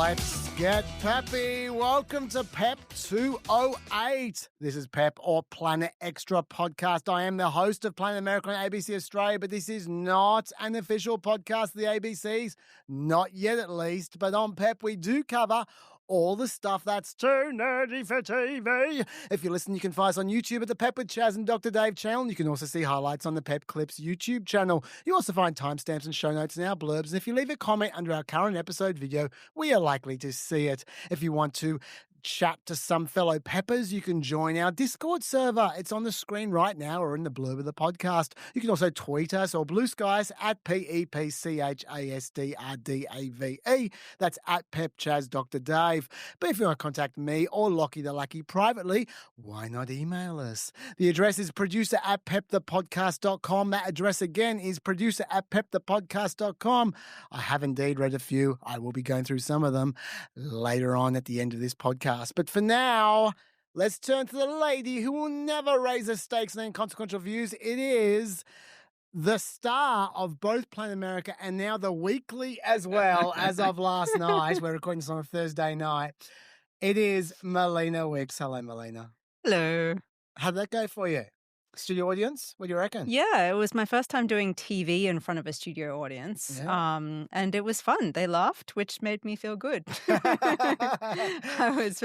Let's get peppy. Welcome to PEP 208. This is PEP or Planet Extra podcast. I am the host of Planet America on ABC Australia, but this is not an official podcast of the ABCs. Not yet, at least. But on PEP, we do cover all the stuff that's too nerdy for TV. If you listen, you can find us on YouTube at the PEP with Chaz and Dr. Dave channel. You can also see highlights on the PEP Clips YouTube channel. You also find timestamps and show notes in our blurbs. And if you leave a comment under our current episode video, we are likely to see it. If you want to chat to some fellow peppers, you can join our Discord server. It's on the screen right now or in the blurb of the podcast. You can also tweet us or blue skies at PEPCHASDRDAVE. That's at PepChazDrDave. But if you want to contact me or Lockie the Lucky privately, why not email us? The address is producer@pepthepodcast.com. That address again is producer@pepthepodcast.com. I have indeed read a few. I will be going through some of them later on at the end of this podcast. But for now, let's turn to the lady who will never raise her stakes and inconsequential views. It is the star of both Planet America and now the Weekly as well as of last night. We're recording this on a Thursday night. It is Melina Wicks. Hello, Melina. Hello. How'd that go for you? Studio audience? What do you reckon? Yeah, it was my first time doing TV in front of a studio audience. Yeah. And it was fun. They laughed, which made me feel good. For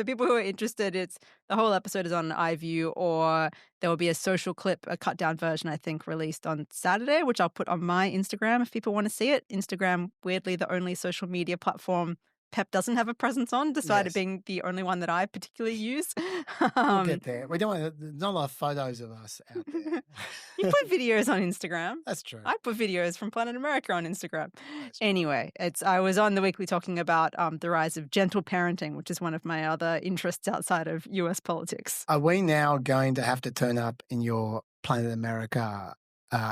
people who are interested, the whole episode is on iView, or there will be a social clip, a cut down version, I think, released on Saturday, which I'll put on my Instagram if people want to see it. Instagram, weirdly, the only social media platform PEP doesn't have a presence on, despite it being the only one that I particularly use. We'll get there. We don't want there's not a lot of photos of us out there. You put videos on Instagram. That's true. I put videos from Planet America on Instagram. Anyway, I was on the Weekly talking about the rise of gentle parenting, which is one of my other interests outside of US politics. Are we now going to have to turn up in your Planet America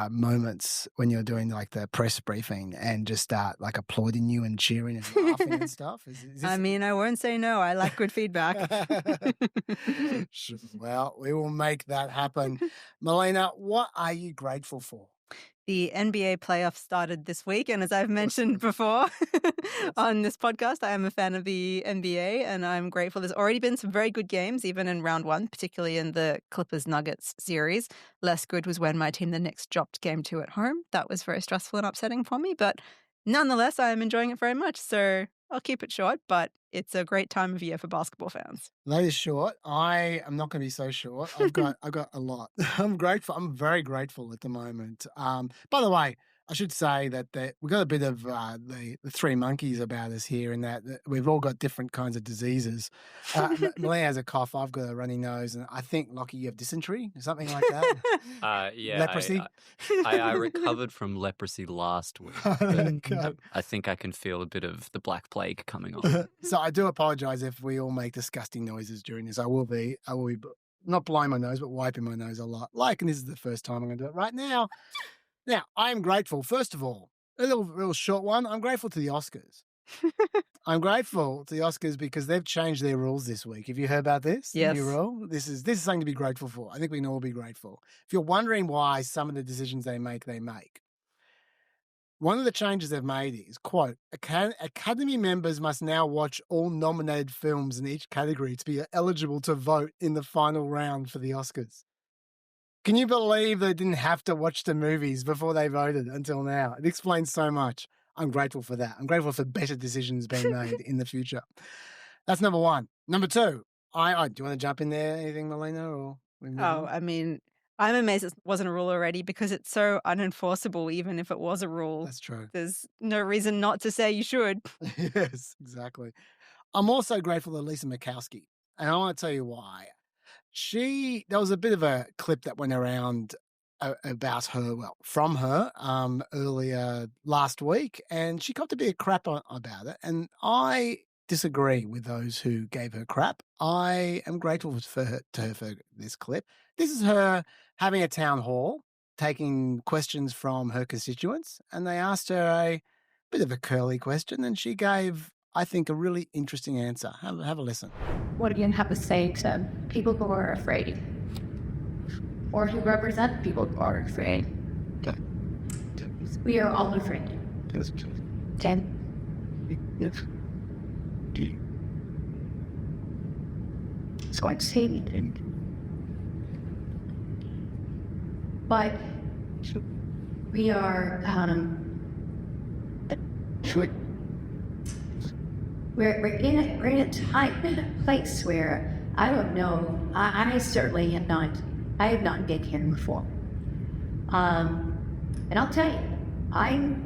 moments when you're doing like the press briefing and just start like applauding you and cheering and laughing and stuff? Is this... I mean, I won't say no. I like good feedback. Well, we will make that happen. Melina, what are you grateful for? The NBA playoffs started this week, and as I've mentioned before on this podcast, I am a fan of the NBA, and I'm grateful. There's already been some very good games, even in round one, particularly in the Clippers-Nuggets series. Less good was when my team, the Knicks, dropped game 2 at home. That was very stressful and upsetting for me, but nonetheless, I am enjoying it very much. So I'll keep it short, but it's a great time of year for basketball fans. That is short. I am not going to be so short. I've got a lot. I'm grateful. I'm very grateful at the moment. By the way, I should say that we've got a bit of the three monkeys about us here in that we've all got different kinds of diseases. Melina has a cough. I've got a runny nose. And I think, Lockie, you have dysentery or something like that? Yeah. Leprosy? I recovered from leprosy last week. I think I can feel a bit of the Black Plague coming on. So I do apologize if we all make disgusting noises during this. I will be not blowing my nose, but wiping my nose a lot. And this is the first time I'm going to do it right now. Now, I am grateful, first of all, a real short one. I'm grateful to the Oscars. I'm grateful to the Oscars because they've changed their rules this week. Have you heard about this? Yes. New rule? This is something to be grateful for. I think we can all be grateful. If you're wondering why some of the decisions they make. One of the changes they've made is, quote, Academy members must now watch all nominated films in each category to be eligible to vote in the final round for the Oscars. Can you believe they didn't have to watch the movies before they voted until now? It explains so much. I'm grateful for that. I'm grateful for better decisions being made in the future. That's number one. Number two, do you want to jump in there? Anything, Melina? Or I mean, I'm amazed it wasn't a rule already because it's so unenforceable, even if it was a rule. That's true. There's no reason not to say you should. Yes, exactly. I'm also grateful to Lisa Murkowski, and I want to tell you why. There was a bit of a clip that went around about her, from her earlier last week, and she copped a bit of crap about it. And I disagree with those who gave her crap. I am grateful to her for this clip. This is her having a town hall, taking questions from her constituents, and they asked her a bit of a curly question, and she gave, I think, a really interesting answer. Have a listen. What do you have to say to people who are afraid? Or who represent people who are afraid? We are all afraid. Jen? Do going to say anything. But we are, we're in a time and a place where I don't know. I certainly have not. I have not been here before. And I'll tell you, I'm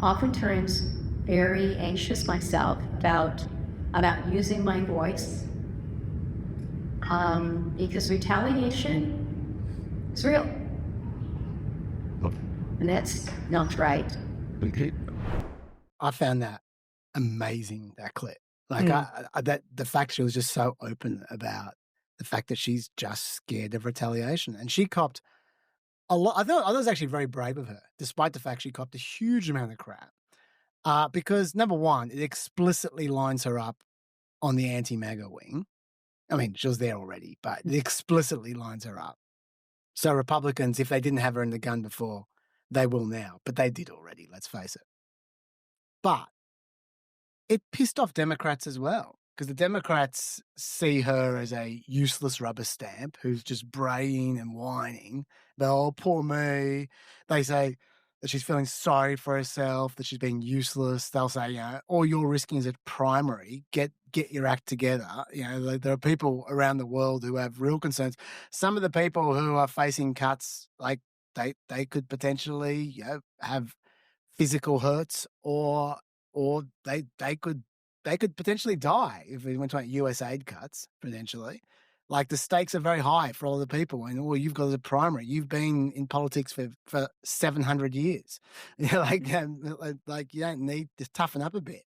oftentimes very anxious myself about using my voice, because retaliation is real, and that's not right. I found that amazing, that clip. Like that the fact she was just so open about the fact that she's just scared of retaliation, and she copped a lot. I thought it was actually very brave of her, despite the fact she copped a huge amount of crap. Because number one, it explicitly lines her up on the anti-MAGA wing. I mean, she was there already, but it explicitly lines her up. So Republicans, if they didn't have her in the gun before, they will now. But they did already, let's face it. But it pissed off Democrats as well, because the Democrats see her as a useless rubber stamp who's just braying and whining. Oh, poor me. They say that she's feeling sorry for herself, that she's being useless. They'll say, all you're risking is a primary. Get your act together. There are people around the world who have real concerns. Some of the people who are facing cuts, like they could potentially have physical hurts, or they could potentially die if we went to US aid cuts, potentially. Like, the stakes are very high for all the people, and all you've got is a primary. You've been in politics for 700 years. Like you don't need to toughen up a bit.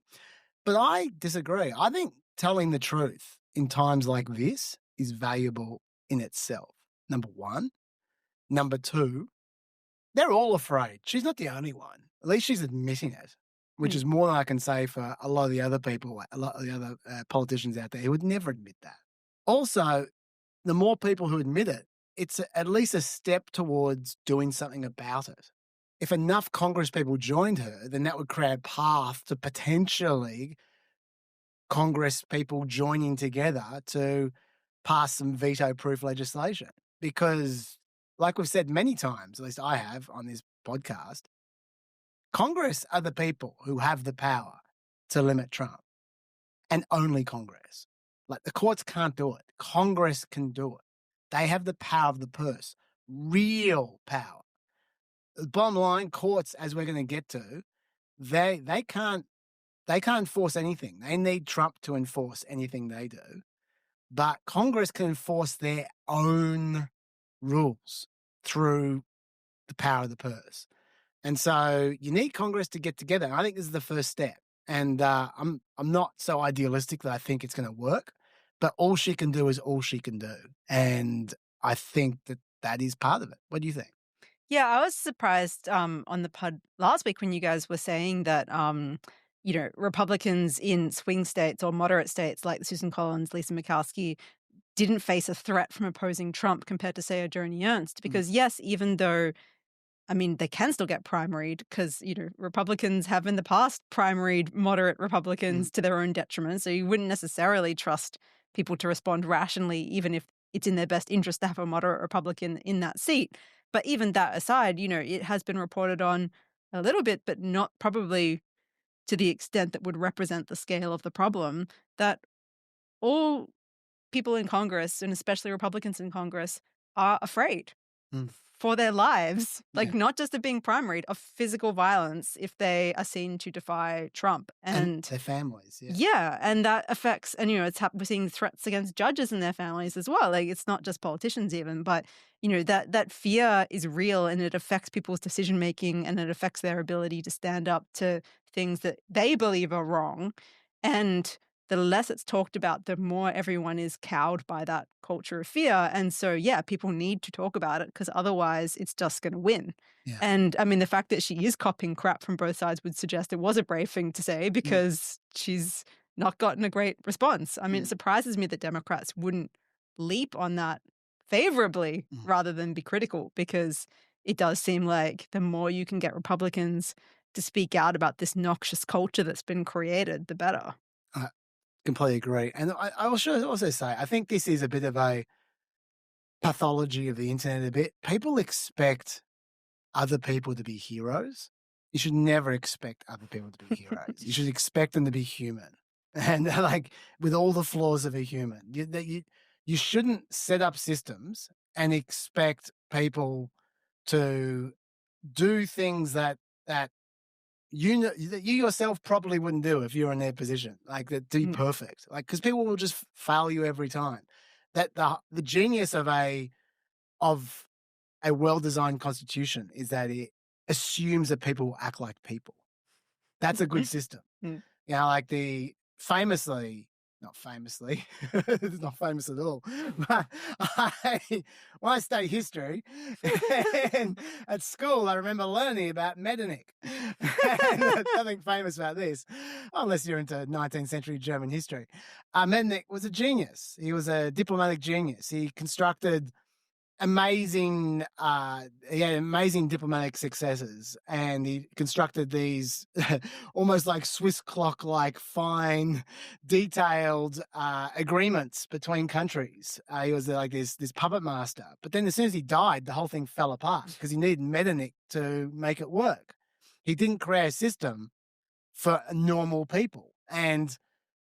But I disagree. I think telling the truth in times like this is valuable in itself, number one. Number two, they're all afraid. She's not the only one. At least she's admitting it, which is more than I can say for a lot of the other people, a lot of the other politicians out there who would never admit that. Also, the more people who admit it, it's at least a step towards doing something about it. If enough Congress people joined her, then that would create a path to potentially Congress people joining together to pass some veto-proof legislation. Because, like we've said many times, at least I have on this podcast, Congress are the people who have the power to limit Trump, and only Congress. Like, the courts can't do it. Congress can do it. They have the power of the purse, real power. The bottom line, courts, as we're going to get to, they can't enforce anything. They need Trump to enforce anything they do. But Congress can enforce their own rules through the power of the purse. And so you need Congress to get together. I think this is the first step. And I'm not so idealistic that I think it's going to work, but all she can do is all she can do. And I think that is part of it. What do you think? Yeah, I was surprised on the pod last week when you guys were saying that, Republicans in swing states or moderate states like Susan Collins, Lisa Murkowski, didn't face a threat from opposing Trump compared to, say, a Joni Ernst. Because, yes, even though, they can still get primaried because, Republicans have in the past primaried moderate Republicans to their own detriment. So you wouldn't necessarily trust people to respond rationally, even if it's in their best interest to have a moderate Republican in that seat. But even that aside, it has been reported on a little bit, but not probably to the extent that would represent the scale of the problem, that all people in Congress, and especially Republicans in Congress, are afraid for their lives, not just of being primaried, of physical violence if they are seen to defy Trump and their families. Yeah, and that affects, and we're seeing threats against judges and their families as well. Like, it's not just politicians even, but that fear is real, and it affects people's decision making, and it affects their ability to stand up to things that they believe are wrong. And the less it's talked about, the more everyone is cowed by that culture of fear. And so, people need to talk about it, because otherwise it's just going to win. Yeah. And the fact that she is copping crap from both sides would suggest it was a brave thing to say, because she's not gotten a great response. It surprises me that Democrats wouldn't leap on that favorably rather than be critical, because it does seem like the more you can get Republicans to speak out about this noxious culture that's been created, the better. completely agree. And I also say, I think this is a bit of a pathology of the internet a bit. People expect other people to be heroes. You should never expect other people to be heroes. You should expect them to be human. And like with all the flaws of a human, you shouldn't set up systems and expect people to do things that you yourself probably wouldn't do if you're in their position, like to be perfect, like, because people will just fail you every time. That the genius of a well-designed constitution is that it assumes that people will act like people. That's a good system. You know, like not famously, it's not famous at all, but when I studied history and at school, I remember learning about Metternich. There's nothing famous about this, unless you're into 19th century German history. Metternich was a genius. He was a diplomatic genius. He constructed amazing diplomatic successes, and he constructed these almost like Swiss clock, like fine, detailed agreements between countries. He was like this puppet master. But then as soon as he died, the whole thing fell apart because he needed Metternich to make it work. He didn't create a system for normal people. And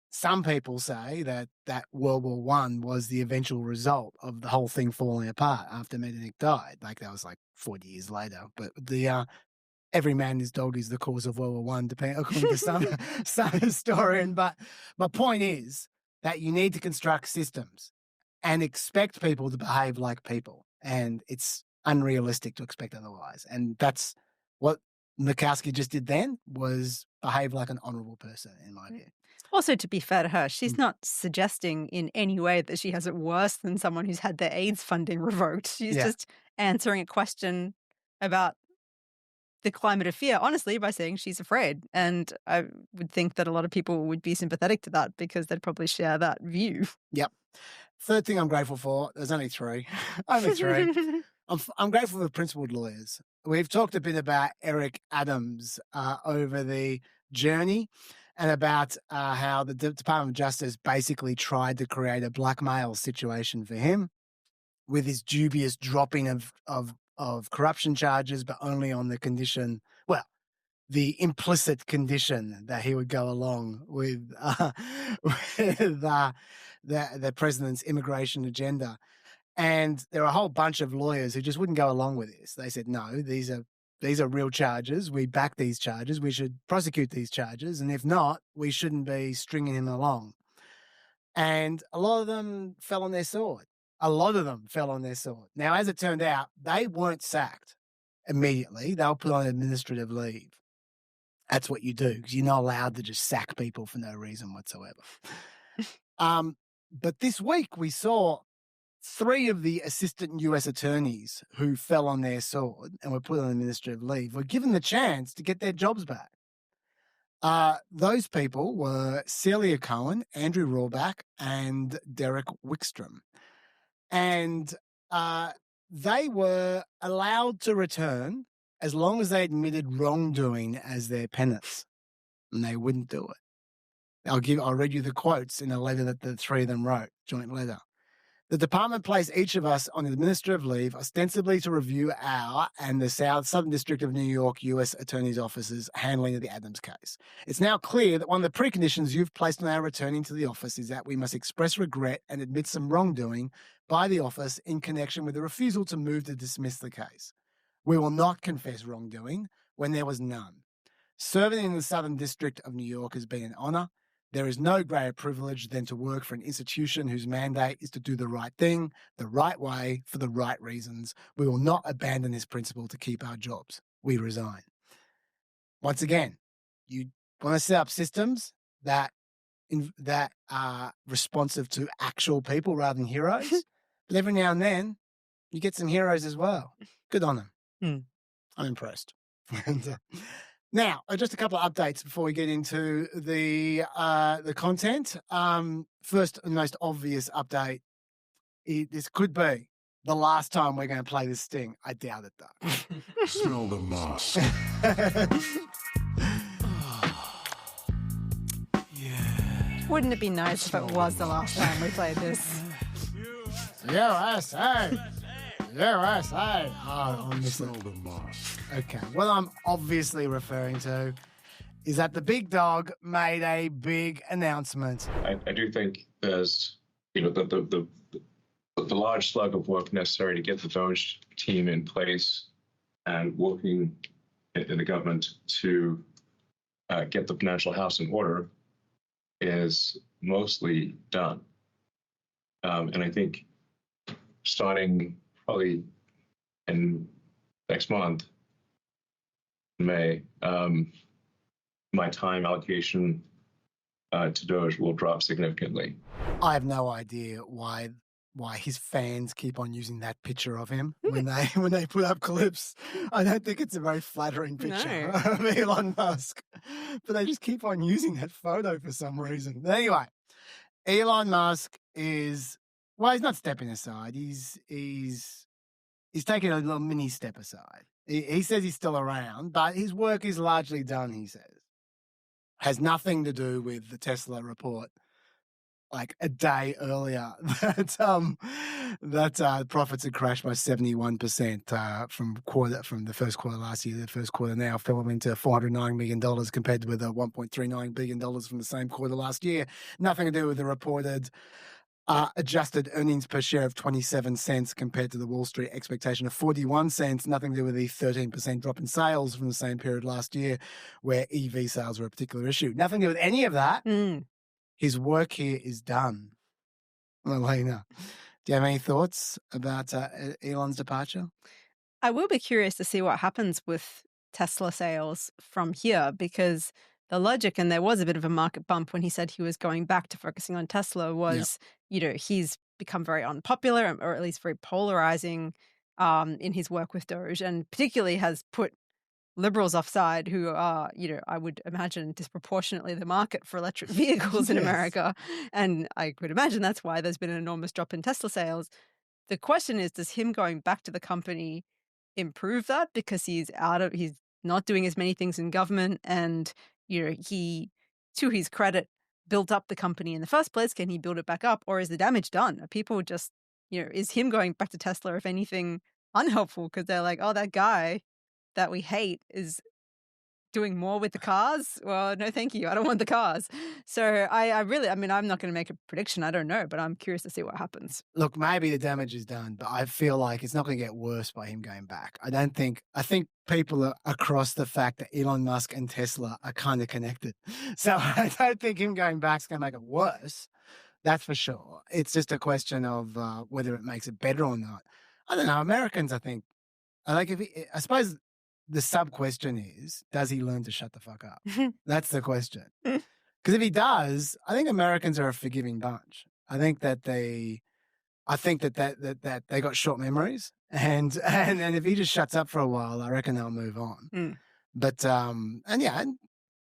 some people say that World War I was the eventual result of the whole thing falling apart after Metternich died. Like that was like 40 years later. But the every man is dog is the cause of World War I, according to some historian. But my point is that you need to construct systems and expect people to behave like people, and it's unrealistic to expect otherwise. And that's what Murkowski just did then, was behave like an honourable person, in my view. Also, to be fair to her, she's not suggesting in any way that she has it worse than someone who's had their AIDS funding revoked. She's just answering a question about the climate of fear, honestly, by saying she's afraid. And I would think that a lot of people would be sympathetic to that because they'd probably share that view. Yep. Third thing I'm grateful for, there's only three. Only three. I'm grateful for principled lawyers. We've talked a bit about Eric Adams over the journey, and about how the Department of Justice basically tried to create a blackmail situation for him with his dubious dropping of corruption charges, but only on the condition, the implicit condition that he would go along with the president's immigration agenda. And there are a whole bunch of lawyers who just wouldn't go along with this. They said, no, these are real charges. We back these charges. We should prosecute these charges. And if not, we shouldn't be stringing him along. And a lot of them fell on their sword. Now, as it turned out, they weren't sacked immediately. They were put on administrative leave. That's what you do, because you're not allowed to just sack people for no reason whatsoever. But this week we saw 3 of the assistant U.S. attorneys who fell on their sword and were put on administrative leave were given the chance to get their jobs back. Those people were Celia Cohen, Andrew Rohrbach, and Derek Wickstrom. And they were allowed to return as long as they admitted wrongdoing as their penance, and they wouldn't do it. I'll read you the quotes in a letter that the 3 of them wrote, joint letter. The department placed each of us on administrative leave, ostensibly to review our and the Southern District of New York U.S. Attorney's Office's handling of the Adams case. It's now clear that one of the preconditions you've placed on our returning to the office is that we must express regret and admit some wrongdoing by the office in connection with the refusal to move to dismiss the case. We will not confess wrongdoing when there was none. Serving in the Southern District of New York has been an honour. There is no greater privilege than to work for an institution whose mandate is to do the right thing, the right way, for the right reasons. We will not abandon this principle to keep our jobs. We resign. Once again, you want to set up systems that are responsive to actual people rather than heroes. But every now and then, you get some heroes as well. Good on them. I'm impressed. Now, just a couple of updates before we get into the content. First and most obvious update, this could be the last time we're going to play this sting. I doubt it, though. Smell the mask. Yeah. Wouldn't it be nice if it was the last time we played this? USA. USA. Oh, Smell the moss. okay. What I'm obviously referring to is that the big dog made a big announcement. I do think there's, the large slug of work necessary to get the Doge team in place and working in the government to get the financial house in order is mostly done. And I think starting probably in next month, May, my time allocation to Doge will drop significantly. I have no idea why his fans keep on using that picture of him when they put up clips. I don't think it's a very flattering picture of Elon Musk, but they just keep on using that photo for some reason. But anyway, Elon Musk he's not stepping aside. He's taking a little mini step aside. He says he's still around, but his work is largely done, he says. Has nothing to do with the Tesla report. Like a day earlier, that profits had crashed by 71% from the first quarter last year to the first quarter now, fell into $409 million compared with $1.39 billion from the same quarter last year. Nothing to do with the reported adjusted earnings per share of 27 cents compared to the Wall Street expectation of 41 cents. Nothing to do with the 13% drop in sales from the same period last year, where EV sales were a particular issue. Nothing to do with any of that. His work here is done. Melina, do you have any thoughts about Elon's departure? I will be curious to see what happens with Tesla sales from here, because the logic, and there was a bit of a market bump when he said he was going back to focusing on Tesla, was, he's become very unpopular, or at least very polarizing in his work with Doge, and particularly has put liberals offside, who are, I would imagine disproportionately the market for electric vehicles in America. And I could imagine that's why there's been an enormous drop in Tesla sales. The question is, does him going back to the company improve that? Because he's not doing as many things in government, and, he, to his credit, built up the company in the first place. Can he build it back up? Or is the damage done? Are people just, is him going back to Tesla, if anything, unhelpful? Because they're like, oh, that guy that we hate is doing more with the cars. Well, no, thank you. I don't want the cars. So I'm not going to make a prediction. I don't know, but I'm curious to see what happens. Look, maybe the damage is done, but I feel like it's not going to get worse by him going back. I think people are across the fact that Elon Musk and Tesla are kind of connected. So I don't think him going back is going to make it worse. That's for sure. It's just a question of whether it makes it better or not. I don't know. Americans, I suppose the sub-question is, does he learn to shut the fuck up? That's the question. Because if he does, I think Americans are a forgiving bunch. I think that they got short memories, and if he just shuts up for a while, I reckon they'll move on. But and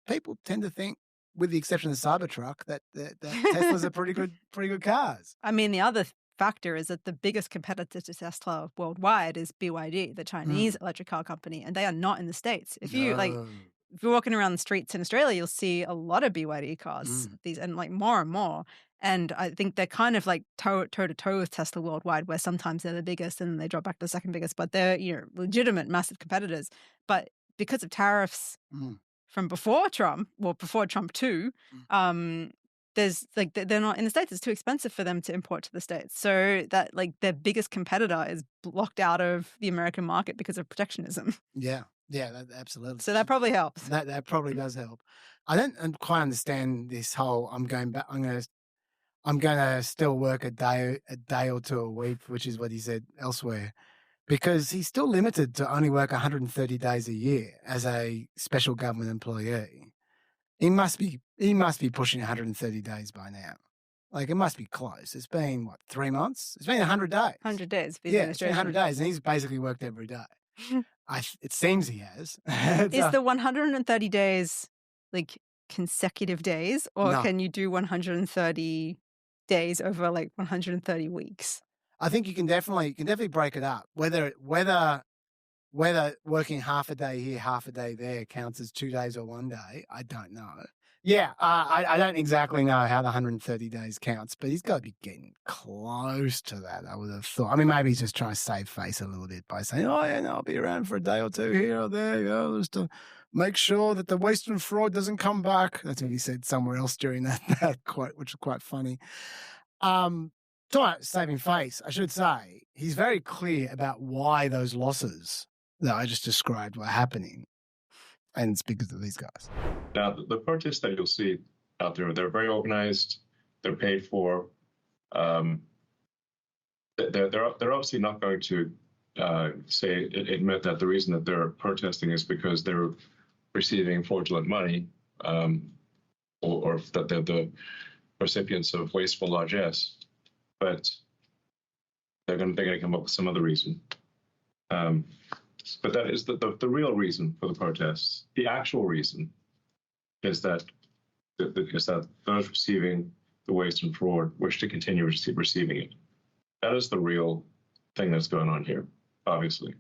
people tend to think, with the exception of the Cybertruck, that Teslas are pretty good cars. I mean, the other factor is that the biggest competitor to Tesla worldwide is BYD, the Chinese electric car company, and they are not in the States. If you're walking around the streets in Australia, you'll see a lot of BYD cars, and more and more. And I think they're kind of like toe to toe with Tesla worldwide, where sometimes they're the biggest and then they drop back to the second biggest, but they're legitimate, massive competitors. But because of tariffs from before Trump, before Trump 2, there's they're not in the States. It's too expensive for them to import to the States. So that their biggest competitor is blocked out of the American market because of protectionism. Yeah, that, absolutely. So that probably helps. That probably does help. I don't quite understand this whole I'm going to still work a day or two a week, which is what he said elsewhere, because he's still limited to only work 130 days a year as a special government employee. He must be pushing 130 days by now. It must be close. It's been, 3 months? It's been 100 days. 100 days. It's been 100 days, and he's basically worked every day. It seems he has. Is the 130 days consecutive days, or No. can you do 130 days over 130 weeks? I think you can definitely break it up. Whether working half a day here, half a day there counts as 2 days or 1 day, I don't know. Yeah, I don't exactly know how the 130 days counts, but he's got to be getting close to that, I would have thought. I mean, maybe he's just trying to save face a little bit by saying, oh, yeah, no, I'll be around for a day or two here or there, just to make sure that the waste and fraud doesn't come back. That's what he said somewhere else during that quote, which is quite funny. Talking about saving face, I should say, he's very clear about why those losses that I just described were happening. And it's because of these guys. Now, the protests that you'll see out there, they're very organized. They're paid for. They're obviously not going to admit that the reason that they're protesting is because they're receiving fraudulent money, or that they're the recipients of wasteful largesse. But they're going to come up with some other reason. But that is the real reason for the protests. The actual reason is that those receiving the waste and fraud wish to continue receiving it. That is the real thing that's going on here, obviously.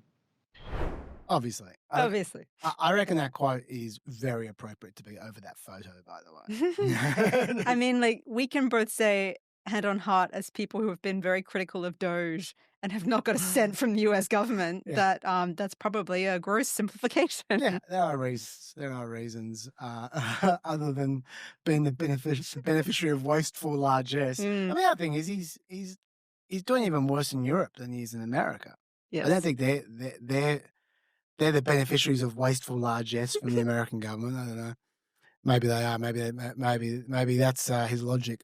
Obviously. I reckon that quote is very appropriate to be over that photo, by the way. I mean, like, we can both say, hand on heart, as people who have been very critical of Doge and have not got a cent from the US government, that that's probably a gross simplification. Yeah, there are reasons other than being the beneficiary of wasteful largesse. I mean, the other thing is he's doing even worse in Europe than he is in America. Yes. I don't think they're the beneficiaries of wasteful largesse from the American government. I don't know. Maybe they are. Maybe that's his logic.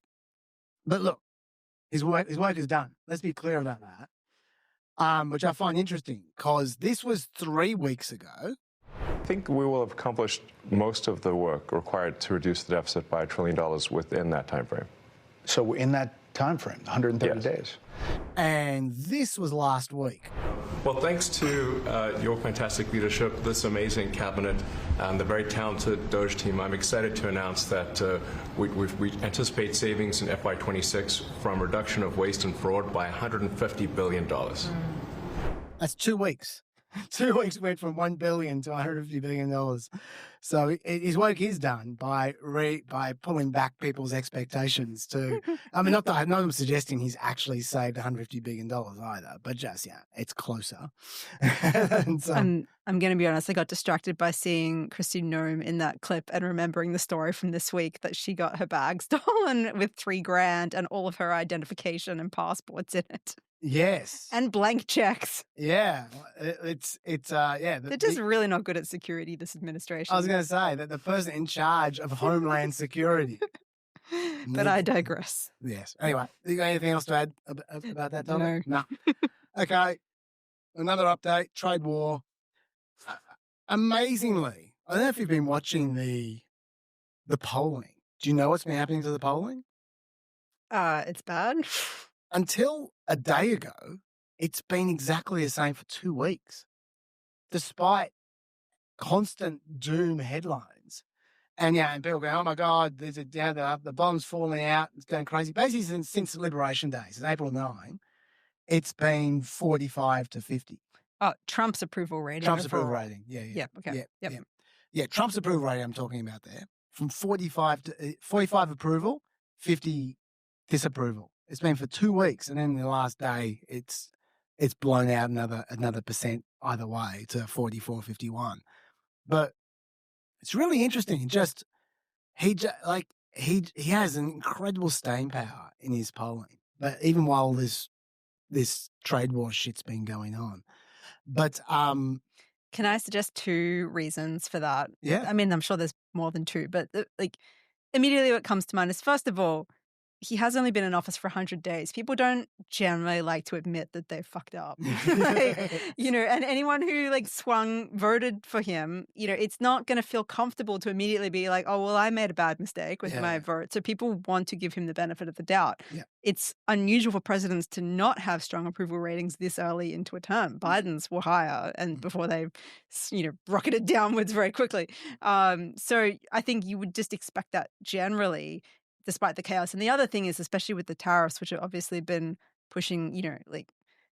But look, his work is done. Let's be clear about that. Which I find interesting because this was 3 weeks ago. I think we will have accomplished most of the work required to reduce the deficit by $1 trillion within that time frame. So in that time frame, 130 days. And this was last week. Well, thanks to your fantastic leadership, this amazing cabinet, and the very talented Doge team, I'm excited to announce that we anticipate savings in FY26 from reduction of waste and fraud by $150 billion. That's 2 weeks. 2 weeks went from $1 billion to $150 billion. So his work is done by pulling back people's expectations to. I mean, not that I'm suggesting he's actually saved $150 billion either, but just it's closer. And so, I'm going to be honest. I got distracted by seeing Christine Nome in that clip and remembering the story from this week that she got her bag stolen with $3,000 and all of her identification and passports in it. Yes. And blank checks. Yeah. It's They're just really not good at security, this administration. I was going to say that the person in charge of Homeland Security. But I digress. Yes. Anyway, you got anything else to add about that topic? No. Okay. Another update, trade war. Amazingly, I don't know if you've been watching the polling. Do you know what's been happening to the polling? It's bad. Until a day ago, it's been exactly the same for 2 weeks, despite constant doom headlines. And people go, oh my God, the bomb's falling out, it's going crazy. Basically, since Liberation Day, since April 9, it's been 45 to 50. Oh, Trump's approval rating. Trump's approval rating, Yeah, okay. Yeah, Trump's approval rating I'm talking about there. From 45 approval, 50 disapproval. It's been for 2 weeks, and then the last day, it's blown out another percent either way to 44-51. But it's really interesting. He has an incredible staying power in his polling. But even while this trade war shit's been going on, but can I suggest 2 reasons for that? Yeah, I mean, I'm sure there's more than 2, but immediately what comes to mind is, first of all, he has only been in office for 100 days. People don't generally like to admit that they fucked up. And anyone who voted for him, it's not going to feel comfortable to immediately be like, oh, well, I made a bad mistake with my vote. So people want to give him the benefit of the doubt. Yeah. It's unusual for presidents to not have strong approval ratings this early into a term. Biden's were higher and before they, rocketed downwards very quickly. So I think you would just expect that generally, despite the chaos. And the other thing is, especially with the tariffs, which have obviously been pushing,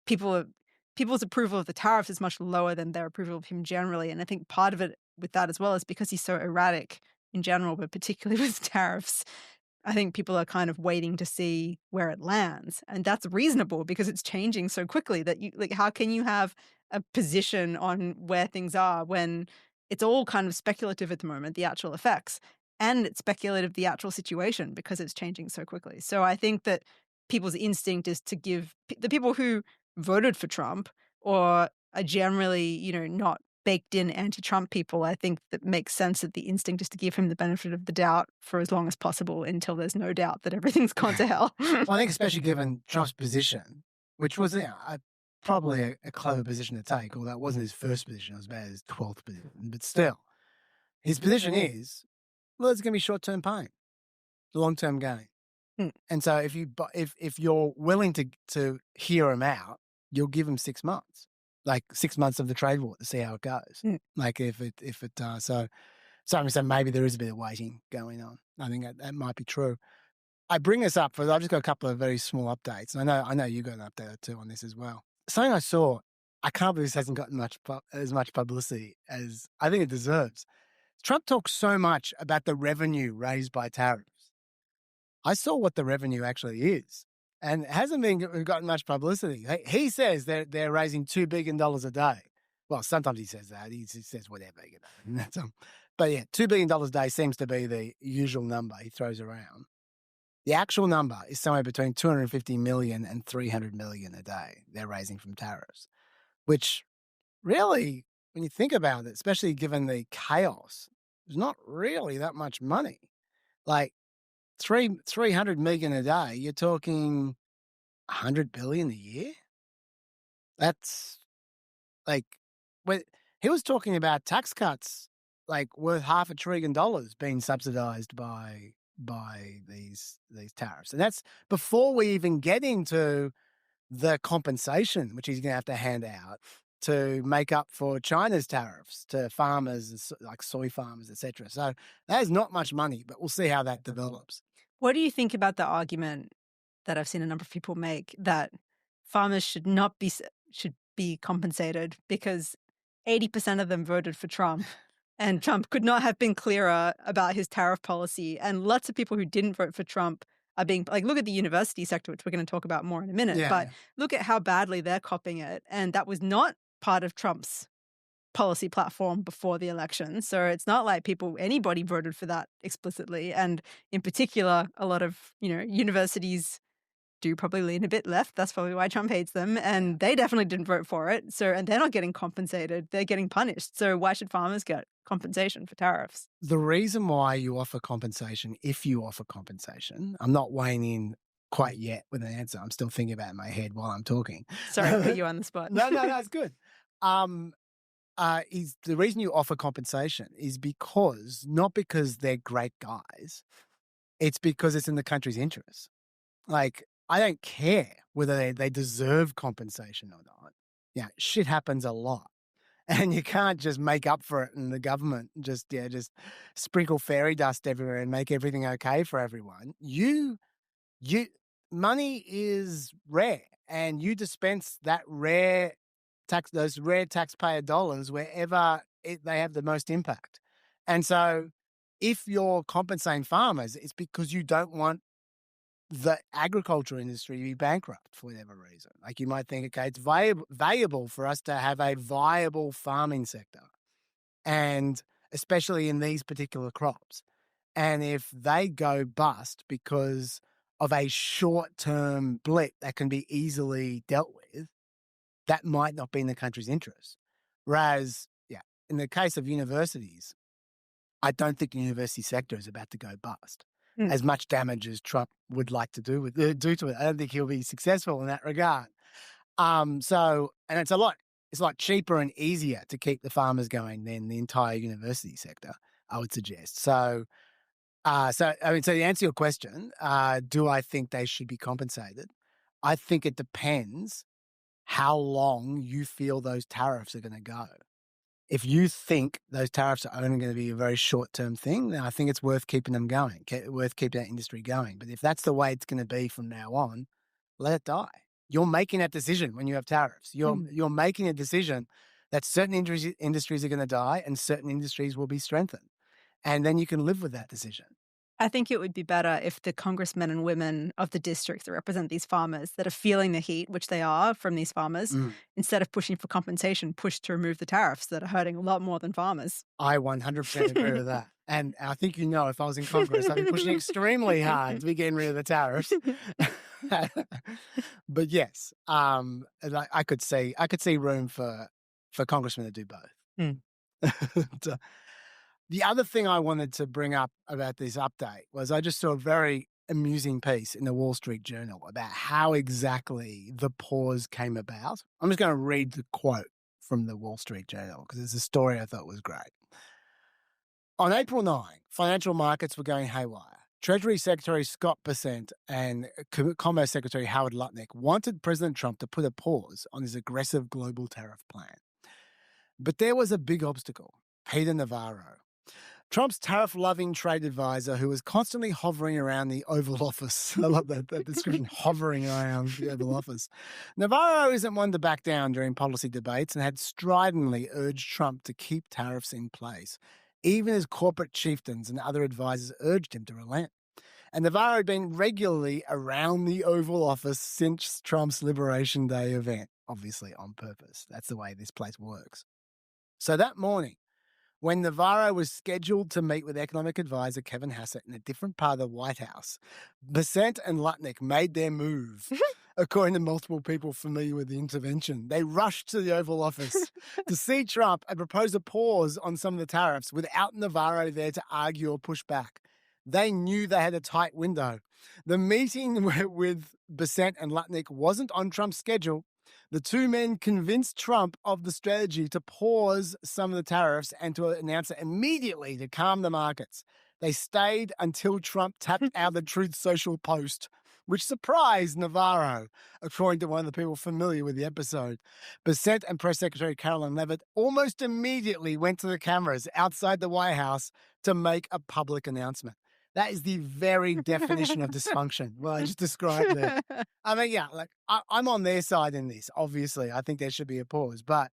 people's approval of the tariffs is much lower than their approval of him generally. And I think part of it with that as well is because he's so erratic in general, but particularly with tariffs, I think people are kind of waiting to see where it lands. And that's reasonable because it's changing so quickly that how can you have a position on where things are when it's all kind of speculative at the moment, the actual effects, and it's speculative, the actual situation, because it's changing so quickly. So I think that people's instinct is to give the people who voted for Trump or are generally, not baked in anti-Trump people, I think that makes sense that the instinct is to give him the benefit of the doubt for as long as possible until there's no doubt that everything's gone to hell. Well, I think especially given Trump's position, which was probably a clever position to take, although it wasn't his first position, it was about his 12th position. But still, his position is, well, it's going to be short-term pain, long-term gain. And so if you're willing to hear him out, you'll give him 6 months. Like 6 months of the trade war to see how it goes. Like if it so I'm saying maybe there is a bit of waiting going on. I think that might be true. I bring this up I've just got a couple of very small updates, and I know you got an update or two on this as well. Something I saw, I can't believe this hasn't gotten as much publicity as I think it deserves. Trump talks so much about the revenue raised by tariffs. I saw what the revenue actually is. And it hasn't gotten much publicity. He says they're raising $2 billion a day. Well, sometimes he says that. He says whatever. But yeah, $2 billion a day seems to be the usual number he throws around. The actual number is somewhere between 250 million and 300 million a day they're raising from tariffs, which really, when you think about it, especially given the chaos, is not really that much money. Like, 300 million a day, you're talking 100 billion a year. That's like, when he was talking about tax cuts, like worth $500 billion being subsidized by these tariffs. And that's before we even get into the compensation, which he's going to have to hand out to make up for China's tariffs to farmers, like soy farmers, etc. So that is not much money, but we'll see how that develops. What do you think about the argument that I've seen a number of people make that farmers should be compensated because 80% of them voted for Trump, and Trump could not have been clearer about his tariff policy, and lots of people who didn't vote for Trump are being like, look at the university sector, which we're going to talk about more in a minute, but look at how badly they're copying it, and that was not part of Trump's policy platform before the election. So it's not like anybody voted for that explicitly. And in particular, a lot of, universities do probably lean a bit left. That's probably why Trump hates them. And they definitely didn't vote for it. So, and they're not getting compensated. They're getting punished. So why should farmers get compensation for tariffs? The reason why you offer compensation, if you offer compensation, I'm not weighing in quite yet with an answer. I'm still thinking about it in my head while I'm talking. Sorry to put you on the spot. No, it's good. Is the reason you offer compensation is not because they're great guys, it's because it's in the country's interest. Like, I don't care whether they deserve compensation or not. Yeah, shit happens a lot. And you can't just make up for it in the government, just sprinkle fairy dust everywhere and make everything okay for everyone. Money is rare, and you dispense those rare taxpayer dollars wherever they have the most impact. And so if you're compensating farmers, it's because you don't want the agriculture industry to be bankrupt for whatever reason. Like, you might think, okay, it's valuable for us to have a viable farming sector, and especially in these particular crops. And if they go bust because of a short-term blip that can be easily dealt with, that might not be in the country's interest. Whereas, in the case of universities, I don't think the university sector is about to go bust. As much damage as Trump would like to do to it, I don't think he'll be successful in that regard. And it's a lot cheaper and easier to keep the farmers going than the entire university sector, I would suggest. So to answer your question, do I think they should be compensated? I think it depends how long you feel those tariffs are going to go. If you think those tariffs are only going to be a very short-term thing, then I think it's worth keeping them going, worth keeping that industry going. But if that's the way it's going to be from now on, let it die. You're making that decision when you have tariffs. You're making a decision that certain industries are going to die and certain industries will be strengthened. And then you can live with that decision. I think it would be better if the congressmen and women of the districts that represent these farmers that are feeling the heat, which they are from these farmers, instead of pushing for compensation, push to remove the tariffs that are hurting a lot more than farmers. I 100% agree with that. And I think if I was in Congress, I'd be pushing extremely hard to be getting rid of the tariffs. But yes, I could see room for congressmen to do both. The other thing I wanted to bring up about this update was I just saw a very amusing piece in the Wall Street Journal about how exactly the pause came about. I'm just going to read the quote from the Wall Street Journal because it's a story I thought was great. On April 9, financial markets were going haywire. Treasury Secretary Scott Bessent and Commerce Secretary Howard Lutnick wanted President Trump to put a pause on his aggressive global tariff plan. But there was a big obstacle, Peter Navarro, Trump's tariff-loving trade advisor who was constantly hovering around the Oval Office. I love that description, hovering around the Oval Office. Navarro isn't one to back down during policy debates and had stridently urged Trump to keep tariffs in place, even as corporate chieftains and other advisors urged him to relent. And Navarro had been regularly around the Oval Office since Trump's Liberation Day event, obviously on purpose. That's the way this place works. So that morning, when Navarro was scheduled to meet with economic advisor Kevin Hassett in a different part of the White House, Bessent and Lutnick made their move. According to multiple people familiar with the intervention, they rushed to the Oval Office to see Trump and propose a pause on some of the tariffs without Navarro there to argue or push back. They knew they had a tight window. The meeting with Bessent and Lutnick wasn't on Trump's schedule. The two men convinced Trump of the strategy to pause some of the tariffs and to announce it immediately to calm the markets. They stayed until Trump tapped out the Truth Social post, which surprised Navarro, according to one of the people familiar with the episode. Bessent and Press Secretary Carolyn Leavitt almost immediately went to the cameras outside the White House to make a public announcement. That is the very definition of dysfunction. Well, I just described there. I mean, yeah, like I'm on their side in this. Obviously, I think there should be a pause, but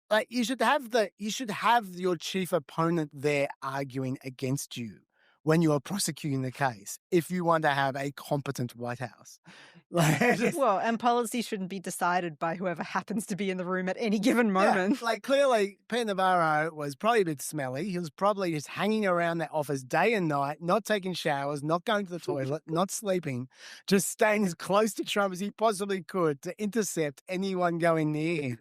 like you should have your chief opponent there arguing against you when you are prosecuting the case if you want to have a competent White House. Well, and policy shouldn't be decided by whoever happens to be in the room at any given moment. Yeah, like clearly, Peter Navarro was probably a bit smelly. He was probably just hanging around that office day and night, not taking showers, not going to the toilet, not sleeping, just staying as close to Trump as he possibly could to intercept anyone going near him.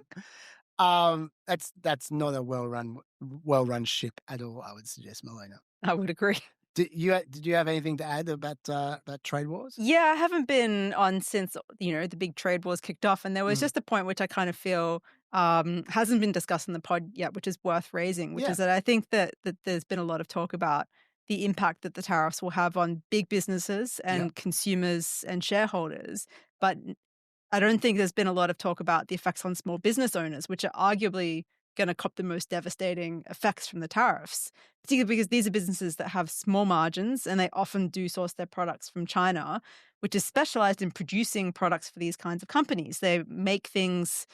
That's not a well-run ship at all, I would suggest, Melina. I would agree. Did you have anything to add about trade wars? Yeah, I haven't been on since, the big trade wars kicked off. And there was just a point which I kind of feel hasn't been discussed in the pod yet, which is worth raising, which is that I think that there's been a lot of talk about the impact that the tariffs will have on big businesses and consumers and shareholders. But I don't think there's been a lot of talk about the effects on small business owners, which are arguably going to cop the most devastating effects from the tariffs, particularly because these are businesses that have small margins and they often do source their products from China, which is specialized in producing products for these kinds of companies. They make things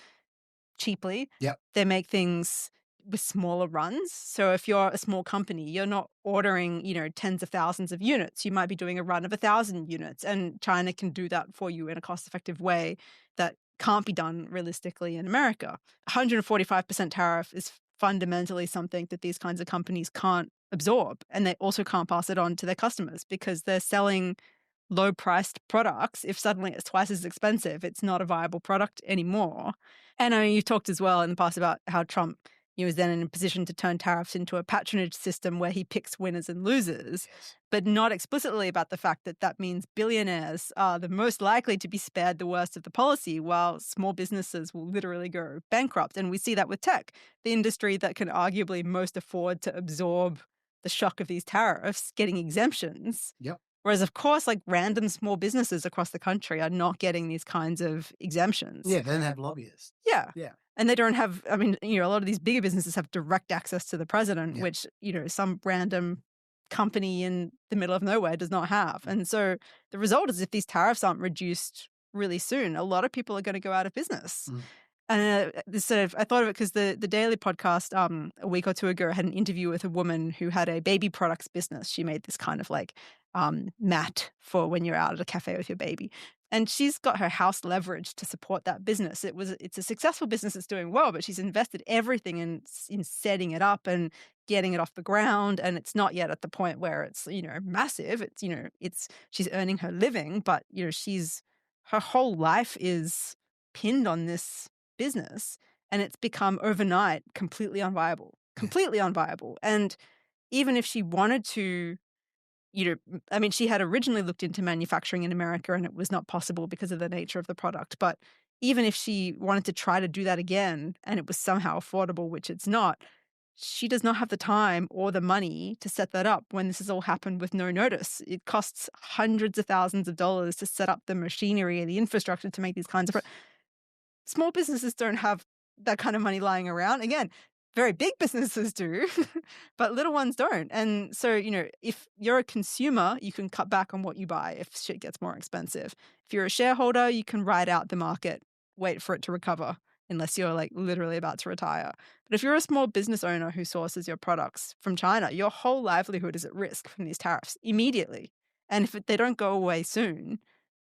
cheaply. Yep. They make things with smaller runs. So if you're a small company, you're not ordering, tens of thousands of units. You might be doing a run of 1,000 units, and China can do that for you in a cost-effective way that can't be done realistically in America. 145% tariff is fundamentally something that these kinds of companies can't absorb, and they also can't pass it on to their customers because they're selling low-priced products. If suddenly it's twice as expensive, it's not a viable product anymore. And I mean, you've talked as well in the past about how Trump was then in a position to turn tariffs into a patronage system where he picks winners and losers, but not explicitly about the fact that that means billionaires are the most likely to be spared the worst of the policy, while small businesses will literally go bankrupt. And we see that with tech, the industry that can arguably most afford to absorb the shock of these tariffs, getting exemptions. Yep. Whereas, of course, like random small businesses across the country are not getting these kinds of exemptions. Yeah, they don't have lobbyists. Yeah. Yeah. And they don't have, a lot of these bigger businesses have direct access to the president, which, some random company in the middle of nowhere does not have. And so the result is if these tariffs aren't reduced really soon, a lot of people are going to go out of business. And I thought of it because the Daily podcast a week or two ago had an interview with a woman who had a baby products business. She made this kind of like mat for when you're out at a cafe with your baby. And she's got her house leveraged to support that business. It's a successful business that's doing well, but she's invested everything in setting it up and getting it off the ground. And it's not yet at the point where it's, massive. It's she's earning her living, but, her whole life is pinned on this business, and it's become overnight completely unviable. And even if she wanted to, she had originally looked into manufacturing in America and it was not possible because of the nature of the product. But even if she wanted to try to do that again and it was somehow affordable, which it's not, she does not have the time or the money to set that up when this has all happened with no notice. It costs hundreds of thousands of dollars to set up the machinery and the infrastructure to make these kinds of small businesses don't have that kind of money lying around. Again, very big businesses do, but little ones don't. And so, if you're a consumer, you can cut back on what you buy if shit gets more expensive. If you're a shareholder, you can ride out the market, wait for it to recover, unless you're like literally about to retire. But if you're a small business owner who sources your products from China, your whole livelihood is at risk from these tariffs immediately. And if they don't go away soon,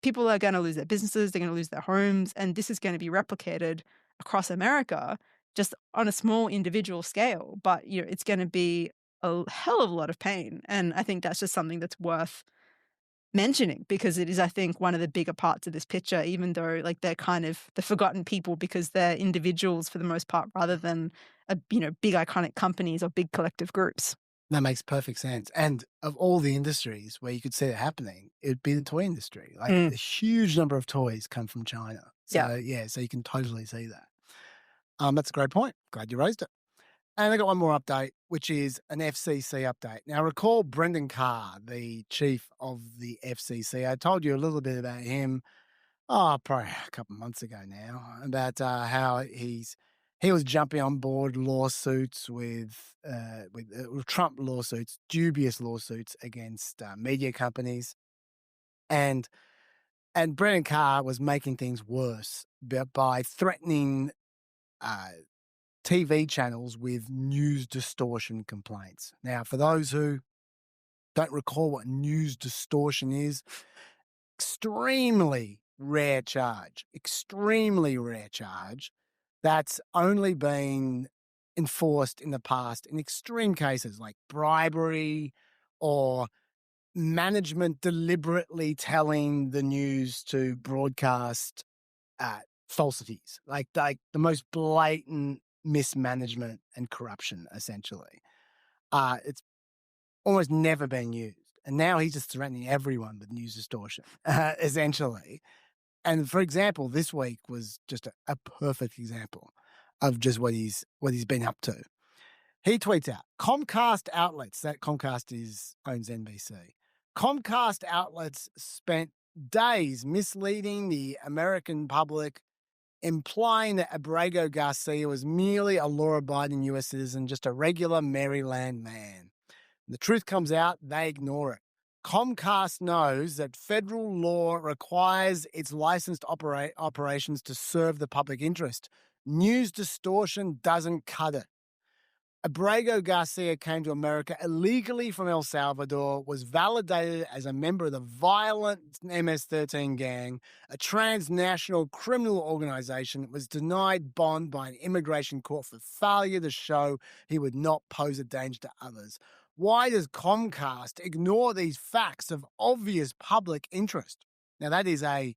people are going to lose their businesses, they're going to lose their homes, and this is going to be replicated across America just on a small individual scale. But, it's going to be a hell of a lot of pain. And I think that's just something that's worth mentioning because it is, I think, one of the bigger parts of this picture, even though like they're kind of the forgotten people because they're individuals for the most part rather than, big iconic companies or big collective groups. That makes perfect sense. And of all the industries where you could see it happening, it'd be the toy industry. Like a huge number of toys come from China. So so you can totally see that. That's a great point. Glad you raised it. And I got one more update, which is an FCC update. Now, recall Brendan Carr, the chief of the FCC. I told you a little bit about him, probably a couple of months ago now, about how he was jumping on board lawsuits with Trump lawsuits, dubious lawsuits against media companies, and Brendan Carr was making things worse by threatening TV channels with news distortion complaints. Now, for those who don't recall what news distortion is, extremely rare charge that's only been enforced in the past in extreme cases like bribery or management deliberately telling the news to broadcast falsities, like the most blatant mismanagement and corruption, essentially. It's almost never been used. And now he's just threatening everyone with news distortion, essentially. And for example, this week was just a perfect example of just what he's been up to. He tweets out, Comcast outlets, that Comcast owns NBC. Comcast outlets spent days misleading the American public, implying that Abrego Garcia was merely a law-abiding U.S. citizen, just a regular Maryland man. The truth comes out, they ignore it. Comcast knows that federal law requires its licensed operations to serve the public interest. News distortion doesn't cut it. Abrego Garcia came to America illegally from El Salvador, was validated as a member of the violent MS-13 gang, a transnational criminal organization, was denied bond by an immigration court for failure to show he would not pose a danger to others. Why does Comcast ignore these facts of obvious public interest? Now, that is a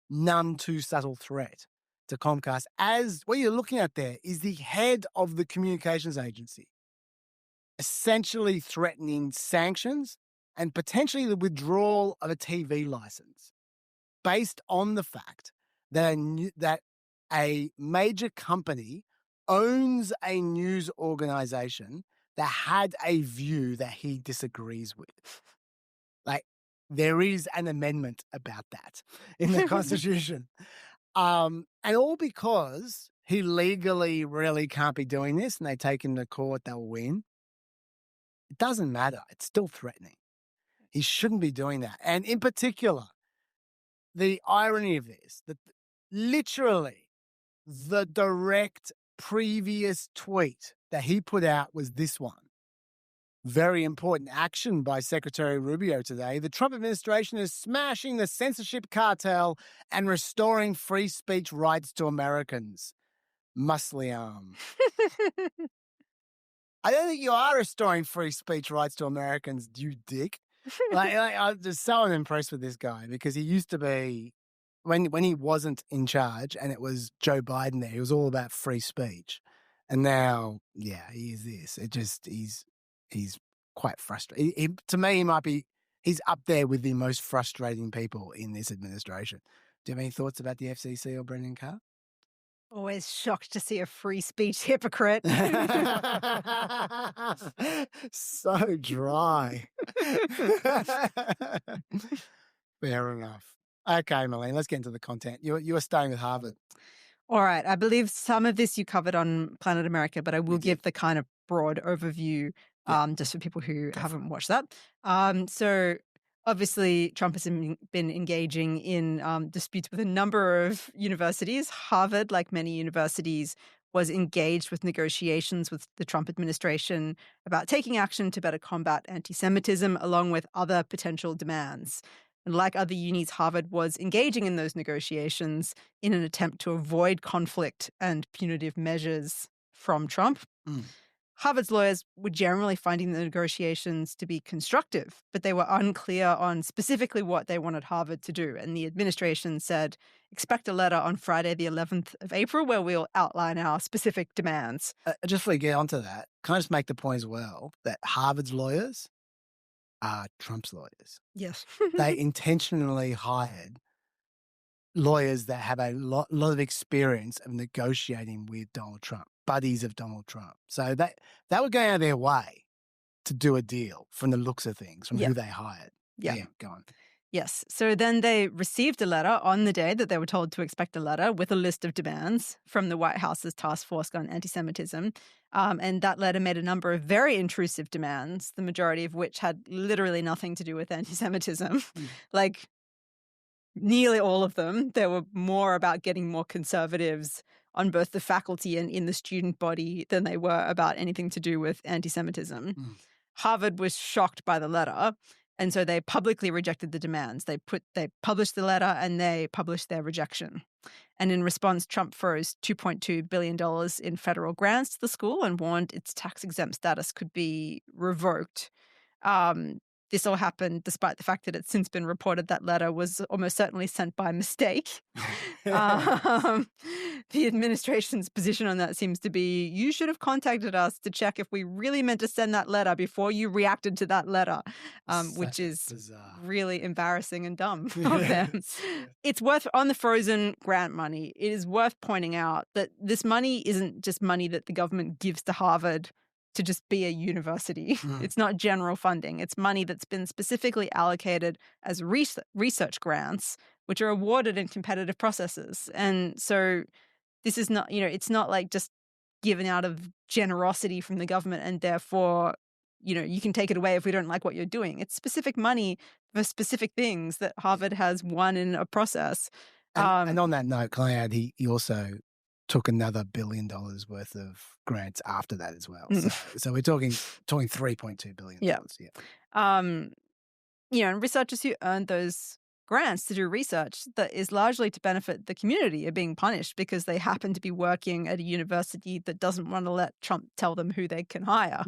none too subtle threat to Comcast, as what you're looking at there is the head of the communications agency essentially threatening sanctions and potentially the withdrawal of a TV license based on the fact that a major company owns a news organization that had a view that he disagrees with. Like, there is an amendment about that in the Constitution. And all because he legally really can't be doing this and they take him to court, they'll win. It doesn't matter. It's still threatening. He shouldn't be doing that. And in particular, the irony of this, that literally the direct previous tweet that he put out was this one. Very important action by Secretary Rubio today. The Trump administration is smashing the censorship cartel and restoring free speech rights to Americans. Muscly arm. I don't think you are restoring free speech rights to Americans, you dick. I'm just so impressed with this guy because he used to be, when he wasn't in charge and it was Joe Biden there, he was all about free speech. And now, yeah, he is this. He's quite frustrating. To me, he's up there with the most frustrating people in this administration. Do you have any thoughts about the FCC or Brendan Carr? Always shocked to see a free speech hypocrite. So dry. Fair enough. Okay, Melina, let's get into the content. You are staying with Harvard. All right. I believe some of this you covered on Planet America, but I will give the kind of broad overview just for people who haven't watched that. So obviously, Trump has been engaging in disputes with a number of universities. Harvard, like many universities, was engaged with negotiations with the Trump administration about taking action to better combat anti-Semitism, along with other potential demands. And like other unis, Harvard was engaging in those negotiations in an attempt to avoid conflict and punitive measures from Trump. Harvard's lawyers were generally finding the negotiations to be constructive, but they were unclear on specifically what they wanted Harvard to do. And the administration said, expect a letter on Friday, the 11th of April, where we'll outline our specific demands. Just before we get onto that, can I just make the point as well that Harvard's lawyers are Trump's lawyers? Yes. They intentionally hired lawyers that have a lot of experience of negotiating with Donald Trump, buddies of Donald Trump. So they were going out of their way to do a deal from the looks of things, from who they hired. Yeah. Go on. Yes. So then they received a letter on the day that they were told to expect a letter with a list of demands from the White House's task force on anti-Semitism. And that letter made a number of very intrusive demands, the majority of which had literally nothing to do with anti-Semitism. Like nearly all of them, they were more about getting more conservatives on both the faculty and in the student body than they were about anything to do with anti-Semitism. Harvard was shocked by the letter, and so they publicly rejected the demands. They published the letter and they published their rejection. And in response, Trump froze $2.2 billion in federal grants to the school and warned its tax-exempt status could be revoked. This all happened despite the fact that it's since been reported that letter was almost certainly sent by mistake. The administration's position on that seems to be, you should have contacted us to check if we really meant to send that letter before you reacted to that letter, which is bizarre. Really embarrassing and dumb of them. It's worth, on the frozen grant money, it is worth pointing out that this money isn't just money that the government gives to Harvard to just be a university. It's not general funding. It's money that's been specifically allocated as research grants, which are awarded in competitive processes. And so this is not, it's not like just given out of generosity from the government and therefore, you can take it away if we don't like what you're doing. It's specific money for specific things that Harvard has won in a process. And on that note, can I add, he also took another $1 billion worth of grants after that as well. So we're talking $3.2 billion. Yeah. And researchers who earned those grants to do research that is largely to benefit the community are being punished because they happen to be working at a university that doesn't want to let Trump tell them who they can hire.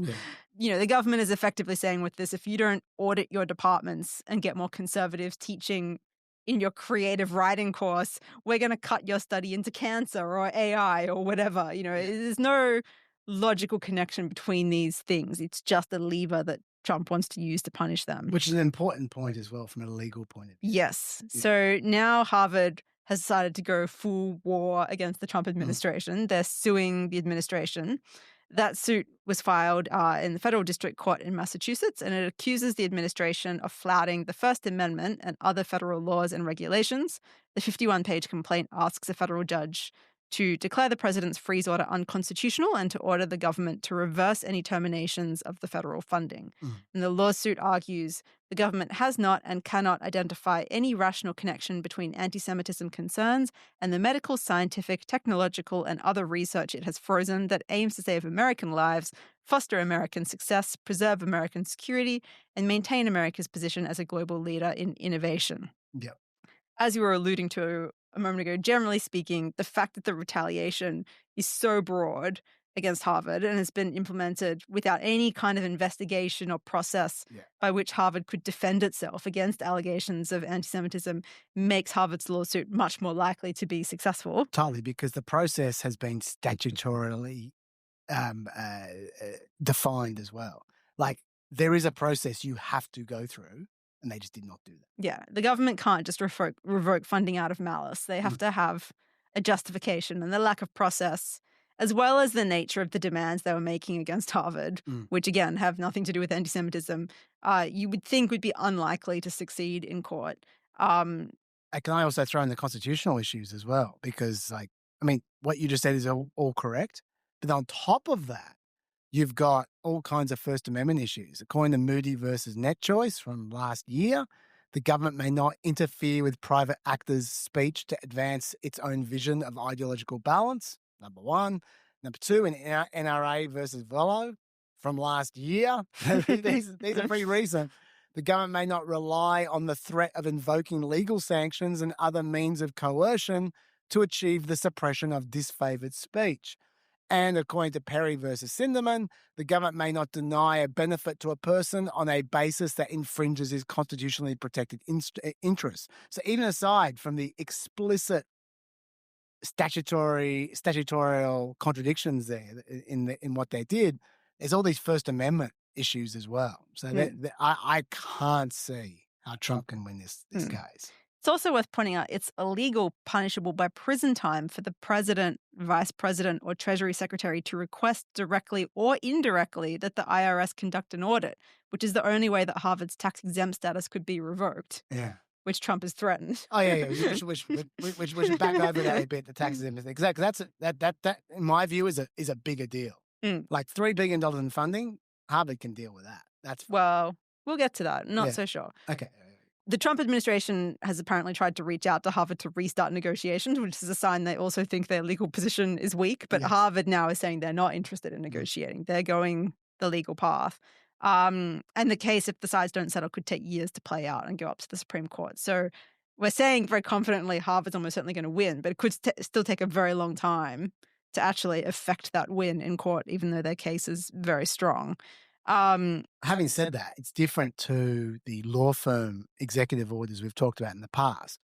The government is effectively saying with this, if you don't audit your departments and get more conservatives teaching in your creative writing course, we're going to cut your study into cancer or AI or whatever. There's no logical connection between these things. It's just a lever that Trump wants to use to punish them. Which is an important point as well from a legal point of view. Yes. So now Harvard has decided to go full war against the Trump administration. They're suing the administration. That suit was filed in the federal district court in Massachusetts, and it accuses the administration of flouting the First Amendment and other federal laws and regulations. The 51-page complaint asks a federal judge to declare the president's freeze order unconstitutional and to order the government to reverse any terminations of the federal funding. And the lawsuit argues the government has not and cannot identify any rational connection between anti-Semitism concerns and the medical, scientific, technological, and other research it has frozen that aims to save American lives, foster American success, preserve American security, and maintain America's position as a global leader in innovation. Yep. As you were alluding to a moment ago, generally speaking, the fact that the retaliation is so broad against Harvard and has been implemented without any kind of investigation or process by which Harvard could defend itself against allegations of anti-Semitism makes Harvard's lawsuit much more likely to be successful. Totally, because the process has been statutorily defined as well. Like, there is a process you have to go through, and they just did not do that. Yeah, the government can't just revoke funding out of malice. They have to have a justification, and the lack of process, as well as the nature of the demands they were making against Harvard, which again have nothing to do with anti-Semitism, you would think would be unlikely to succeed in court. Can I also throw in the constitutional issues as well? Because, like, I mean, what you just said is all correct. But on top of that, you've got all kinds of First Amendment issues. According to Moody versus Net Choice from last year, the government may not interfere with private actors' speech to advance its own vision of ideological balance, number one. Number two, in NRA versus Velo from last year, these are pretty recent. The government may not rely on the threat of invoking legal sanctions and other means of coercion to achieve the suppression of disfavored speech. And according to Perry versus Sinderman, the government may not deny a benefit to a person on a basis that infringes his constitutionally protected interests. So even aside from the explicit statutorial contradictions there in what they did, there's all these First Amendment issues as well. So I can't see how Trump can win this case. It's also worth pointing out it's illegal, punishable by prison time for the president, vice president, or Treasury secretary to request directly or indirectly that the IRS conduct an audit, which is the only way that Harvard's tax-exempt status could be revoked. Yeah. Which Trump has threatened. Oh, yeah. We should back over that a bit, the tax-exempt thing. Exactly. That, in my view, is a bigger deal. Like $3 billion in funding, Harvard can deal with that. That's fine. Well, we'll get to that. Not so sure. Okay. The Trump administration has apparently tried to reach out to Harvard to restart negotiations, which is a sign they also think their legal position is weak. But Harvard now is saying they're not interested in negotiating. They're going the legal path. And the case, if the sides don't settle, could take years to play out and go up to the Supreme Court. So we're saying very confidently Harvard's almost certainly going to win, but it could still take a very long time to actually affect that win in court, even though their case is very strong. Having said that, it's different to the law firm executive orders we've talked about in the past,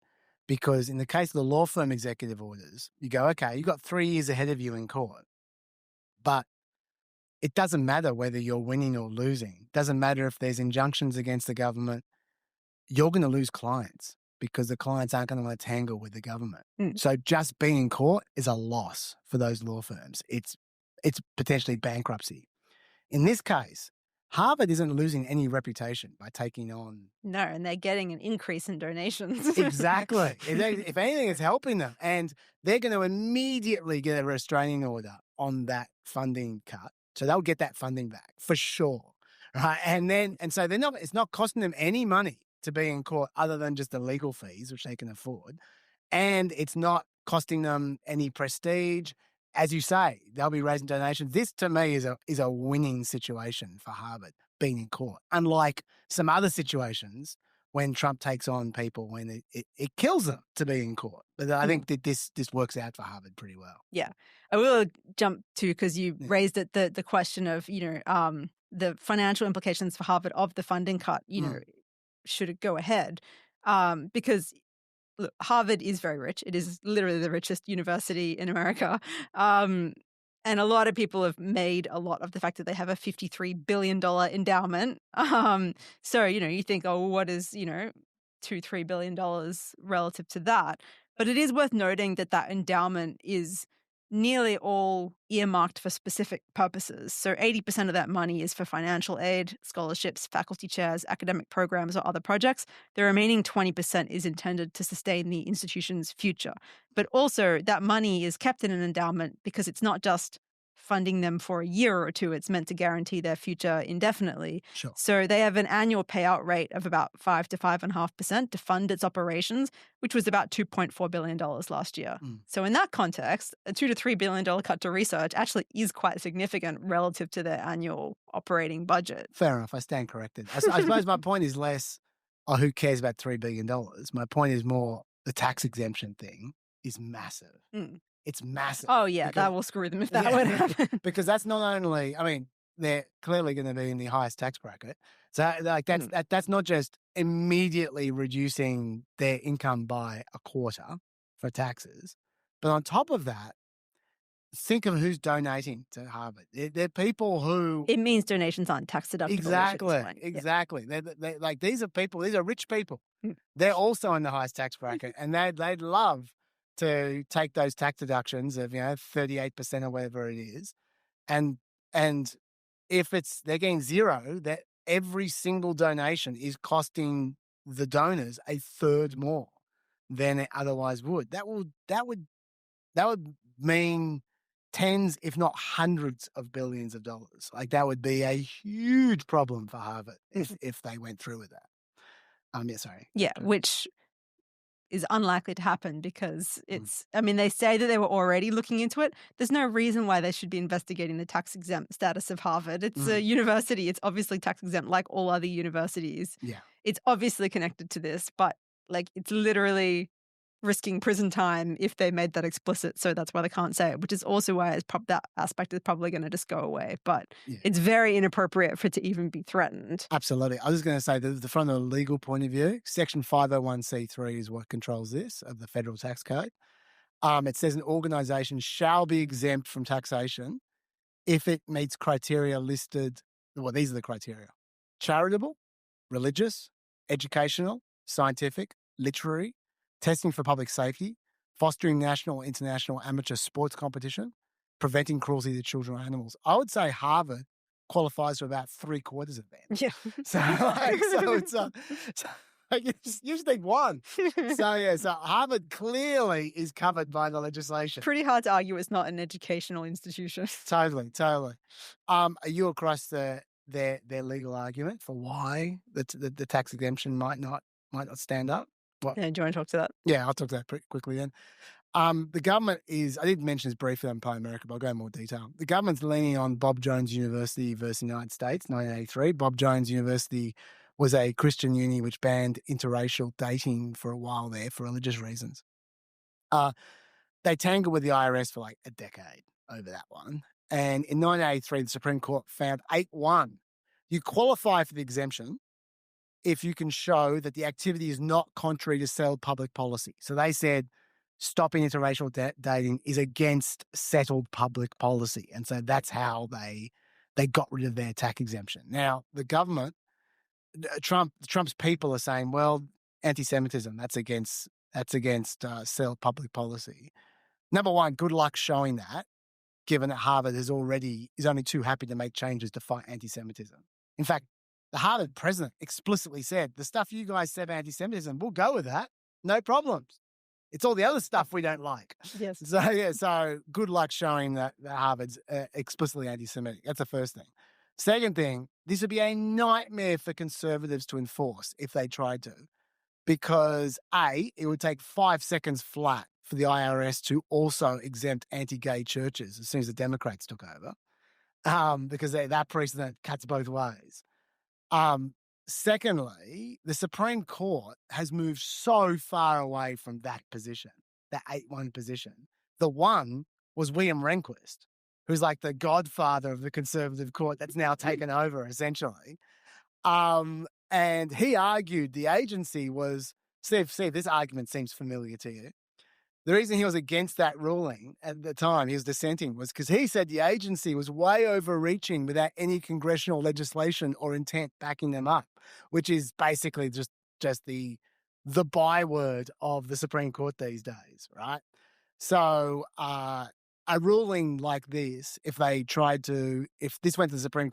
because in the case of the law firm executive orders, you go, okay, you've got 3 years ahead of you in court, but it doesn't matter whether you're winning or losing. It doesn't matter if there's injunctions against the government. You're going to lose clients because the clients aren't going to want to tangle with the government. So just being in court is a loss for those law firms. It's potentially bankruptcy. In this case, Harvard isn't losing any reputation by taking on... No, and they're getting an increase in donations. Exactly. If anything, it's helping them. And they're going to immediately get a restraining order on that funding cut. So they'll get that funding back for sure. Right. And so it's not costing them any money to be in court other than just the legal fees, which they can afford. And it's not costing them any prestige. As you say, they'll be raising donations. This, to me, is a winning situation for Harvard, being in court. Unlike some other situations when Trump takes on people, when it kills them to be in court. But I think that this works out for Harvard pretty well. Yeah. I will jump to, because you raised it, the question of, the financial implications for Harvard of the funding cut, should it go ahead? Because... Look, Harvard is very rich. It is literally the richest university in America. And a lot of people have made a lot of the fact that they have a $53 billion endowment. So, you think, what is, $2-3 billion relative to that? But it is worth noting that endowment is nearly all earmarked for specific purposes. So 80% of that money is for financial aid, scholarships, faculty chairs, academic programs, or other projects. The remaining 20% is intended to sustain the institution's future. But also that money is kept in an endowment because it's not just funding them for a year or two. It's meant to guarantee their future indefinitely. Sure. So they have an annual payout rate of about 5 to 5.5% to fund its operations, which was about $2.4 billion last year. So in that context, a $2 to $3 billion cut to research actually is quite significant relative to their annual operating budget. Fair enough. I stand corrected. I suppose my point is less, who cares about $3 billion? My point is more the tax exemption thing is massive. It's massive. Oh, yeah, that will screw them if that would happen. Because that's not only, I mean, they're clearly going to be in the highest tax bracket. So like that's not just immediately reducing their income by a quarter for taxes, but on top of that, think of who's donating to Harvard. They're people who... It means donations aren't tax deductible. Exactly. They like, these are rich people. They're also in the highest tax bracket, and they'd love to take those tax deductions of 38% or whatever it is, and if they're getting zero, that every single donation is costing the donors a third more than it otherwise would. That would mean tens, if not hundreds of billions of dollars. Like that would be a huge problem for Harvard if they went through with that. Which is unlikely to happen because it's, I mean, they say that they were already looking into it. There's no reason why they should be investigating the tax exempt status of Harvard. It's a university. It's obviously tax exempt like all other universities. Yeah. It's obviously connected to this, but like it's literally risking prison time if they made that explicit. So that's why they can't say it, which is also why that aspect is probably going to just go away. But it's very inappropriate for it to even be threatened. Absolutely. I was going to say that from a legal point of view, Section 501c3 is what controls this of the federal tax code. It says an organisation shall be exempt from taxation if it meets criteria listed. Well, these are the criteria: charitable, religious, educational, scientific, literary, testing for public safety, fostering national or international amateur sports competition, preventing cruelty to children or animals. I would say Harvard qualifies for about 3/4 of them. Yeah. So you just need one. So Harvard clearly is covered by the legislation. Pretty hard to argue it's not an educational institution. Totally. Are you across their legal argument for why the tax exemption might not stand up? Yeah, do you want to talk to that? Yeah, I'll talk to that pretty quickly then. The government is, I did mention this briefly on Play America, but I'll go in more detail. The government's leaning on Bob Jones University versus the United States, 1983. Bob Jones University was a Christian uni which banned interracial dating for a while there for religious reasons. They tangled with the IRS for like a decade over that one. And in 1983, the Supreme Court found 8-1. You qualify for the exemption if you can show that the activity is not contrary to settled public policy. So they said stopping interracial dating is against settled public policy. And so that's how they got rid of their tax exemption. Now, the government, Trump's people are saying, well, anti-Semitism, that's against settled public policy. Number one, good luck showing that, given that Harvard is only too happy to make changes to fight anti-Semitism. In fact, the Harvard president explicitly said, the stuff you guys said about anti-Semitism, we'll go with that. No problems. It's all the other stuff we don't like. Yes. So good luck showing that Harvard's explicitly anti-Semitic. That's the first thing. Second thing, this would be a nightmare for conservatives to enforce if they tried to, because it would take 5 seconds flat for the IRS to also exempt anti-gay churches as soon as the Democrats took over, because that precedent cuts both ways. Secondly, the Supreme Court has moved so far away from that position, that 8-1 position. The one was William Rehnquist, who's like the godfather of the conservative court that's now taken over, essentially. And he argued the agency was, see if this argument seems familiar to you. The reason he was against that ruling at the time, he was dissenting, was because he said the agency was way overreaching without any congressional legislation or intent backing them up, which is basically just the byword of the Supreme Court these days, right? So a ruling like this, if this went to the Supreme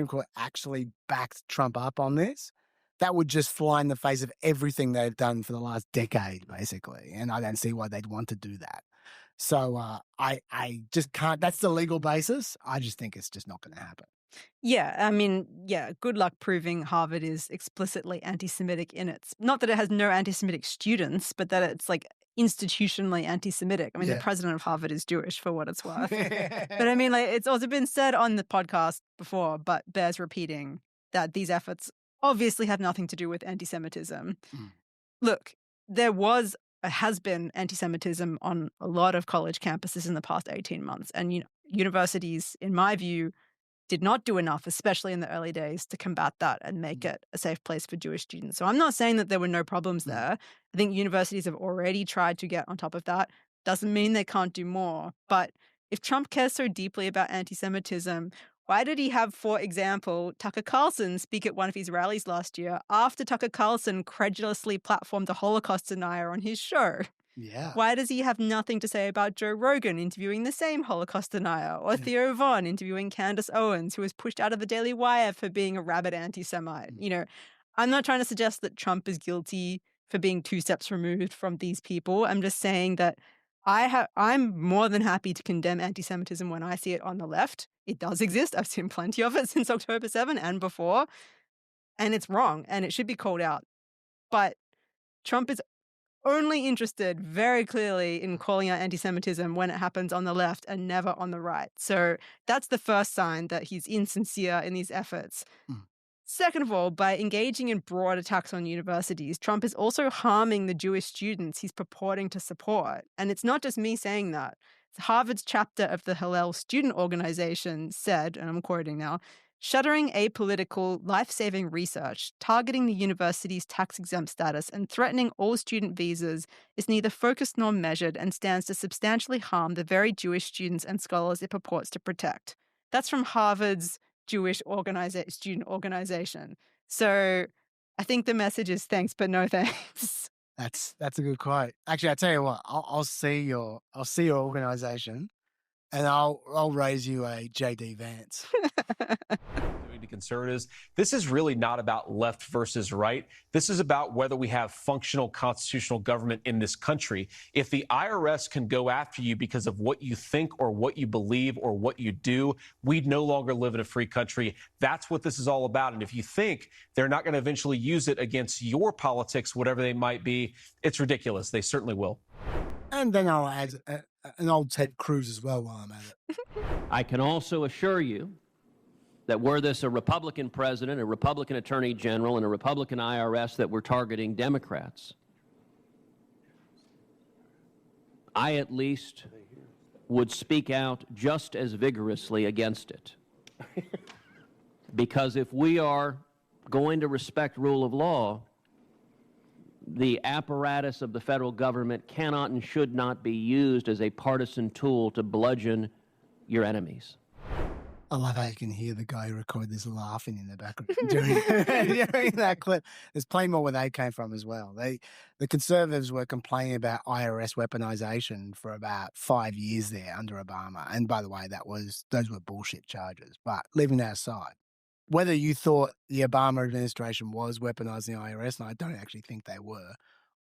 Court actually backed Trump up on this, that would just fly in the face of everything they've done for the last decade, basically. And I don't see why they'd want to do that. So I just can't. That's the legal basis. I just think it's just not going to happen. Yeah, I mean, good luck proving Harvard is explicitly anti-Semitic in its, not that it has no anti-Semitic students, but that it's like institutionally anti-Semitic. I mean, the president of Harvard is Jewish, for what it's worth. But I mean, like, it's also been said on the podcast before, but bears repeating, that these efforts obviously have nothing to do with anti-Semitism. Look, there has been anti-Semitism on a lot of college campuses in the past 18 months. And universities, in my view, did not do enough, especially in the early days, to combat that and make it a safe place for Jewish students. So I'm not saying that there were no problems there. I think universities have already tried to get on top of that. Doesn't mean they can't do more. But if Trump cares so deeply about anti-Semitism, why did he have, for example, Tucker Carlson speak at one of his rallies last year after Tucker Carlson credulously platformed a Holocaust denier on his show? Yeah. Why does he have nothing to say about Joe Rogan interviewing the same Holocaust denier, or Theo Von interviewing Candace Owens, who was pushed out of the Daily Wire for being a rabid anti-Semite? I'm not trying to suggest that Trump is guilty for being 2 steps removed from these people. I'm just saying that I'm more than happy to condemn anti-Semitism when I see it on the left. It does exist. I've seen plenty of it since October 7 and before. And it's wrong, and it should be called out. But Trump is only interested very clearly in calling out anti-Semitism when it happens on the left and never on the right. So that's the first sign that he's insincere in these efforts. Second of all, by engaging in broad attacks on universities, Trump is also harming the Jewish students he's purporting to support. And it's not just me saying that. Harvard's chapter of the Hillel Student Organization said, and I'm quoting now, "Shuttering apolitical, life-saving research, targeting the university's tax-exempt status, and threatening all student visas is neither focused nor measured and stands to substantially harm the very Jewish students and scholars it purports to protect." That's from Harvard's Jewish student organization. So I think the message is thanks, but no thanks. That's a good quote. Actually, I tell you what, I'll see your organization, and I'll raise you a JD Vance. To conservatives, this is really not about left versus right. This is about whether we have functional constitutional government in this country. If the IRS can go after you because of what you think or what you believe or what you do, we'd no longer live in a free country. That's what this is all about. And if you think they're not going to eventually use it against your politics, whatever they might be, it's ridiculous. They certainly will. And then I'll add an old Ted Cruz as well while I'm at it. I can also assure you that were this a Republican president, a Republican attorney general, and a Republican IRS that were targeting Democrats, I at least would speak out just as vigorously against it. Because if we are going to respect rule of law, the apparatus of the federal government cannot and should not be used as a partisan tool to bludgeon your enemies. I love how you can hear the guy who recorded this laughing in the background during that clip. There's plenty more where they came from as well. The Conservatives were complaining about IRS weaponization for about 5 years there under Obama. And by the way, those were bullshit charges. But leaving that aside, whether you thought the Obama administration was weaponizing the IRS, and I don't actually think they were,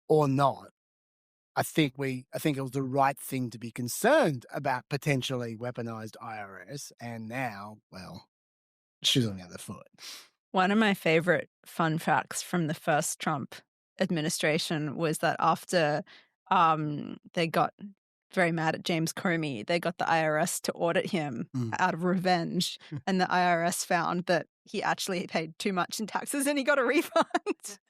or not, I think it was the right thing to be concerned about potentially weaponized IRS, and now, well, shoes on the other foot. One of my favorite fun facts from the first Trump administration was that after they got very mad at James Comey, they got the IRS to audit him out of revenge, and the IRS found that he actually paid too much in taxes and he got a refund.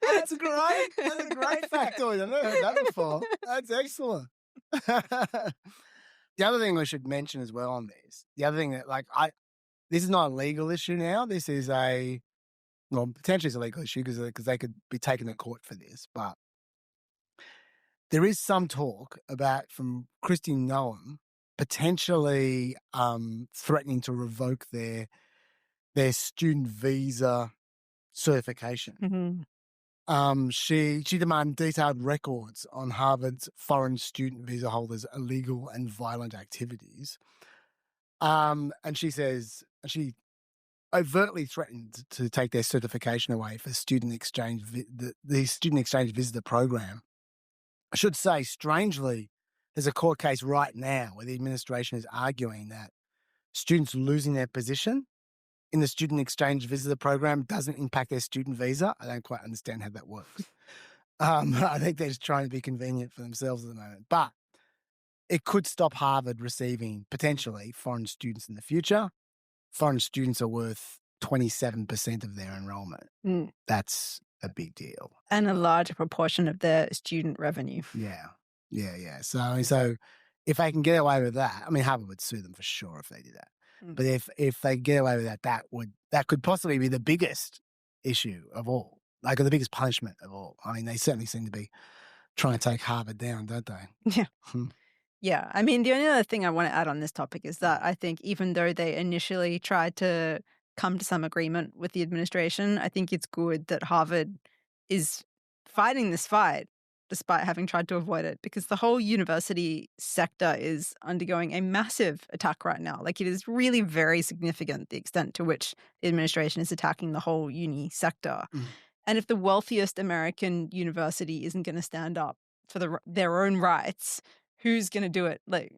That's great. That's a great factoid. I've never heard that before. That's excellent. The other thing we should mention as well on this, the other thing that, this is not a legal issue now. This is potentially it's a legal issue because they could be taken to court for this, but there is some talk from Kristi Noem potentially threatening to revoke their student visa certification. She demanded detailed records on Harvard's foreign student visa holders' illegal and violent activities. And she overtly threatened to take their certification away for student exchange, the student exchange visitor program. I should say, strangely, there's a court case right now where the administration is arguing that students losing their position in the student exchange visitor program doesn't impact their student visa. I don't quite understand how that works. I think they're just trying to be convenient for themselves at the moment. But it could stop Harvard receiving, potentially, foreign students in the future. Foreign students are worth 27% of their enrollment. That's a big deal. And a larger proportion of their student revenue. Yeah. So if they can get away with that, I mean, Harvard would sue them for sure if they did that. But if they get away with that, that could possibly be the biggest issue of all, like the biggest punishment of all. I mean, they certainly seem to be trying to take Harvard down, don't they? Yeah. Yeah. I mean, the only other thing I want to add on this topic is that I think even though they initially tried to come to some agreement with the administration, I think it's good that Harvard is fighting this fight despite having tried to avoid it, because the whole university sector is undergoing a massive attack right now. Like, it is really very significant, the extent to which the administration is attacking the whole uni sector. And if the wealthiest American university isn't going to stand up for their own rights, who's going to do it? Like,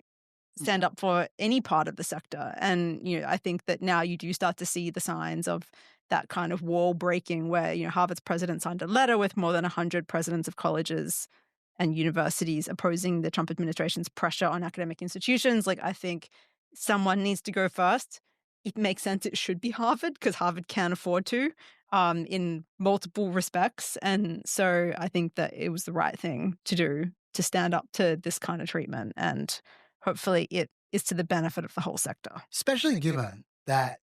stand up for any part of the sector? And, I think that now you do start to see the signs of that kind of wall breaking where, Harvard's president signed a letter with more than 100 presidents of colleges and universities opposing the Trump administration's pressure on academic institutions. Like, I think someone needs to go first. It makes sense it should be Harvard, because Harvard can afford to in multiple respects. And so I think that it was the right thing to do, to stand up to this kind of treatment. And hopefully it is to the benefit of the whole sector. Especially given that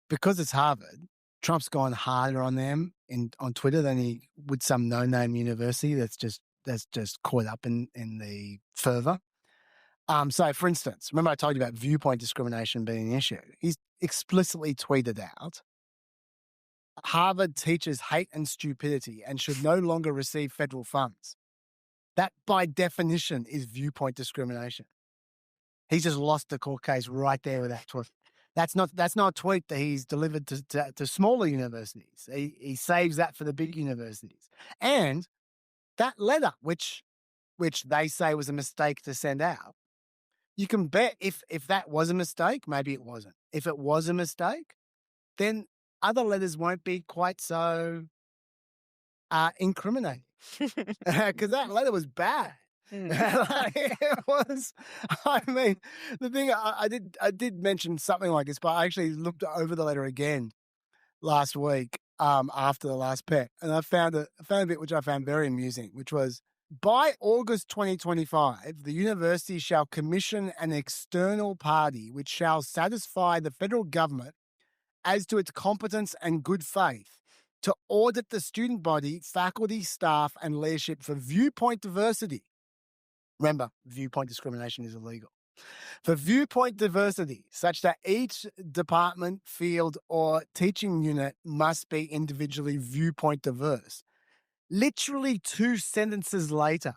because it's Harvard, Trump's gone harder on them on Twitter than he would some no-name university that's just caught up in the fervor. So, for instance, remember I told you about viewpoint discrimination being an issue? He's explicitly tweeted out, Harvard teaches hate and stupidity and should no longer receive federal funds. That, by definition, is viewpoint discrimination. He's just lost the court case right there with that tweet. That's not a tweet that he's delivered to smaller universities. He saves that for the big universities. And that letter, which they say was a mistake to send out, you can bet if that was a mistake, maybe it wasn't. If it was a mistake, then other letters won't be quite so incriminating. Because that letter was bad. It was, I mean, the thing I did mention something like this, but I actually looked over the letter again last week after the last PEP, and I found a bit which I found very amusing, which was, by August 2025, the university shall commission an external party which shall satisfy the federal government as to its competence and good faith to audit the student body, faculty, staff, and leadership for viewpoint diversity. Remember, viewpoint discrimination is illegal. For viewpoint diversity, such that each department, field, or teaching unit must be individually viewpoint diverse. Literally 2 sentences later,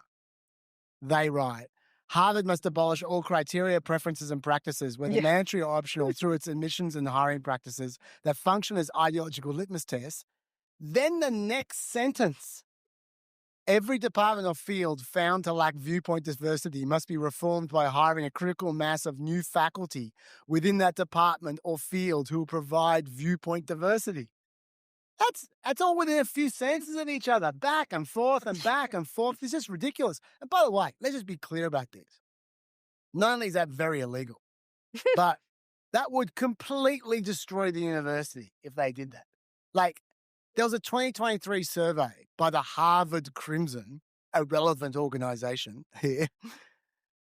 they write, Harvard must abolish all criteria, preferences, and practices, whether mandatory or optional, through its admissions and hiring practices that function as ideological litmus tests. Then the next sentence, every department or field found to lack viewpoint diversity must be reformed by hiring a critical mass of new faculty within that department or field who will provide viewpoint diversity. That's all within a few sentences of each other, back and forth and back and forth. It's just ridiculous. And by the way, let's just be clear about this. Not only is that very illegal, but that would completely destroy the university if they did that. Like, there was a 2023 survey by the Harvard Crimson, a relevant organization here,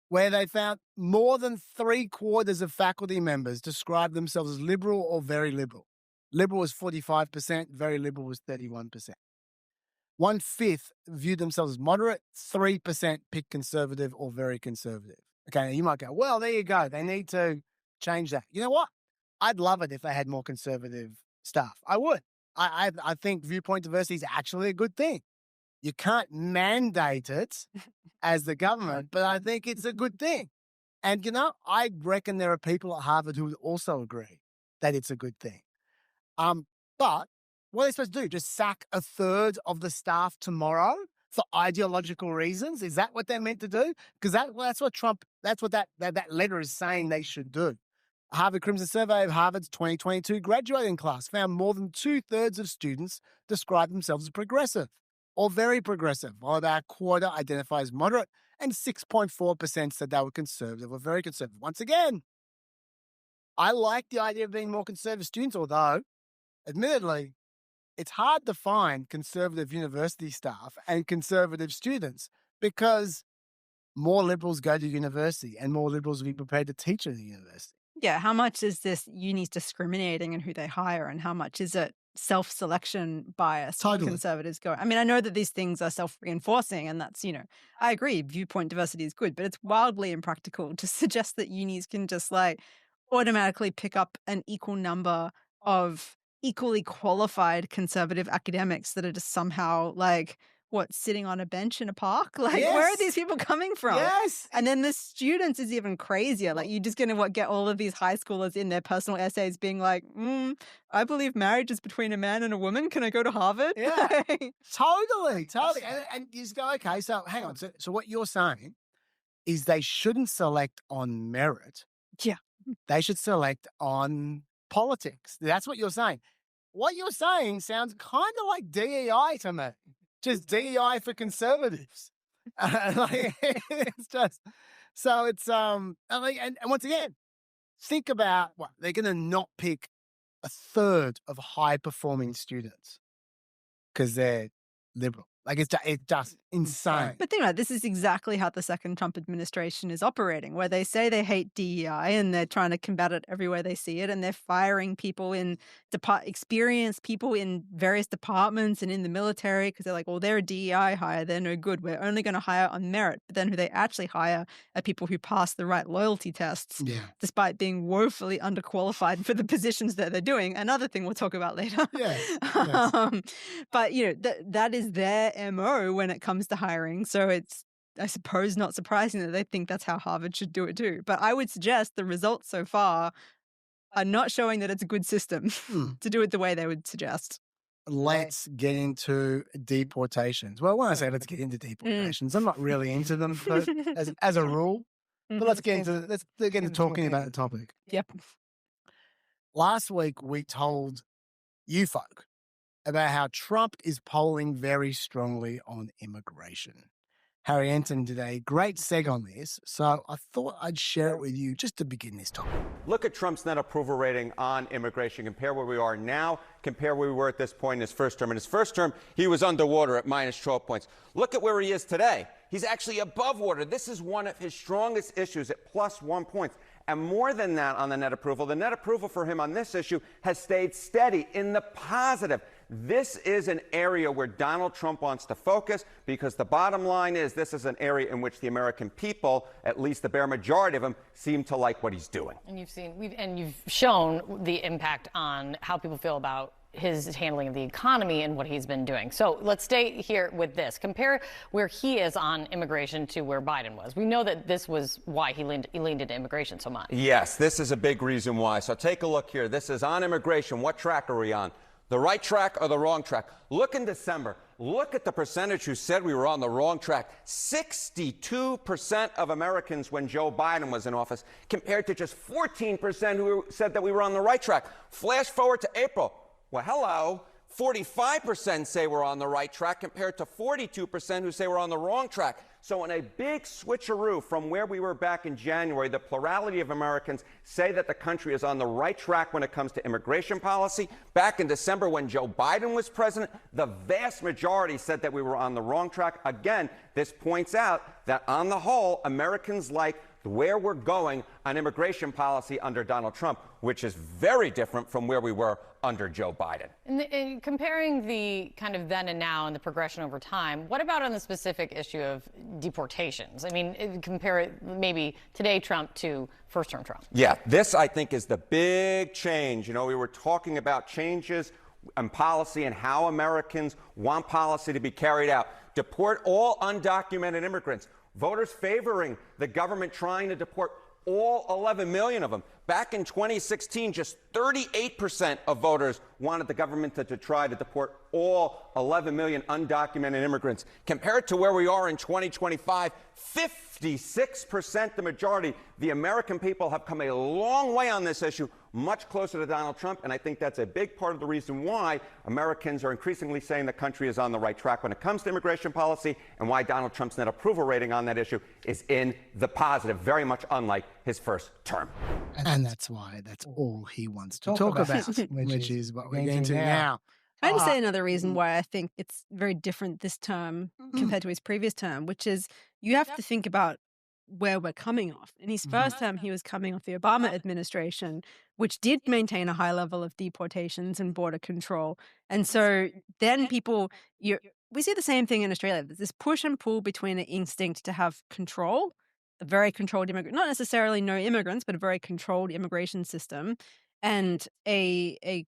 where they found more than 3/4 of faculty members described themselves as liberal or very liberal. Liberal was 45%, very liberal was 31%. 1/5 viewed themselves as moderate, 3% picked conservative or very conservative. Okay, now you might go, well, there you go. They need to change that. You know what? I'd love it if they had more conservative staff. I would. I think viewpoint diversity is actually a good thing. You can't mandate it as the government, but I think it's a good thing. And, I reckon there are people at Harvard who would also agree that it's a good thing. But what are they supposed to do? Just sack a third of the staff tomorrow for ideological reasons? Is that what they're meant to do? Because that's what that letter is saying they should do. A Harvard Crimson survey of Harvard's 2022 graduating class found more than 2/3 of students describe themselves as progressive or very progressive, while about a quarter identify as moderate, and 6.4% said they were conservative or very conservative. Once again, I like the idea of being more conservative students, although, admittedly, it's hard to find conservative university staff and conservative students because more liberals go to university and more liberals will be prepared to teach at the university. Yeah, how much is this unis discriminating in who they hire, and how much is it self-selection bias Totally. conservatives go? I mean, I know that these things are self-reinforcing, and that's, I agree, viewpoint diversity is good, but it's wildly impractical to suggest that unis can just automatically pick up an equal number of equally qualified conservative academics that are just somehow sitting on a bench in a park? Where are these people coming from? Yes. And then the students is even crazier. You're just going to get all of these high schoolers in their personal essays being like, I believe marriage is between a man and a woman. Can I go to Harvard? Yeah, totally. And you just go, okay, so hang on. So what you're saying is they shouldn't select on merit. Yeah. They should select on politics. That's what you're saying. What you're saying sounds kind of like DEI to me. Just DEI for conservatives. It's just, so it's, and once again, think about what they're going to not pick a third of high performing students because they're liberal. It's just insane. But think about it, this is exactly how the second Trump administration is operating, where they say they hate DEI and they're trying to combat it everywhere they see it, and they're firing people in experienced people in various departments and in the military because they're like, well, they're a DEI hire, they're no good. We're only going to hire on merit. But then who they actually hire are people who pass the right loyalty tests, despite being woefully underqualified for the positions that they're doing. Another thing we'll talk about later. Yes. But that is their MO when it comes to hiring. So it's, I suppose, not surprising that they think that's how Harvard should do it too. But I would suggest the results so far are not showing that it's a good system to do it the way they would suggest. Let's get into deportations. Well, when I say let's get into deportations, I'm not really into them as a rule. But let's get into talking about the topic. Yep. Last week we told you folk about how Trump is polling very strongly on immigration. Harry Enton did a great seg on this, so I thought I'd share it with you just to begin this topic. Look at Trump's net approval rating on immigration. Compare where we are now, compare where we were at this point in his first term. In his first term, he was underwater at minus 12 points. Look at where he is today. He's actually above water. This is one of his strongest issues at plus 1 point. And more than that on the net approval for him on this issue has stayed steady in the positive. This is an area where Donald Trump wants to focus because the bottom line is this is an area in which the American people, at least the bare majority of them, seem to like what he's doing. And you've shown the impact on how people feel about his handling of the economy and what he's been doing. So let's stay here with this. Compare where he is on immigration to where Biden was. We know that this was why he leaned into immigration so much. Yes, this is a big reason why. So take a look here. This is on immigration. What track are we on? The right track or the wrong track? Look in December. Look at the percentage who said we were on the wrong track. 62% of Americans when Joe Biden was in office, compared to just 14% who said that we were on the right track. Flash forward to April. Well, hello. 45% say we're on the right track compared to 42% who say we're on the wrong track. So in a big switcheroo from where we were back in January, the plurality of Americans say that the country is on the right track when it comes to immigration policy. Back in December when Joe Biden was president, the vast majority said that we were on the wrong track. Again, this points out that on the whole, Americans like where we're going on immigration policy under Donald Trump, which is very different from where we were under Joe Biden. And comparing the kind of then and now and the progression over time, what about on the specific issue of deportations? I mean, compare it maybe today Trump to first-term Trump. Yeah, this, I think, is the big change. You know, we were talking about changes in policy and how Americans want policy to be carried out. deport all undocumented immigrants. Voters favoring the government trying to deport all 11 million of them. Back in 2016, just 38% of voters wanted the government to try to deport all 11 million undocumented immigrants. Compared to where we are in 2025, 56%, the majority. The American people have come a long way on this issue, much closer to Donald Trump, and I think that's a big part of the reason why Americans are increasingly saying the country is on the right track when it comes to immigration policy, and why Donald Trump's net approval rating on that issue is in the positive, very much unlike his first term. And that's why that's all he wants to talk about, which is what we're getting to now. Can I just say another reason why I think it's very different this term compared to his previous term, which is you have to think about where we're coming off. In his first term, he was coming off the Obama administration, which did maintain a high level of deportations and border control. And so then we see the same thing in Australia. There's this push and pull between an instinct to have control, a very controlled not necessarily no immigrants, but a very controlled immigration system, and a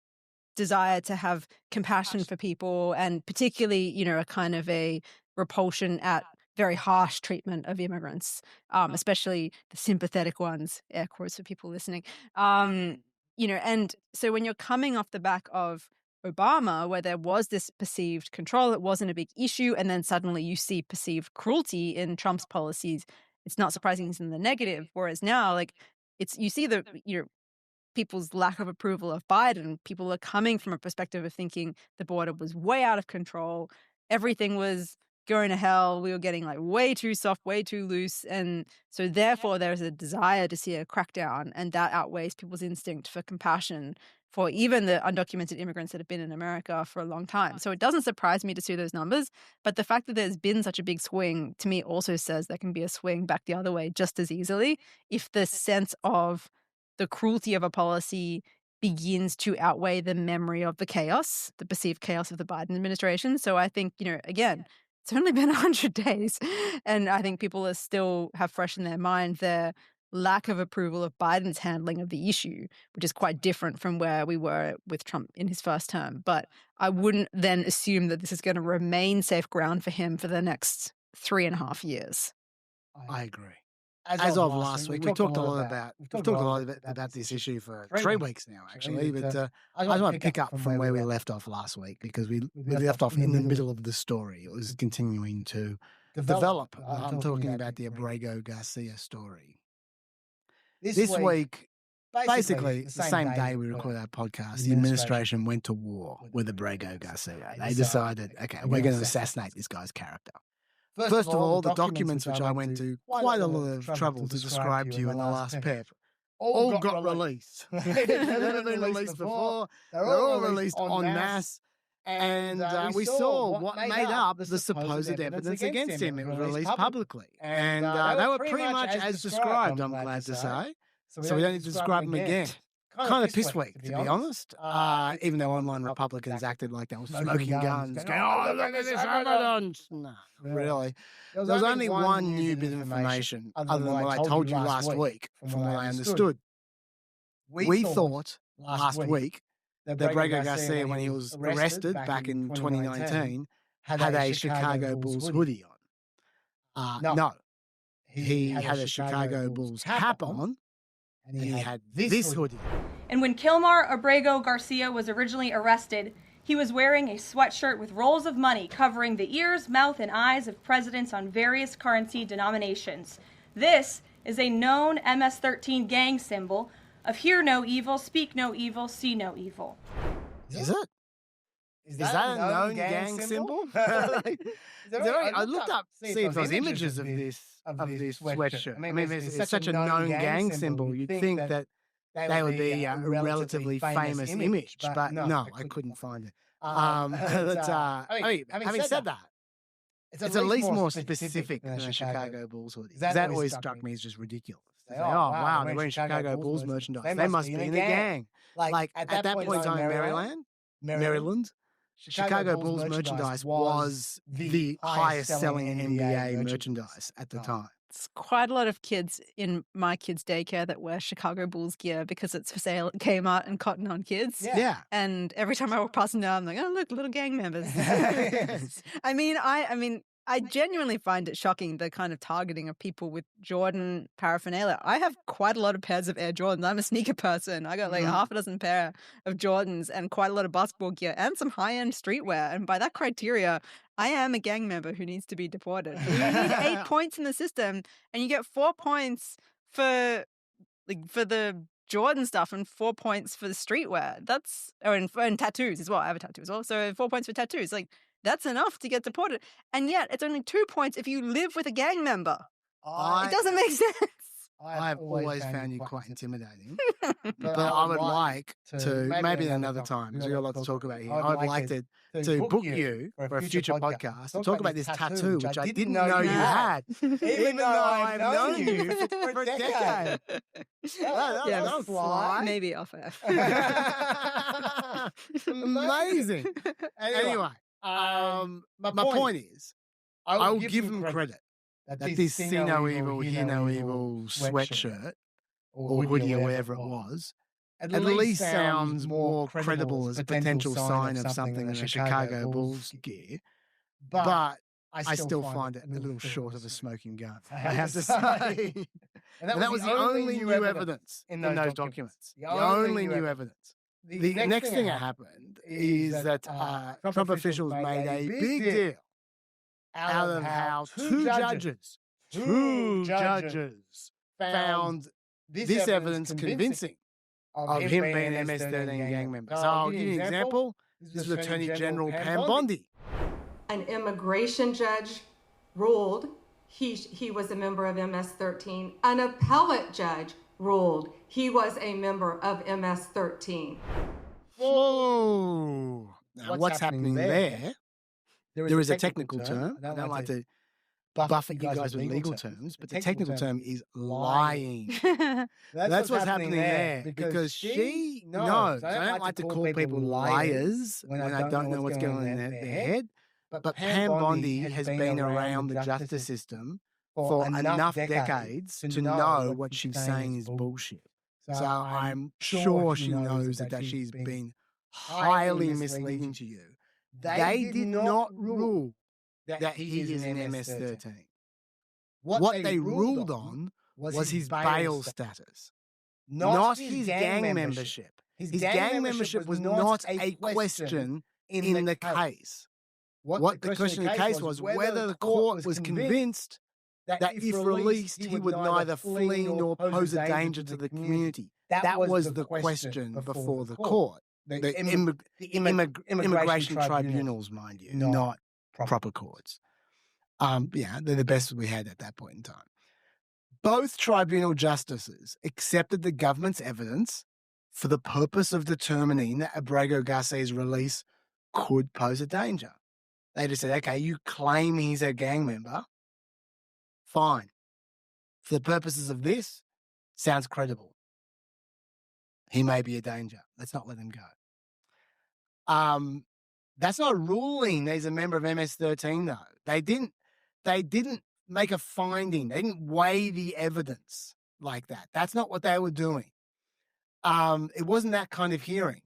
desire to have compassion for people, and particularly, a kind of a repulsion at very harsh treatment of immigrants, especially the sympathetic ones, air quotes for people listening. And so when you're coming off the back of Obama, where there was this perceived control, it wasn't a big issue, and then suddenly you see perceived cruelty in Trump's policies, it's not surprising it's in the negative. Whereas now, you see people's lack of approval of Biden. People are coming from a perspective of thinking the border was way out of control. Everything was going to hell. We were getting way too soft, way too loose. And so therefore there's a desire to see a crackdown, and that outweighs people's instinct for compassion for even the undocumented immigrants that have been in America for a long time. So it doesn't surprise me to see those numbers, but the fact that there's been such a big swing to me also says there can be a swing back the other way just as easily if the sense of the cruelty of a policy begins to outweigh the memory of the chaos, the perceived chaos of the Biden administration. So I think, again, it's only been 100 days, and I think people still have fresh in their mind their lack of approval of Biden's handling of the issue, which is quite different from where we were with Trump in his first term. But I wouldn't then assume that this is going to remain safe ground for him for the next 3.5 years. I agree. As of last week, we talked a lot about this issue for 3 weeks now, actually. But I just want to pick up from where we left off last week, because we left off in the middle of the story. It was continuing to develop. I'm talking about the Abrego Garcia story. This week, basically, the same day we recorded our podcast, the administration went to war with Abrego Garcia. They decided, okay, we're going to assassinate this guy's character. First of all, the documents which I went to quite a lot of trouble to describe to you in the last PEP all got released. They've never been released before. They're all released en masse. And we saw what made up the supposed evidence against him. It was released publicly. And they were pretty much as described, I'm glad to say. So we don't need to describe them again. Kind of piss weak, to be honest. Even though online Republicans acted like they were smoking guns, going, "Oh, look at this evidence!" No, really. There was only one new bit of information, other than what I told you last week, from what I understood. We thought last week that Abrego Garcia, when he was arrested back in 2019, had a Chicago Bulls hoodie on. No, he had a Chicago Bulls cap on, and he had this hoodie. And when Kilmar Abrego Garcia was originally arrested, he was wearing a sweatshirt with rolls of money covering the ears, mouth, and eyes of presidents on various currency denominations. This is a known MS-13 gang symbol of hear no evil, speak no evil, see no evil. Is it? Is that a known gang symbol? I looked up to see if there's images of this sweatshirt. I mean, it's such a known gang symbol. You'd think that they would be a relatively famous image, but no, I couldn't find it. Having said that, it's at least more specific than a Chicago Bulls hoodie. That always struck me as just ridiculous. Oh, wow, they're wearing Chicago Bulls merchandise. They must be in a gang. Like, at that point in time, Maryland, Chicago Bulls merchandise was the highest selling NBA merchandise at the time. It's quite a lot of kids in my kids' daycare that wear Chicago Bulls gear because it's for sale at Kmart and Cotton On Kids. Yeah. And every time I walk past them now, I'm like, oh, look, little gang members. I mean, I genuinely find it shocking, the kind of targeting of people with Jordan paraphernalia. I have quite a lot of pairs of Air Jordans. I'm a sneaker person. I got like half a dozen pair of Jordans and quite a lot of basketball gear and some high-end streetwear. And by that criteria, I am a gang member who needs to be deported. You need 8 points in the system, and you get 4 points for the Jordan stuff and 4 points for the streetwear. That's and tattoos as well. I have a tattoo as well, so 4 points for tattoos. Like, that's enough to get deported. And yet it's only 2 points if you live with a gang member. It doesn't make sense. I've always found you quite intimidating. But I would like to, maybe another time, because we've got a lot to talk about here, I'd like to book you for a future podcast to talk about this tattoo, which I didn't know you had, even though I've known you for a decade. That was fly. Maybe off air. Amazing. Anyway, my point is, I will give them credit that this see no evil, hear no evil sweatshirt or hoodie or whatever it was, at least sounds more credible as a potential sign of something than a Chicago Bulls gear. But I still find it a little short of a smoking gun, I have to say. And that was the only new evidence in those documents. The only new evidence. The next thing that happened is that Trump officials made a big deal out of how two judges found this evidence convincing of him being an MS-13 gang member. So I'll give you an example. This is Attorney General Pam Bondi. An immigration judge ruled he was a member of MS-13. An appellate judge ruled he was a member of MS-13. Whoa! Now, what's happening there? There is a technical term. I don't like to buffet you guys with legal terms, but the technical term is lying. That's what's happening there, because she knows. I don't like to call people liars when I don't know what's going on in their head, but Pam Bondi has been around the justice system for enough decades to know what she's saying is bullshit. So I'm sure she knows that she's been highly misleading to you. They did not rule that he is an MS-13. What they ruled on was his bail status, not his gang membership. His gang membership was not a question in the case. What the question in the case was whether the court was convinced that if released, he would neither flee nor pose a danger to the community. That was the question before the court. The immigration tribunals, mind you, not proper courts. Yeah, they're the best we had at that point in time. Both tribunal justices accepted the government's evidence for the purpose of determining that Abrego Garcia's release could pose a danger. They just said, okay, you claim he's a gang member. Fine. For the purposes of this, sounds credible. He may be a danger. Let's not let him go. That's not ruling that he's a member of MS-13, though. They didn't make a finding. They didn't weigh the evidence like that. That's not what they were doing. It wasn't that kind of hearing.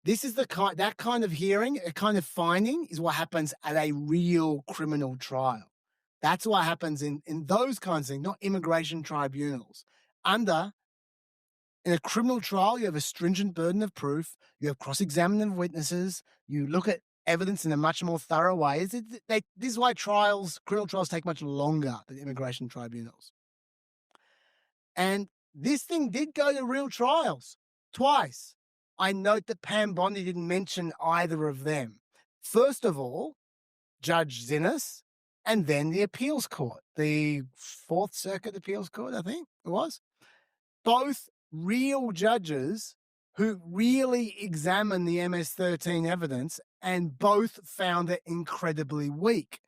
This is that kind of hearing, a kind of finding is what happens at a real criminal trial. That's what happens in those kinds of things, not immigration tribunals. In a criminal trial, you have a stringent burden of proof. You have cross-examining of witnesses. You look at evidence in a much more thorough way. This is why criminal trials take much longer than immigration tribunals. And this thing did go to real trials twice. I note that Pam Bondi didn't mention either of them. First of all, Judge Zinnes, and then the appeals court, the Fourth Circuit Appeals Court, I think it was. Both real judges who really examined the MS-13 evidence, and both found it incredibly weak.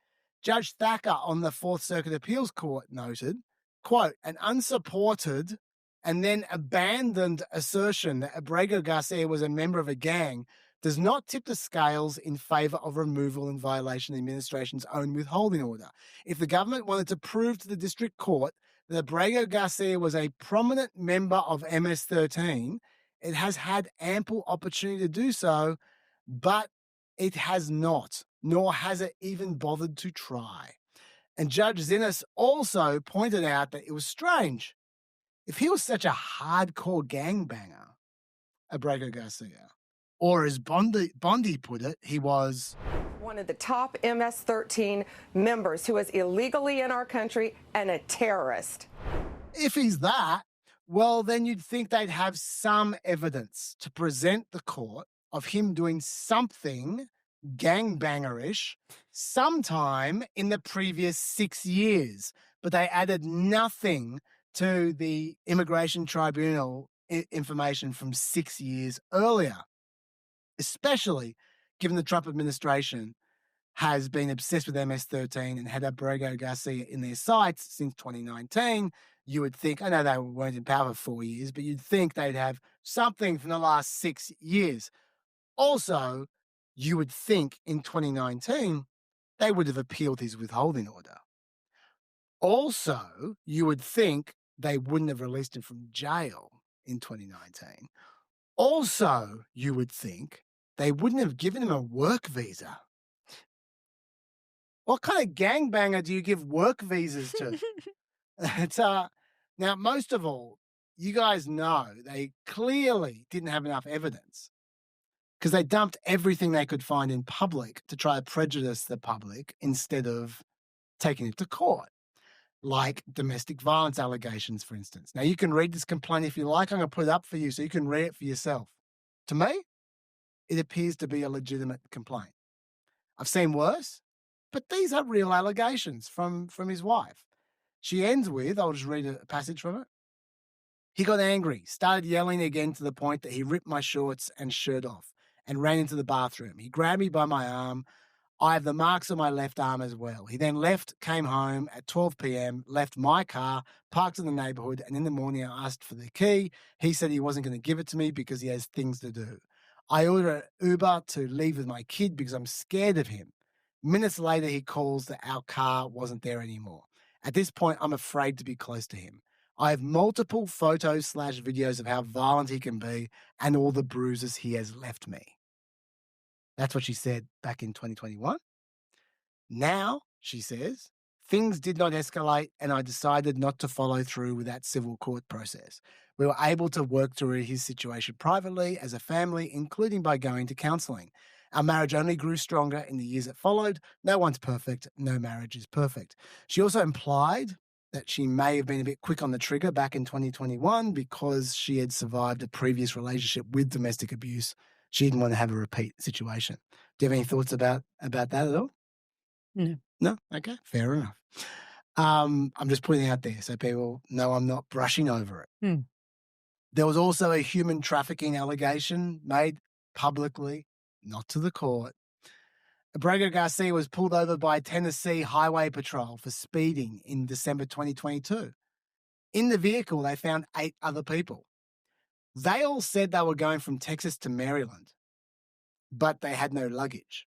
Judge Thacker on the Fourth Circuit Appeals Court noted, quote, an unsupported and then abandoned assertion that Abrego Garcia was a member of a gang does not tip the scales in favor of removal in violation of the administration's own withholding order. If the government wanted to prove to the district court that Abrego Garcia was a prominent member of MS-13, it has had ample opportunity to do so, but it has not, nor has it even bothered to try. And Judge Zinnes also pointed out that it was strange. If he was such a hardcore gangbanger, Abrego Garcia, or as Bondi put it, he was one of the top MS-13 members who is illegally in our country and a terrorist. If he's that, well, then you'd think they'd have some evidence to present the court of him doing something gangbangerish sometime in the previous 6 years. But they added nothing to the Immigration Tribunal information from 6 years earlier, especially given the Trump administration has been obsessed with MS-13 and had Abrego Garcia in their sights since 2019. You would think, I know they weren't in power for 4 years, but you'd think they'd have something from the last 6 years. Also, you would think in 2019, they would have appealed his withholding order. Also, you would think they wouldn't have released him from jail in 2019. Also, you would think they wouldn't have given him a work visa. What kind of gangbanger do you give work visas to? It's now, most of all, you guys know they clearly didn't have enough evidence because they dumped everything they could find in public to try to prejudice the public instead of taking it to court, like domestic violence allegations, for instance. Now, you can read this complaint if you like. I'm going to put it up for you so you can read it for yourself. To me, it appears to be a legitimate complaint. I've seen worse, but these are real allegations from his wife. She ends with, I'll just read a passage from it. He got angry, started yelling again to the point that he ripped my shorts and shirt off and ran into the bathroom. He grabbed me by my arm. I have the marks on my left arm as well. He then left, came home at 12 p.m., left my car, parked in the neighborhood, and in the morning I asked for the key. He said he wasn't going to give it to me because he has things to do. I ordered an Uber to leave with my kid because I'm scared of him. Minutes later, he calls that our car wasn't there anymore. At this point, I'm afraid to be close to him. I have multiple photos/videos of how violent he can be and all the bruises he has left me. That's what she said back in 2021. Now, she says, things did not escalate and I decided not to follow through with that civil court process. We were able to work through his situation privately as a family, including by going to counselling. Our marriage only grew stronger in the years that followed. No one's perfect. No marriage is perfect. She also implied that she may have been a bit quick on the trigger back in 2021 because she had survived a previous relationship with domestic abuse. She didn't want to have a repeat situation. Do you have any thoughts about that at all? No. No? Okay, fair enough. I'm just putting it out there so people know I'm not brushing over it. There was also a human trafficking allegation made publicly, not to the court. Abrego Garcia was pulled over by Tennessee Highway Patrol for speeding in December 2022. In the vehicle, they found 8 other people. They all said they were going from Texas to Maryland, but they had no luggage.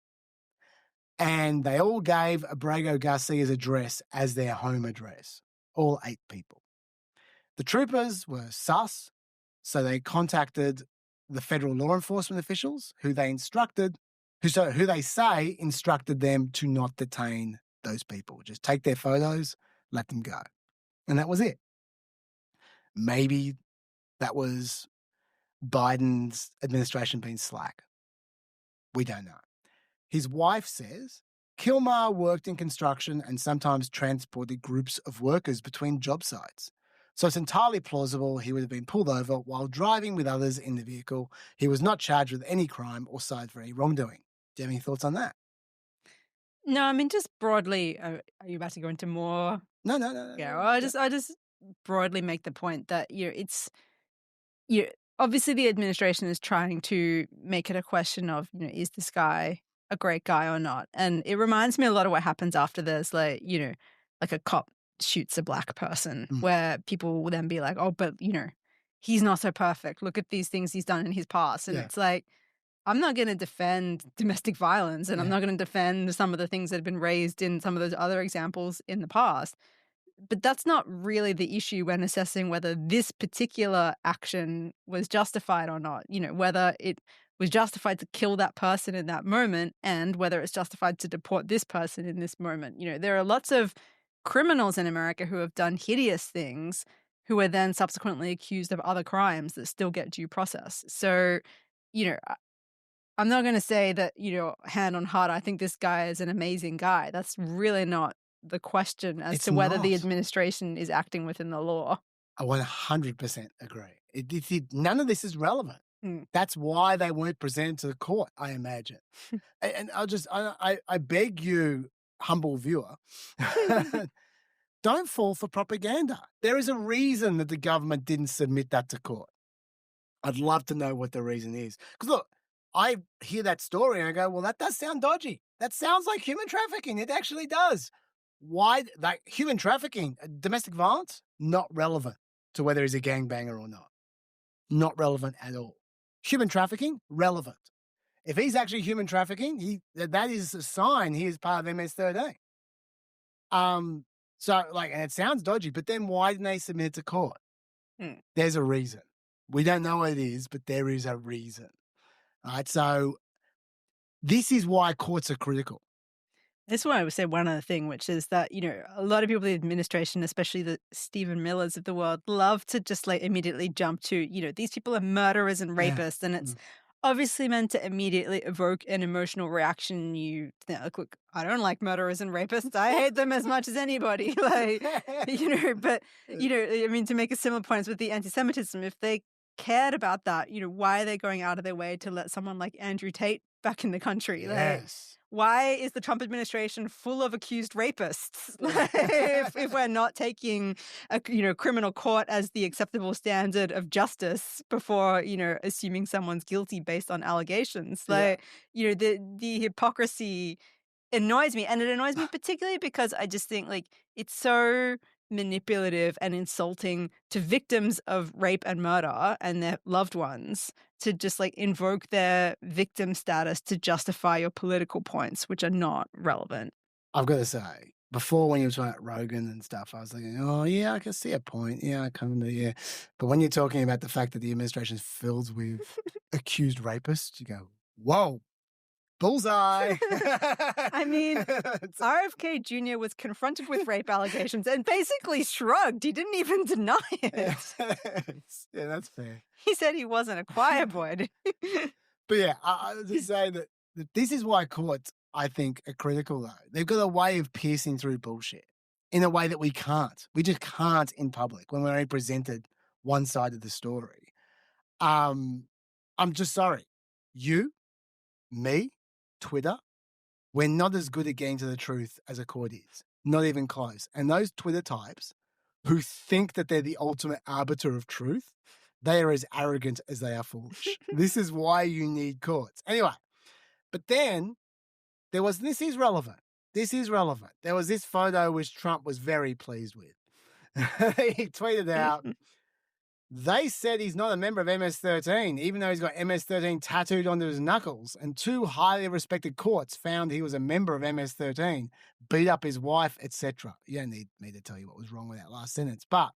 And they all gave Abrego Garcia's address as their home address, all 8 people. The troopers were sus, so they contacted the federal law enforcement officials who they say instructed them to not detain those people. Just take their photos, let them go. And that was it. Maybe that was Biden's administration being slack. We don't know. His wife says Kilmar worked in construction and sometimes transported groups of workers between job sites. So it's entirely plausible he would have been pulled over while driving with others in the vehicle. He was not charged with any crime or cited for any wrongdoing. Do you have any thoughts on that? No, I mean, just broadly, are you about to go into more? No. Yeah, well, I just broadly make the point that obviously the administration is trying to make it a question of, is this guy a great guy or not? And it reminds me a lot of what happens after there's like a cop shoots a black person where people will then be like, oh, but he's not so perfect. Look at these things he's done in his past. And it's like, I'm not going to defend domestic violence and I'm not going to defend some of the things that have been raised in some of those other examples in the past. But that's not really the issue when assessing whether this particular action was justified or not, whether it was justified to kill that person in that moment and whether it's justified to deport this person in this moment. There are lots of criminals in America who have done hideous things who are then subsequently accused of other crimes that still get due process. So, I'm not going to say that, hand on heart, I think this guy is an amazing guy. That's really not the question as to whether the administration is acting within the law. I 100% agree. None of this is relevant. That's why they weren't presented to the court, I imagine. And I beg you, humble viewer, don't fall for propaganda. There is a reason that the government didn't submit that to court. I'd love to know what the reason is. Because look, I hear that story and I go, well, that does sound dodgy. That sounds like human trafficking. It actually does. Why? Like human trafficking, domestic violence, not relevant to whether he's a gangbanger or not. Not relevant at all. Human trafficking, relevant. If he's actually human trafficking, that is a sign he is part of MS-13. So, and it sounds dodgy, but then why didn't they submit it to court? There's a reason. We don't know what it is, but there is a reason. All right, so this is why courts are critical. This is why I would say one other thing, which is that, a lot of people in the administration, especially the Stephen Millers of the world, love to just immediately jump to, these people are murderers and rapists. And it's obviously meant to immediately evoke an emotional reaction. You think, look, I don't like murderers and rapists. I hate them as much as anybody. But, to make a similar point with the anti-Semitism, if they cared about that, why are they going out of their way to let someone like Andrew Tate back in the country? Yes. Why is the Trump administration full of accused rapists? if we're not taking a criminal court as the acceptable standard of justice before assuming someone's guilty based on allegations, the hypocrisy annoys me, and it annoys me particularly because I just think it's so manipulative and insulting to victims of rape and murder and their loved ones to just invoke their victim status to justify your political points, which are not relevant. I've got to say, before when you were talking about Rogan and stuff, I was thinking, oh yeah, I can see a point. Yeah, I kind of, yeah. But when you're talking about the fact that the administration is filled with accused rapists, you go, whoa. Bullseye. I mean, RFK Jr. was confronted with rape allegations and basically shrugged. He didn't even deny it. Yeah, that's fair. He said he wasn't a choir boy. But yeah, I was just saying that this is why courts, I think, are critical though. They've got a way of piercing through bullshit in a way that we can't. We just can't in public when we're only presented one side of the story. I'm just sorry. You, me, Twitter, we're not as good at getting to the truth as a court is. Not even close. And those Twitter types who think that they're the ultimate arbiter of truth, they are as arrogant as they are foolish. This is why you need courts. Anyway, but then this is relevant. This is relevant. There was this photo which Trump was very pleased with. He tweeted out, they said he's not a member of MS-13, even though he's got MS-13 tattooed onto his knuckles, and two highly respected courts found he was a member of MS-13, beat up his wife, etc. You don't need me to tell you what was wrong with that last sentence. But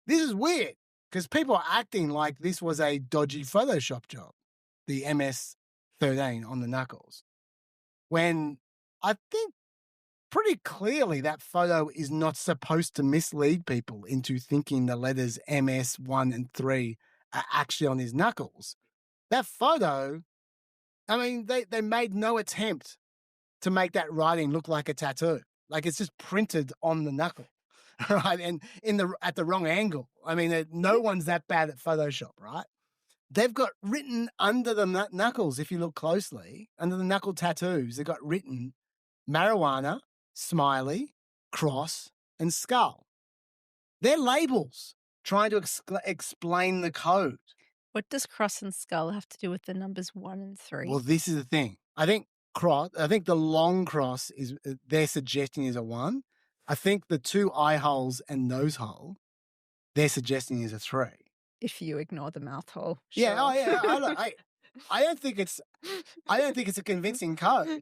this is weird, because people are acting like this was a dodgy Photoshop job, the MS-13 on the knuckles, when I think pretty clearly that photo is not supposed to mislead people into thinking the letters MS 1 and 3 are actually on his knuckles. That photo, I mean, they made no attempt to make that writing look like a tattoo. Like it's just printed on the knuckle, right? And at the wrong angle. I mean, no one's that bad at Photoshop, right? They've got written under the knuckles, if you look closely, under the knuckle tattoos, they've got written marijuana, smiley, cross, and skull. They're labels trying to explain the code. What does cross and skull have to do with the numbers 1 and 3? Well, this is the thing. I think the long cross is they're suggesting is a 1. I think the 2 eye holes and nose hole, they're suggesting is a 3. If you ignore the mouth hole. Sure. Yeah, oh yeah. I don't think it's a convincing code.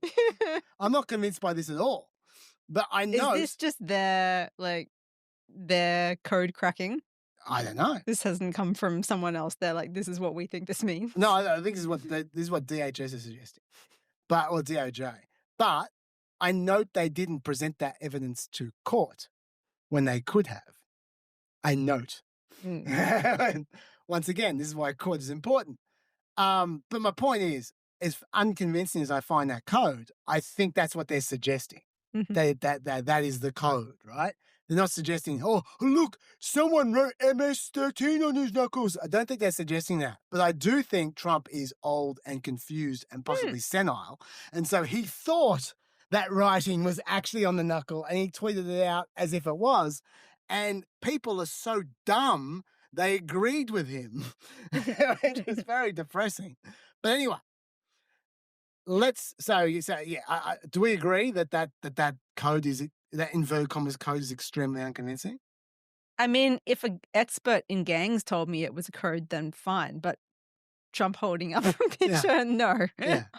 I'm not convinced by this at all. But I know. Is this just their code cracking? I don't know. This hasn't come from someone else. They're like, this is what we think this means. No, I think this is what DHS is suggesting. Or DOJ. But I note they didn't present that evidence to court when they could have. I note. Once again, this is why court is important. But my point is, as unconvincing as I find that code, I think that's what they're suggesting. That is the code, right? They're not suggesting, oh, look, someone wrote MS-13 on his knuckles. I don't think they're suggesting that. But I do think Trump is old and confused and possibly senile. And so he thought that writing was actually on the knuckle and he tweeted it out as if it was. And people are so dumb, they agreed with him. It's very depressing. But anyway, do we agree that code is, that inverted commas code is extremely unconvincing? I mean, if an expert in gangs told me it was a code, then fine. But Trump holding up a picture, no,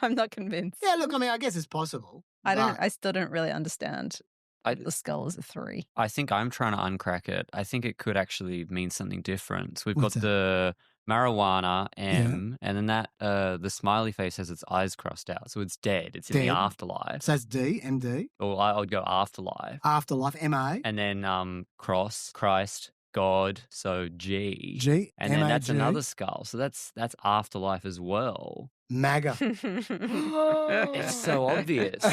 I'm not convinced. Yeah, look, I mean, I guess it's possible. I still don't really understand. The skull is a 3. I think I'm trying to uncrack it. I think it could actually mean something different. So we've got the marijuana M, and then that the smiley face has its eyes crossed out, so it's dead. It's in the afterlife. So that's D, MD. Or I would go afterlife. Afterlife, MA. And then cross, Christ, God, so G. G, and then that's another skull. So that's afterlife as well. MAGA. It's so obvious.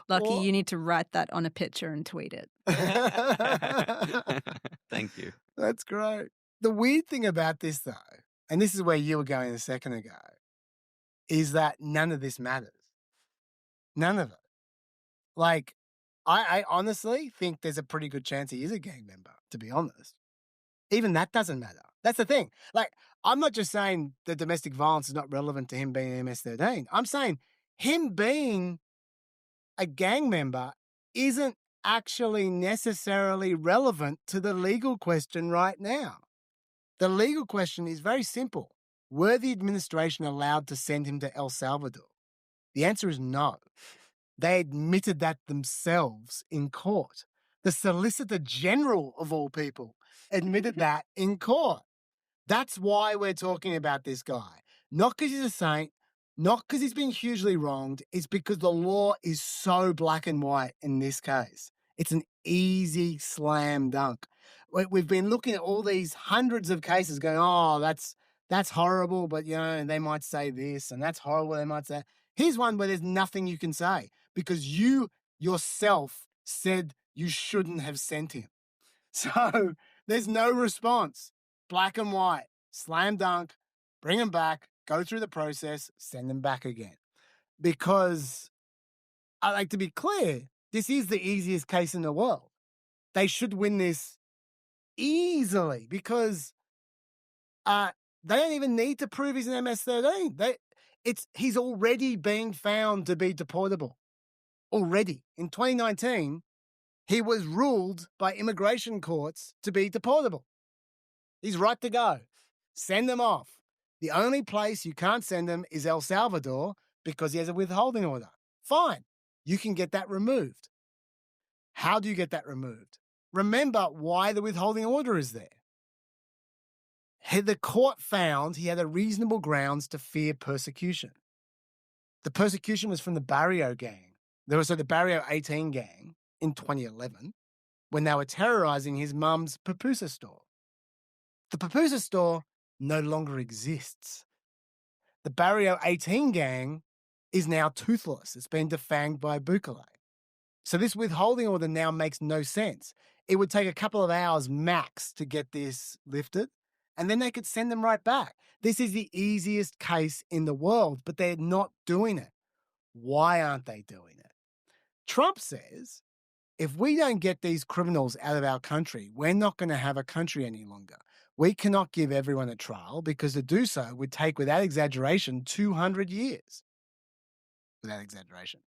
Lucky you need to write that on a picture and tweet it. Thank you. That's great. The weird thing about this, though, and this is where you were going a second ago, is that none of this matters. None of it. Like, I honestly think there's a pretty good chance he is a gang member, to be honest. Even that doesn't matter. That's the thing. Like, I'm not just saying that domestic violence is not relevant to him being MS-13. I'm saying him being a gang member isn't actually necessarily relevant to the legal question right now. The legal question is very simple. Were the administration allowed to send him to El Salvador? The answer is no. They admitted that themselves in court. The Solicitor General, of all people, admitted that in court. That's why we're talking about this guy. Not because he's a saint, not because he's been hugely wronged, it's because the law is so black and white in this case. It's an easy slam dunk. We've been looking at all these hundreds of cases going, oh, that's horrible, but, you know, they might say this, and that's horrible, they might say. Here's one where there's nothing you can say because you yourself said you shouldn't have sent him. So there's no response. Black and white, slam dunk, bring him back, go through the process, send them back again. Because I like to be clear, this is the easiest case in the world. They should win this easily because they don't even need to prove he's an MS-13. He's already being found to be deportable. Already. In 2019, he was ruled by immigration courts to be deportable. He's right to go. Send them off. The only place you can't send him is El Salvador because he has a withholding order. Fine. You can get that removed. How do you get that removed? Remember why the withholding order is there. The court found he had a reasonable grounds to fear persecution. The persecution was from the Barrio gang. The Barrio 18 gang in 2011 when they were terrorizing his mum's pupusa store. The pupusa store no longer exists. The Barrio 18 gang is now toothless. It's been defanged by Bukele. So this withholding order now makes no sense. It would take a couple of hours max to get this lifted, and then they could send them right back. This is the easiest case in the world, but they're not doing it. Why aren't they doing it? Trump says, if we don't get these criminals out of our country, we're not going to have a country any longer. We cannot give everyone a trial because to do so would take, without exaggeration, 200 years. Without exaggeration.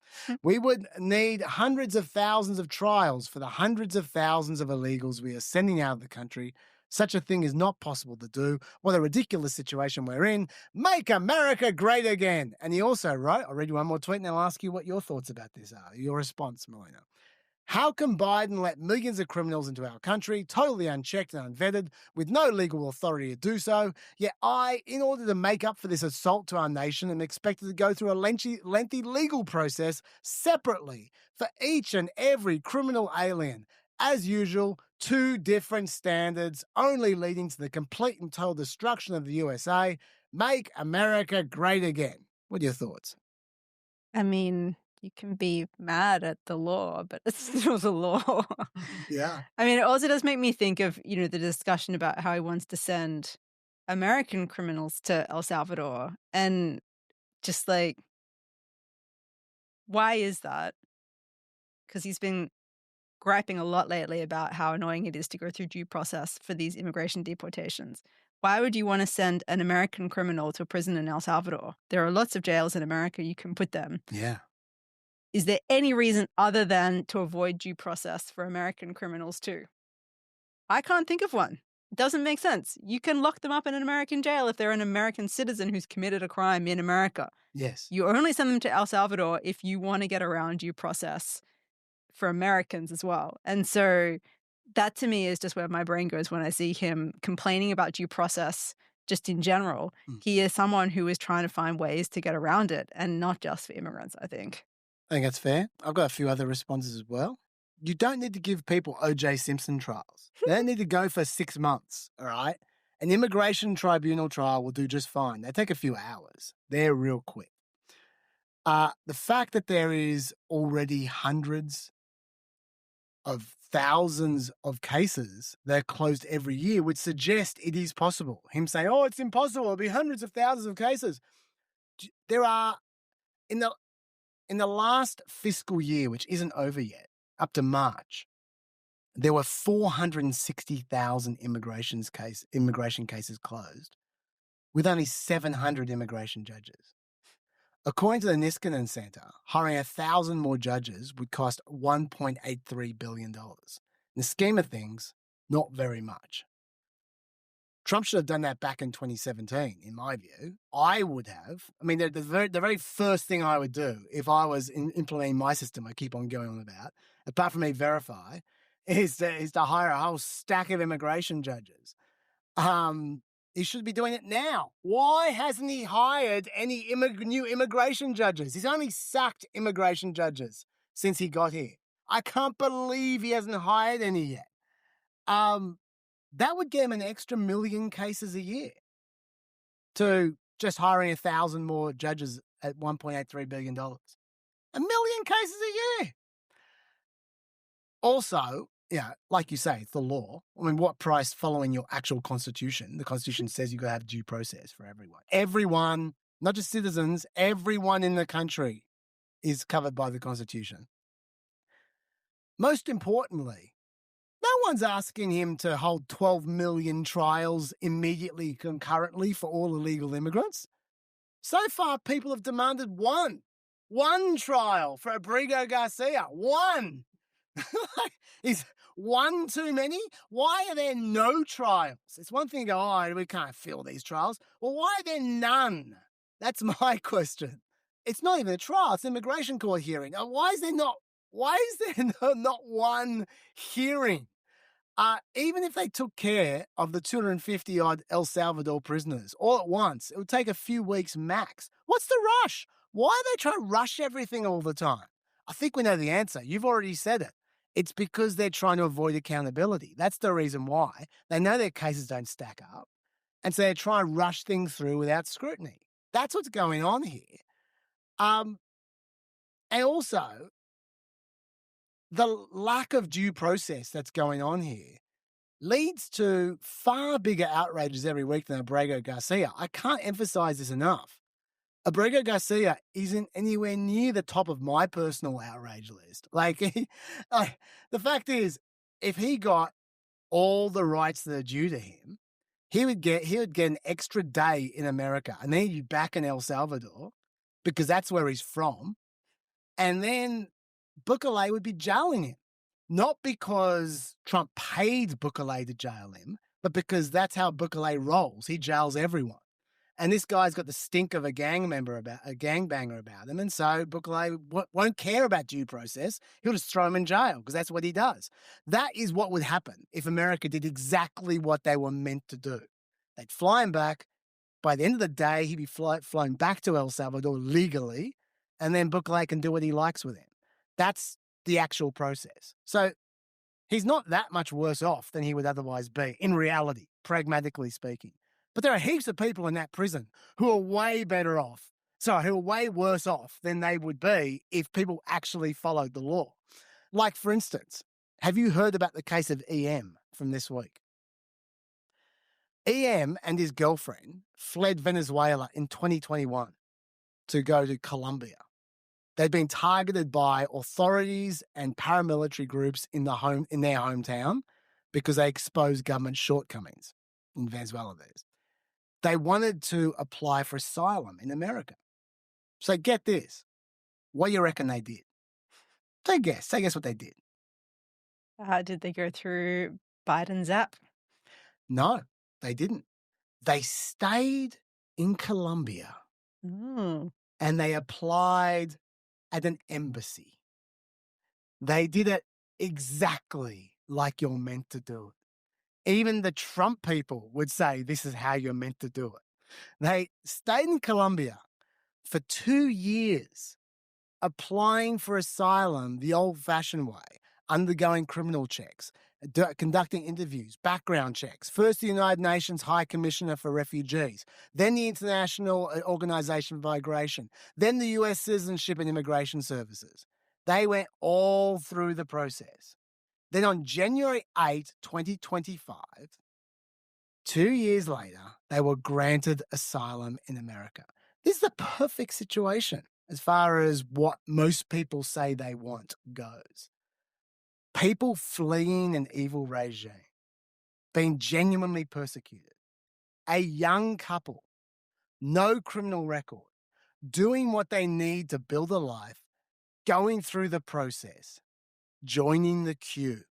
We would need hundreds of thousands of trials for the hundreds of thousands of illegals we are sending out of the country. Such a thing is not possible to do. What a ridiculous situation we're in. Make America great again. And he also wrote, I'll read you one more tweet and I'll ask you what your thoughts about this are. Your response, Melina. How can Biden let millions of criminals into our country, totally unchecked and unvetted, with no legal authority to do so? Yet I, in order to make up for this assault to our nation, am expected to go through a lengthy legal process separately for each and every criminal alien. As usual, two different standards, only leading to the complete and total destruction of the USA. Make America great again. What are your thoughts? I mean, you can be mad at the law, but it's still the law. Yeah. I mean, it also does make me think of, the discussion about how he wants to send American criminals to El Salvador. And just like, why is that? Because he's been griping a lot lately about how annoying it is to go through due process for these immigration deportations. Why would you want to send an American criminal to a prison in El Salvador? There are lots of jails in America you can put them. Yeah. Is there any reason other than to avoid due process for American criminals too? I can't think of one. It doesn't make sense. You can lock them up in an American jail if they're an American citizen who's committed a crime in America. Yes. You only send them to El Salvador if you want to get around due process for Americans as well. And so that to me is just where my brain goes when I see him complaining about due process just in general. He is someone who is trying to find ways to get around it, and not just for immigrants, I think. I think that's fair. I've got a few other responses as well. You don't need to give people O.J. Simpson trials. They don't need to go for 6 months, all right? An immigration tribunal trial will do just fine. They take a few hours. They're real quick. The fact that there is already hundreds of thousands of cases that are closed every year would suggest it is possible. Him saying, oh, it's impossible. There'll be hundreds of thousands of cases. There are, in the last fiscal year, which isn't over yet, up to March, there were 460,000 immigration cases closed, with only 700 immigration judges. According to the Niskanen Center, hiring 1,000 more judges would cost $1.83 billion. In the scheme of things, not very much. Trump should have done that back in 2017, in my view. I would have. I mean, the very first thing I would do if I was implementing my system, I keep on going on about, apart from Verify, is to hire a whole stack of immigration judges. He should be doing it now. Why hasn't he hired any new immigration judges? He's only sacked immigration judges since he got here. I can't believe he hasn't hired any yet. That would get him an extra 1 million cases a year to just hiring 1,000 more judges at $1.83 billion. 1 million cases a year. Also, yeah, like you say, it's the law. I mean, what price following your actual constitution? The constitution says you've got to have due process for everyone. Everyone, not just citizens, everyone in the country is covered by the constitution. Most importantly, no one's asking him to hold 12 million trials immediately concurrently for all illegal immigrants. So far, people have demanded one trial for Abrego Garcia. One. Is one too many? Why are there no trials? It's one thing to go, oh, we can't fill these trials. Well, why are there none? That's my question. It's not even a trial. It's an immigration court hearing. Why is there not one hearing? Even if they took care of the 250-odd El Salvador prisoners all at once, it would take a few weeks max. What's the rush? Why are they trying to rush everything all the time? I think we know the answer. You've already said it. It's because they're trying to avoid accountability. That's the reason why. They know their cases don't stack up, and so they're trying to rush things through without scrutiny. That's what's going on here. And also, the lack of due process that's going on here leads to far bigger outrages every week than Abrego Garcia. I can't emphasize this enough. Abrego Garcia isn't anywhere near the top of my personal outrage list. The fact is, if he got all the rights that are due to him, he would get an extra day in America, and then he'd be back in El Salvador because that's where he's from. And then Bukele would be jailing him, not because Trump paid Bukele to jail him, but because that's how Bukele rolls. He jails everyone. And this guy's got the stink of a gangbanger about him. And so Bukele won't care about due process. He'll just throw him in jail because that's what he does. That is what would happen if America did exactly what they were meant to do. They'd fly him back. By the end of the day, he'd be flown back to El Salvador legally, and then Bukele can do what he likes with him. That's the actual process. So he's not that much worse off than he would otherwise be, in reality, pragmatically speaking. But there are heaps of people in that prison who are way who are way worse off than they would be if people actually followed the law. Like, for instance, have you heard about the case of EM from this week? EM and his girlfriend fled Venezuela in 2021 to go to Colombia. They'd been targeted by authorities and paramilitary groups in their hometown because they exposed government shortcomings in Venezuela. They wanted to apply for asylum in America. So get this. What do you reckon they did? Take a guess what they did. Did they go through Biden's app? No, they didn't. They stayed in Colombia and they applied at an embassy. They did it exactly like you're meant to do it. Even the Trump people would say this is how you're meant to do it. They stayed in Colombia for 2 years, applying for asylum the old-fashioned way, undergoing criminal checks, conducting interviews, background checks. First, the United Nations High Commissioner for Refugees, then the International Organization for Migration, then the U.S. Citizenship and Immigration Services. They went all through the process. Then on January 8, 2025, 2 years later, they were granted asylum in America. This is the perfect situation as far as what most people say they want goes. People fleeing an evil regime, being genuinely persecuted, a young couple, no criminal record, doing what they need to build a life, going through the process, joining the queue.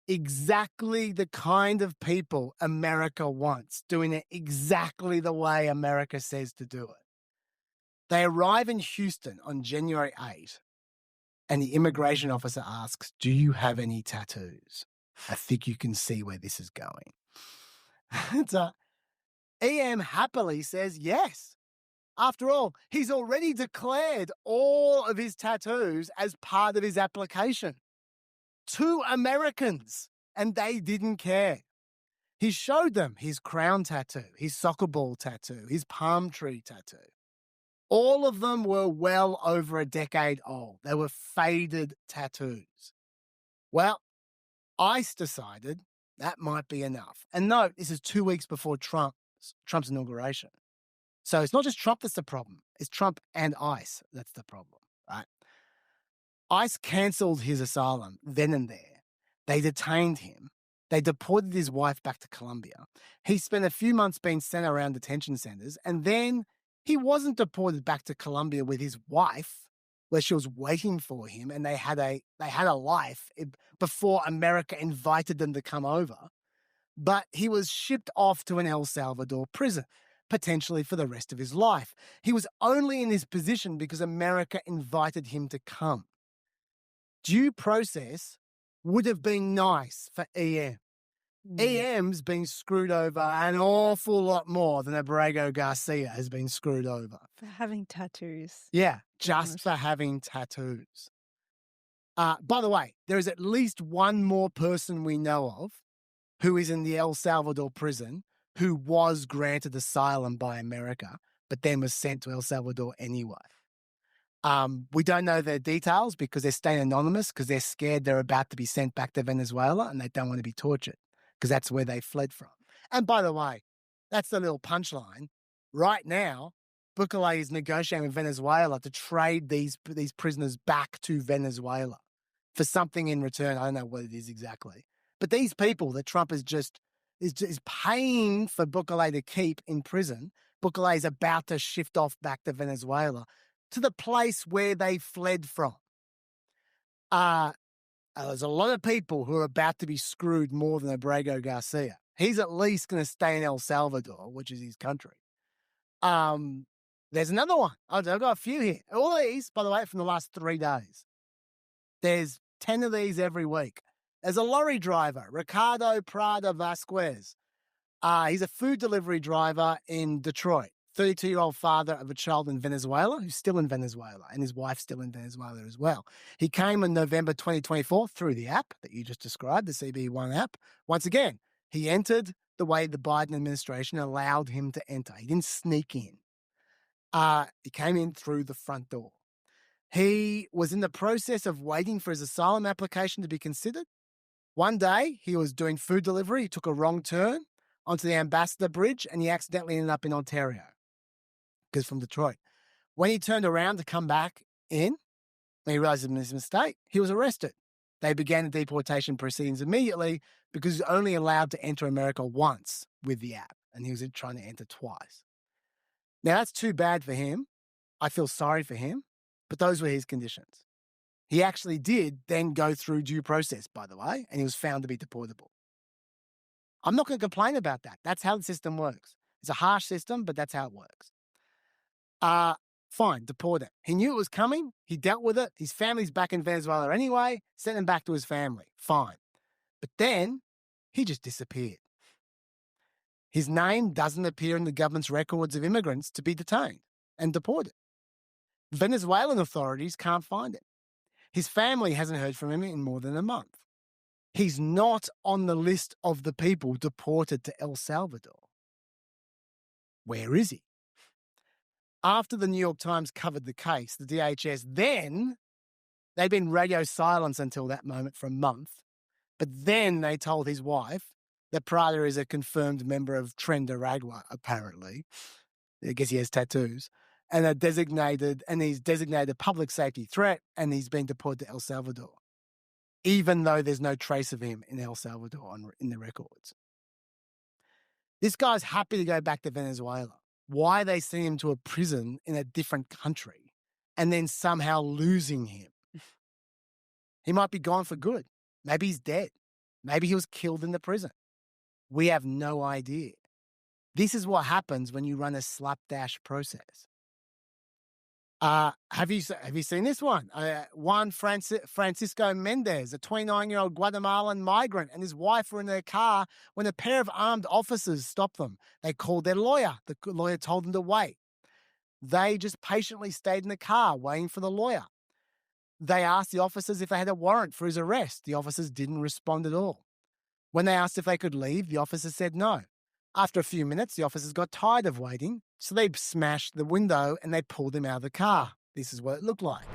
Exactly the kind of people America wants, doing it exactly the way America says to do it. They arrive in Houston on January 8, and the immigration officer asks, "Do you have any tattoos?" I think you can see where this is going. EM happily says yes. After all, he's already declared all of his tattoos as part of his application. 2 Americans, and they didn't care. He showed them his crown tattoo, his soccer ball tattoo, his palm tree tattoo. All of them were well over a decade old. They were faded tattoos. Well, ICE decided that might be enough. And note, this is 2 weeks before Trump's inauguration. So it's not just Trump that's the problem. It's Trump and ICE that's the problem, right? ICE cancelled his asylum then and there. They detained him. They deported his wife back to Colombia. He spent a few months being sent around detention centers, and then he wasn't deported back to Colombia with his wife, where she was waiting for him, and they had a life before America invited them to come over. But he was shipped off to an El Salvador prison, potentially for the rest of his life. He was only in this position because America invited him to come. Due process would have been nice for EM. EM's been screwed over an awful lot more than Abrego Garcia has been screwed over. For having tattoos. Yeah, just for having tattoos. By the way, there is at least one more person we know of who is in the El Salvador prison who was granted asylum by America, but then was sent to El Salvador anyway. We don't know their details because they're staying anonymous because they're scared they're about to be sent back to Venezuela and they don't want to be tortured because that's where they fled from. And by the way, that's the little punchline. Right now, Bukele is negotiating with Venezuela to trade these prisoners back to Venezuela for something in return. I don't know what it is exactly. But these people that Trump is paying for Bukele to keep in prison, Bukele is about to shift off back to Venezuela, to the place where they fled from. There's a lot of people who are about to be screwed more than Abrego Garcia. He's at least going to stay in El Salvador, which is his country. There's another one. I've got a few here. All these, by the way, from the last 3 days. There's 10 of these every week. There's a lorry driver, Ricardo Prada Vasquez. He's a food delivery driver in Detroit. 32-year-old father of a child in Venezuela who's still in Venezuela, and his wife's still in Venezuela as well. He came in November 2024 through the app that you just described, the CB1 app. Once again, he entered the way the Biden administration allowed him to enter. He didn't sneak in. He came in through the front door. He was in the process of waiting for his asylum application to be considered. One day, he was doing food delivery. He took a wrong turn onto the Ambassador Bridge, and he accidentally ended up in Ontario, because from Detroit. When he turned around to come back in, when he realized his mistake, he was arrested. They began the deportation proceedings immediately because he was only allowed to enter America once with the app, and he was trying to enter twice. Now, that's too bad for him. I feel sorry for him, but those were his conditions. He actually did then go through due process, by the way, and he was found to be deportable. I'm not going to complain about that. That's how the system works. It's a harsh system, but that's how it works. Fine, deport him. He knew it was coming. He dealt with it. His family's back in Venezuela anyway. Sent him back to his family. Fine. But then he just disappeared. His name doesn't appear in the government's records of immigrants to be detained and deported. Venezuelan authorities can't find him. His family hasn't heard from him in more than a month. He's not on the list of the people deported to El Salvador. Where is he? After the New York Times covered the case, the DHS they'd been radio silence until that moment for a month, but then they told his wife that Prada is a confirmed member of Tren de Aragua, apparently. I guess he has tattoos. And he's designated a public safety threat, and he's been deported to El Salvador, even though there's no trace of him in El Salvador in the records. This guy's happy to go back to Venezuela. Why they send him to a prison in a different country and then somehow losing him? He might be gone for good. Maybe he's dead. Maybe he was killed in the prison. We have no idea. This is what happens when you run a slapdash process. Have you seen this one? Juan Francisco Mendez, a 29-year-old Guatemalan migrant, and his wife were in their car when a pair of armed officers stopped them. They called their lawyer. The lawyer told them to wait. They just patiently stayed in the car waiting for the lawyer. They asked the officers if they had a warrant for his arrest. The officers didn't respond at all. When they asked if they could leave, the officers said no. After a few minutes, the officers got tired of waiting, so they smashed the window and they pulled him out of the car. This is what it looked like.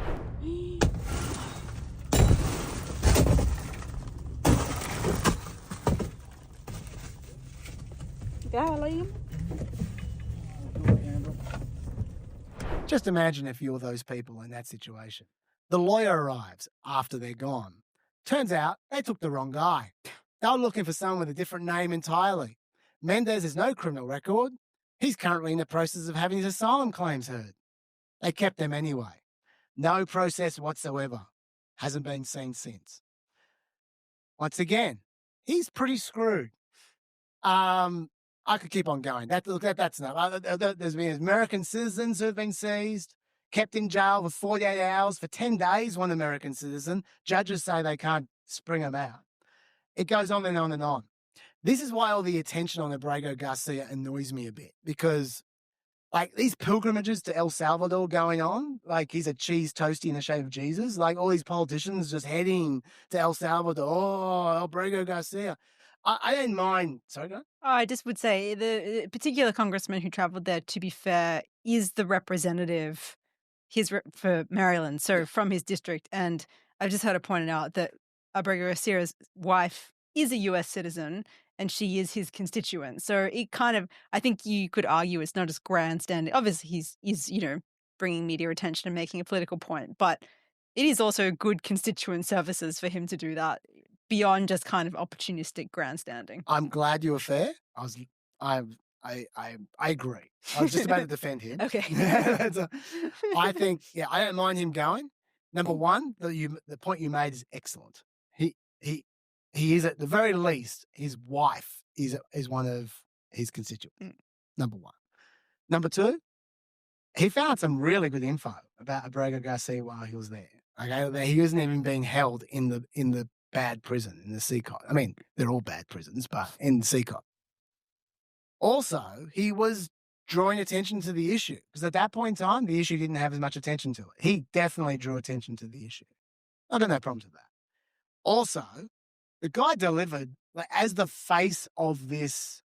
Just imagine if you were those people in that situation. The lawyer arrives after they're gone. Turns out they took the wrong guy. They were looking for someone with a different name entirely. Mendez has no criminal record. He's currently in the process of having his asylum claims heard. They kept him anyway. No process whatsoever. Hasn't been seen since. Once again, he's pretty screwed. I could keep on going. That's enough. There's been American citizens who have been seized, kept in jail for 48 hours, for 10 days, one American citizen. Judges say they can't spring them out. It goes on and on and on. This is why all the attention on Abrego Garcia annoys me a bit, because like these pilgrimages to El Salvador going on, like he's a cheese toastie in the shape of Jesus, like all these politicians just heading to El Salvador. Oh, Abrego Garcia. I don't mind. Sorry, go on. I just would say the particular congressman who traveled there, to be fair, is the representative for Maryland, so from his district. And I've just heard it pointed out that Abrego Garcia's wife is a US citizen and she is his constituent. So it kind of, I think you could argue it's not just grandstanding. Obviously he's bringing media attention and making a political point, but it is also good constituent services for him to do that beyond just kind of opportunistic grandstanding. I'm glad you were fair. I agree. I was just about to defend him. Okay. I think, I don't mind him going. Number one, the point you made is excellent. He is, at the very least, his wife is one of his constituents. Number one. Number two, he found some really good info about Abrego Garcia while he was there. Okay, he wasn't even being held in the bad prison, in the CCOT. I mean, they're all bad prisons, but in CCOT. Also, he was drawing attention to the issue because at that point in time, the issue didn't have as much attention to it. He definitely drew attention to the issue. I got no problems with that. Also, the guy delivered, like, as the face of this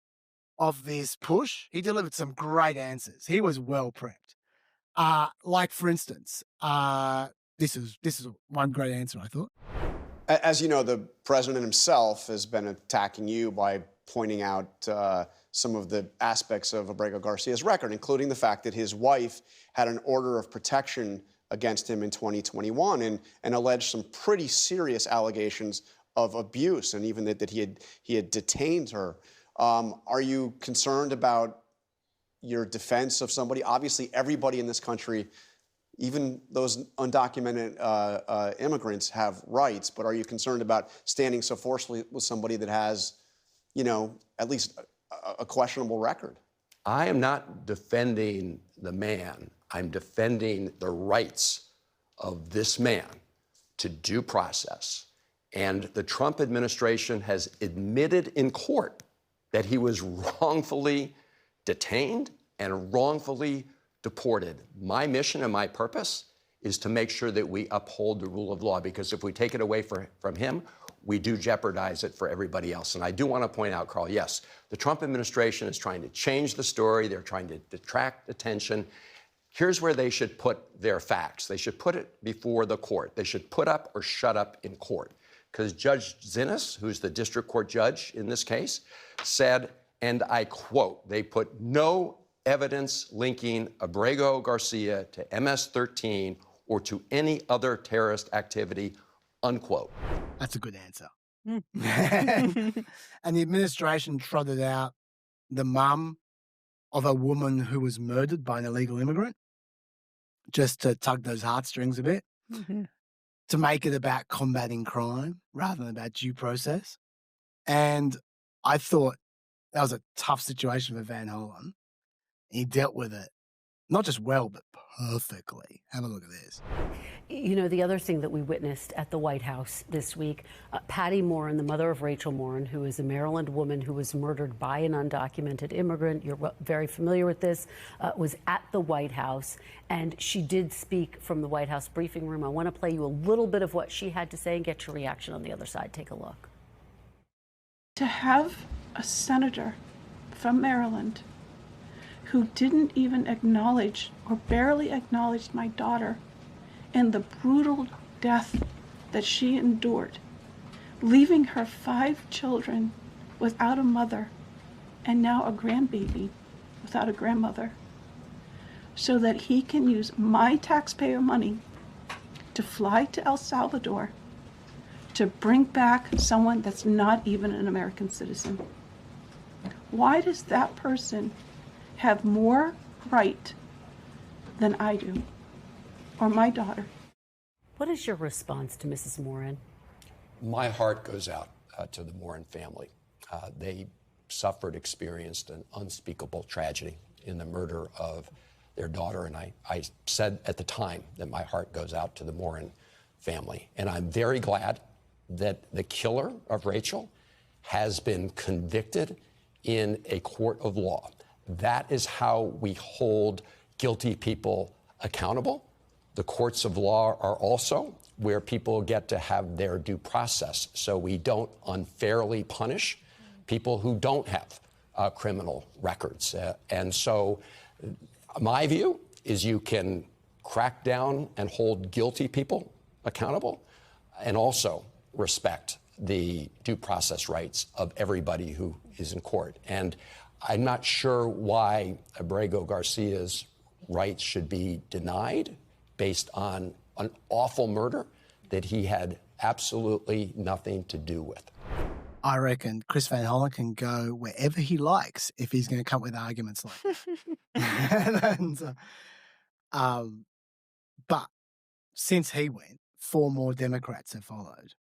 push, he delivered some great answers. He was well prepped. Like for instance, this is one great answer, I thought. As you know, the president himself has been attacking you by pointing out some of the aspects of Abrego Garcia's record, including the fact that his wife had an order of protection against him in 2021 and alleged some pretty serious allegations of abuse, and even that he had detained her. Are you concerned about your defense of somebody? Obviously, everybody in this country, even those undocumented immigrants, have rights, but are you concerned about standing so forcefully with somebody that has, at least a questionable record? I am not defending the man. I'm defending the rights of this man to due process. And the Trump administration has admitted in court that he was wrongfully detained and wrongfully deported. My mission and my purpose is to make sure that we uphold the rule of law, because if we take it away from him, we do jeopardize it for everybody else. And I do want to point out, Carl, yes, the Trump administration is trying to change the story. They're trying to detract attention. Here's where they should put their facts. They should put it before the court. They should put up or shut up in court. Because Judge Zinnes, who's the district court judge in this case, said, and I quote, they put no evidence linking Abrego Garcia to MS-13 or to any other terrorist activity, unquote. That's a good answer. And the administration trotted out the mum of a woman who was murdered by an illegal immigrant just to tug those heartstrings a bit, to make it about combating crime rather than about due process. And I thought that was a tough situation for Van Hollen. He dealt with it, not just well, but perfectly. Have a look at this. You know, the other thing that we witnessed at the White House this week, Patty Morin, the mother of Rachel Morin, who is a Maryland woman who was murdered by an undocumented immigrant, you're very familiar with this, was at the White House, and she did speak from the White House briefing room. I want to play you a little bit of what she had to say and get your reaction on the other side. Take a look. To have a senator from Maryland who didn't even acknowledge or barely acknowledged my daughter and the brutal death that she endured, leaving her 5 children without a mother and now a grandbaby without a grandmother, so that he can use my taxpayer money to fly to El Salvador to bring back someone that's not even an American citizen. Why does that person have more right than I do, or my daughter? What is your response to Mrs. Morin? My heart goes out to the Morin family. They experienced an unspeakable tragedy in the murder of their daughter, and I said at the time that my heart goes out to the Morin family. And I'm very glad that the killer of Rachel has been convicted in a court of law. That is how we hold guilty people accountable. The courts of law are also where people get to have their due process, so we don't unfairly punish people who don't have criminal records. And so my view is you can crack down and hold guilty people accountable and also respect the due process rights of everybody who is in court. And I'm not sure why Abrego Garcia's rights should be denied based on an awful murder that he had absolutely nothing to do with. I reckon Chris Van Hollen can go wherever he likes if he's going to come up with arguments like that. But since he went, 4 more Democrats have followed.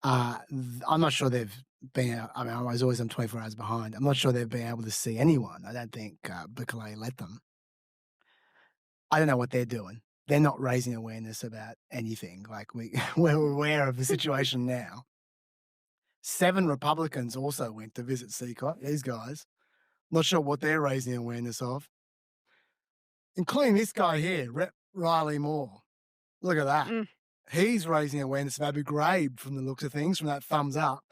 I'm not sure they've I was always on 24 hours behind. I'm not sure they've been able to see anyone. I don't think Bukele let them. I don't know what they're doing. They're not raising awareness about anything. Like we're aware of the situation now. 7 Republicans also went to visit CCOT. These guys, not sure what they're raising awareness of, including this guy here, Rep. Riley Moore. Look at that. He's raising awareness of Abu Ghraib from the looks of things, from that thumbs up.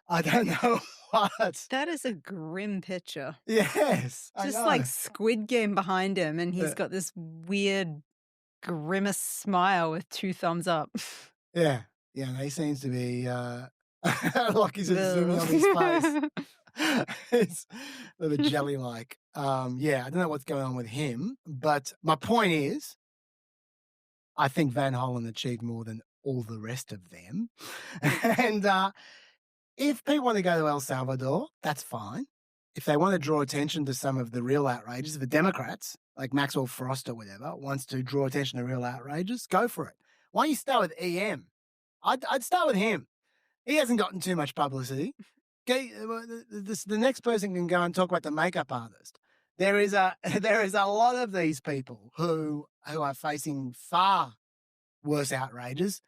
I don't know what. That is a grim picture. Yes. Just like Squid Game behind him, and he's got this weird grimace smile with 2 thumbs up. Yeah. Yeah, he seems to be like he's zooming on his face. It's a little bit jelly-like. Yeah, I don't know what's going on with him, but my point is, I think Van Hollen achieved more than all the rest of them. And if people want to go to El Salvador, that's fine. If they want to draw attention to some of the real outrages, the Democrats, like Maxwell Frost or whatever, wants to draw attention to real outrages, go for it. Why don't you start with EM? I'd start with him. He hasn't gotten too much publicity. Okay, the next person can go and talk about the makeup artist. There is a lot of these people who are facing far worse outrages,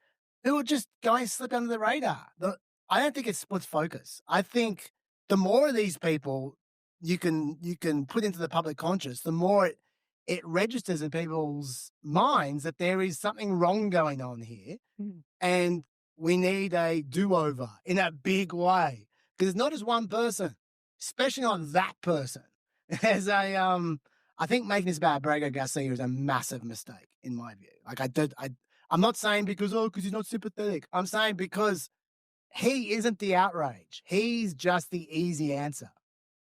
who are just going to slip under the radar. I don't think it splits focus. I think the more of these people you can put into the public conscious, the more it registers in people's minds that there is something wrong going on here, and we need a do-over in a big way. Because it's not just one person, especially not that person. There's I think making this about Abrego Garcia is a massive mistake in my view. Like I'm not saying because he's not sympathetic. I'm saying because he isn't the outrage. He's just the easy answer.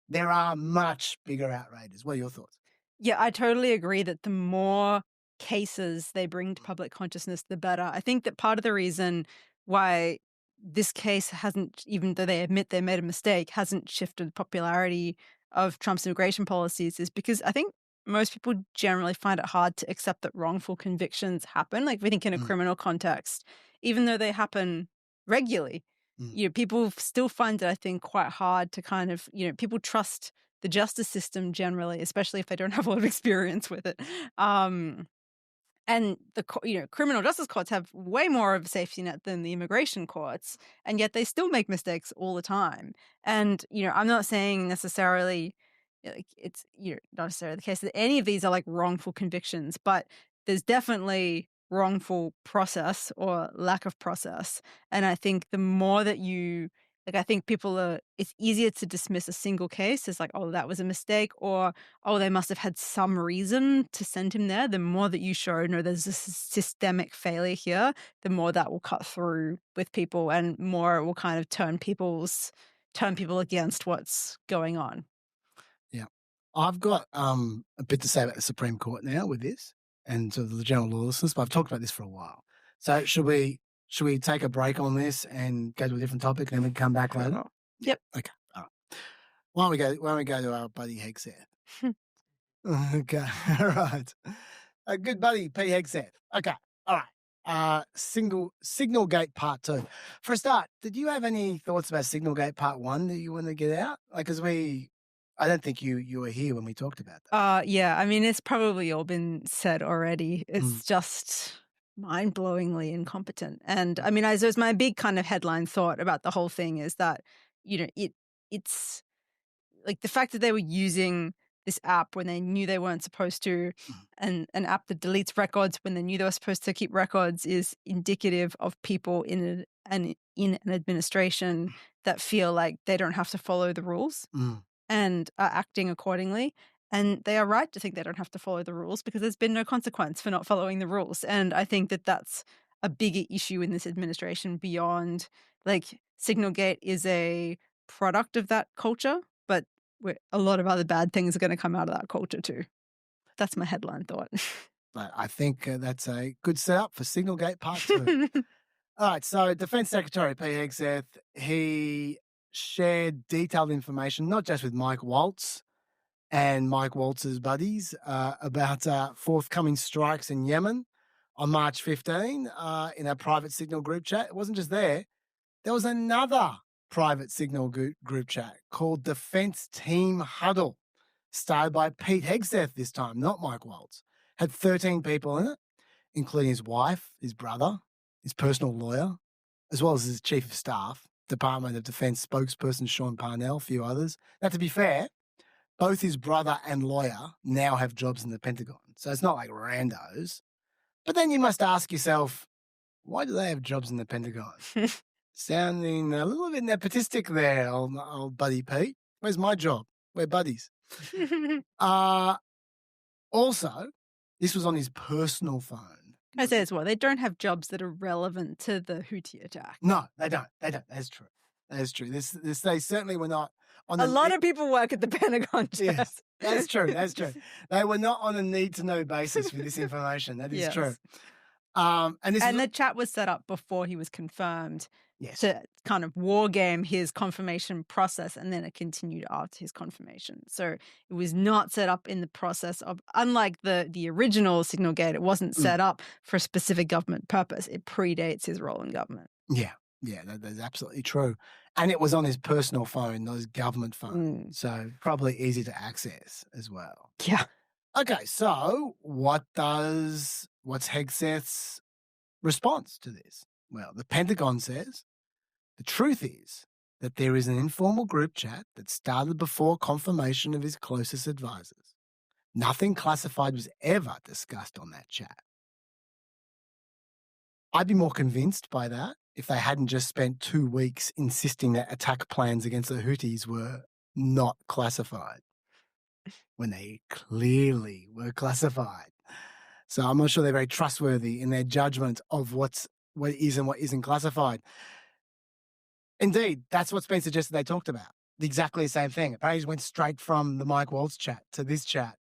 There are much bigger outrages. What are your thoughts? Yeah, I totally agree that the more cases they bring to public consciousness, the better. I think that part of the reason why this case hasn't, even though they admit they made a mistake, hasn't shifted the popularity of Trump's immigration policies is because I think most people generally find it hard to accept that wrongful convictions happen. Like we think in a criminal context, even though they happen regularly, people still find it, I think, quite hard to kind of, people trust the justice system generally, especially if they don't have a lot of experience with it. And the criminal justice courts have way more of a safety net than the immigration courts, and yet they still make mistakes all the time. And I'm not saying necessarily it's not necessarily the case that any of these are like wrongful convictions, but there's definitely wrongful process or lack of process. And I think the more that I think it's easier to dismiss a single case as like, oh, that was a mistake, or, oh, they must have had some reason to send him there. The more that you show, no, there's a systemic failure here, the more that will cut through with people and more it will kind of turn people against what's going on. Yeah. I've got a bit to say about the Supreme Court now with this and sort of the general lawlessness, but I've talked about this for a while. So should we take a break on this and go to a different topic and then we come back later? Yep. Okay. All right. Why don't we go to our buddy Hegseth? Okay. All right. A good buddy, P. Hegseth. Okay. All right. SignalGate Part 2. For a start, did you have any thoughts about SignalGate Part 1 that you want to get out? Like, because I don't think you were here when we talked about that. Yeah. I mean, it's probably all been said already. It's just mind-blowingly incompetent. And I mean, as my big kind of headline thought about the whole thing is that, it's like the fact that they were using this app when they knew they weren't supposed to, and an app that deletes records when they knew they were supposed to keep records is indicative of people in an administration that feel like they don't have to follow the rules and are acting accordingly. And they are right to think they don't have to follow the rules because there's been no consequence for not following the rules. And I think that that's a bigger issue in this administration beyond, like, SignalGate is a product of that culture, but a lot of other bad things are going to come out of that culture too. That's my headline thought. But I think that's a good setup for SignalGate Part 2. All right, so Defense Secretary P. Hegseth, he shared detailed information, not just with Mike Waltz and Mike Waltz's buddies, about forthcoming strikes in Yemen on March 15 in a private Signal group chat. It wasn't just there. There was another private Signal group chat called Defense Team Huddle, started by Pete Hegseth this time, not Mike Waltz. Had 13 people in it, including his wife, his brother, his personal lawyer, as well as his chief of staff, Department of Defense spokesperson Sean Parnell, a few others. Now, to be fair, both his brother and lawyer now have jobs in the Pentagon, so it's not like randos. But then you must ask yourself, why do they have jobs in the Pentagon? Sounding a little bit nepotistic there, old buddy Pete. Where's my job? We're buddies. Also, this was on his personal phone. I say as well, they don't have jobs that are relevant to the Houthi attack. No, they don't. That's true. That's true. They certainly were not on a lot of people work at the Pentagon. Yes, that's true. That's true. They were not on a need-to-know basis for this information. That is true. And the chat was set up before he was confirmed. Yes. To kind of war game his confirmation process, and then it continued after his confirmation. So it was not set up in the process of, unlike the original SignalGate, it wasn't set up for a specific government purpose. It predates his role in government. Yeah, that's absolutely true. And it was on his personal phone, not his government phone. So probably easy to access as well. Yeah. Okay, so what's Hegseth's response to this? Well, the Pentagon says, the truth is that there is an informal group chat that started before confirmation of his closest advisors. Nothing classified was ever discussed on that chat. I'd be more convinced by that if they hadn't just spent 2 weeks insisting that attack plans against the Houthis were not classified, when they clearly were classified. So I'm not sure they're very trustworthy in their judgment of what is and what isn't classified. Indeed, that's what's been suggested they talked about. Exactly the same thing. Apparently, he went straight from the Mike Waltz chat to this chat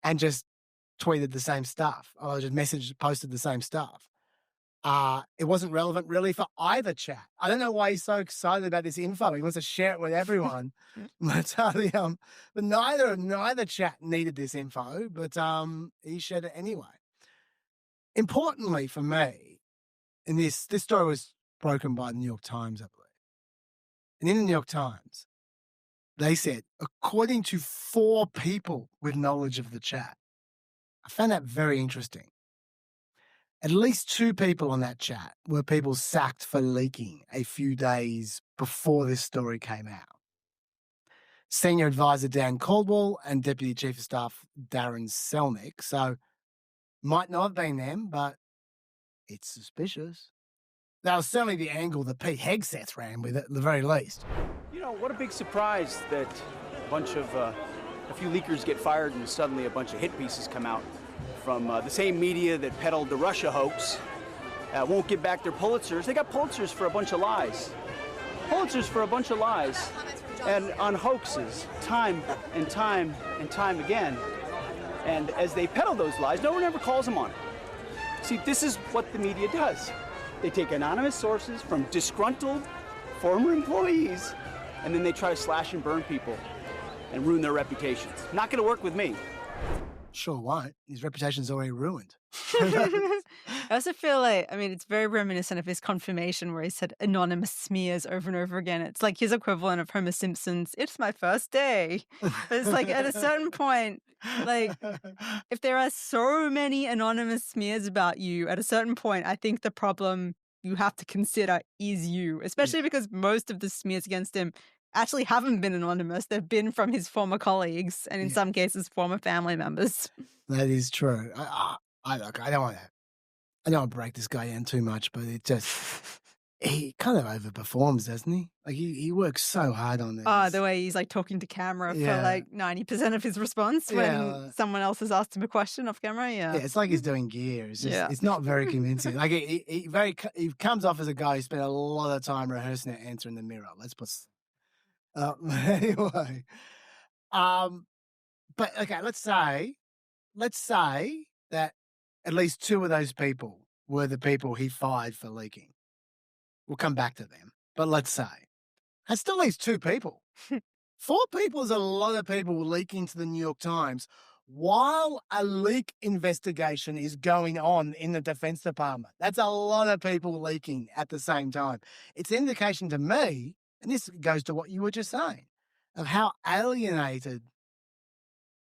and just tweeted the same stuff, or just posted the same stuff. It wasn't relevant really for either chat. I don't know why he's so excited about this info. He wants to share it with everyone. But neither chat needed this info, but he shared it anyway. Importantly for me, and this story was broken by the New York Times, I believe. And in the New York Times, they said, according to 4 people with knowledge of the chat. I found that very interesting. At least 2 people on that chat were people sacked for leaking a few days before this story came out. Senior advisor Dan Caldwell and Deputy Chief of Staff Darren Selnick. So, might not have been them, but it's suspicious. That was certainly the angle that Pete Hegseth ran with, at the very least. You know, what a big surprise that a few leakers get fired and suddenly a bunch of hit pieces come out from the same media that peddled the Russia hoax. Won't give back their Pulitzers. They got Pulitzers for a bunch of lies. Pulitzers for a bunch of lies. And on hoaxes, time and time and time again. And as they peddle those lies, no one ever calls them on it. See, this is what the media does. They take anonymous sources from disgruntled former employees, and then they try to slash and burn people and ruin their reputations. Not going to work with me. Sure won't. His reputation's already ruined. I also feel like, it's very reminiscent of his confirmation where he said anonymous smears over and over again. It's like his equivalent of Homer Simpson's, it's my first day. But it's like at a certain point, like if there are so many anonymous smears about you, at a certain point, I think the problem you have to consider is you, especially because most of the smears against him actually haven't been anonymous. They've been from his former colleagues and in some cases former family members. That is true. I don't want to break this guy down too much, but he kind of overperforms, doesn't he? Like he works so hard on this. Oh, the way he's like talking to camera for like 90% of his response when someone else has asked him a question off camera. Yeah, it's like he's doing gear. It's just, it's not very convincing. Like he comes off as a guy who spent a lot of time rehearsing an answer in the mirror. Let's put. Anyway, but okay, let's say that at least 2 of those people were the people he fired for leaking. We'll come back to them, but let's say that's still at least 2 people. 4 people is a lot of people leaking to the New York Times while a leak investigation is going on in the Defense Department. That's a lot of people leaking at the same time. It's an indication to me and this goes to what you were just saying, of how alienated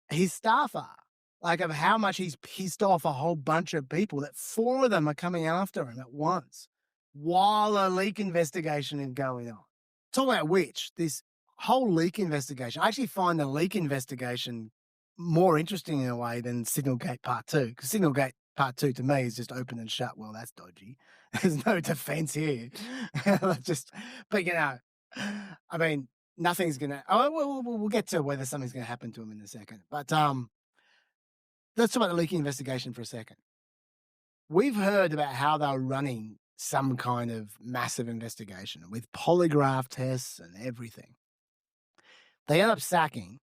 his staff are. Like, of how much he's pissed off a whole bunch of people, that 4 of them are coming after him at once while a leak investigation is going on. Talk about which, this whole leak investigation, I actually find the leak investigation more interesting in a way than SignalGate Part 2, because SignalGate Part 2 to me is just open and shut. Well, that's dodgy. There's no defense here. But, you know, I mean, nothing's going to, we'll get to whether something's going to happen to him in a second. But let's talk about the leaking investigation for a second. We've heard about how they're running some kind of massive investigation with polygraph tests and everything. They end up sacking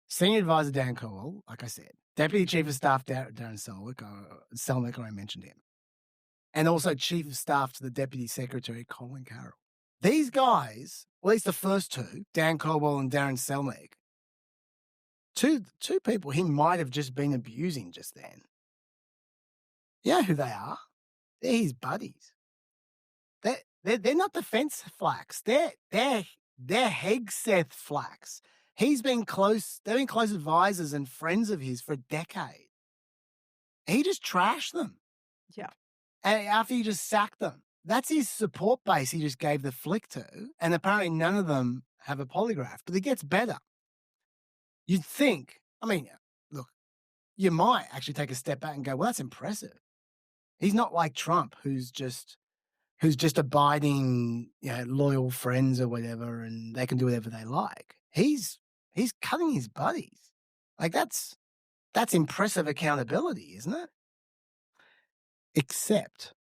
Senior Advisor Dan Cole, like I said, Deputy Chief of Staff Darren Selnick, I mentioned him, and also Chief of Staff to the Deputy Secretary, Colin Carroll. These guys, at least the first 2, Dan Caldwell and Darren Selnick, two people he might have just been abusing just then. You know who they are? They're his buddies. They're not defense flacks. They're Hegseth flacks. They've been close advisors and friends of his for a decade. He just trashed them. Yeah. And after he just sacked them. That's his support base he just gave the flick to. And apparently none of them have a polygraph. But it gets better. You'd think, I mean, look, you might actually take a step back and go, well, that's impressive. He's not like Trump, who's just abiding, you know, loyal friends or whatever, and they can do whatever they like. He's cutting his buddies. Like, that's impressive accountability, isn't it? Except,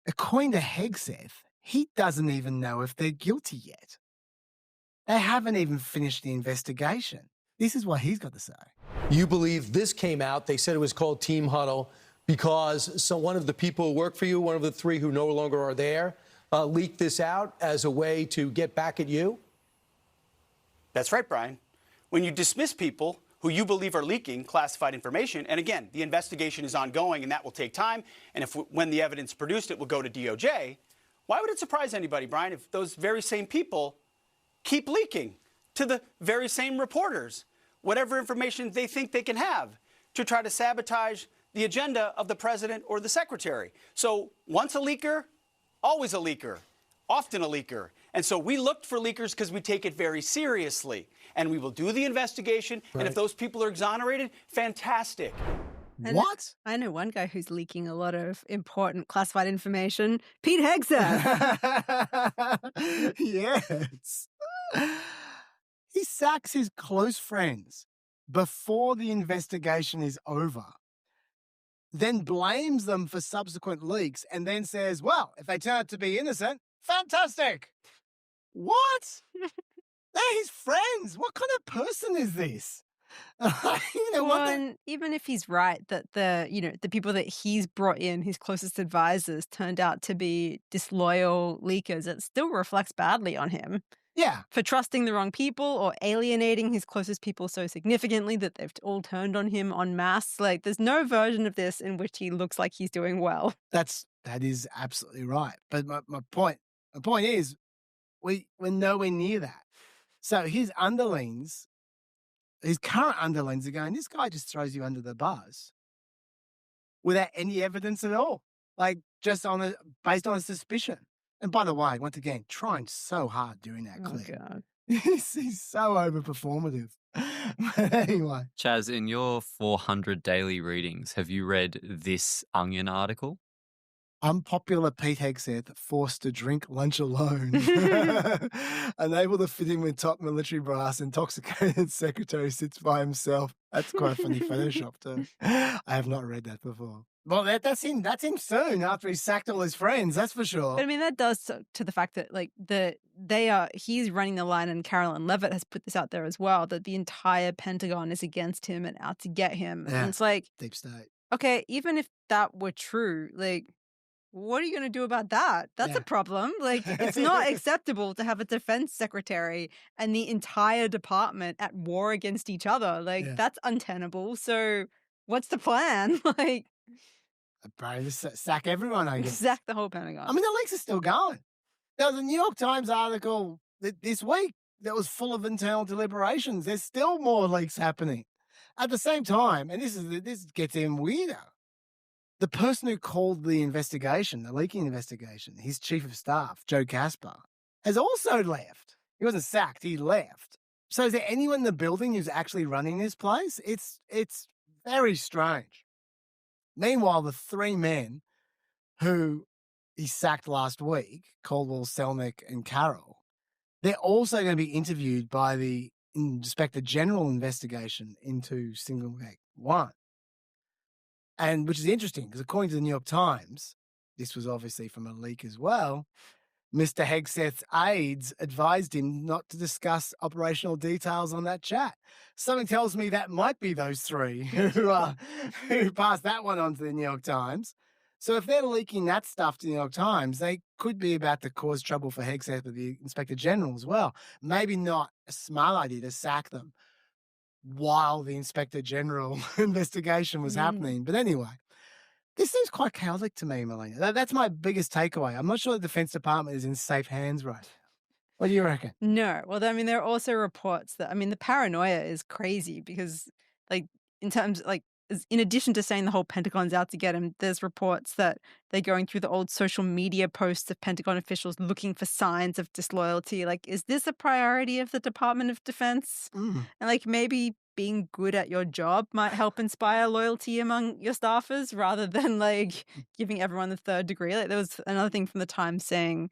according to Hegseth, he doesn't even know if they're guilty yet. They haven't even finished the investigation. This is what he's got to say. You believe this came out, they said it was called Team Huddle, because one of the people who work for you, one of the 3 who no longer are there, leaked this out as a way to get back at you? That's right, Brian. When you dismiss people who you believe are leaking classified information, and again, the investigation is ongoing and that will take time, and when the evidence produced, it will go to DOJ, why would it surprise anybody, Brian, if those very same people keep leaking to the very same reporters whatever information they think they can have to try to sabotage the agenda of the president or the secretary? So once a leaker, always a leaker, often a leaker. And so we looked for leakers because we take it very seriously. And we will do the investigation. Right. And if those people are exonerated, fantastic. What? I know one guy who's leaking a lot of important classified information. Pete Hegseth. Yes. He sacks his close friends before the investigation is over, then blames them for subsequent leaks, and then says, well, if they turn out to be innocent, fantastic. What? They're his friends. What kind of person is this? And even if he's right that the people that he's brought in, his closest advisors, turned out to be disloyal leakers, it still reflects badly on him. Yeah. For trusting the wrong people or alienating his closest people so significantly that they've all turned on him en masse. Like, there's no version of this in which he looks like he's doing well. That is absolutely right. But my point is, we're nowhere near that. So his underlings, his current underlings are going, this guy just throws you under the bus without any evidence at all. Like, just based on a suspicion. And by the way, once again, trying so hard during that clip. God. He's so overperformative. But anyway. Chaz, in your 400 daily readings, have you read this Onion article? Unpopular Pete Hegseth forced to drink lunch alone. Unable to fit in with top military brass, intoxicated secretary sits by himself. That's quite funny Photoshop too. I have not read that before. Well, that's him soon after he sacked all his friends, that's for sure. But I mean, that does to the fact that he's running the line, and Carolyn Levitt has put this out there as well, that the entire Pentagon is against him and out to get him. Yeah, and it's like, deep state. Okay, even if that were true, like, what are you going to do about that? That's a problem. Like, it's not acceptable to have a defense secretary and the entire department at war against each other. Like, that's untenable. So what's the plan? Like, probably just sack everyone, I guess. Sack the whole Pentagon. I mean, the leaks are still going. There was a New York Times article this week that was full of internal deliberations. There's still more leaks happening. At the same time, and this gets even weirder, the person who called the investigation, the leaking investigation, his chief of staff, Joe Casper, has also left. He wasn't sacked, he left. So is there anyone in the building who's actually running this place? It's very strange. Meanwhile, the three men who he sacked last week, Caldwell, Selnick, and Carroll, they're also going to be interviewed by the Inspector General investigation into SignalGate 1. And which is interesting because according to the New York Times, this was obviously from a leak as well, Mr. Hegseth's aides advised him not to discuss operational details on that chat. Something tells me that might be those three who passed that one on to the New York Times. So if they're leaking that stuff to the New York Times, they could be about to cause trouble for Hegseth with the Inspector General as well. Maybe not a smart idea to sack them while the Inspector General investigation was happening. But anyway, this seems quite chaotic to me, Melina. That's my biggest takeaway. I'm not sure the Defense Department is in safe hands right now. What do you reckon? No. Well, I mean, there are also reports that, I mean, the paranoia is crazy because, like, in terms, like, in addition to saying the whole Pentagon's out to get him, there's reports that they're going through the old social media posts of Pentagon officials looking for signs of disloyalty. Like, is this a priority of the Department of Defense? And, like, maybe being good at your job might help inspire loyalty among your staffers rather than, like, giving everyone the third degree. Like, there was another thing from the Times saying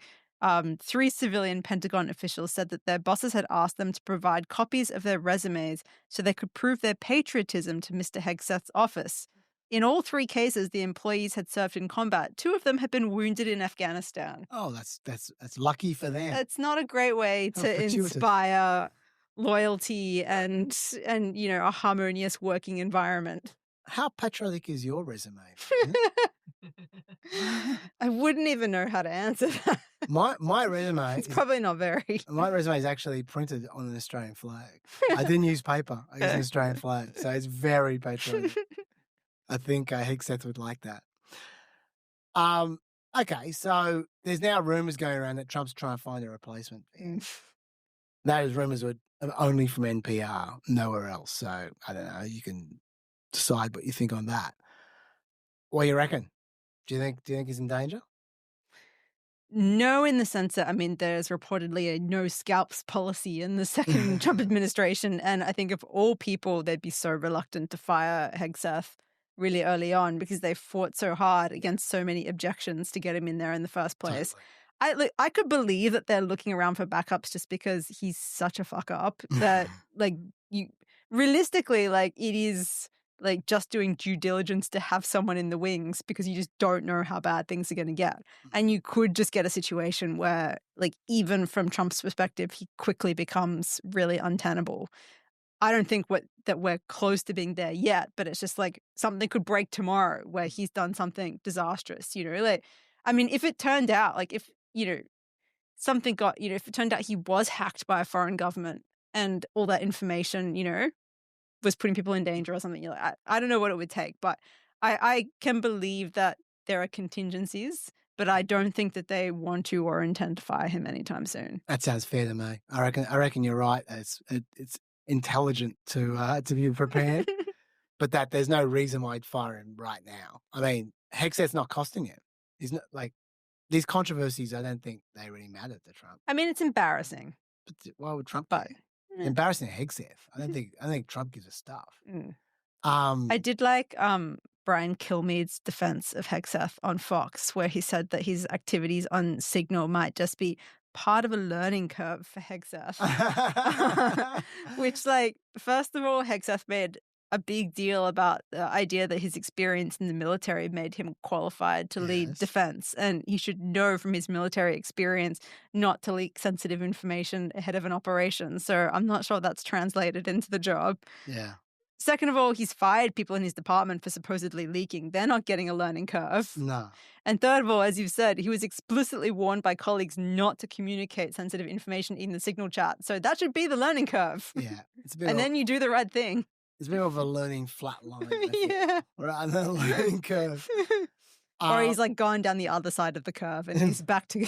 3 civilian Pentagon officials said that their bosses had asked them to provide copies of their resumes so they could prove their patriotism to Mr. Hegseth's office. In all 3 cases, the employees had served in combat. 2 of them had been wounded in Afghanistan. Oh, that's lucky for them. It's not a great way to inspire loyalty and you know, a harmonious working environment. How patriotic is your resume? I wouldn't even know how to answer that. My resume it's probably not very. My resume is actually printed on an Australian flag. I didn't use paper. I used an Australian flag. So it's very patriotic. I think Hegseth would like that. Okay, so there's now rumors going around that Trump's trying to find a replacement. Those rumors were only from NPR, nowhere else. So I don't know. You can decide what you think on that. What do you reckon? Do you think he's in danger? No, in the sense that, I mean, there's reportedly a no scalps policy in the second Trump administration. And I think of all people, they'd be so reluctant to fire Hegseth really early on because they fought so hard against so many objections to get him in there in the first place. Totally. I could believe that they're looking around for backups just because he's such a fuck up that, like, you realistically, like, it is like just doing due diligence to have someone in the wings because you just don't know how bad things are going to get. And you could just get a situation where, like, even from Trump's perspective, he quickly becomes really untenable. I don't think that we're close to being there yet, but it's just like something could break tomorrow where he's done something disastrous, you know? Like, I mean, if it turned out, like, if, you know, something got, you know, if it turned out he was hacked by a foreign government and all that information, you know, was putting people in danger or something, you're like, I don't know what it would take, but I can believe that there are contingencies, but I don't think that they want to or intend to fire him anytime soon. That sounds fair to me. I reckon you're right. It's intelligent to be prepared, but that there's no reason why I'd fire him right now. I mean, Hegseth's not costing him. He's not, like, these controversies, I don't think they really matter to Trump. I mean, it's embarrassing. But why would Trump care? Embarrassing to Hegseth. I don't think Trump gives a stuff. I did like Brian Kilmeade's defense of Hegseth on Fox, where he said that his activities on Signal might just be part of a learning curve for Hegseth. Which, like, first of all, Hegseth made a big deal about the idea that his experience in the military made him qualified to lead defense. And he should know from his military experience not to leak sensitive information ahead of an operation. So I'm not sure that's translated into the job. Yeah. Second of all, he's fired people in his department for supposedly leaking. They're not getting a learning curve. No. And third of all, as you've said, he was explicitly warned by colleagues not to communicate sensitive information in the Signal chat. So that should be the learning curve. Yeah. And then you do the right thing. It's a bit of a learning flat line. Yeah. Rather than a learning curve. Or he's like gone down the other side of the curve and he's back to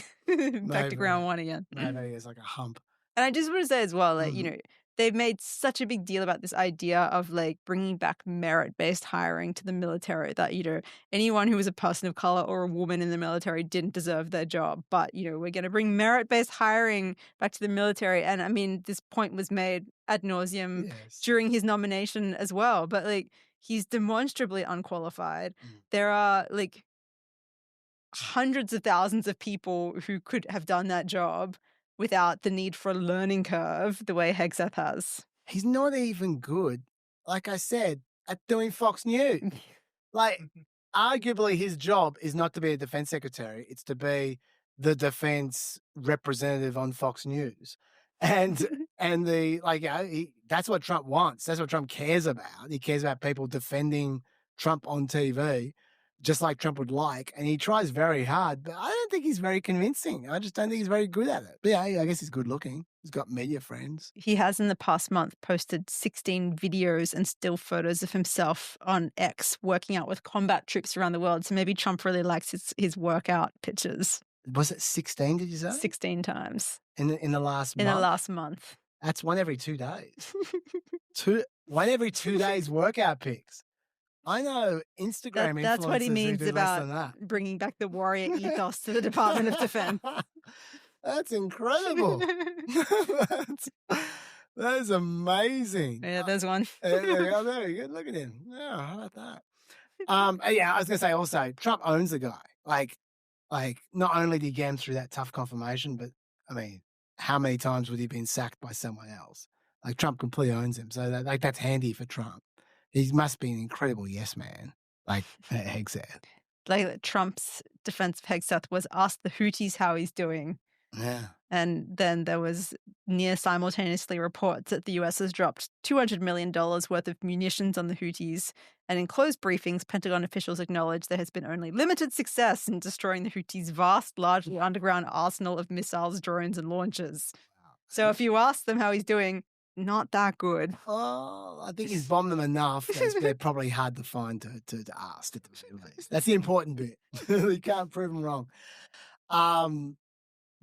ground one again. Maybe it's like a hump. And I just want to say as well, like, you know, they've made such a big deal about this idea of like bringing back merit-based hiring to the military, that, you know, anyone who was a person of color or a woman in the military didn't deserve their job. But, you know, we're going to bring merit-based hiring back to the military. And I mean, this point was made ad nauseum during his nomination as well. But like, he's demonstrably unqualified. There are like hundreds of thousands of people who could have done that job without the need for a learning curve the way Hegseth has. He's not even good, like I said, at doing Fox News. Like, arguably his job is not to be a defense secretary. It's to be the defense representative on Fox News. And that's what Trump wants. That's what Trump cares about. He cares about people defending Trump on TV, just like Trump would like. And he tries very hard, but I don't think he's very convincing. I just don't think he's very good at it. But yeah, I guess he's good looking. He's got media friends. He has in the past month posted 16 videos and still photos of himself on X working out with combat troops around the world. So maybe Trump really likes his workout pictures. Was it 16, did you say? 16 times. In the last month? In the last month. That's one every 2 days. One every 2 days workout pics. I know Instagram That's what he means about that. Bringing back the warrior ethos to the Department of Defense. That's incredible. That is amazing. Yeah, there's one. There you go. Look at him. Yeah, how about that? Yeah, I was going to say also, Trump owns the guy. Like, not only did he get him through that tough confirmation, but, I mean, how many times would he have been sacked by someone else? Like, Trump completely owns him. So, that's handy for Trump. He must be an incredible yes man, like Hegseth. Like Trump's defense of Hegseth was ask the Houthis how he's doing. Yeah. And then there was near simultaneously reports that the US has dropped $200 million worth of munitions on the Houthis. And in closed briefings, Pentagon officials acknowledged there has been only limited success in destroying the Houthis' vast, largely underground arsenal of missiles, drones, and launchers. So if you ask them how he's doing, not that good. Oh, I think he's bombed them enough. They're probably hard to find to ask at the very least. That's the important bit. You can't prove them wrong.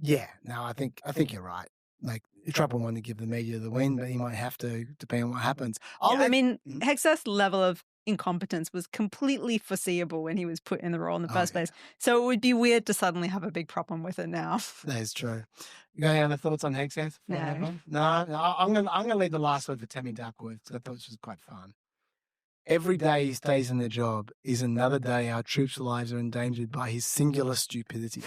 Yeah, no, I think you're right. Like, Trump will want to give the media the win, but he might have to, depending on what happens. Hegseth's level of incompetence was completely foreseeable when he was put in the role in the first place. So it would be weird to suddenly have a big problem with it now. That is true. You got any other thoughts on Hegseth? No. I'm gonna leave the last word for Tammy Duckworth, because I thought this was quite fun. Every day he stays in the job is another day our troops' lives are endangered by his singular stupidity.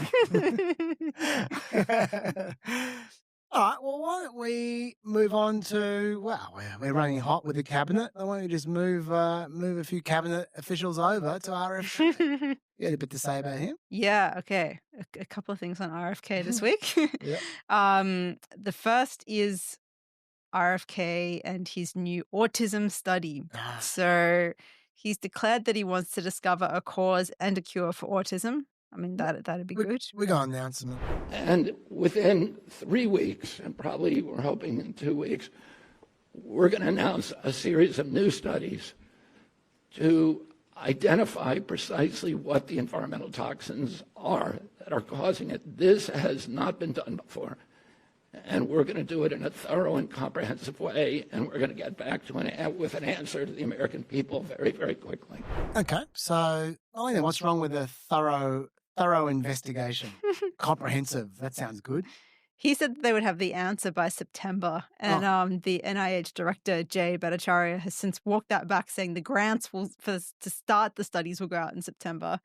All right, well, why don't we move on to, we're running hot with the cabinet. Why don't we just move a few cabinet officials over to RFK? You had a bit to say about him? Yeah, okay. A couple of things on RFK this week. The first is RFK and his new autism study. So he's declared that he wants to discover a cause and a cure for autism. I mean, that'd be good. We got an announcement. And within 3 weeks, and probably we're hoping in 2 weeks, we're going to announce a series of new studies to identify precisely what the environmental toxins are that are causing it. This has not been done before. And we're going to do it in a thorough and comprehensive way, and we're going to get back to with an answer to the American people very, very quickly. Okay, so Melina, what's wrong with a thorough investigation? Comprehensive, that sounds good. He said that they would have the answer by September, and the NIH director, Jay Bhattacharya, has since walked that back, saying the grants to start the studies will go out in September.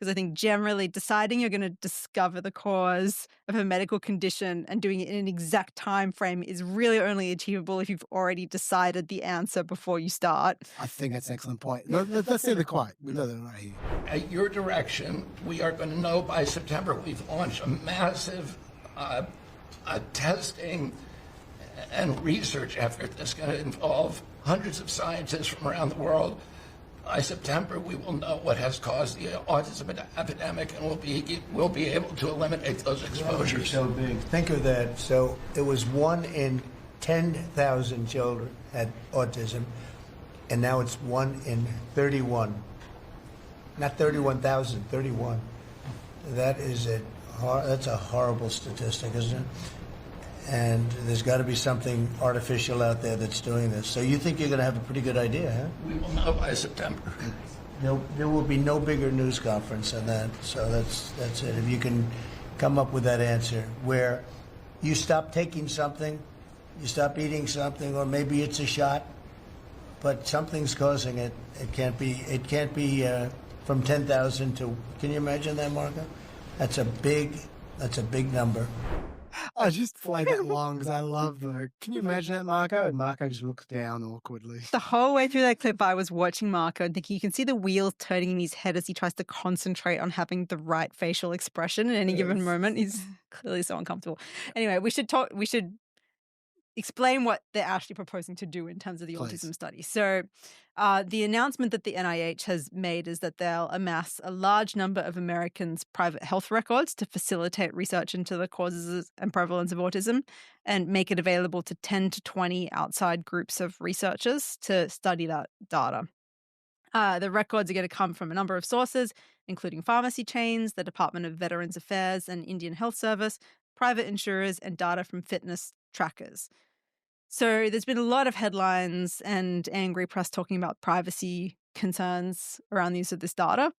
Because I think generally deciding you're going to discover the cause of a medical condition and doing it in an exact time frame is really only achievable if you've already decided the answer before you start. I think that's an excellent point. Let's see the quote. We got it right here. At your direction, we are going to know by September. We've launched a massive testing and research effort that's going to involve hundreds of scientists from around the world. By September, we will know what has caused the autism epidemic, and we'll be able to eliminate those exposures. So big. Think of that. So it was 1 in 10,000 children had autism, and now it's 1 in 31. Not 31,000, 31. That's a horrible statistic, isn't it? And there's got to be something artificial out there that's doing this. So you think you're going to have a pretty good idea, huh? We will know by September. There will be no bigger news conference than that. So that's it. If you can come up with that answer where you stop taking something, you stop eating something, or maybe it's a shot, but something's causing it. It can't be from 10,000 to. Can you imagine that, Marco? That's a big number. I just play that long because I love the. Can you imagine that, Marco? And Marco just looks down awkwardly. The whole way through that clip, I was watching Marco and thinking you can see the wheels turning in his head as he tries to concentrate on having the right facial expression at any given moment. He's clearly so uncomfortable. Anyway, we should explain what they're actually proposing to do in terms of the autism study. So the announcement that the NIH has made is that they'll amass a large number of Americans' private health records to facilitate research into the causes and prevalence of autism and make it available to 10 to 20 outside groups of researchers to study that data. The records are going to come from a number of sources, including pharmacy chains, the Department of Veterans Affairs and Indian Health Service, private insurers, and data from fitness trackers. So there's been a lot of headlines and angry press talking about privacy concerns around the use of this data.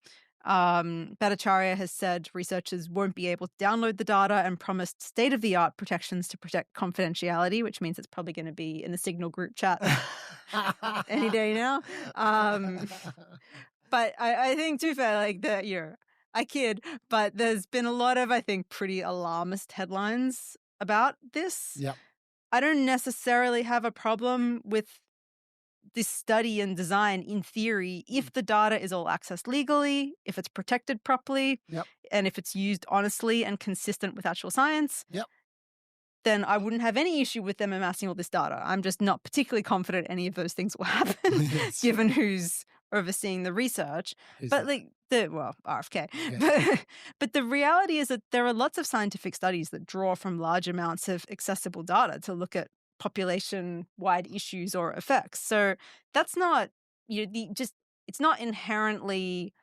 Bhattacharya has said researchers won't be able to download the data and promised state-of-the-art protections to protect confidentiality, which means it's probably going to be in the Signal group chat any day now. But I think, to be fair, I kid, but there's been a lot of, I think, pretty alarmist headlines about this. Yep. I don't necessarily have a problem with this study and design in theory if the data is all accessed legally, if it's protected properly, and if it's used honestly and consistent with actual science. Then I wouldn't have any issue with them amassing all this data. I'm just not particularly confident any of those things will happen, given who's overseeing the research. RFK. Yeah. But the reality is that there are lots of scientific studies that draw from large amounts of accessible data to look at population-wide issues or effects. So that's not, it's not inherently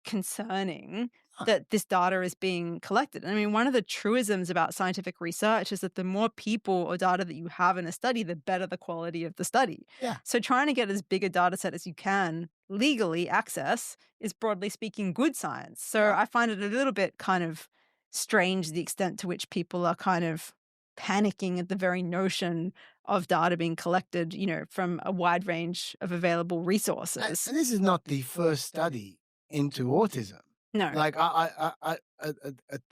concerning that this data is being collected. I mean, one of the truisms about scientific research is that the more people or data that you have in a study, the better the quality of the study. Yeah. So trying to get as big a data set as you can legally access is, broadly speaking, good science. So I find it a little bit kind of strange the extent to which people are kind of panicking at the very notion of data being collected, from a wide range of available resources. And this is not the first study into autism. No. Like I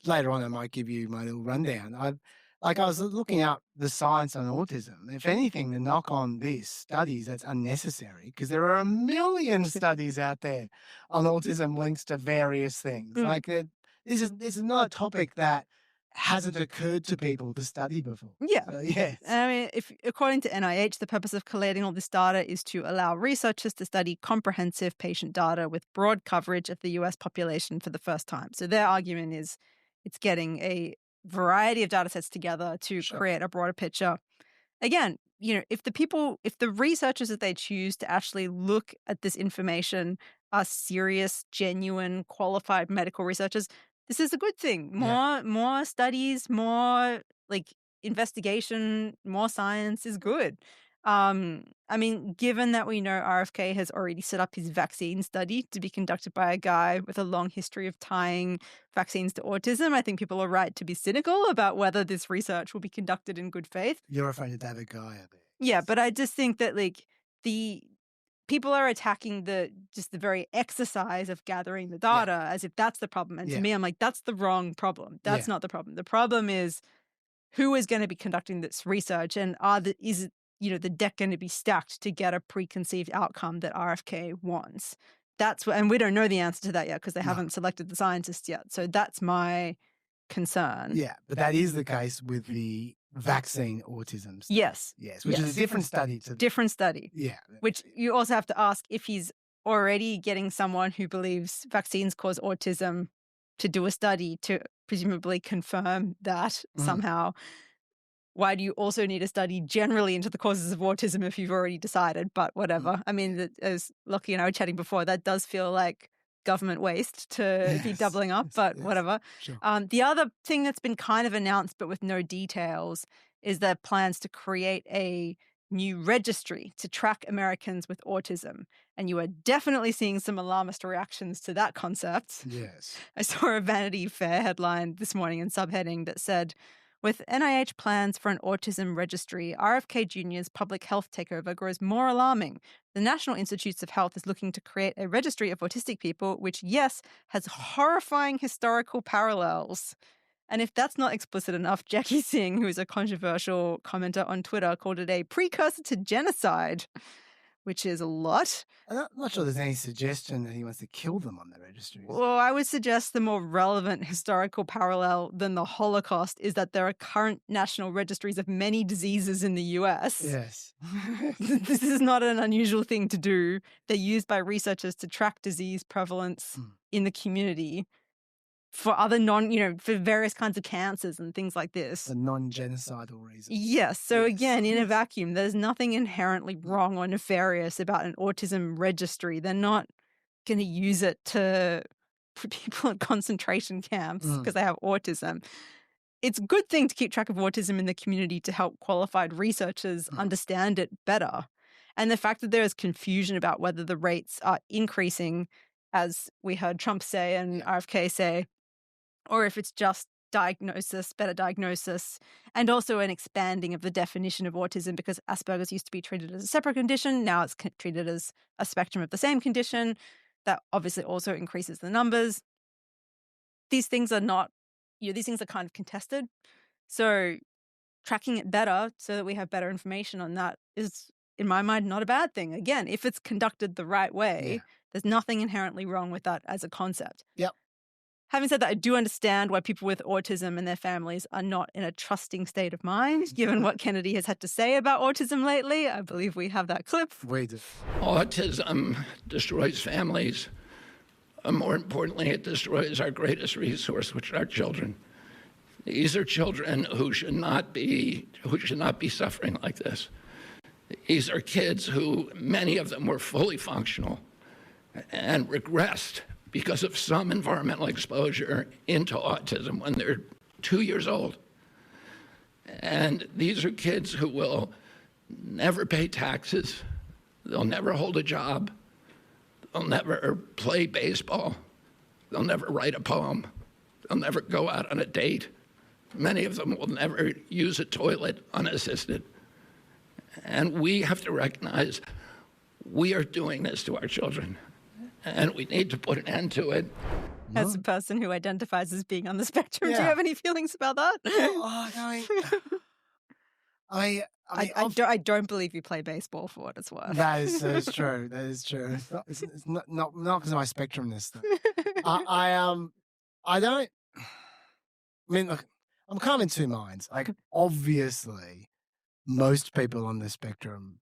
later on I might give you my little rundown. I was looking up the science on autism. If anything, the knock on this studies that's unnecessary because there are a million studies out there on autism links to various things. Like this is not a topic that hasn't occurred to people to study before. Yeah. So, yes. I mean, according to NIH, the purpose of collating all this data is to allow researchers to study comprehensive patient data with broad coverage of the US population for the first time. So their argument is it's getting a variety of data sets together to create a broader picture. Again, if the researchers that they choose to actually look at this information are serious, genuine, qualified medical researchers, this is a good thing. More studies, more investigation, more science is good. I mean, given that we know RFK has already set up his vaccine study to be conducted by a guy with a long history of tying vaccines to autism, I think people are right to be cynical about whether this research will be conducted in good faith. You're afraid to have a guy out there. Yeah, but I just think that the people are attacking the very exercise of gathering the data as if that's the problem. And to me, I'm like, that's the wrong problem. That's not the problem. The problem is who is going to be conducting this research, and is the deck going to be stacked to get a preconceived outcome that RFK wants? And we don't know the answer to that yet because they haven't selected the scientists yet. So that's my concern. Yeah, but that is the case with the vaccine autism study. Yes, which is a different study. Different study. Yeah. Which you also have to ask if he's already getting someone who believes vaccines cause autism to do a study to presumably confirm that somehow. Why do you also need a study generally into the causes of autism if you've already decided? But whatever. I mean, as Lockie and I were chatting before, that does feel like government waste to be doubling up, but whatever. Sure. The other thing that's been kind of announced but with no details is their plans to create a new registry to track Americans with autism. And you are definitely seeing some alarmist reactions to that concept. Yes. I saw a Vanity Fair headline this morning in subheading that said, with NIH plans for an autism registry, RFK Jr.'s public health takeover grows more alarming. The National Institutes of Health is looking to create a registry of autistic people, which, yes, has horrifying historical parallels. And if that's not explicit enough, Jackie Singh, who is a controversial commenter on Twitter, called it a precursor to genocide, which is a lot. I'm not sure there's any suggestion that he wants to kill them on the registries. Well, I would suggest the more relevant historical parallel than the Holocaust is that there are current national registries of many diseases in the US. Yes. This is not an unusual thing to do. They're used by researchers to track disease prevalence in the community for other for various kinds of cancers and things like this. For non-genocidal reasons. Yes. So again, in a vacuum, there's nothing inherently wrong or nefarious about an autism registry. They're not going to use it to put people in concentration camps because they have autism. It's a good thing to keep track of autism in the community to help qualified researchers understand it better. And the fact that there is confusion about whether the rates are increasing, as we heard Trump say and RFK say, or if it's just better diagnosis, and also an expanding of the definition of autism, because Asperger's used to be treated as a separate condition. Now it's treated as a spectrum of the same condition. That obviously also increases the numbers. These things are not, these things are kind of contested. So tracking it better so that we have better information on that is, in my mind, not a bad thing. Again, if it's conducted the right way, there's nothing inherently wrong with that as a concept. Yep. Having said that, I do understand why people with autism and their families are not in a trusting state of mind, given what Kennedy has had to say about autism lately. I believe we have that clip. We do. Autism destroys families. More importantly, it destroys our greatest resource, which are our children. These are children who should not be suffering like this. These are kids who, many of them were fully functional and regressed because of some environmental exposure into autism when they're 2 years old. And these are kids who will never pay taxes. They'll never hold a job. They'll never play baseball. They'll never write a poem. They'll never go out on a date. Many of them will never use a toilet unassisted. And we have to recognize we are doing this to our children. And we need to put an end to it. As a person who identifies as being on the spectrum, do you have any feelings about that? I don't believe you play baseball for what it's worth. That is true. That is true. It's not because of my spectrumness. I don't. I mean, look, I'm kind of in two minds. Like, obviously, most people on the spectrum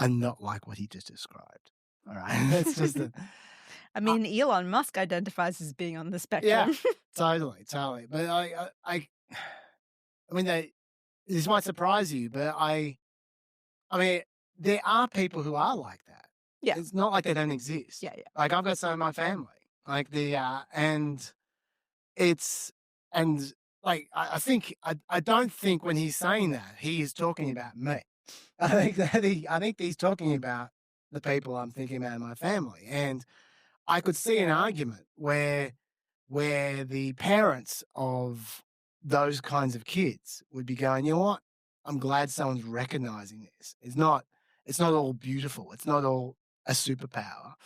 are not like what he just described. All right, that's just I mean, Elon Musk identifies as being on the spectrum. Yeah, totally. But I mean, this might surprise you, but I mean, there are people who are like that. Yeah, it's not like they don't exist. Yeah. Like I've got some in my family, like I don't think when he's saying that he is talking about me. I think he's talking about the people I'm thinking about in my family. And I could see an argument where the parents of those kinds of kids would be going, you know what? I'm glad someone's recognizing this. It's not all beautiful. It's not all a superpower.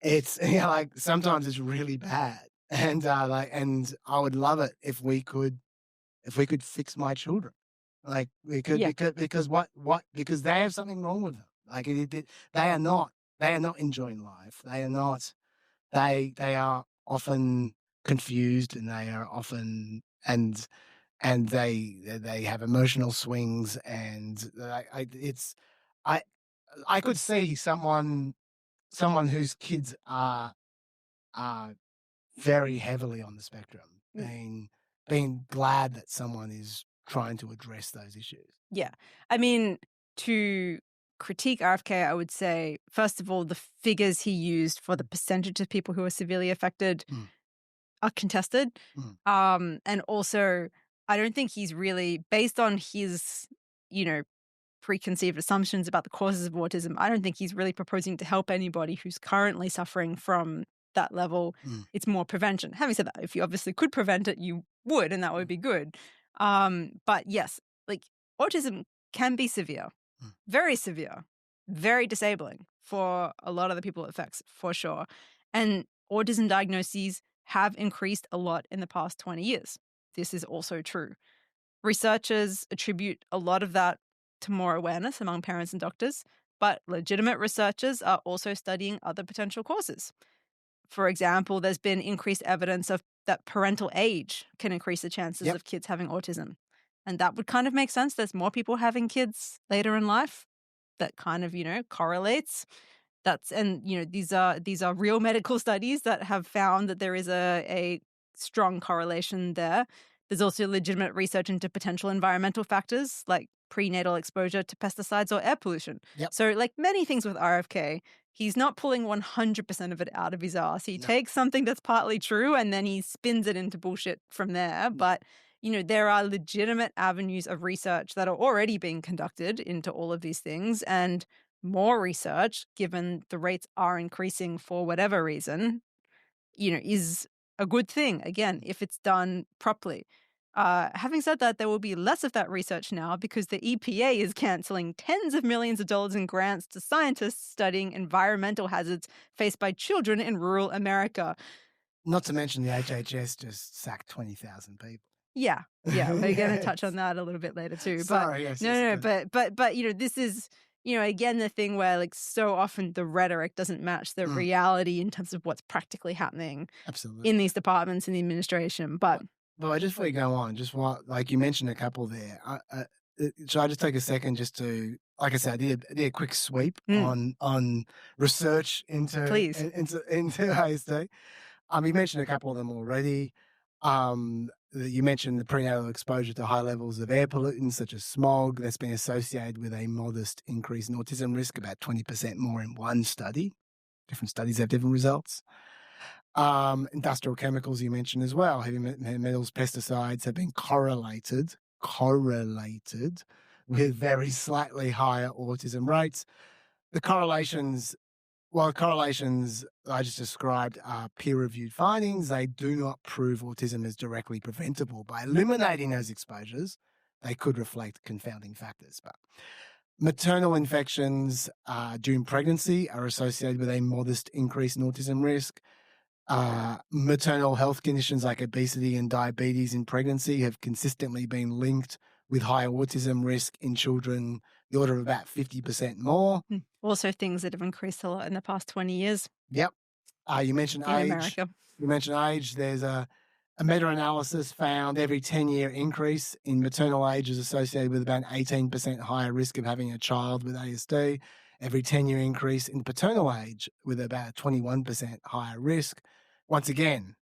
It's like sometimes it's really bad. And and I would love it if we could fix my children. Like we could because they have something wrong with them. Like they are not enjoying life. They are often confused, and they are often and they have emotional swings, and I could see someone whose kids are very heavily on the spectrum being glad that someone is trying to address those issues. Yeah. I mean, to critique RFK, I would say, first of all, the figures he used for the percentage of people who are severely affected are contested. And also, I don't think he's really, based on his, preconceived assumptions about the causes of autism, I don't think he's really proposing to help anybody who's currently suffering from that level. It's more prevention. Having said that, if you obviously could prevent it, you would, and that would be good. But yes, like autism can be severe, very severe, very disabling for a lot of the people it affects, for sure. And autism diagnoses have increased a lot in the past 20 years. This is also true. Researchers attribute a lot of that to more awareness among parents and doctors, but legitimate researchers are also studying other potential causes. For example, there's been increased evidence of that parental age can increase the chances of kids having autism. And that would kind of make sense. There's more people having kids later in life. That kind of, correlates. These are real medical studies that have found that there is a strong correlation there. There's also legitimate research into potential environmental factors like prenatal exposure to pesticides or air pollution. So like many things with RFK, he's not pulling 100% of it out of his ass. He takes something that's partly true and then he spins it into bullshit from there. But, there are legitimate avenues of research that are already being conducted into all of these things, and more research, given the rates are increasing for whatever reason, is a good thing, again, if it's done properly. Having said that, there will be less of that research now because the EPA is canceling tens of millions of dollars in grants to scientists studying environmental hazards faced by children in rural America. Not to mention the HHS just sacked 20,000 people. Yeah, we're going to touch on that a little bit later too. Sorry, but yes. but this is, again, the thing where like so often the rhetoric doesn't match the reality in terms of what's practically happening in these departments in the administration. But just before you go on, like you mentioned a couple there, should I just take a second just to, like I said, I did a quick sweep on research into ASD. You mentioned a couple of them already. You mentioned the prenatal exposure to high levels of air pollutants such as smog that's been associated with a modest increase in autism risk, about 20% more in one study. Different studies have different results. Industrial chemicals you mentioned as well. Heavy metals, pesticides have been correlated with very slightly higher autism rates. The correlations I just described are peer-reviewed findings. They do not prove autism is directly preventable. By eliminating those exposures, they could reflect confounding factors. But maternal infections during pregnancy are associated with a modest increase in autism risk. Maternal health conditions like obesity and diabetes in pregnancy have consistently been linked with higher autism risk in children, the order of about 50% more. Also things that have increased a lot in the past 20 years. Yep. You mentioned in age. America. You mentioned age. There's a meta-analysis found every 10-year increase in maternal age is associated with about 18% higher risk of having a child with ASD. Every 10-year increase in paternal age with about 21% higher risk. Once again,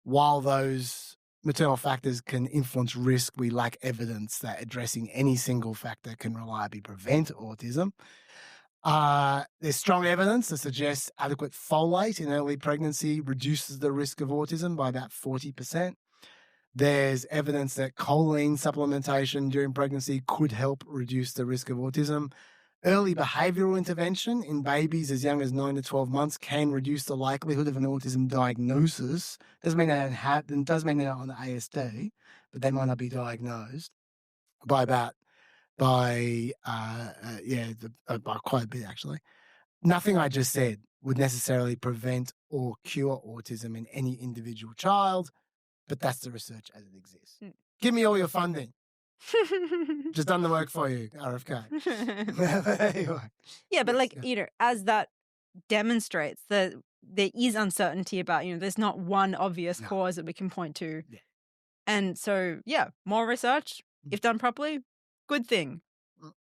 while those maternal factors can influence risk, we lack evidence that addressing any single factor can reliably prevent autism. There's strong evidence that suggests adequate folate in early pregnancy reduces the risk of autism by about 40%. There's evidence that choline supplementation during pregnancy could help reduce the risk of autism. Early behavioural intervention in babies as young as 9 to 12 months can reduce the likelihood of an autism diagnosis. Doesn't mean they're on the ASD, but they might not be diagnosed by quite a bit actually. Nothing I just said would necessarily prevent or cure autism in any individual child, but that's the research as it exists. Give me all your funding. Just done the work for you, RFK. Anyway. Yeah, but as that demonstrates that there is uncertainty about, there's not one obvious cause that we can point to. Yeah. And so, more research, if done properly, good thing.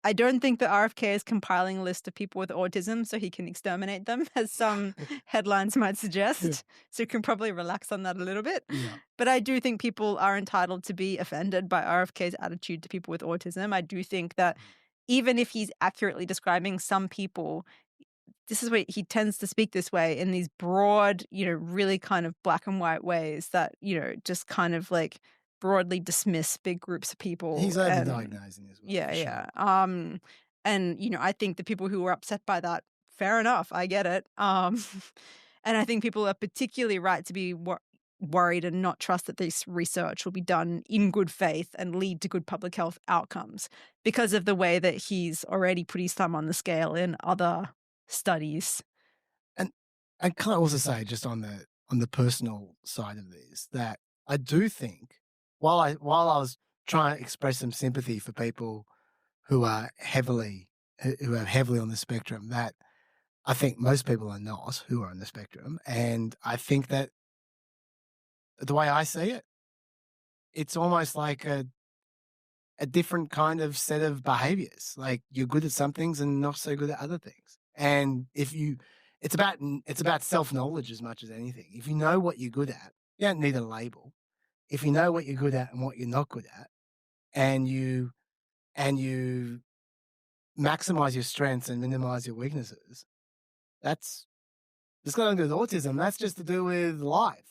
I don't think that RFK is compiling a list of people with autism so he can exterminate them, as some headlines might suggest. Yeah. So you can probably relax on that a little bit. Yeah. But I do think people are entitled to be offended by RFK's attitude to people with autism. I do think that even if he's accurately describing some people, this is where he tends to speak this way in these broad, really kind of black and white ways that, just kind of like broadly dismiss big groups of people. He's over-diagnosing as well. Yeah, yeah. And, I think the people who were upset by that, fair enough, I get it. And I think people are particularly right to be worried and not trust that this research will be done in good faith and lead to good public health outcomes because of the way that he's already put his thumb on the scale in other studies. And I can also say, just on the personal side of this, that I do think while I was trying to express some sympathy for people who are heavily on the spectrum, that I think most people are not who are on the spectrum, and I think that the way I see it, it's almost like a different kind of set of behaviors. Like, you're good at some things and not so good at other things. And it's about self-knowledge as much as anything. If you know what you're good at, you don't need a label. If you know what you're good at and what you're not good at, and you maximize your strengths and minimize your weaknesses, that's got nothing to do with autism. That's just to do with life.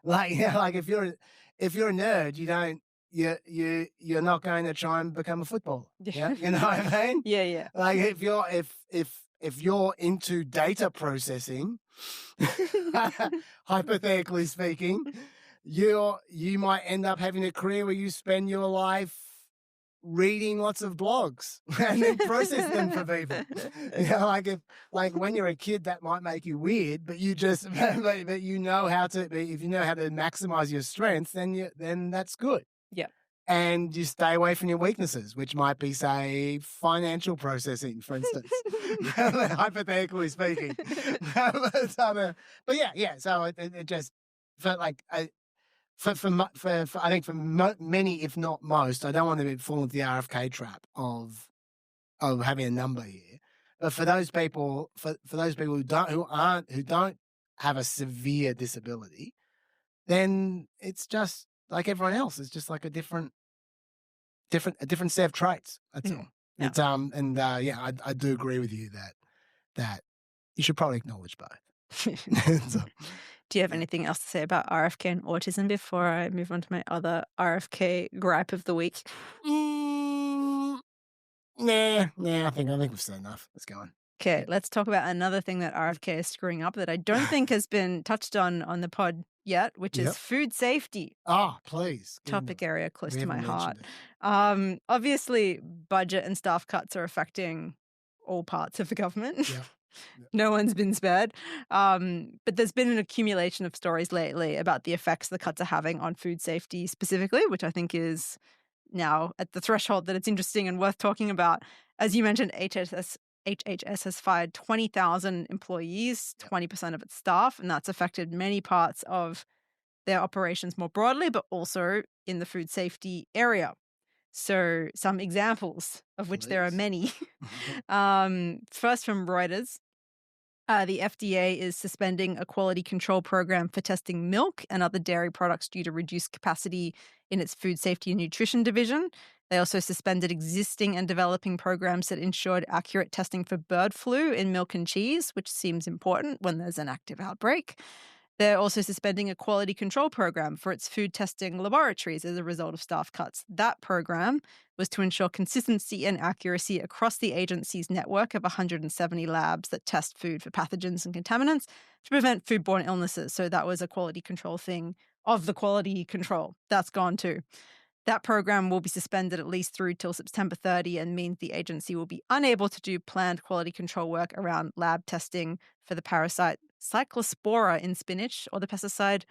Like if you're a nerd, you're not going to try and become a footballer. Yeah? You know what I mean? Yeah, yeah. Like if you're into data processing, hypothetically speaking, you might end up having a career where you spend your life reading lots of blogs and then process them for people. Like when you're a kid, that might make you weird, but but you know how to. If you know how to maximize your strengths, then that's good. Yeah. And you stay away from your weaknesses, which might be, say, financial processing, for instance, hypothetically speaking. But yeah. So it just felt like I think for many, if not most, I don't want to fall into the RFK trap of having a number here. But for those people, who don't have a severe disability, then it's just like everyone else. It's just like a different set of traits. That's all. Yeah. I do agree with you that you should probably acknowledge both. So, do you have anything else to say about RFK and autism before I move on to my other RFK gripe of the week? Nah, I think we've said enough. Let's go on. Okay, let's talk about another thing that RFK is screwing up that I don't think has been touched on the pod yet, which is food safety. Please. Topic area close to my heart. Obviously, budget and staff cuts are affecting all parts of the government. Yeah. No one's been spared. But there's been an accumulation of stories lately about the effects the cuts are having on food safety specifically, which I think is now at the threshold that it's interesting and worth talking about. As you mentioned, HHS has fired 20,000 employees, 20% of its staff, and that's affected many parts of their operations more broadly, but also in the food safety area. So some examples, of which there are many. First from Reuters, the FDA is suspending a quality control program for testing milk and other dairy products due to reduced capacity in its food safety and nutrition division. They also suspended existing and developing programs that ensured accurate testing for bird flu in milk and cheese, which seems important when there's an active outbreak. They're also suspending a quality control program for its food testing laboratories as a result of staff cuts. That program was to ensure consistency and accuracy across the agency's network of 170 labs that test food for pathogens and contaminants to prevent foodborne illnesses. So that was a quality control thing of the quality control. That's gone too. That program will be suspended at least through till September 30 and means the agency will be unable to do planned quality control work around lab testing for the parasite Cyclospora in spinach or the pesticide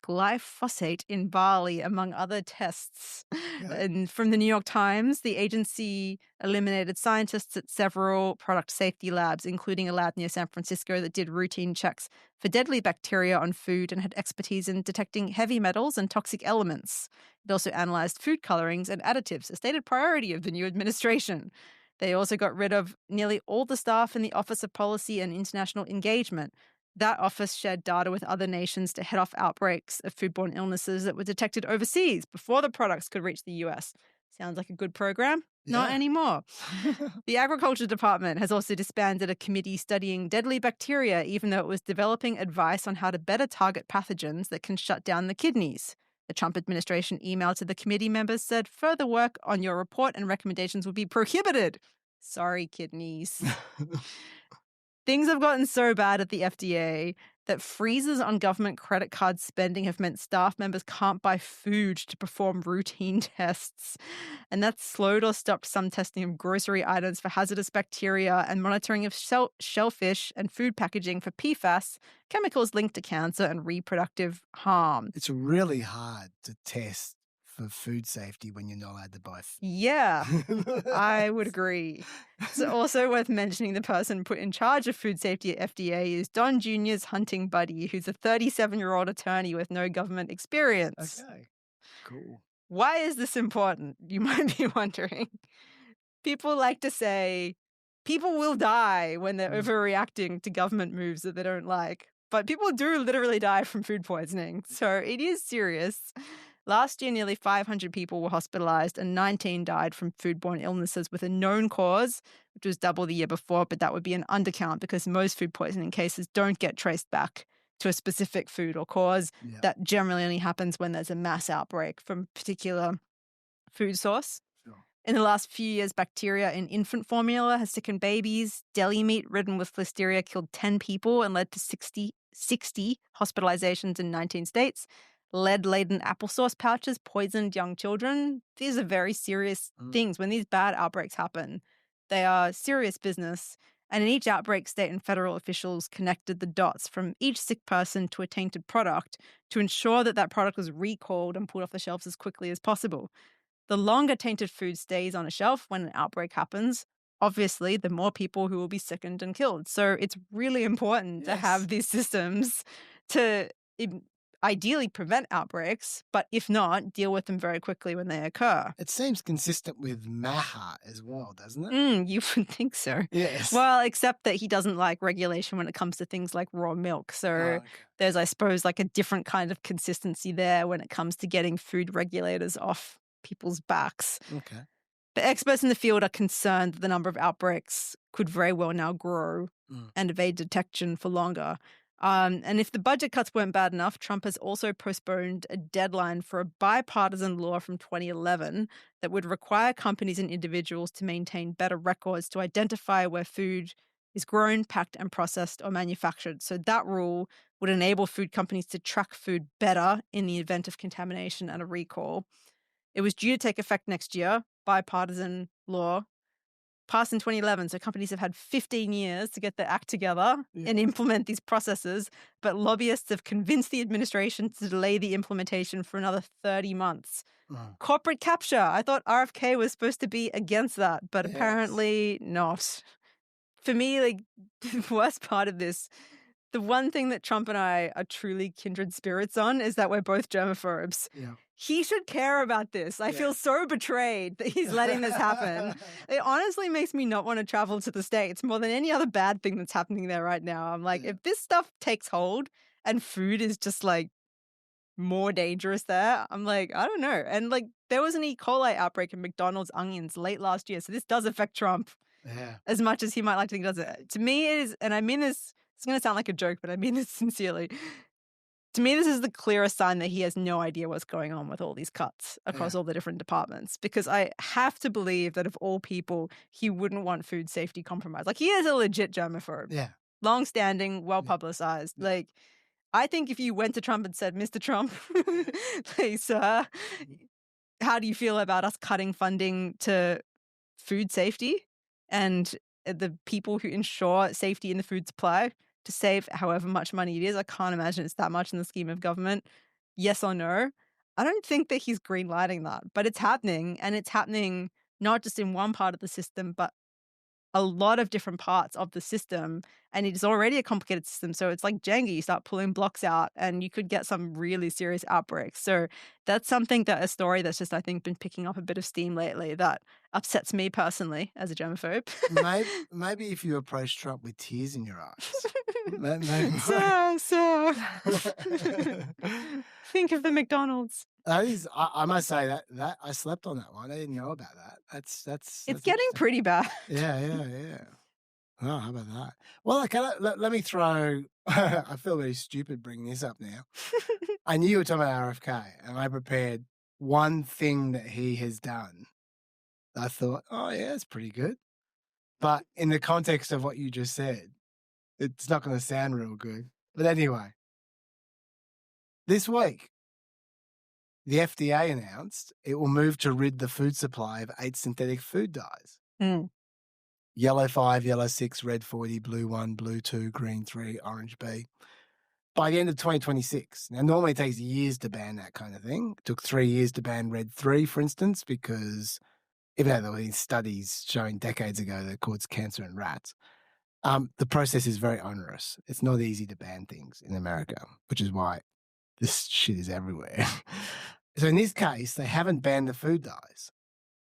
glyphosate in barley, among other tests. Yeah. And from the New York Times, the agency eliminated scientists at several product safety labs, including a lab near San Francisco that did routine checks for deadly bacteria on food and had expertise in detecting heavy metals and toxic elements. It also analyzed food colorings and additives, a stated priority of the new administration. They also got rid of nearly all the staff in the Office of Policy and International Engagement. That office shared data with other nations to head off outbreaks of foodborne illnesses that were detected overseas before the products could reach the US. Sounds like a good program? Not anymore. The Agriculture Department has also disbanded a committee studying deadly bacteria, even though it was developing advice on how to better target pathogens that can shut down the kidneys. The Trump administration email to the committee members said further work on your report and recommendations would be prohibited. Sorry, kidneys. Things have gotten so bad at the FDA that freezes on government credit card spending have meant staff members can't buy food to perform routine tests. And that's slowed or stopped some testing of grocery items for hazardous bacteria and monitoring of shellfish and food packaging for PFAS, chemicals linked to cancer and reproductive harm. It's really hard to test for food safety when you're not allowed to buy food. Yeah, I would agree. It's also worth mentioning the person put in charge of food safety at FDA is Don Jr.'s hunting buddy, who's a 37-year-old attorney with no government experience. Okay, cool. Why is this important? You might be wondering. People like to say people will die when they're overreacting to government moves that they don't like. But people do literally die from food poisoning. So it is serious. Last year, nearly 500 people were hospitalized and 19 died from foodborne illnesses with a known cause, which was double the year before, but that would be an undercount because most food poisoning cases don't get traced back to a specific food or cause. Yeah. That generally only happens when there's a mass outbreak from a particular food source. Sure. In the last few years, bacteria in infant formula has sickened babies. Deli meat ridden with listeria killed 10 people and led to 60 hospitalizations in 19 states. Lead-laden applesauce pouches poisoned young children. These are very serious things. When these bad outbreaks happen, they are serious business. And in each outbreak, state and federal officials connected the dots from each sick person to a tainted product to ensure that that product was recalled and pulled off the shelves as quickly as possible. The longer tainted food stays on a shelf when an outbreak happens, obviously, the more people who will be sickened and killed. So it's really important to have these systems to ideally prevent outbreaks, but if not, deal with them very quickly when they occur. It seems consistent with Maha as well, doesn't it? You would think so. Yes. Well, except that he doesn't like regulation when it comes to things like raw milk. So there's, I suppose, like a different kind of consistency there when it comes to getting food regulators off people's backs. Okay. The experts in the field are concerned that the number of outbreaks could very well now grow and evade detection for longer. And if the budget cuts weren't bad enough, Trump has also postponed a deadline for a bipartisan law from 2011 that would require companies and individuals to maintain better records to identify where food is grown, packed, and processed or manufactured. So that rule would enable food companies to track food better in the event of contamination and a recall. It was due to take effect next year, bipartisan law. Passed in 2011, so companies have had 15 years to get their act together and implement these processes, but lobbyists have convinced the administration to delay the implementation for another 30 months. Corporate capture. I thought RFK was supposed to be against that, but apparently not. For me, like, the worst part of this, the one thing that Trump and I are truly kindred spirits on is that we're both germaphobes. Yeah. He should care about this. I feel so betrayed that he's letting this happen. It honestly makes me not want to travel to the States more than any other bad thing that's happening there right now. I'm like, if this stuff takes hold and food is just like more dangerous there, I'm like, I don't know. And like, there was an E. coli outbreak in McDonald's onions late last year. So this does affect Trump as much as he might like to think it does. To me, it is, and I mean this, it's going to sound like a joke, but I mean this sincerely. To me, this is the clearest sign that he has no idea what's going on with all these cuts across all the different departments. Because I have to believe that of all people, he wouldn't want food safety compromised. Like, he is a legit germaphobe. Yeah. Long-standing, well-publicized. Like, I think if you went to Trump and said, Mr. Trump, hey, sir, how do you feel about us cutting funding to food safety and the people who ensure safety in the food supply to save however much money it is? I can't imagine it's that much in the scheme of government. Yes or no? I don't think that he's greenlighting that, but it's happening, and it's happening not just in one part of the system, but a lot of different parts of the system, and it's already a complicated system. So it's like Jenga, you start pulling blocks out and you could get some really serious outbreaks. So that's something that a story that's just, I think, been picking up a bit of steam lately that upsets me personally as a germaphobe. maybe if you approach Trump with tears in your eyes. Sir, think of the McDonald's. That is, I must say that I slept on that one. I didn't know about that. That's It's getting pretty bad. Yeah. Oh, how about that? Well, let me throw. I feel very stupid bringing this up now. I knew you were talking about RFK, and I prepared one thing that he has done. I thought, oh yeah, it's pretty good. But in the context of what you just said, it's not going to sound real good. But anyway, this week, the FDA announced it will move to rid the food supply of 8 synthetic food dyes. Yellow 5, yellow 6, red 40, blue 1, blue 2, green 3, orange B. By the end of 2026. Now, normally it takes years to ban that kind of thing. It took 3 years to ban red 3, for instance, because even though there were these studies showing decades ago that it caused cancer in rats, the process is very onerous. It's not easy to ban things in America, which is why this shit is everywhere. So in this case, they haven't banned the food dyes.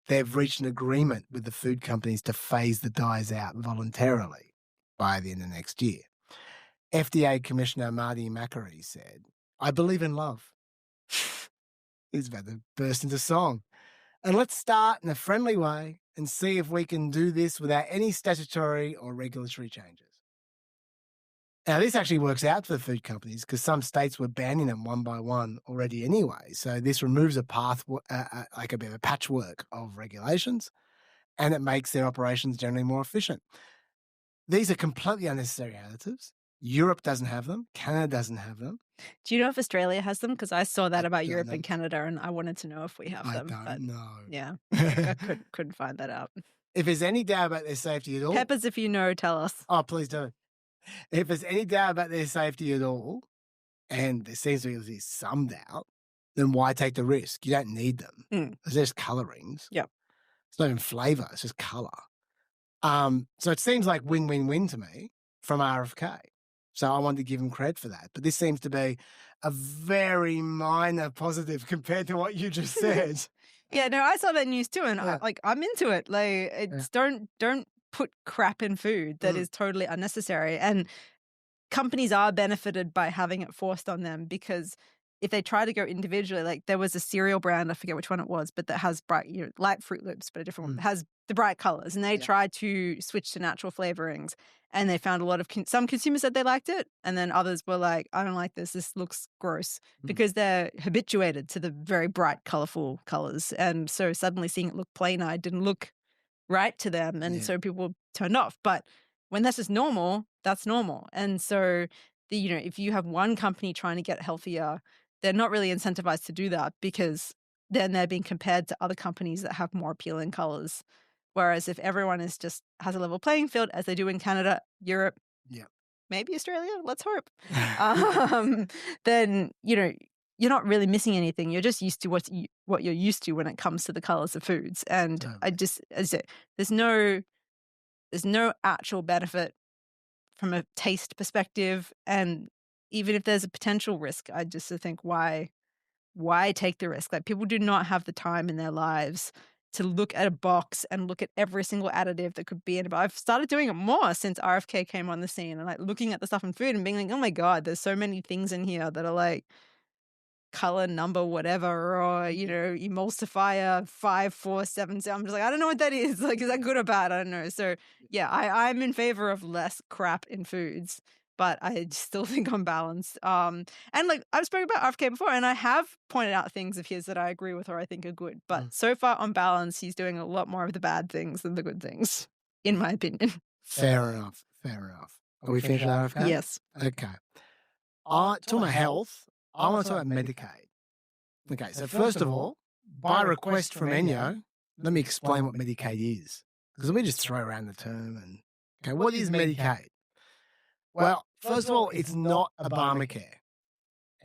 They've reached an agreement with the food companies to phase the dyes out voluntarily by the end of next year. FDA Commissioner Marty Makary said, "I believe in love." He's about to burst into song. "And let's start in a friendly way and see if we can do this without any statutory or regulatory changes." Now, this actually works out for the food companies because some states were banning them one by one already anyway. So this removes a path, like a bit of a patchwork of regulations, and it makes their operations generally more efficient. These are completely unnecessary additives. Europe doesn't have them. Canada doesn't have them. Do you know if Australia has them? Because I saw that about Europe and Canada, and I wanted to know if we have them. I don't know. Yeah, I couldn't find that out. If there's any doubt about their safety at all... Peppers, if you know, tell us. Oh, please do. If there's any doubt about their safety at all, and there seems to be at least some doubt, then why take the risk? You don't need them. They're just colorings. Yep. It's not even flavor. It's just color. So it seems like win-win-win to me from RFK. So I wanted to give him credit for that. But this seems to be a very minor positive compared to what you just said. Yeah, no, I saw that news too, and I'm into it. Like, it's don't put crap in food that is totally unnecessary. And companies are benefited by having it forced on them, because if they try to go individually, like there was a cereal brand, I forget which one it was, but that has bright, like Fruit Loops, but a different one, has the bright colors, and they tried to switch to natural flavorings, and they found a lot of some consumers said they liked it, and then others were like, I don't like this looks gross, because they're habituated to the very bright, colorful colors, and so suddenly seeing it look plain-eyed didn't look right to them, and so people turned off. But when that's just normal, that's normal. And so if you have one company trying to get healthier, they're not really incentivized to do that, because then they're being compared to other companies that have more appealing colors. Whereas if everyone has a level playing field, as they do in Canada, Europe, maybe Australia, let's hope, then, you're not really missing anything. You're just used to what you're used to when it comes to the colors of foods. And there's no actual benefit from a taste perspective. And even if there's a potential risk, I just think why take the risk? Like, people do not have the time in their lives to look at a box and look at every single additive that could be in it. But I've started doing it more since RFK came on the scene, and like looking at the stuff in food and being like, oh my God, there's so many things in here that are like color, number, whatever, or, emulsifier 547. I'm just like, I don't know what that is. Like, is that good or bad? I don't know. So yeah, I'm in favor of less crap in foods, but I still think I'm balanced. And like, I've spoken about RFK before, and I have pointed out things of his that I agree with or I think are good. But so far, on balance, he's doing a lot more of the bad things than the good things, in my opinion. Fair enough. Are we finished with RFK? Yes. Okay. Talking about health, I want to talk about Medicaid. Okay, so first of all, by request from Enyo, let me explain what Medicaid is, because we just throw around the term. And okay, what is Medicaid? Well, first of all, it's not Obamacare.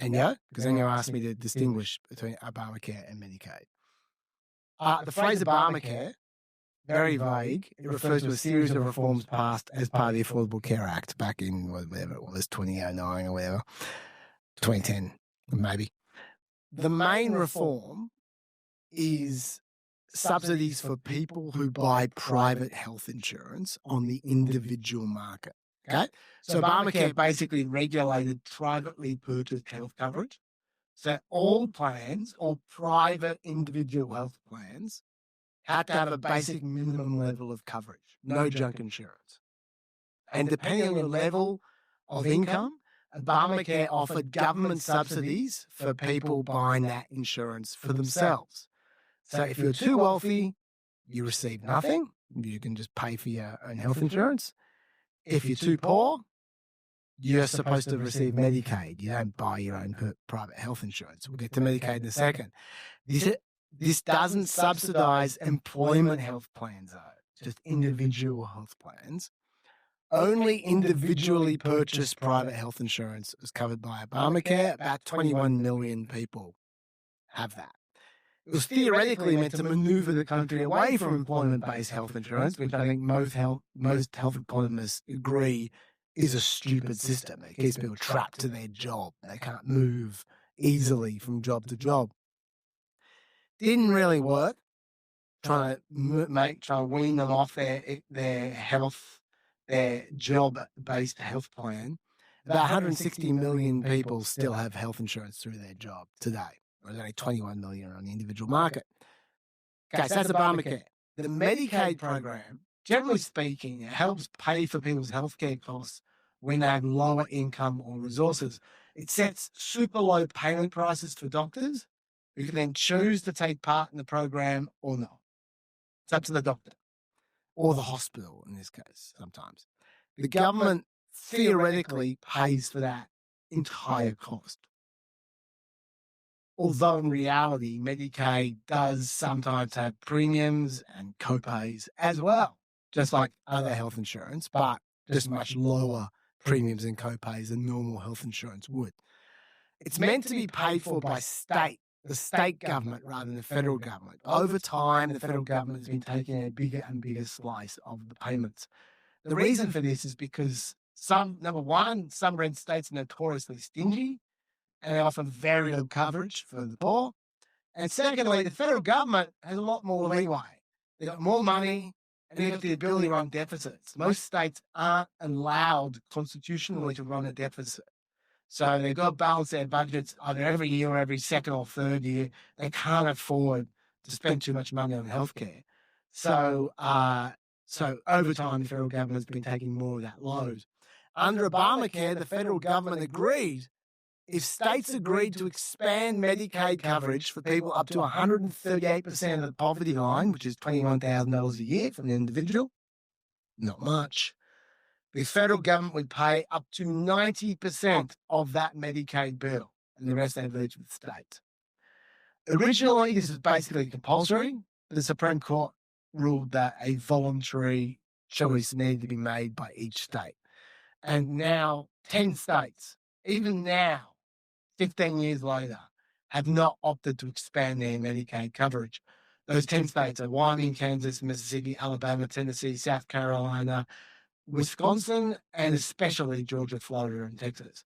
Enyo, because Enyo asked me to distinguish between Obamacare and Medicaid. The phrase Obamacare, very vague. It refers to a series of reforms passed as part of the Affordable Care Act back in whatever it was, 2009 or whatever, 2010 maybe. The main reform is subsidies for people who buy private health insurance on the individual market. Okay, so Obamacare basically regulated privately purchased health coverage. So all plans, all private individual health plans, had to have a basic minimum level of coverage, no junk insurance. And depending on your level of income, Obamacare offered government subsidies for people buying that insurance for themselves. So if you're too wealthy, you receive nothing. You can just pay for your own health insurance. If you're too poor, you're supposed to receive Medicaid. You don't buy your own private health insurance. We'll get to Medicaid in a second. This doesn't subsidize employment health plans, though, just individual health plans. Only individually purchased private health insurance is covered by Obamacare. About 21 million people have that. It was theoretically meant to maneuver the country away from employment-based health insurance, which I think most health economists agree is a stupid system. It keeps people trapped to their job. They can't move easily from job to job. Didn't really work. Trying to wean them off their job-based health plan. About 160 million people still have health insurance through their job today. There's only 21 million on the individual market. Okay, so that's Obamacare. The Medicaid program, generally speaking, helps pay for people's healthcare costs when they have lower income or resources. It sets super low payment prices for doctors who can then choose to take part in the program or not. It's up to the doctor or the hospital in this case sometimes. The government theoretically pays for that entire cost. Although in reality, Medicaid does sometimes have premiums and copays as well, just like other health insurance, but just much lower premiums and copays than normal health insurance would. It's meant to be paid for by the state government rather than the federal government. Over time, the federal government has been taking a bigger and bigger slice of the payments. The reason for this is because number one, some red states are notoriously stingy, and they offer very low coverage for the poor. And secondly, the federal government has a lot more leeway. They've got more money, and they've got the ability to run deficits. Most states aren't allowed constitutionally to run a deficit. So they've got to balance their budgets either every year or every second or third year. They can't afford to spend too much money on healthcare. So over time, the federal government has been taking more of that load. Under Obamacare, the federal government agreed if states agreed to expand Medicaid coverage for people up to 138% of the poverty line, which is $21,000 a year for an individual, not much, the federal government would pay up to 90% of that Medicaid bill, and the rest they'd leave to the states. Originally, this was basically compulsory, but the Supreme Court ruled that a voluntary choice needed to be made by each state. And now 10 states, even now, 15 years later, have not opted to expand their Medicaid coverage. Those 10 states are Wyoming, Kansas, Mississippi, Alabama, Tennessee, South Carolina, Wisconsin, and especially Georgia, Florida, and Texas.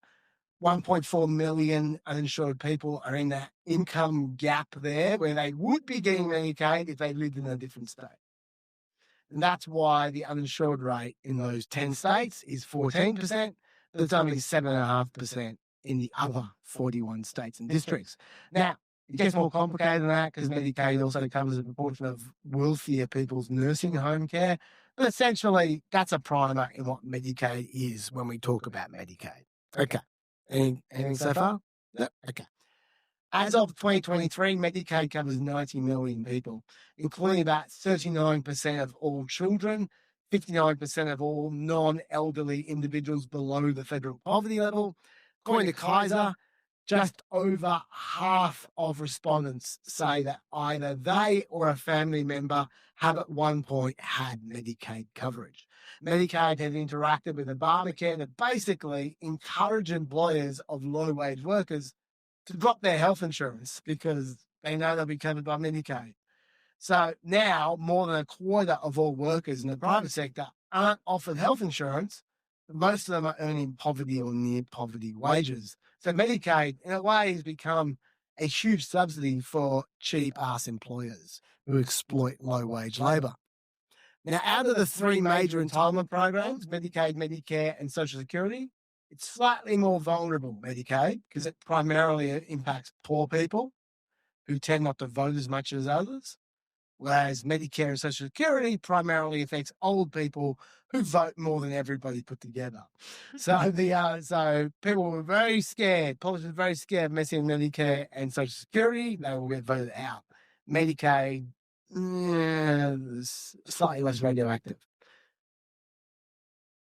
1.4 million uninsured people are in that income gap there where they would be getting Medicaid if they lived in a different state. And that's why the uninsured rate in those 10 states is 14%, but it's only 7.5% in the other 41 states and districts. Now, it gets more complicated than that because Medicaid also covers a proportion of wealthier people's nursing home care. But essentially, that's a primer in what Medicaid is when we talk about Medicaid. Okay. Anything so far? No? Okay. As of 2023, Medicaid covers 90 million people, including about 39% of all children, 59% of all non-elderly individuals below the federal poverty level. According to Kaiser, just over half of respondents say that either they or a family member have at one point had Medicaid coverage. Medicaid has interacted with Obamacare to basically encourage employers of low-wage workers to drop their health insurance because they know they'll be covered by Medicaid. So now more than a quarter of all workers in the private sector aren't offered health insurance. Most of them are earning poverty or near poverty wages. So Medicaid, in a way, has become a huge subsidy for cheap-ass employers who exploit low-wage labour. Now, out of the three major entitlement programs, Medicaid, Medicare, and Social Security, It's slightly more vulnerable, Medicaid, because it primarily impacts poor people who tend not to vote as much as others, whereas Medicare and Social Security primarily affects old people who vote more than everybody put together. So so people were very scared. Politicians were very scared of messing with Medicare and Social Security. They will get voted out. Medicaid, slightly less radioactive.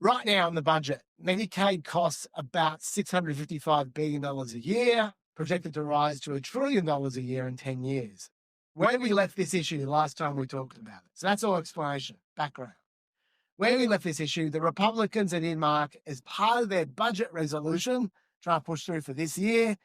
Right now in the budget, Medicaid costs about $655 billion a year, projected to rise to $1 trillion a year in 10 years. When we left this issue last time we talked about it. So that's all explanation, background. When we left this issue, the Republicans had earmarked as part of their budget resolution, trying to push through for this year,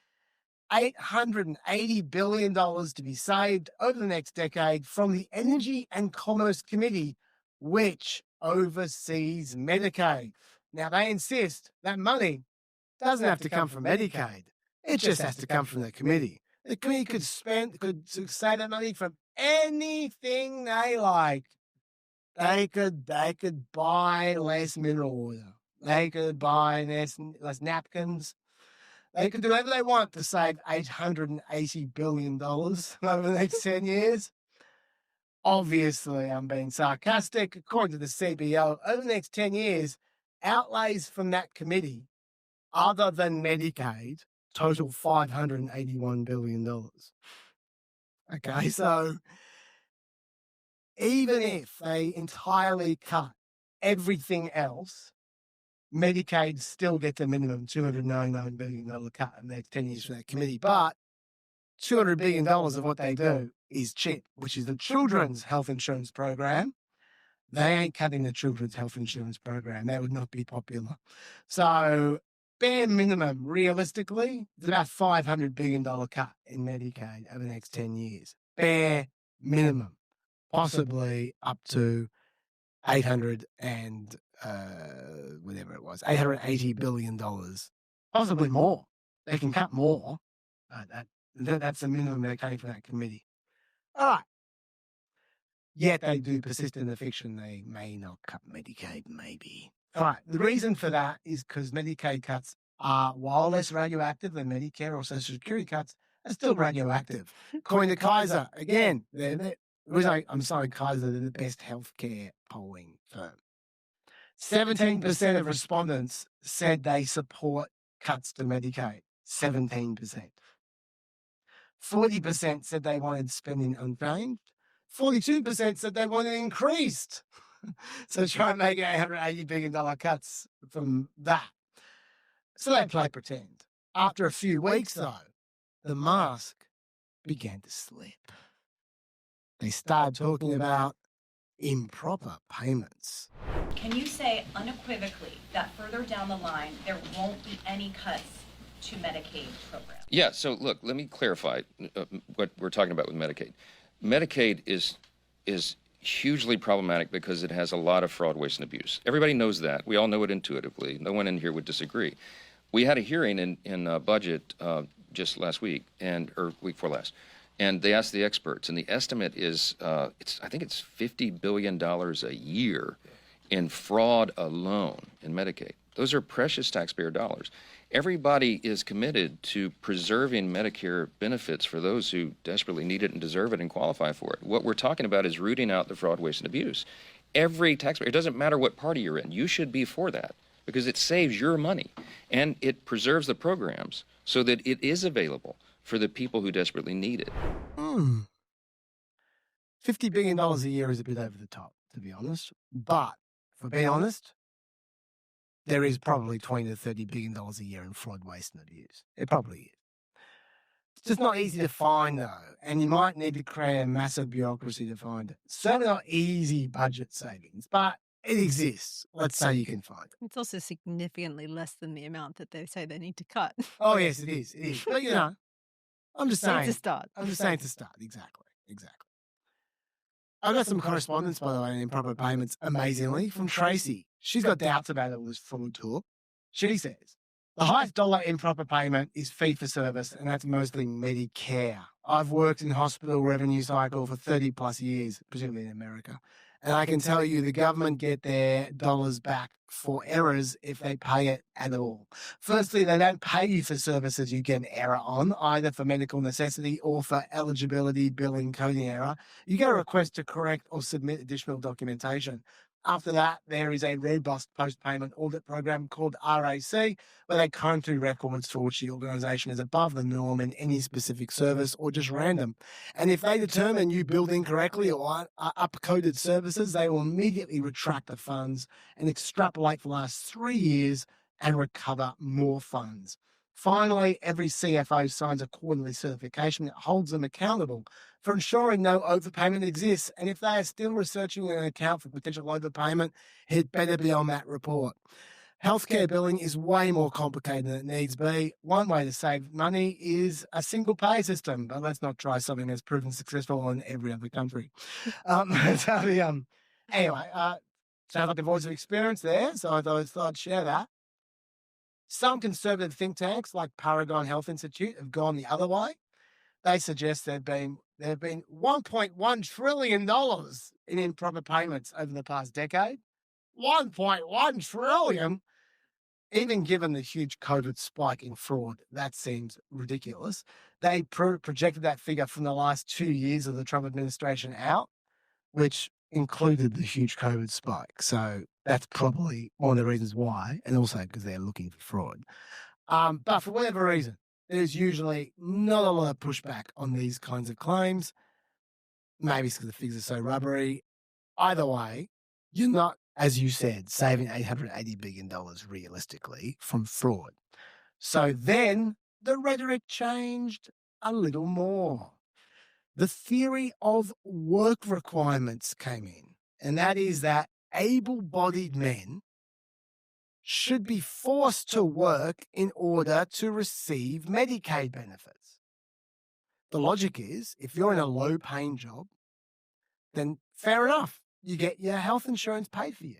$880 billion to be saved over the next decade from the Energy and Commerce Committee, which oversees Medicaid. Now, they insist that money doesn't have to come from Medicaid. It just has to come from the committee. The committee could save that money from anything they like. They could buy less mineral water. They could buy less napkins. They could do whatever they want to save $880 billion over the next 10 years. Obviously, I'm being sarcastic. According to the CBO, over the next 10 years, outlays from that committee, other than Medicaid, total $581 billion. Okay, so even if they entirely cut everything else, Medicaid still gets a minimum $299 billion cut in the next 10 years from that committee. But $200 billion of what they do is CHIP, which is the Children's Health Insurance Program. They ain't cutting the Children's Health Insurance Program. That would not be popular. So bare minimum, realistically, it's about $500 billion cut in Medicaid over the next 10 years. Bare minimum. Possibly up to $880 billion. Possibly more. They can cut more. That's the minimum they're cutting for that committee. All right. Yet they do persist in the fiction they may not cut Medicaid, maybe. All right. The reason for that is because Medicaid cuts are, while less radioactive than Medicare or Social Security cuts, are still radioactive. According to Kaiser, again, I'm sorry, Kaiser, they're the best healthcare polling firm. 17% of respondents said they support cuts to Medicaid. 17%. 40% said they wanted spending unchanged. 42% said they wanted increased. So try and make $880 billion cuts from that. So they play pretend. After a few weeks, though, the mask began to slip. They started talking about improper payments. Can you say unequivocally that further down the line there won't be any cuts to Medicaid programs? Yeah, so look, let me clarify what we're talking about with Medicaid. Medicaid is hugely problematic because it has a lot of fraud, waste, and abuse. Everybody knows that. We all know it intuitively. No one in here would disagree. We had a hearing in budget just last week, or week before last, and they asked the experts, and the estimate is, I think it's $50 billion a year in fraud alone in Medicaid. Those are precious taxpayer dollars. Everybody is committed to preserving Medicare benefits for those who desperately need it and deserve it and qualify for it. What we're talking about is rooting out the fraud, waste, and abuse. Every taxpayer, it doesn't matter what party you're in, you should be for that because it saves your money and it preserves the programs so that it is available for the people who desperately need it. $50 billion a year is a bit over the top, to be honest. But, for being honest, there is probably $20 to $30 billion a year in fraud, waste, and abuse. It probably is. It's just not easy to find, though, and you might need to create a massive bureaucracy to find it. Certainly not easy budget savings, but it exists. Let's say you can find it. It's also significantly less than the amount that they say they need to cut. Oh, yes, it is. It is. But, I'm just saying. To start. I'm just saying to start. Exactly. I got some correspondence, by the way, on improper payments, amazingly, from Tracy. She's got doubts about all this fraud talk. She says, the highest dollar improper payment is fee-for-service, and that's mostly Medicare. I've worked in hospital revenue cycle for 30 plus years, presumably in America, And I can tell you the government get their dollars back for errors if they pay it at all. Firstly, they don't pay you for services you get an error on, either for medical necessity or for eligibility, billing, coding error. You get a request to correct or submit additional documentation. After that, there is a robust post-payment audit program called RAC, where they comb through records for which the organisation is above the norm in any specific service or just random. And if they determine you billed incorrectly or up-coded services, they will immediately retract the funds and extrapolate for the last 3 years and recover more funds. Finally, every CFO signs a quarterly certification that holds them accountable for ensuring no overpayment exists. And if they are still researching an account for potential overpayment, it better be on that report. Healthcare billing is way more complicated than it needs to be. One way to save money is a single pay system, but let's not try something that's proven successful in every other country. Anyway, sounds like a voice of experience there, so I thought I'd share that. Some conservative think tanks like Paragon Health Institute have gone the other way. They suggest there have been $1.1 trillion in improper payments over the past decade. 1.1 trillion. Even given the huge COVID spike in fraud, that seems ridiculous. They projected that figure from the last 2 years of the Trump administration out, which included the huge COVID spike. So that's probably one of the reasons why, and also because they're looking for fraud. But for whatever reason, there's usually not a lot of pushback on these kinds of claims. Maybe it's because the figures are so rubbery. Either way, you're not, as you said, saving $880 billion realistically from fraud. So then the rhetoric changed a little more. The theory of work requirements came in, and that is that able-bodied men should be forced to work in order to receive Medicaid benefits. The logic is, if you're in a low-paying job, then fair enough, you get your health insurance paid for you.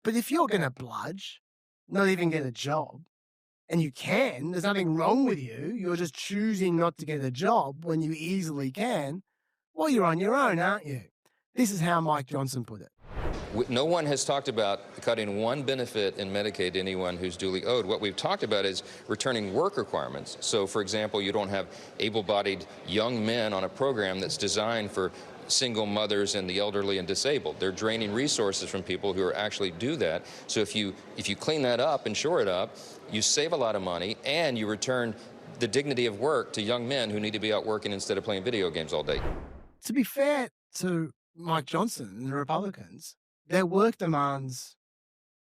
But if you're going to bludge, not even get a job, and you can, there's nothing wrong with you, you're just choosing not to get a job when you easily can, well, you're on your own, aren't you? This is how Mike Johnson put it. No one has talked about cutting one benefit in Medicaid to anyone who's duly owed. What we've talked about is returning work requirements. So, for example, you don't have able-bodied young men on a program that's designed for single mothers and the elderly and disabled. They're draining resources from people who are actually do that. So if you clean that up and shore it up, you save a lot of money and you return the dignity of work to young men who need to be out working instead of playing video games all day. To be fair to Mike Johnson and the Republicans, their work demands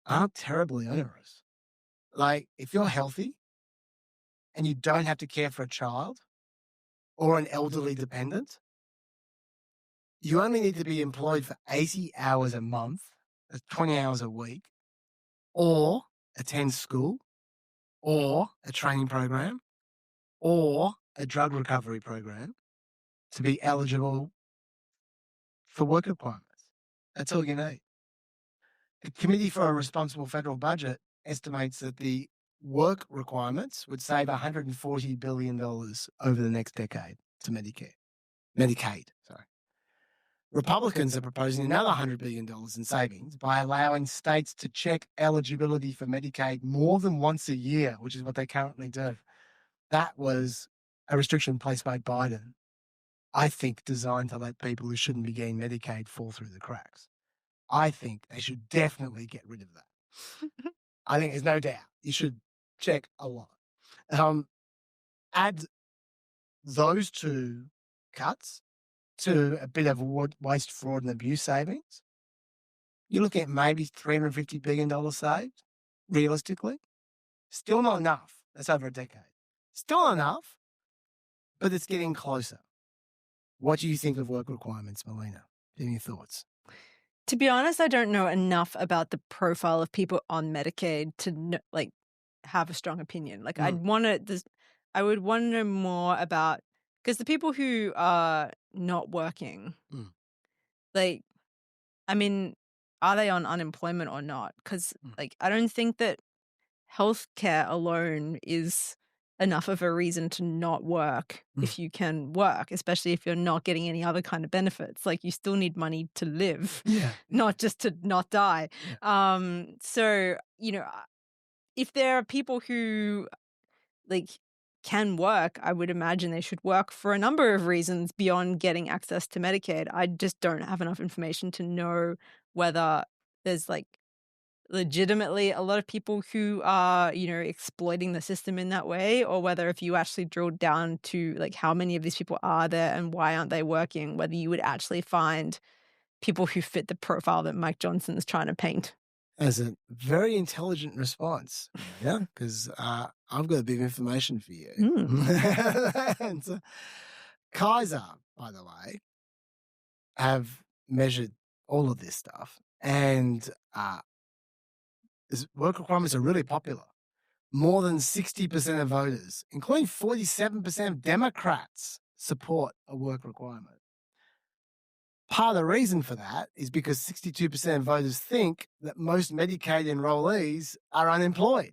aren't terribly onerous. Like, if you're healthy and you don't have to care for a child or an elderly dependent, you only need to be employed for 80 hours a month, that's 20 hours a week, or attend school, or a training program, or a drug recovery program to be eligible for work requirements. That's all you need. The Committee for a Responsible Federal Budget estimates that the work requirements would save $140 billion over the next decade to Medicaid. Republicans are proposing another $100 billion in savings by allowing states to check eligibility for Medicaid more than once a year, which is what they currently do. That was a restriction placed by Biden, I think designed to let people who shouldn't be getting Medicaid fall through the cracks. I think they should definitely get rid of that. I think there's no doubt. You should check a lot. Add those two cuts to a bit of waste, fraud, and abuse savings, you're looking at maybe $350 billion saved, realistically. Still not enough. That's over a decade. Still not enough, but it's getting closer. What do you think of work requirements, Melina? Any thoughts? To be honest, I don't know enough about the profile of people on Medicaid to have a strong opinion. I would want to know more about, because the people who are not working, are they on unemployment or not? Because I don't think that healthcare alone is enough of a reason to not work if you can work, especially if you're not getting any other kind of benefits. Like, you still need money to live, not just to not die. So, you know, if there are people who like can work, I would imagine they should work for a number of reasons beyond getting access to Medicaid. I just don't have enough information to know whether there's like legitimately a lot of people who are, you know, exploiting the system in that way, or whether if you actually drilled down to like how many of these people are there and why aren't they working, whether you would actually find people who fit the profile that Mike Johnson's trying to paint. As a very intelligent response, yeah, because I've got a bit of information for you. And so, Kaiser, by the way, have measured all of this stuff, and work requirements are really popular. More than 60% of voters, including 47% of Democrats, support a work requirement. Part of the reason for that is because 62% of voters think that most Medicaid enrollees are unemployed,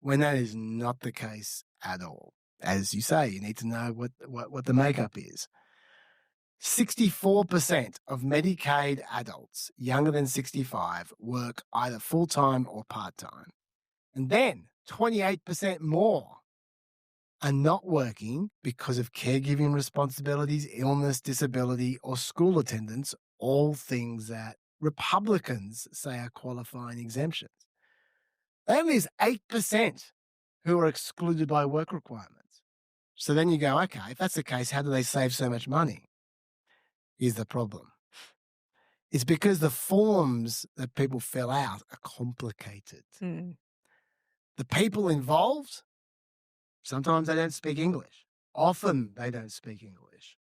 when that is not the case at all. As you say, you need to know what the makeup is. 64% of Medicaid adults younger than 65 work either full-time or part-time. And then 28% more are not working because of caregiving responsibilities, illness, disability, or school attendance, all things that Republicans say are qualifying exemptions. There only is 8% who are excluded by work requirements. So then you go, okay, if that's the case, how do they save so much money? Here's the problem. It's because the forms that people fill out are complicated. The people involved, sometimes they don't speak English. Often they don't speak English.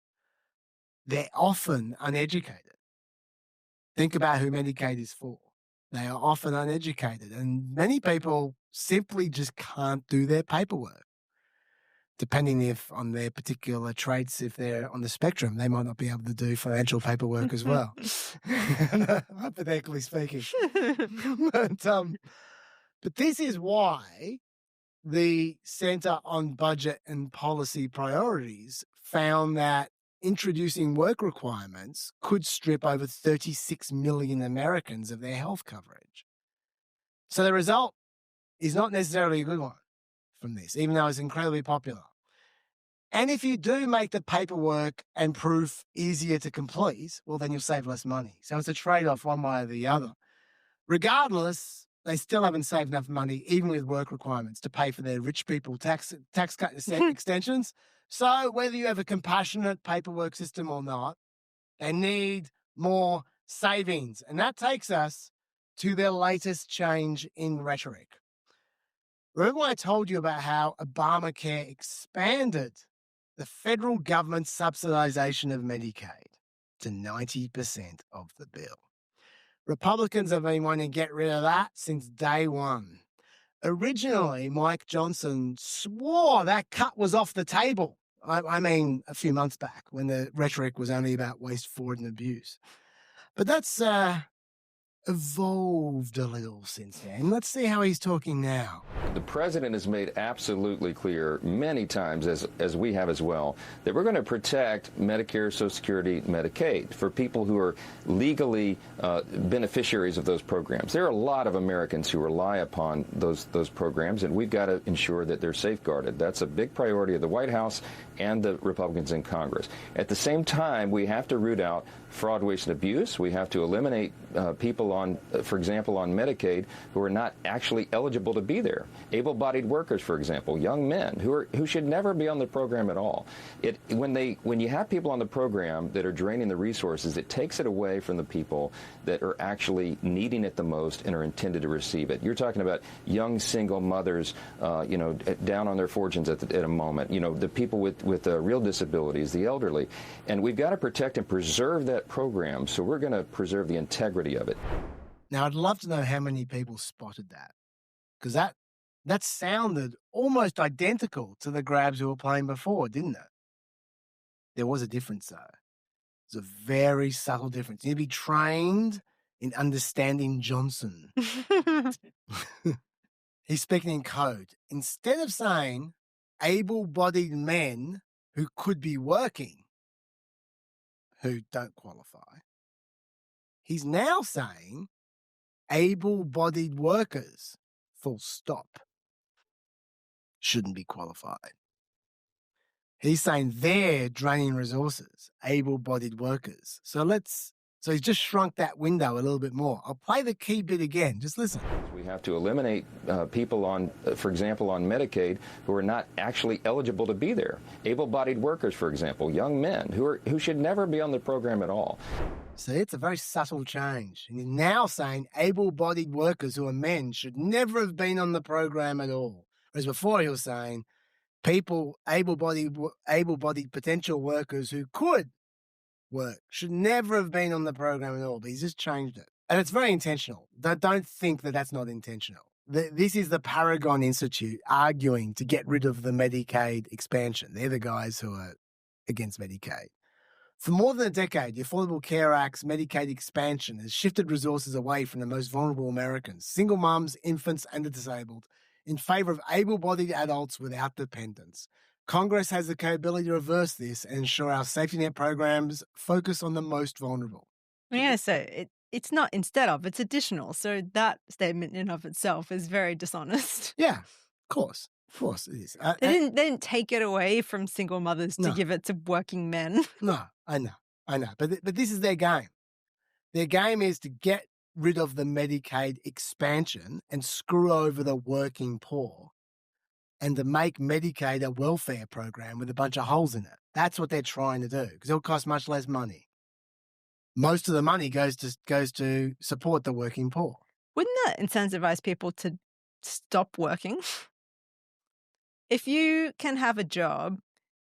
They're often uneducated. Think about who Medicaid is for. They are often uneducated, and many people simply just can't do their paperwork. Depending on their particular traits, if they're on the spectrum, they might not be able to do financial paperwork as well, hypothetically speaking. But this is why the Center on Budget and Policy Priorities found that introducing work requirements could strip over 36 million Americans of their health coverage. So the result is not necessarily a good one from this, even though it's incredibly popular. And if you do make the paperwork and proof easier to complete, well, then you'll save less money. So it's a trade-off one way or the other. Regardless, they still haven't saved enough money, even with work requirements, to pay for their rich people tax cut extensions. So whether you have a compassionate paperwork system or not, they need more savings. And that takes us to their latest change in rhetoric. Remember when I told you about how Obamacare expanded the federal government's subsidization of Medicaid to 90% of the bill? Republicans have been wanting to get rid of that since day one. Originally, Mike Johnson swore that cut was off the table. I mean, a few months back when the rhetoric was only about waste, fraud, and abuse. But that's evolved a little since then. Let's see how he's talking now. The president has made absolutely clear many times, as we have as well, that we're going to protect Medicare, Social Security, Medicaid for people who are legally beneficiaries of those programs. There are a lot of Americans who rely upon those programs, and we've got to ensure that they're safeguarded. That's a big priority of the White House and the Republicans in Congress. At the same time, we have to root out fraud, waste, and abuse. We have to eliminate people on, for example, on Medicaid who are not actually eligible to be there. Able-bodied workers, for example, young men who should never be on the program at all. When you have people on the program that are draining the resources, it takes it away from the people that are actually needing it the most and are intended to receive it. You're talking about young single mothers, down on their fortunes at a moment. The people with real disabilities, the elderly, and we've got to protect and preserve that program. So we're going to preserve the integrity of it. Now, I'd love to know how many people spotted that, because that sounded almost identical to the grabs we were playing before, didn't it? There was a difference, though. There's a very subtle difference. You need to be trained in understanding Johnson. He's speaking in code. Instead of saying, able-bodied men who could be working who don't qualify. He's now saying able-bodied workers, full stop, shouldn't be qualified. He's saying they're draining resources, able-bodied workers. So he's just shrunk that window a little bit more. I'll play the key bit again. Just listen. We have to eliminate people on, for example, on Medicaid who are not actually eligible to be there. Able-bodied workers, for example, young men who should never be on the program at all. See, it's a very subtle change. And he's now saying able-bodied workers who are men should never have been on the program at all. Whereas before he was saying people, able-bodied potential workers who could work should never have been on the program at all, but he's just changed it. And it's very intentional. Don't think that that's not intentional. This is the Paragon Institute arguing to get rid of the Medicaid expansion. They're the guys who are against Medicaid. For more than a decade, the Affordable Care Act's Medicaid expansion has shifted resources away from the most vulnerable Americans, single mums, infants, and the disabled, in favor of able-bodied adults without dependents. Congress has the capability to reverse this and ensure our safety net programs focus on the most vulnerable. Yeah, so it's not instead of, it's additional. So that statement in of itself is very dishonest. Yeah, of course it is. They didn't take it away from single mothers to give it to working men. No, I know. But this is their game. Their game is to get rid of the Medicaid expansion and screw over the working poor, and to make Medicaid a welfare program with a bunch of holes in it. That's what they're trying to do, because it'll cost much less money. Most of the money goes to support the working poor. Wouldn't that incentivize people to stop working? If you can have a job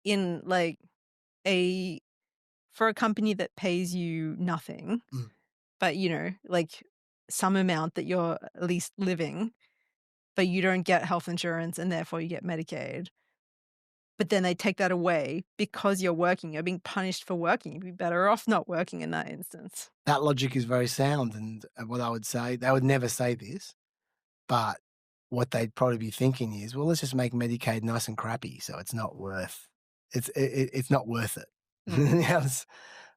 in for a company that pays you nothing, but some amount that you're at least living, but you don't get health insurance and therefore you get Medicaid. But then they take that away because you're working. You're being punished for working. You'd be better off not working in that instance. That logic is very sound. And what I would say, they would never say this, but what they'd probably be thinking is, well, let's just make Medicaid nice and crappy so it's not worth it. Yes,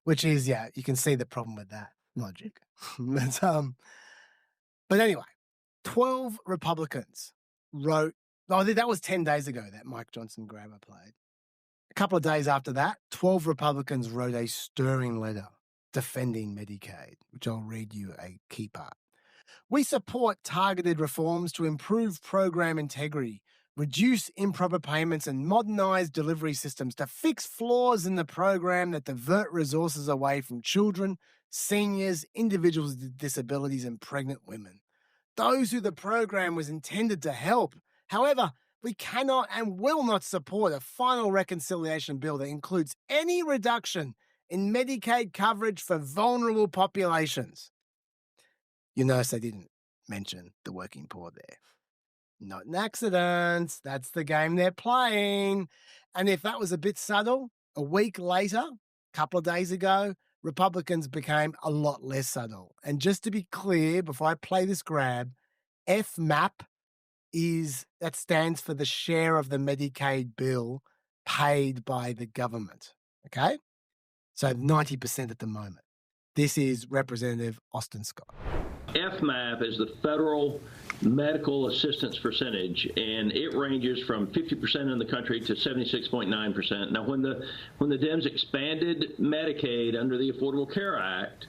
which is, you can see the problem with that logic. But anyway, 12 Republicans wrote, that was 10 days ago that Mike Johnson grabber played. A couple of days after that, 12 Republicans wrote a stirring letter defending Medicaid, which I'll read you a key part. We support targeted reforms to improve program integrity, reduce improper payments, and modernize delivery systems to fix flaws in the program that divert resources away from children, seniors, individuals with disabilities, and pregnant women. Those who the program was intended to help. However, we cannot and will not support a final reconciliation bill that includes any reduction in Medicaid coverage for vulnerable populations. You notice they didn't mention the working poor there. Not an accident. That's the game they're playing. And if that was a bit subtle, a week later, a couple of days ago, Republicans became a lot less subtle. And just to be clear, before I play this grab, FMAP that stands for the share of the Medicaid bill paid by the government. Okay? So 90% at the moment. This is Representative Austin Scott. FMAP is the federal medical assistance percentage, and it ranges from 50% in the country to 76.9%. Now, when the Dems expanded Medicaid under the Affordable Care Act,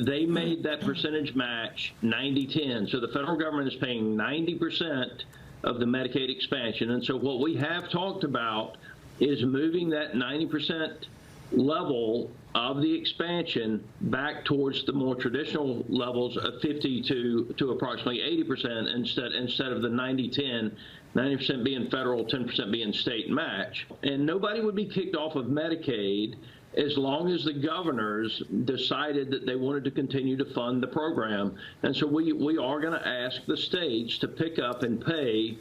they made that percentage match 90-10. So the federal government is paying 90% of the Medicaid expansion. And so what we have talked about is moving that 90% level of the expansion back towards the more traditional levels of 50 to approximately 80% instead of the 90-10, 90% being federal, 10% being state match. And nobody would be kicked off of Medicaid as long as the governors decided that they wanted to continue to fund the program. And so we are going to ask the states to pick up and pay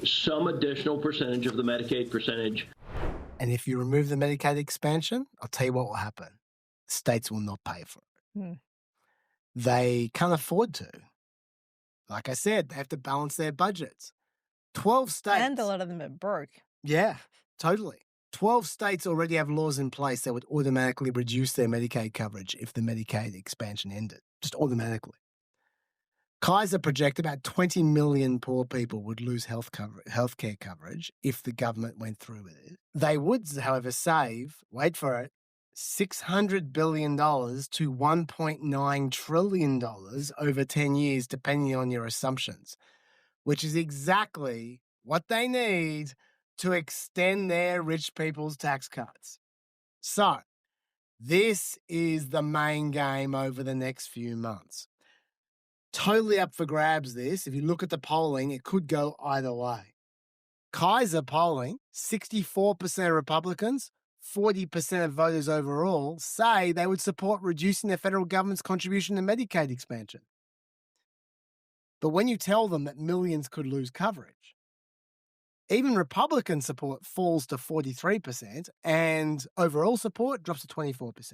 some additional percentage of the Medicaid percentage. And if you remove the Medicaid expansion, I'll tell you what will happen. States will not pay for it. They can't afford to. Like I said, they have to balance their budgets. 12 states. And a lot of them are broke. Yeah, totally. 12 states already have laws in place that would automatically reduce their Medicaid coverage if the Medicaid expansion ended, just automatically. Kaiser project about 20 million poor people would lose healthcare coverage if the government went through with it. They would, however, save, wait for it, $600 billion to $1.9 trillion over 10 years, depending on your assumptions, which is exactly what they need to extend their rich people's tax cuts. So, this is the main game over the next few months. Totally up for grabs, this. If you look at the polling, it could go either way. Kaiser polling, 64% of Republicans, 40% of voters overall say they would support reducing the federal government's contribution to Medicaid expansion. But when you tell them that millions could lose coverage, even Republican support falls to 43% and overall support drops to 24%.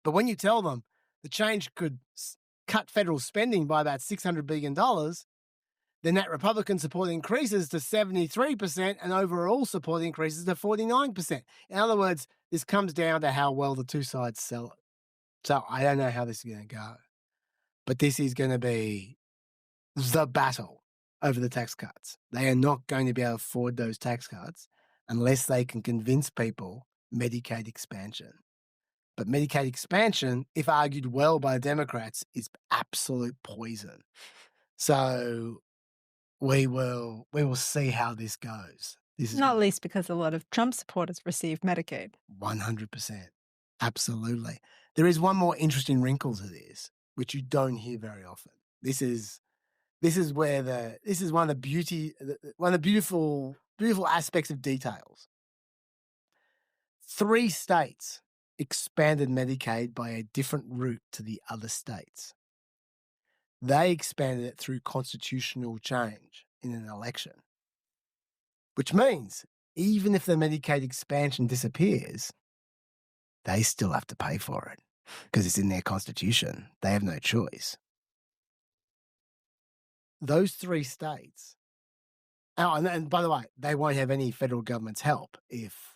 But when you tell them the change could cut federal spending by about $600 billion, then that Republican support increases to 73% and overall support increases to 49%. In other words, this comes down to how well the two sides sell it. So I don't know how this is going to go, but this is going to be the battle over the tax cuts. They are not going to be able to afford those tax cuts unless they can convince people Medicaid expansion. But Medicaid expansion, if argued well by the Democrats, is absolute poison. So we will see how this goes. This is Not least because a lot of Trump supporters receive Medicaid. 100%. Absolutely. There is one more interesting wrinkle to this, which you don't hear very often. This is one of the beautiful aspects of details. 3 states expanded Medicaid by a different route to the other states. They expanded it through constitutional change in an election, which means even if the Medicaid expansion disappears, they still have to pay for it because it's in their constitution. They have no choice. Those 3 states, and by the way, they won't have any federal government's help if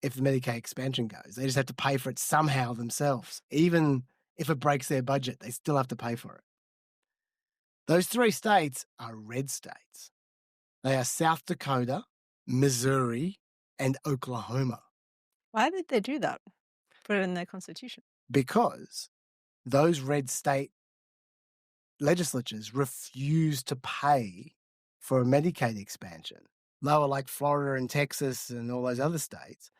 the Medicaid expansion goes. They just have to pay for it somehow themselves. Even if it breaks their budget, they still have to pay for it. Those 3 states are red states. They are South Dakota, Missouri, and Oklahoma. Why did they do that? Put it in their constitution. Because those red state legislatures refuse to pay for a Medicaid expansion. Lower like Florida and Texas and all those other states.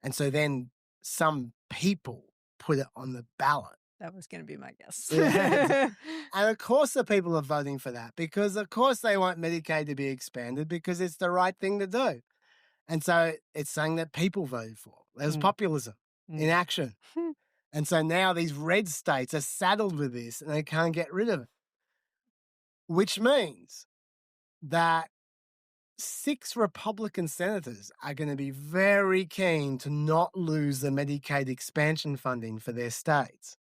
And so then some people put it on the ballot. That was going to be my guess. Yeah. And of course the people are voting for that because of course they want Medicaid to be expanded because it's the right thing to do. And so it's something that people voted for. There's populism in action. And so now these red states are saddled with this and they can't get rid of it. Which means that 6 Republican senators are going to be very keen to not lose the Medicaid expansion funding for their states.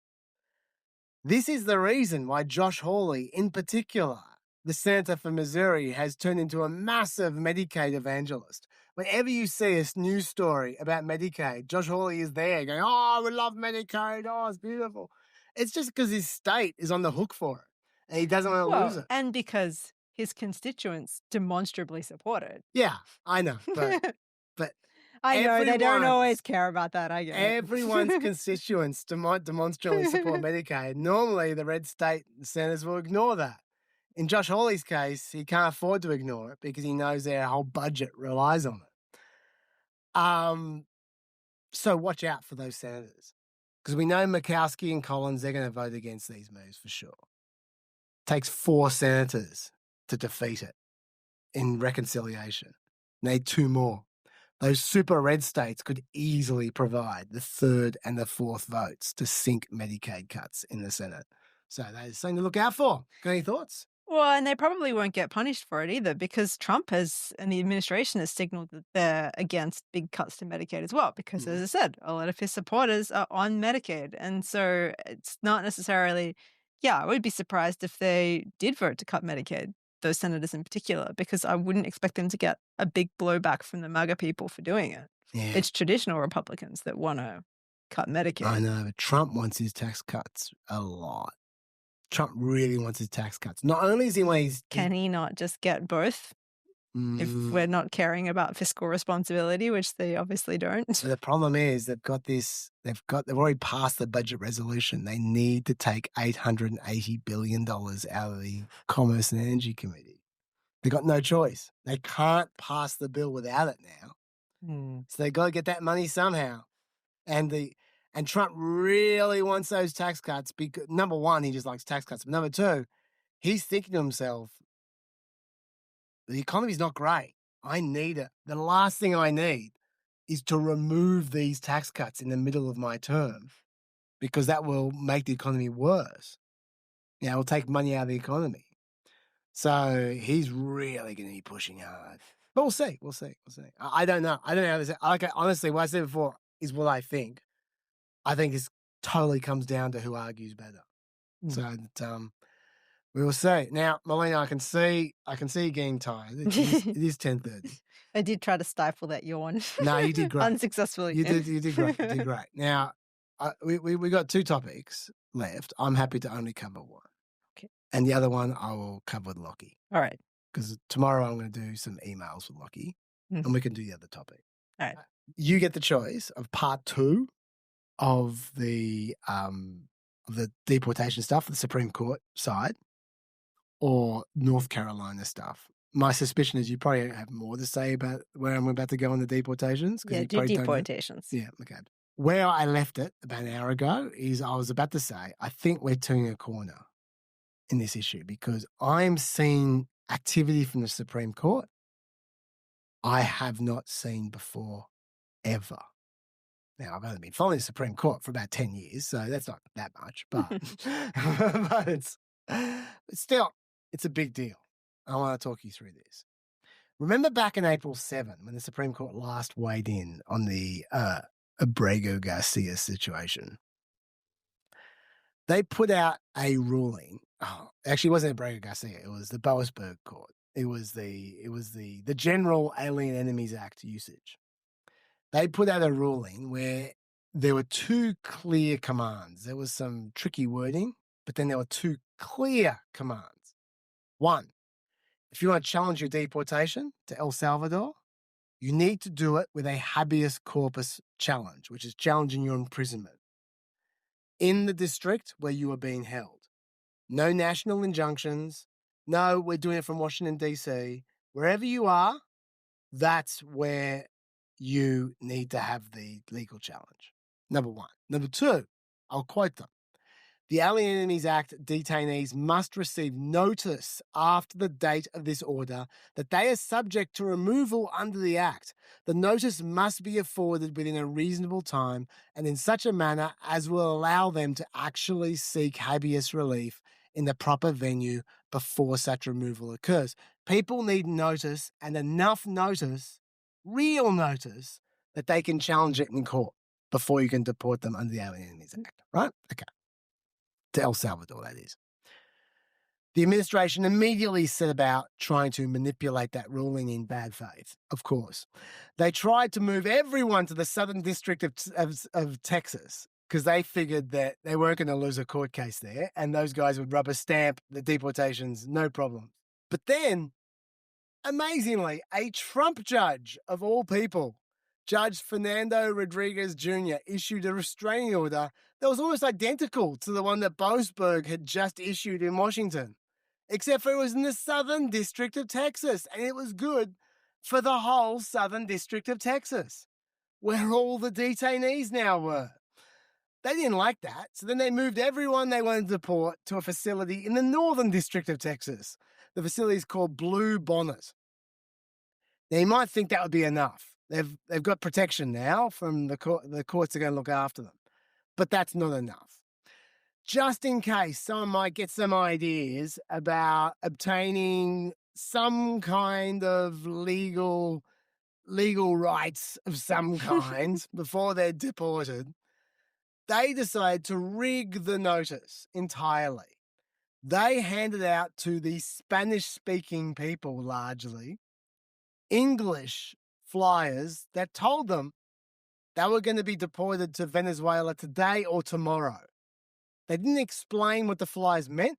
This is the reason why Josh Hawley, in particular, the senator for Missouri, has turned into a massive Medicaid evangelist. Whenever you see a news story about Medicaid, Josh Hawley is there going, oh, we love Medicaid. Oh, it's beautiful. It's just because his state is on the hook for it and he doesn't want to lose it. And because his constituents demonstrably support it. Yeah, I know. But I know they don't always care about that. I get it. Everyone's constituents demonstrably support Medicaid. Normally, the red state senators will ignore that. In Josh Hawley's case, he can't afford to ignore it because he knows their whole budget relies on it. So watch out for those senators because we know Murkowski and Collins, they're going to vote against these moves for sure. It takes 4 senators to defeat it in reconciliation. Need 2 more. Those super red states could easily provide the 3rd and the 4th votes to sink Medicaid cuts in the Senate. So that is something to look out for. Got any thoughts? Well, and they probably won't get punished for it either because Trump and the administration has signaled that they're against big cuts to Medicaid as well because, as I said, a lot of his supporters are on Medicaid. And so it's not necessarily, I would be surprised if they did vote to cut Medicaid. those senators in particular, because I wouldn't expect them to get a big blowback from the MAGA people for doing it. Yeah. It's traditional Republicans that want to cut Medicaid. I know, but Trump wants his tax cuts a lot. Trump really wants his tax cuts. Not only is he wanting Can he not just get both? If we're not caring about fiscal responsibility, which they obviously don't. So the problem is they've already passed the budget resolution. They need to take $880 billion out of the Commerce and Energy Committee. They've got no choice. They can't pass the bill without it now. So they've got to get that money somehow. And Trump really wants those tax cuts because, number one, he just likes tax cuts. But number two, he's thinking to himself, the economy's not great. I need it. The last thing I need is to remove these tax cuts in the middle of my term because that will make the economy worse. Yeah, it'll take money out of the economy. So he's really going to be pushing hard. But we'll see. I don't know. I don't know how this. Honestly, what I said before is what I think. I think this totally comes down to who argues better. So we will see. Now, Melina, I can see you getting tired. It is 10:30. I did try to stifle that yawn. No, you did great. Unsuccessfully. You did great. You did great. Now, we got 2 topics left. I'm happy to only cover one. Okay. And the other one I will cover with Lockie. All right. Because tomorrow I'm going to do some emails with Lockie and we can do the other topic. All right. You get the choice of part 2 of the deportation stuff, the Supreme Court side, or North Carolina stuff. My suspicion is you probably have more to say about where I'm about to go on the deportations. Yeah, do deportations. Yeah, okay. Where I left it about an hour ago is I was about to say, I think we're turning a corner in this issue because I'm seeing activity from the Supreme Court I have not seen before, ever. Now, I've only been following the Supreme Court for about 10 years, so that's not that much, but, but it's still, it's a big deal. I want to talk you through this. Remember back in April 7, when the Supreme Court last weighed in on the Abrego Garcia situation, they put out a ruling. Oh, actually, it wasn't Abrego Garcia. It was the Boasberg Court. It was the General Alien Enemies Act usage. They put out a ruling where there were 2 clear commands. There was some tricky wording, but then there were 2 clear commands. 1, if you want to challenge your deportation to El Salvador, you need to do it with a habeas corpus challenge, which is challenging your imprisonment in the district where you are being held. No national injunctions. No, we're doing it from Washington, D.C. Wherever you are, that's where you need to have the legal challenge. Number 1. Number 2, I'll quote them. The Alien Enemies Act detainees must receive notice after the date of this order that they are subject to removal under the Act. The notice must be afforded within a reasonable time and in such a manner as will allow them to actually seek habeas relief in the proper venue before such removal occurs. People need notice and enough notice, real notice, that they can challenge it in court before you can deport them under the Alien Enemies Act, right? Okay. To El Salvador, that is. The administration immediately set about trying to manipulate that ruling in bad faith, of course. They tried to move everyone to the Southern District of Texas because they figured that they weren't going to lose a court case there and those guys would rubber stamp the deportations, no problem. But then, amazingly, a Trump judge, of all people, Judge Fernando Rodriguez Jr., issued a restraining order that was almost identical to the one that Boasberg had just issued in Washington, except for it was in the Southern District of Texas, and it was good for the whole Southern District of Texas, where all the detainees now were. They didn't like that, so then they moved everyone they wanted to deport to a facility in the Northern District of Texas. The facility is called Blue Bonnet. Now, you might think that would be enough. They've got protection now from the courts are going to look after them. But that's not enough. Just in case someone might get some ideas about obtaining some kind of legal rights of some kind before they're deported, they decide to rig the notice entirely. They handed out to the Spanish-speaking people, largely, English flyers that told them they were going to be deported to Venezuela today or tomorrow. They didn't explain what the flyers meant.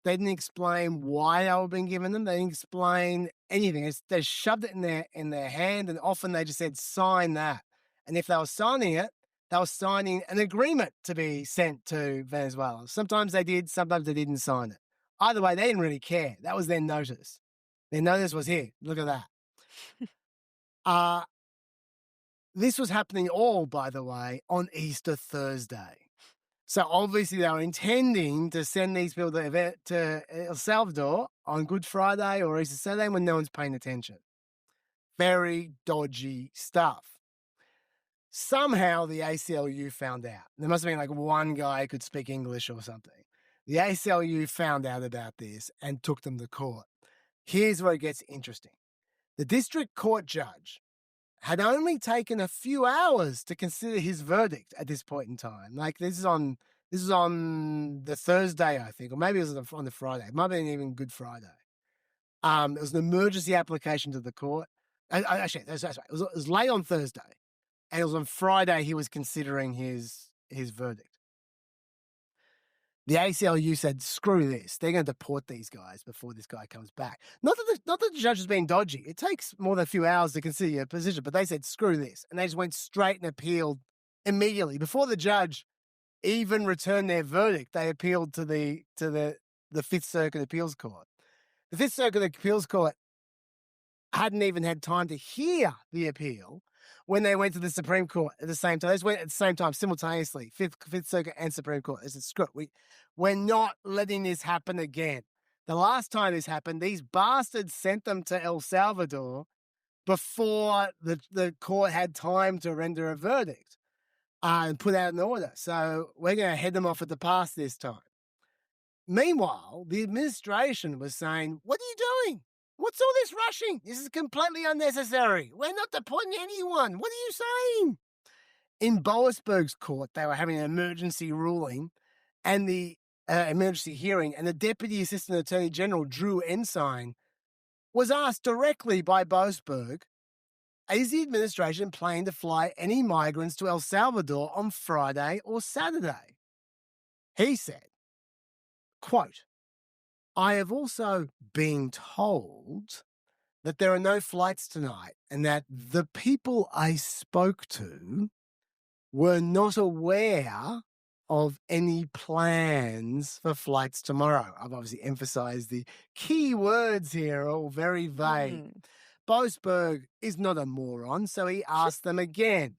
They didn't explain why they were being given them. They didn't explain anything. They shoved it in their hand, and often they just said, sign that. And if they were signing it, they were signing an agreement to be sent to Venezuela. Sometimes they did, sometimes they didn't sign it. Either way, they didn't really care. That was their notice. Their notice was here. Look at that. This was happening all, by the way, on Easter Thursday. So obviously they were intending to send these people to El Salvador on Good Friday or Easter Saturday when no one's paying attention. Very dodgy stuff. Somehow the ACLU found out. There must have been like one guy who could speak English or something. The ACLU found out about this and took them to court. Here's where it gets interesting. The district court judge had only taken a few hours to consider his verdict at this point in time. Like this is on the Thursday, I think, or maybe it was on the Friday. It might have been even Good Friday. It was an emergency application to the court. Actually, that's right. It was late on Thursday, and it was on Friday he was considering his verdict. The ACLU said, screw this. They're going to deport these guys before this guy comes back. Not that the judge is being dodgy. It takes more than a few hours to consider your position, but they said, screw this. And they just went straight and appealed immediately. Before the judge even returned their verdict, they appealed to the Fifth Circuit Appeals Court. The Fifth Circuit Appeals Court hadn't even had time to hear the appeal when they went to the Supreme Court at the same time. They just went at the same time, simultaneously, Fifth Circuit and Supreme Court. They said, screw it, we're not letting this happen again. The last time this happened, these bastards sent them to El Salvador before the court had time to render a verdict and put out an order. So we're going to head them off at the pass this time. Meanwhile, the administration was saying, what are you doing? What's all this rushing? This is completely unnecessary. We're not deporting anyone. What are you saying? In Boasberg's court, they were having an emergency ruling and the emergency hearing, and the Deputy Assistant Attorney General, Drew Ensign, was asked directly by Boasberg, is the administration planning to fly any migrants to El Salvador on Friday or Saturday? He said, quote, I have also been told that there are no flights tonight and that the people I spoke to were not aware of any plans for flights tomorrow. I've obviously emphasized the key words here, all very vague. Boasberg is not a moron, so he asked them again.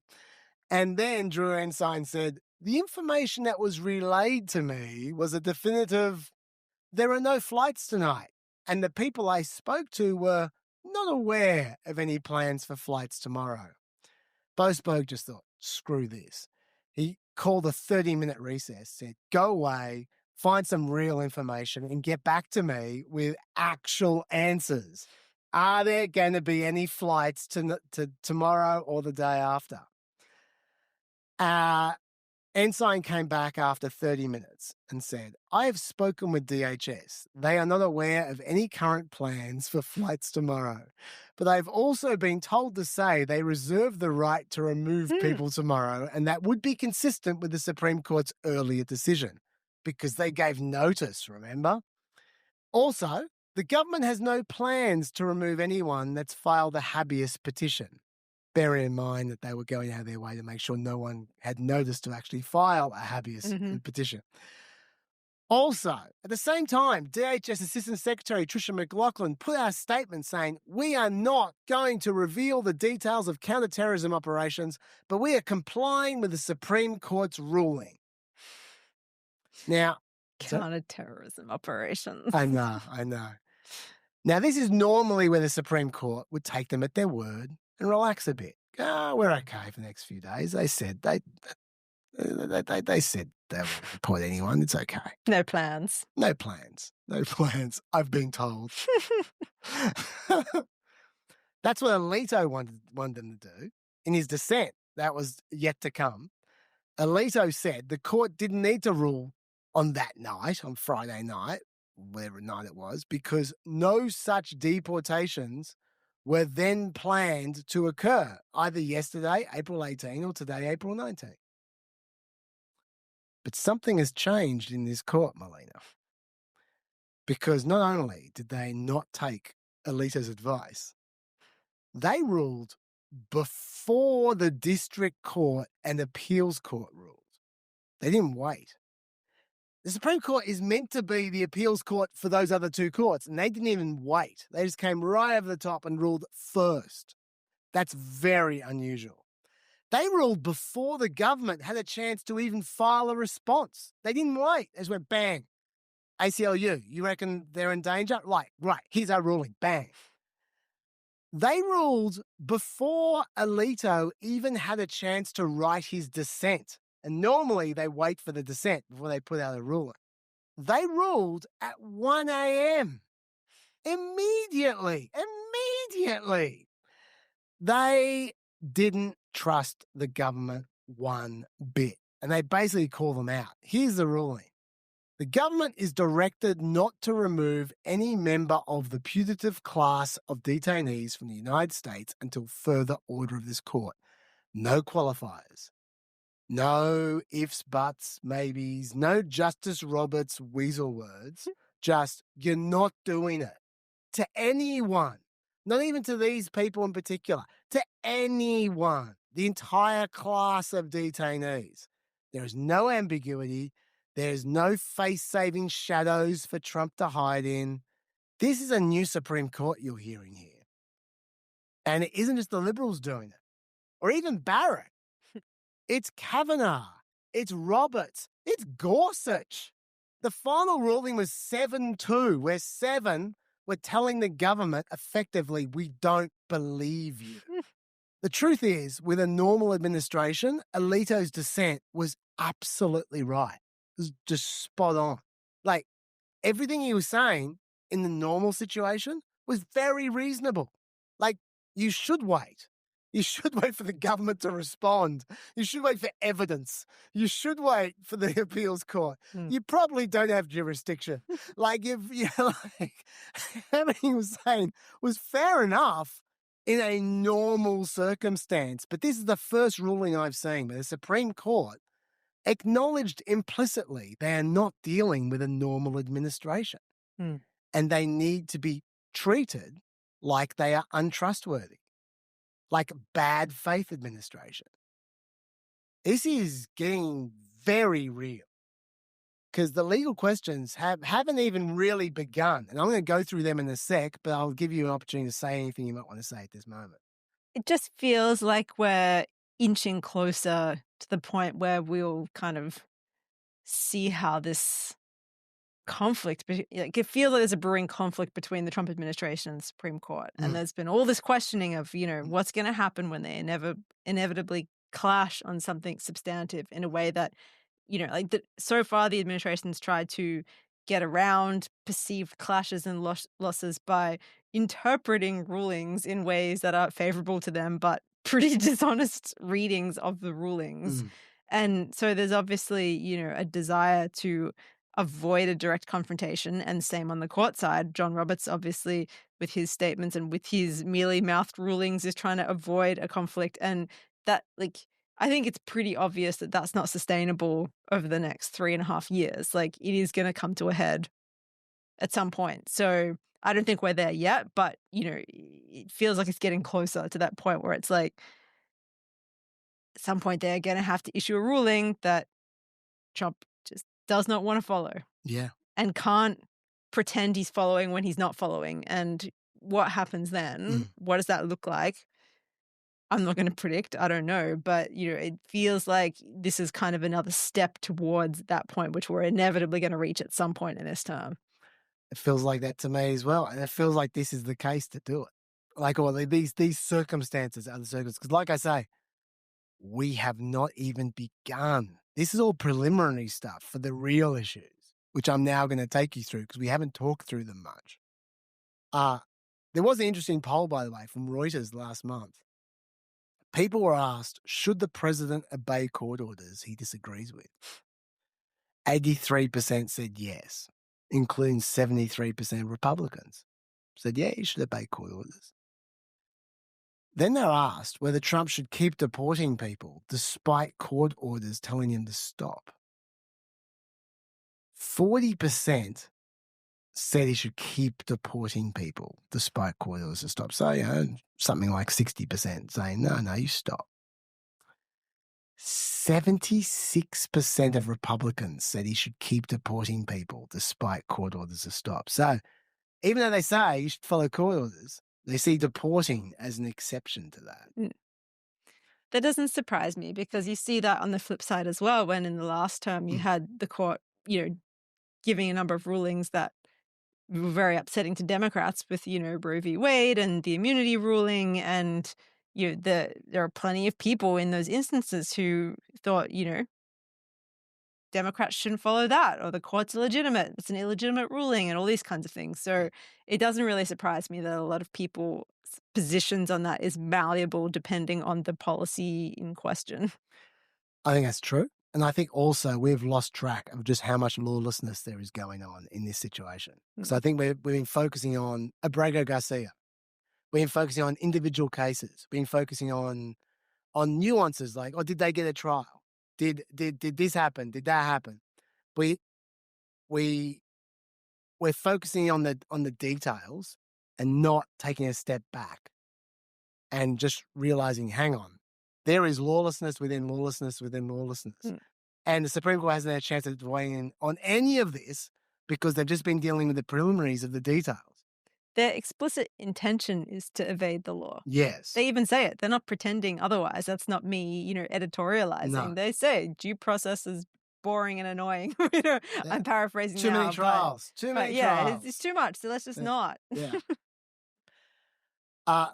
And then Drew Ensign said, the information that was relayed to me was a definitive, there are no flights tonight. And the people I spoke to were not aware of any plans for flights tomorrow. Boasberg just thought, screw this. He called a 30-minute recess, said, go away, find some real information and get back to me with actual answers. Are there going to be any flights to tomorrow or the day after? Ensign came back after 30 minutes and said, I have spoken with DHS. They are not aware of any current plans for flights tomorrow, but they've also been told to say they reserve the right to remove people tomorrow, and that would be consistent with the Supreme Court's earlier decision because they gave notice, remember? Also, the government has no plans to remove anyone that's filed a habeas petition. Bear in mind that they were going out of their way to make sure no one had notice to actually file a habeas petition. Also, at the same time, DHS Assistant Secretary Tricia McLaughlin put out a statement saying, we are not going to reveal the details of counterterrorism operations, but we are complying with the Supreme Court's ruling. Now, counterterrorism operations. I know. Now, this is normally where the Supreme Court would take them at their word and relax a bit. We're okay for the next few days. They said they said they won't report anyone. It's okay. No plans. No plans. I've been told. That's what Alito wanted them to do in his dissent. That was yet to come. Alito said the court didn't need to rule on that night, on Friday night, whatever night it was, because no such deportations were then planned to occur, either yesterday, April 18, or today, April 19. But something has changed in this court, Melina, because not only did they not take Alito's advice, they ruled before the district court and appeals court ruled. They didn't wait. The Supreme Court is meant to be the appeals court for those other two courts, and they didn't even wait. They just came right over the top and ruled first. That's very unusual. They ruled before the government had a chance to even file a response. They didn't wait. They just went bang. ACLU, you reckon they're in danger? Right, here's our ruling, bang. They ruled before Alito even had a chance to write his dissent. And normally they wait for the dissent before they put out a ruling. They ruled at 1 a.m. Immediately. They didn't trust the government one bit. And they basically call them out. Here's the ruling. The government is directed not to remove any member of the putative class of detainees from the United States until further order of this court. No qualifiers. No ifs, buts, maybes. No Justice Roberts weasel words. Just, you're not doing it. To anyone. Not even to these people in particular. To anyone. The entire class of detainees. There is no ambiguity. There's no face-saving shadows for Trump to hide in. This is a new Supreme Court you're hearing here. And it isn't just the Liberals doing it. Or even Barrett. It's Kavanaugh. It's Roberts. It's Gorsuch. The final ruling was 7-2, where 7 were telling the government effectively, we don't believe you. The truth is, with a normal administration, Alito's dissent was absolutely right. It was just spot on. Like, everything he was saying in the normal situation was very reasonable. Like, you should wait. You should wait for the government to respond. You should wait for evidence. You should wait for the appeals court. You probably don't have jurisdiction. Everything he was saying was fair enough in a normal circumstance. But this is the first ruling I've seen where the Supreme Court acknowledged implicitly they are not dealing with a normal administration. And they need to be treated like they are untrustworthy. Like bad faith administration. This is getting very real because the legal questions haven't even really begun. And I'm going to go through them in a sec, but I'll give you an opportunity to say anything you might want to say at this moment. It just feels like we're inching closer to the point where we'll kind of see how this conflict, it feels like there's a brewing conflict between the Trump administration and the Supreme Court. And there's been all this questioning of, what's going to happen when they inevitably clash on something substantive in a way that, so far the administration's tried to get around perceived clashes and losses by interpreting rulings in ways that are favorable to them, but pretty dishonest readings of the rulings. And so there's obviously, a desire to avoid a direct confrontation, and same on the court side. John Roberts, obviously, with his statements and with his mealy-mouthed rulings, is trying to avoid a conflict. And that, I think it's pretty obvious that that's not sustainable over the next 3.5 years. It is going to come to a head at some point. So I don't think we're there yet, but, it feels like it's getting closer to that point where it's at some point they're going to have to issue a ruling that Trump just does not want to follow. Yeah. And can't pretend he's following when he's not following. And what happens then? What does that look like? I'm not going to predict. I don't know. But, it feels like this is kind of another step towards that point, which we're inevitably going to reach at some point in this term. It feels like that to me as well. And it feels like this is the case to do it. These circumstances are the circumstances. Because like I say, we have not even begun. This is all preliminary stuff for the real issues, which I'm now going to take you through because we haven't talked through them much. There was an interesting poll, by the way, from Reuters last month. People were asked, should the president obey court orders he disagrees with? 83% said yes. including 73% of Republicans, said, yeah, you should obey court orders. Then they're asked whether Trump should keep deporting people despite court orders telling him to stop. 40% said he should keep deporting people despite court orders to stop. So, something like 60% saying, no, you stop. 76% of Republicans said he should keep deporting people despite court orders to stop. So, even though they say you should follow court orders, they see deporting as an exception to that. That doesn't surprise me because you see that on the flip side as well, when in the last term you had the court, giving a number of rulings that were very upsetting to Democrats with, Roe v. Wade and the immunity ruling. And, there are plenty of people in those instances who thought, Democrats shouldn't follow that, or the court's illegitimate. It's an illegitimate ruling and all these kinds of things. So it doesn't really surprise me that a lot of people's positions on that is malleable depending on the policy in question. I think that's true. And I think also we've lost track of just how much lawlessness there is going on in this situation. So I think we've been focusing on Abrego Garcia. We've been focusing on individual cases. We've been focusing on nuances like, did they get a trial? Did this happen? Did that happen? We're focusing on the details and not taking a step back and just realizing, hang on, there is lawlessness within lawlessness within lawlessness. And the Supreme Court hasn't had a chance to weigh in on any of this because they've just been dealing with the preliminaries of the details. Their explicit intention is to evade the law. Yes. They even say it. They're not pretending otherwise. That's not me, editorializing. No. They say due process is boring and annoying. I'm paraphrasing Too now. many trials. Too many trials. It's too much. So let's just not. Yeah.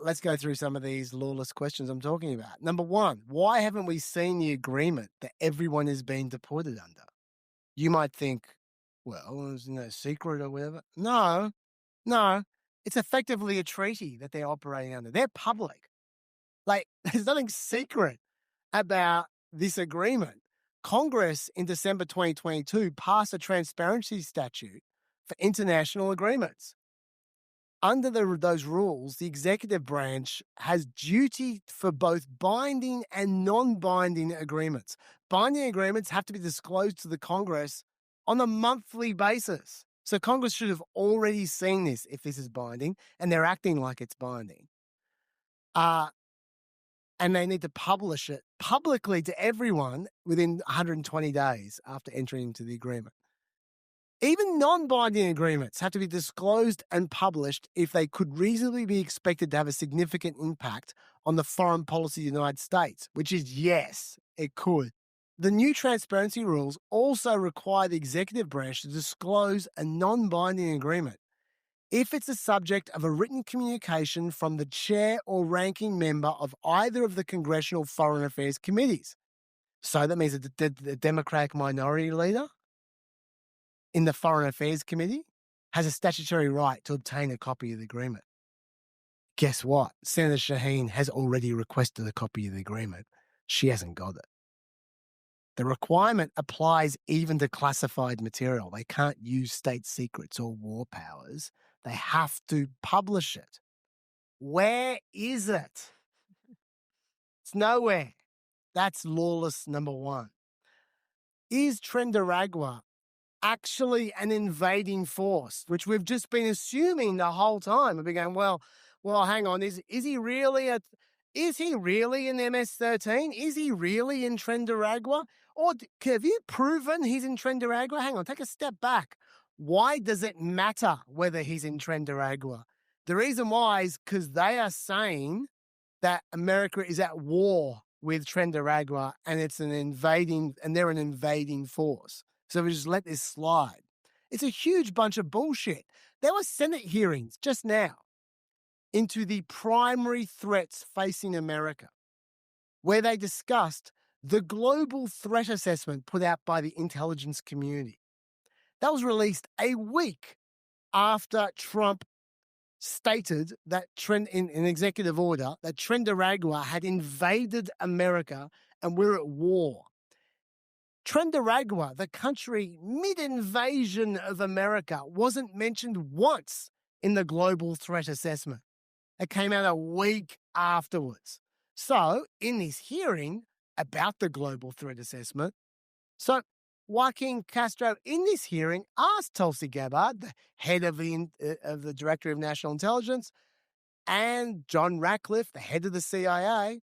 Let's go through some of these lawless questions I'm talking about. Number one, why haven't we seen the agreement that everyone is being deported under? You might think, well, isn't that a secret or whatever? No. It's effectively a treaty that they're operating under. They're public. There's nothing secret about this agreement. Congress in December 2022 passed a transparency statute for international agreements. Under those rules, the executive branch has duty for both binding and non-binding agreements. Binding agreements have to be disclosed to the Congress on a monthly basis. So Congress should have already seen this if this is binding, and they're acting like it's binding. And they need to publish it publicly to everyone within 120 days after entering into the agreement. Even non-binding agreements have to be disclosed and published if they could reasonably be expected to have a significant impact on the foreign policy of the United States, which is yes, it could. The new transparency rules also require the executive branch to disclose a non-binding agreement if it's the subject of a written communication from the chair or ranking member of either of the Congressional Foreign Affairs Committees. So that means that the Democratic minority leader in the Foreign Affairs Committee has a statutory right to obtain a copy of the agreement. Guess what? Senator Shaheen has already requested a copy of the agreement. She hasn't got it. The requirement applies even to classified material. They can't use state secrets or war powers. They have to publish it. Where is it? It's nowhere. That's lawless number one. Is Trendaragua actually an invading force, which we've just been assuming the whole time? We've been going, well, hang on. Is he really in MS-13? Is he really in Trendaragua? Or have you proven he's in Trendaragua? Hang on, take a step back. Why does it matter whether he's in Trendaragua? The reason why is because they are saying that America is at war with Trendaragua and they're an invading force. So we just let this slide. It's a huge bunch of bullshit. There were Senate hearings just now into the primary threats facing America, where they discussed the global threat assessment put out by the intelligence community. That was released a week after Trump stated that in an executive order that Trendaragua had invaded America and we're at war. Trendaragua, the country mid-invasion of America, wasn't mentioned once in the global threat assessment. It came out a week afterwards. So, in this hearing about the global threat assessment, Joaquin Castro, in this hearing, asked Tulsi Gabbard, the head of the Director of National Intelligence, and John Ratcliffe, the head of the CIA,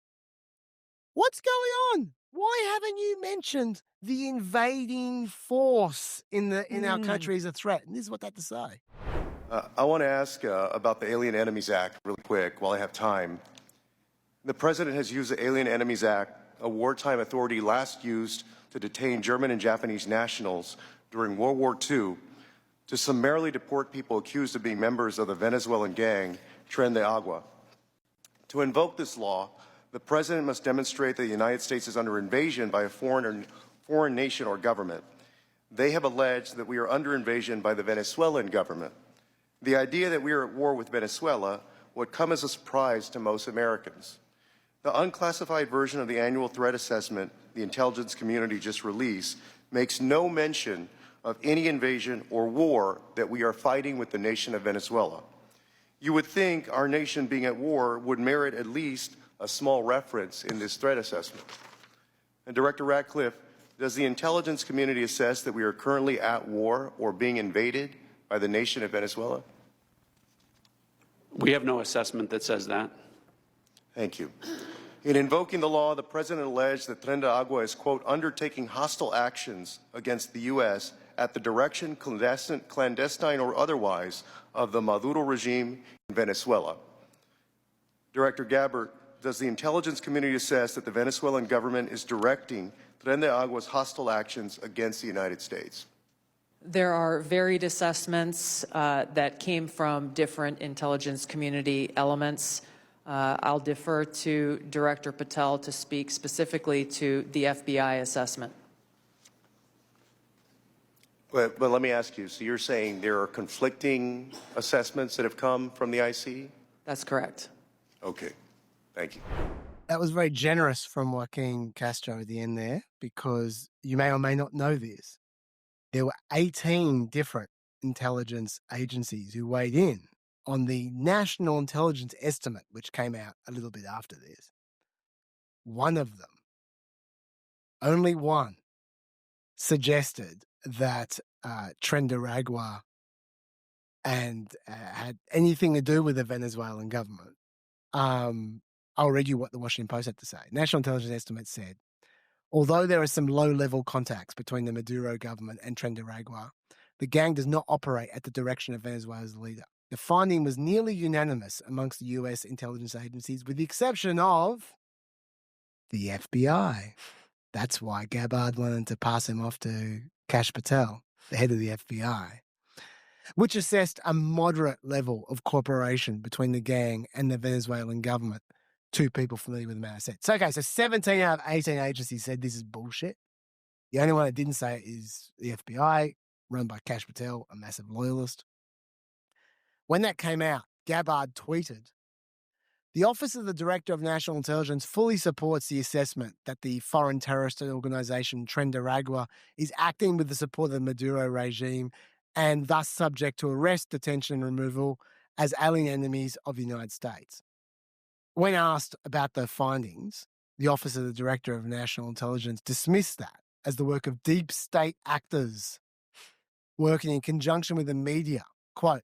what's going on? Why haven't you mentioned the invading force in our country as a threat? And this is what they had to say. I want to ask about the Alien Enemies Act really quick while I have time. The president has used the Alien Enemies Act, a wartime authority last used to detain German and Japanese nationals during World War II, to summarily deport people accused of being members of the Venezuelan gang Tren de Agua. To invoke this law, the president must demonstrate that the United States is under invasion by a foreign nation or government. They have alleged that we are under invasion by the Venezuelan government. The idea that we are at war with Venezuela would come as a surprise to most Americans. The unclassified version of the annual threat assessment the intelligence community just released makes no mention of any invasion or war that we are fighting with the nation of Venezuela. You would think our nation being at war would merit at least a small reference in this threat assessment. And Director Ratcliffe, does the intelligence community assess that we are currently at war or being invaded by the nation of Venezuela? We have no assessment that says that. Thank you. In invoking the law, the president alleged that Tren de Agua is, quote, undertaking hostile actions against the U.S. at the direction, clandestine or otherwise, of the Maduro regime in Venezuela. Director Gabbard, does the intelligence community assess that the Venezuelan government is directing Tren de Agua's hostile actions against the United States? There are varied assessments that came from different intelligence community elements. I'll defer to Director Patel to speak specifically to the FBI assessment. But let me ask you, so you're saying there are conflicting assessments that have come from the IC? That's correct. Okay, thank you. That was very generous from Joaquin Castro at the end there, because you may or may not know this. There were 18 different intelligence agencies who weighed in on the National Intelligence Estimate, which came out a little bit after this. One of them, only one, suggested that Tren de Agua and had anything to do with the Venezuelan government. I'll read you what the Washington Post had to say. National Intelligence Estimate said, although there are some low-level contacts between the Maduro government and Tren de Agua, the gang does not operate at the direction of Venezuela's leader. The finding was nearly unanimous amongst the U.S. intelligence agencies, with the exception of the FBI. That's why Gabbard wanted to pass him off to Kash Patel, the head of the FBI, which assessed a moderate level of cooperation between the gang and the Venezuelan government. Two people familiar with the matter said. So, okay, so 17 out of 18 agencies said this is bullshit. The only one that didn't say it is the FBI, run by Kash Patel, a massive loyalist. When that came out, Gabbard tweeted, the Office of the Director of National Intelligence fully supports the assessment that the foreign terrorist organization Tren de Agua is acting with the support of the Maduro regime and thus subject to arrest, detention, and removal as alien enemies of the United States. When asked about the findings, the Office of the Director of National Intelligence dismissed that as the work of deep state actors working in conjunction with the media. Quote,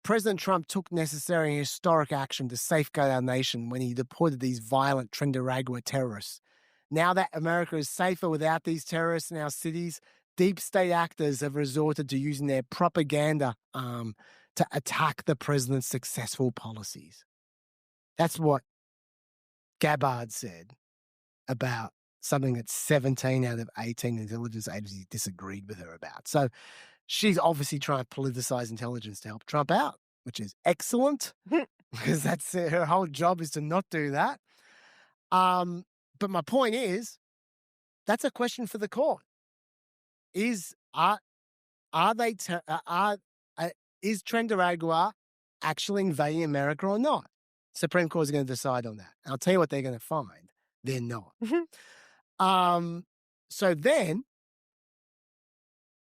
President Trump took necessary and historic action to safeguard our nation when he deported these violent Tren de Agua terrorists. Now that America is safer without these terrorists in our cities, deep state actors have resorted to using their propaganda arm to attack the president's successful policies. That's what Gabbard said about something that 17 out of 18 intelligence agencies disagreed with her about. So she's obviously trying to politicize intelligence to help Trump out, which is excellent because that's her whole job is to not do that. But my point is, that's a question for the court. Is Tren de Agua actually invading America or not? Supreme Court is going to decide on that. I'll tell you what they're going to find. They're not. So then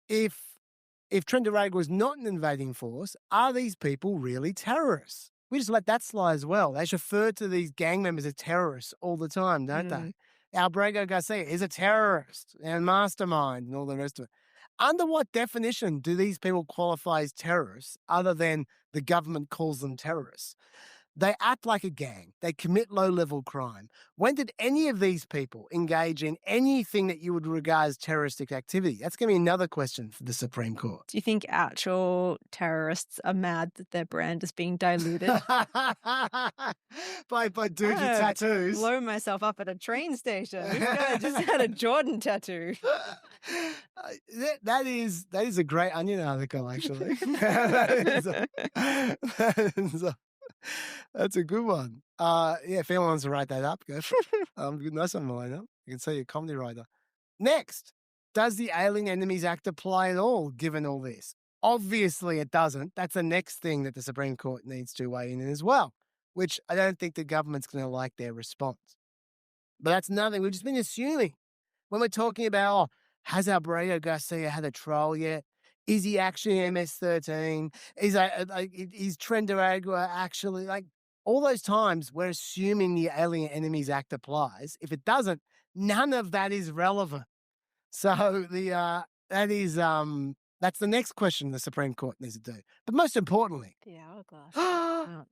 if Trent Abrego was not an invading force, are these people really terrorists? We just let that slide as well. They refer to these gang members as terrorists all the time, don't they? Abrego Garcia is a terrorist and mastermind and all the rest of it. Under what definition do these people qualify as terrorists other than the government calls them terrorists? They act like a gang. They commit low-level crime. When did any of these people engage in anything that you would regard as terroristic activity? That's going to be another question for the Supreme Court. Do you think actual terrorists are mad that their brand is being diluted? by dudes with tattoos. Blow myself up at a train station. This guy just had a Jordan tattoo. That is a great Onion article, actually. That's a good one. If anyone wants to write that up, go for it. Nice one, Melina. You can say you're a comedy writer. Next, does the Alien Enemies Act apply at all, given all this? Obviously, it doesn't. That's the next thing that the Supreme Court needs to weigh in as well, which I don't think the government's going to like their response. But that's nothing. We've just been assuming. When we're talking about, has Abrego Garcia had a trial yet? Is he actually MS-13? Is Trent Abrego actually, like, all those times we're assuming the Alien Enemies Act applies. If it doesn't, none of that is relevant. So that's the next question the Supreme Court needs to do. But most importantly, the hourglass.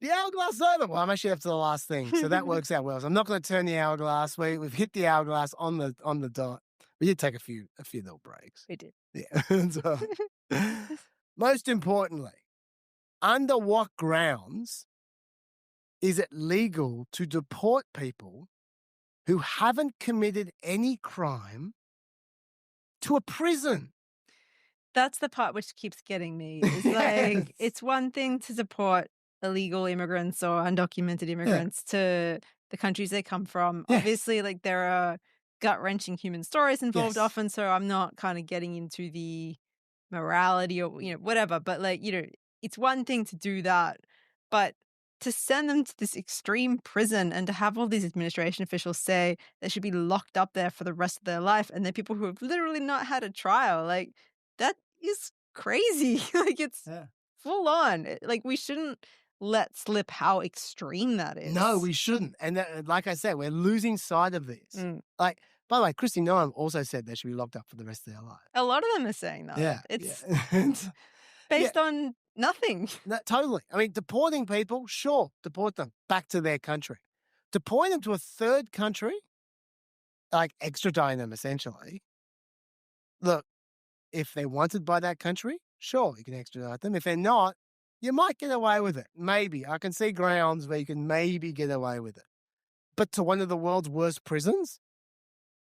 The hourglass over. Well, I'm actually up to the last thing, so that works out well. So I'm not going to turn the hourglass. We've hit the hourglass on the dot. We did take a few little breaks. We did. Yeah. So, most importantly, under what grounds is it legal to deport people who haven't committed any crime to a prison? That's the part which keeps getting me. It's like, it's one thing to deport illegal immigrants or undocumented immigrants to the countries they come from. Yeah. Obviously, like, there are gut-wrenching human stories involved Yes. often, so I'm not kind of getting into the morality or, whatever. But, like, it's one thing to do that, but to send them to this extreme prison and to have all these administration officials say they should be locked up there for the rest of their life, and they're people who have literally not had a trial, like, that is crazy. Like, it's full on. Like, we shouldn't let slip how extreme that is. No, we shouldn't. And like I said, we're losing sight of this. Like, by the way, Kristi Noem also said they should be locked up for the rest of their life. A lot of them are saying that. Yeah. It's Yeah. based on nothing. No, totally. I mean, deporting people, sure, deport them back to their country. Deporting them to a third country, like extraditing them essentially. Look, if they're wanted by that country, sure, you can extradite them. If they're not, you might get away with it. Maybe. I can see grounds where you can maybe get away with it. But to one of the world's worst prisons,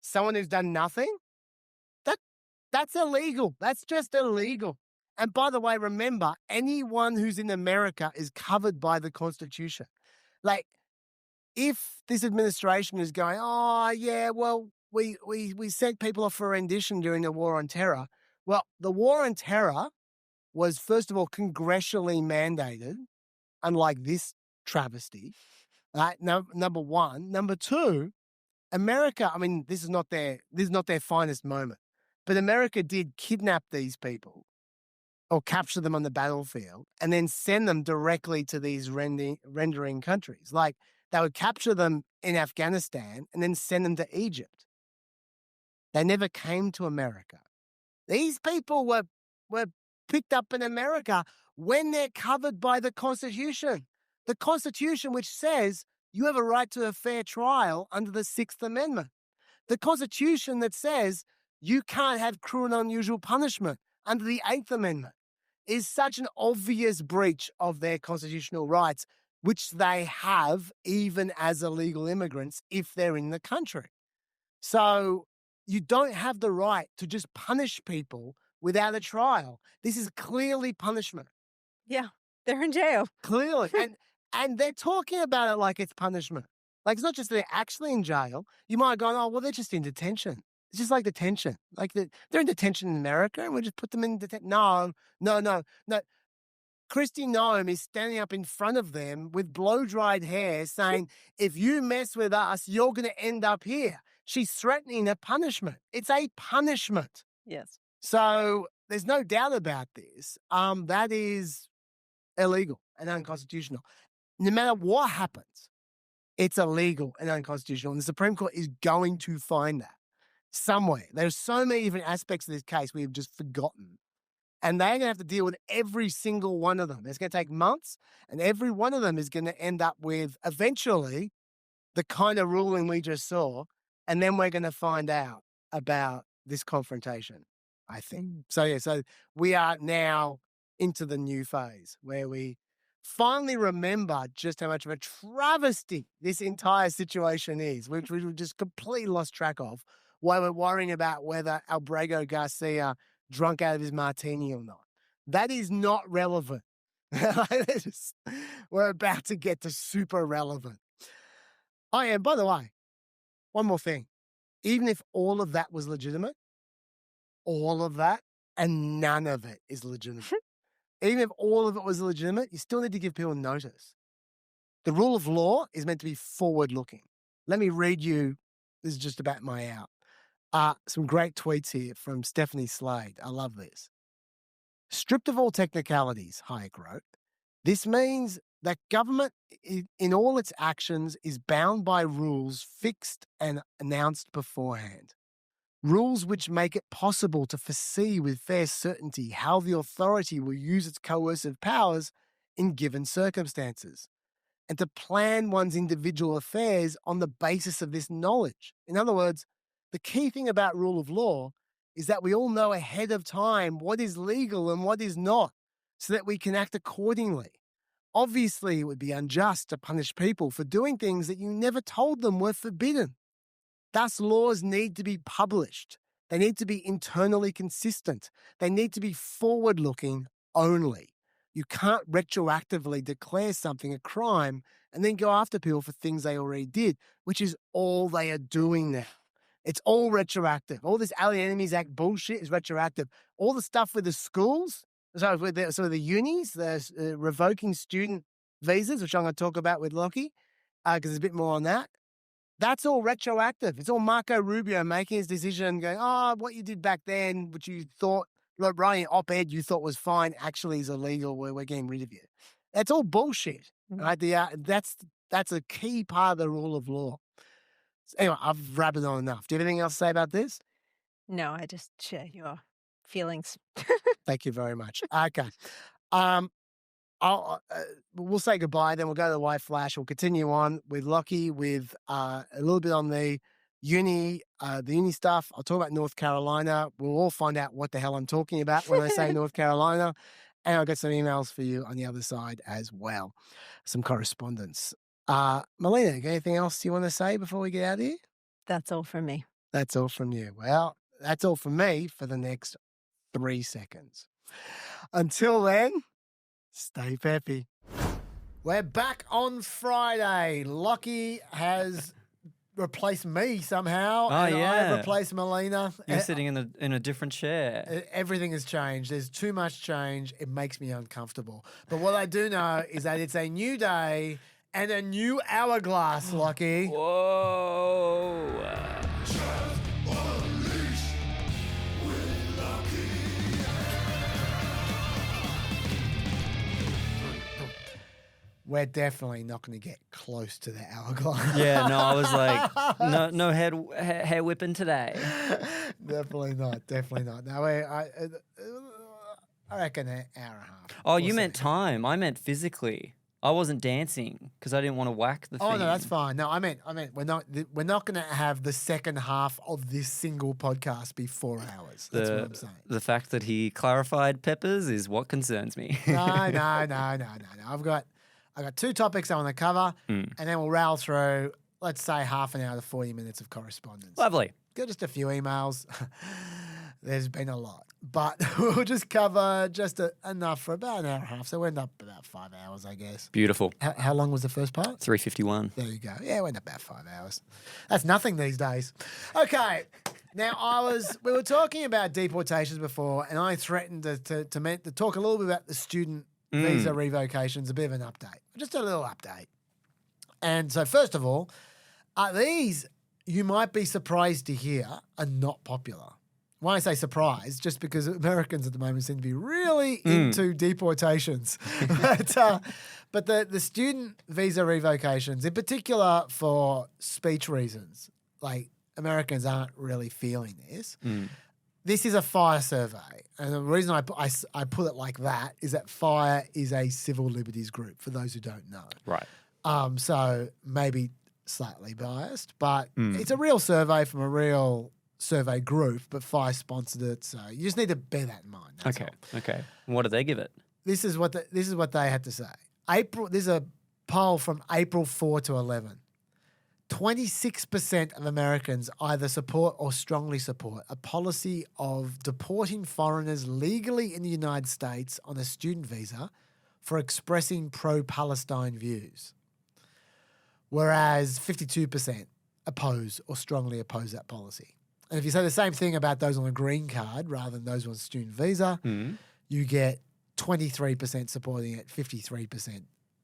someone who's done nothing, that's illegal. That's just illegal. And by the way, remember, anyone who's in America is covered by the Constitution. Like, if this administration is going, oh, yeah, well, we sent people off for rendition during the war on terror. Well, the war on terror was, first of all, congressionally mandated, unlike this travesty. Right? Number one. Number two, America, I mean, this is not their finest moment, but America did kidnap these people or capture them on the battlefield and then send them directly to these rendering countries. Like, they would capture them in Afghanistan and then send them to Egypt. They never came to America. These people were picked up in America when they're covered by the Constitution. The Constitution, which says you have a right to a fair trial under the Sixth Amendment. The Constitution that says you can't have cruel and unusual punishment under the Eighth Amendment is such an obvious breach of their constitutional rights, which they have even as illegal immigrants if they're in the country. So you don't have the right to just punish people without a trial. This is clearly punishment. Yeah, they're in jail. Clearly. And they're talking about it like it's punishment. Like, it's not just that they're actually in jail. You might have gone, oh, well, they're just in detention. It's just like detention. Like, they're in detention in America and we just put them in detention. No. Kristi Noem is standing up in front of them with blow-dried hair saying, if you mess with us, you're going to end up here. She's threatening a punishment. It's a punishment. Yes. So there's no doubt about this. That is illegal and unconstitutional. No matter what happens, it's illegal and unconstitutional. And the Supreme Court is going to find that somewhere. There's so many different aspects of this case we've just forgotten. And they're going to have to deal with every single one of them. It's going to take months, and every one of them is going to end up with, eventually, the kind of ruling we just saw, and then we're going to find out about this confrontation, I think. So we are now into the new phase where we finally remember just how much of a travesty this entire situation is, which we just completely lost track of while we're worrying about whether Abrego Garcia drunk out of his martini or not. That is not relevant. We're about to get to super relevant. Oh, yeah, by the way, one more thing. Even if all of that was legitimate, all of that and none of it is legitimate. Even if all of it was legitimate, you still need to give people notice. The rule of law is meant to be forward-looking. Let me read you, this is just about my out. Some great tweets here from Stephanie Slade. I love this. Stripped of all technicalities, Hayek wrote, this means that government in all its actions is bound by rules fixed and announced beforehand. Rules which make it possible to foresee with fair certainty how the authority will use its coercive powers in given circumstances, and to plan one's individual affairs on the basis of this knowledge. In other words, the key thing about rule of law is that we all know ahead of time what is legal and what is not, so that we can act accordingly. Obviously, it would be unjust to punish people for doing things that you never told them were forbidden. Thus, laws need to be published. They need to be internally consistent. They need to be forward-looking only. You can't retroactively declare something a crime and then go after people for things they already did, which is all they are doing now. It's all retroactive. All this Alien Enemies Act bullshit is retroactive. All the stuff with the schools, with the unis, the revoking student visas, which I'm going to talk about with Lockie, because there's a bit more on that. That's all retroactive. It's all Marco Rubio making his decision, going, what you did back then, which you thought, writing an op-ed you thought was fine, actually is illegal. We're getting rid of you. That's all bullshit. Right? That's a key part of the rule of law. Anyway, I've rabbited on enough. Do you have anything else to say about this? No, I just share your feelings. Thank you very much. Okay. We'll say goodbye, then we'll go to the white flash. We'll continue on with Lockie with a little bit on the uni stuff. I'll talk about North Carolina. We'll all find out what the hell I'm talking about when I say North Carolina. And I'll get some emails for you on the other side as well. Some correspondence. Melina, anything else you want to say before we get out of here? That's all from me. That's all from you. Well, that's all from me for the next 3 seconds. Until then, stay peppy. We're back on Friday. Lockie has replaced me somehow. Oh, and yeah. I replaced Melina. You're sitting in a different chair. Everything has changed. There's too much change. It makes me uncomfortable. But what I do know is that it's a new day and a new hourglass, Lockie. Whoa. We're definitely not going to get close to the hourglass. Yeah, no, I was like, no hair whipping today. Definitely not. Definitely not. No, I reckon an hour and a half. Oh, you meant time. I meant physically. I wasn't dancing because I didn't want to whack the thing. Oh, no, that's fine. No, I meant we're not going to have the second half of this single podcast be 4 hours. That's what I'm saying. The fact that he clarified peppers is what concerns me. No. I've got 2 topics I want to cover, and then we'll rattle through, let's say, half an hour to 40 minutes of correspondence. Lovely. Got just a few emails. There's been a lot. But we'll just cover enough for about an hour and a half. So we end up about 5 hours, I guess. Beautiful. How long was the first part? 3:51. There you go. Yeah, we end up about 5 hours. That's nothing these days. Okay. Now, we were talking about deportations before, and I threatened to talk a little bit about the student visa revocations, a bit of an update. Just a little update. And so, first of all, these, you might be surprised to hear, are not popular. why I say surprised, just because Americans at the moment seem to be really into deportations. But the student visa revocations, in particular for speech reasons, like Americans aren't really feeling this. This is a FIRE survey. And the reason I put it like that is that FIRE is a civil liberties group, for those who don't know. Right. So maybe slightly biased, but it's a real survey from a real survey group, but FIRE sponsored it. So you just need to bear that in mind. That's all. Okay. And what did they give it? This is what they had to say. There's a poll from April 4 to 11. 26% of Americans either support or strongly support a policy of deporting foreigners legally in the United States on a student visa for expressing pro-Palestine views, whereas 52% oppose or strongly oppose that policy. And if you say the same thing about those on a green card rather than those on a student visa, you get 23% supporting it, 53%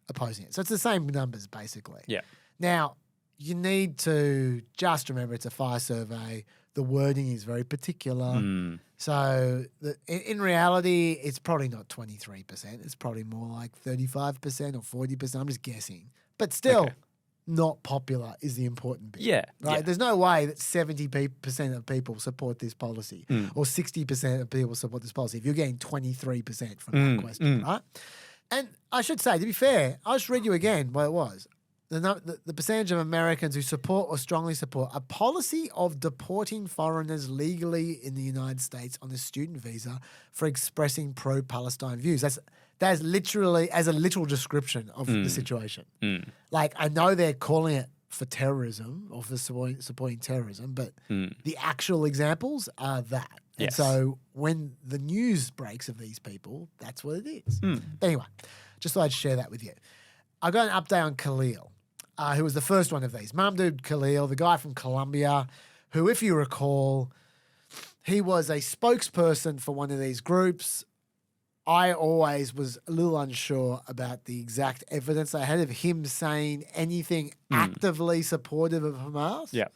opposing it. So it's the same numbers, basically. Yeah. Now, you need to just remember it's a FIRE survey. The wording is very particular. So in reality, it's probably not 23%. It's probably more like 35% or 40%. I'm just guessing. But still, not popular is the important bit. Yeah. Right? There's no way that 70% of people support this policy or 60% of people support this policy if you're getting 23% from that question, right? And I should say, to be fair, I'll just read you again what it was. The percentage of Americans who support or strongly support a policy of deporting foreigners legally in the United States on a student visa for expressing pro-Palestine views. That's literally as a literal description of the situation. Like, I know they're calling it for terrorism or for supporting terrorism, but the actual examples are that. And so when the news breaks of these people, that's what it is. Anyway, just thought I'd share that with you. I got an update on Khalil, who was the first one of these. Mahmoud Khalil, the guy from Colombia, who, if you recall, he was a spokesperson for one of these groups. I always was a little unsure about the exact evidence I had of him saying anything actively supportive of Hamas. Yeah.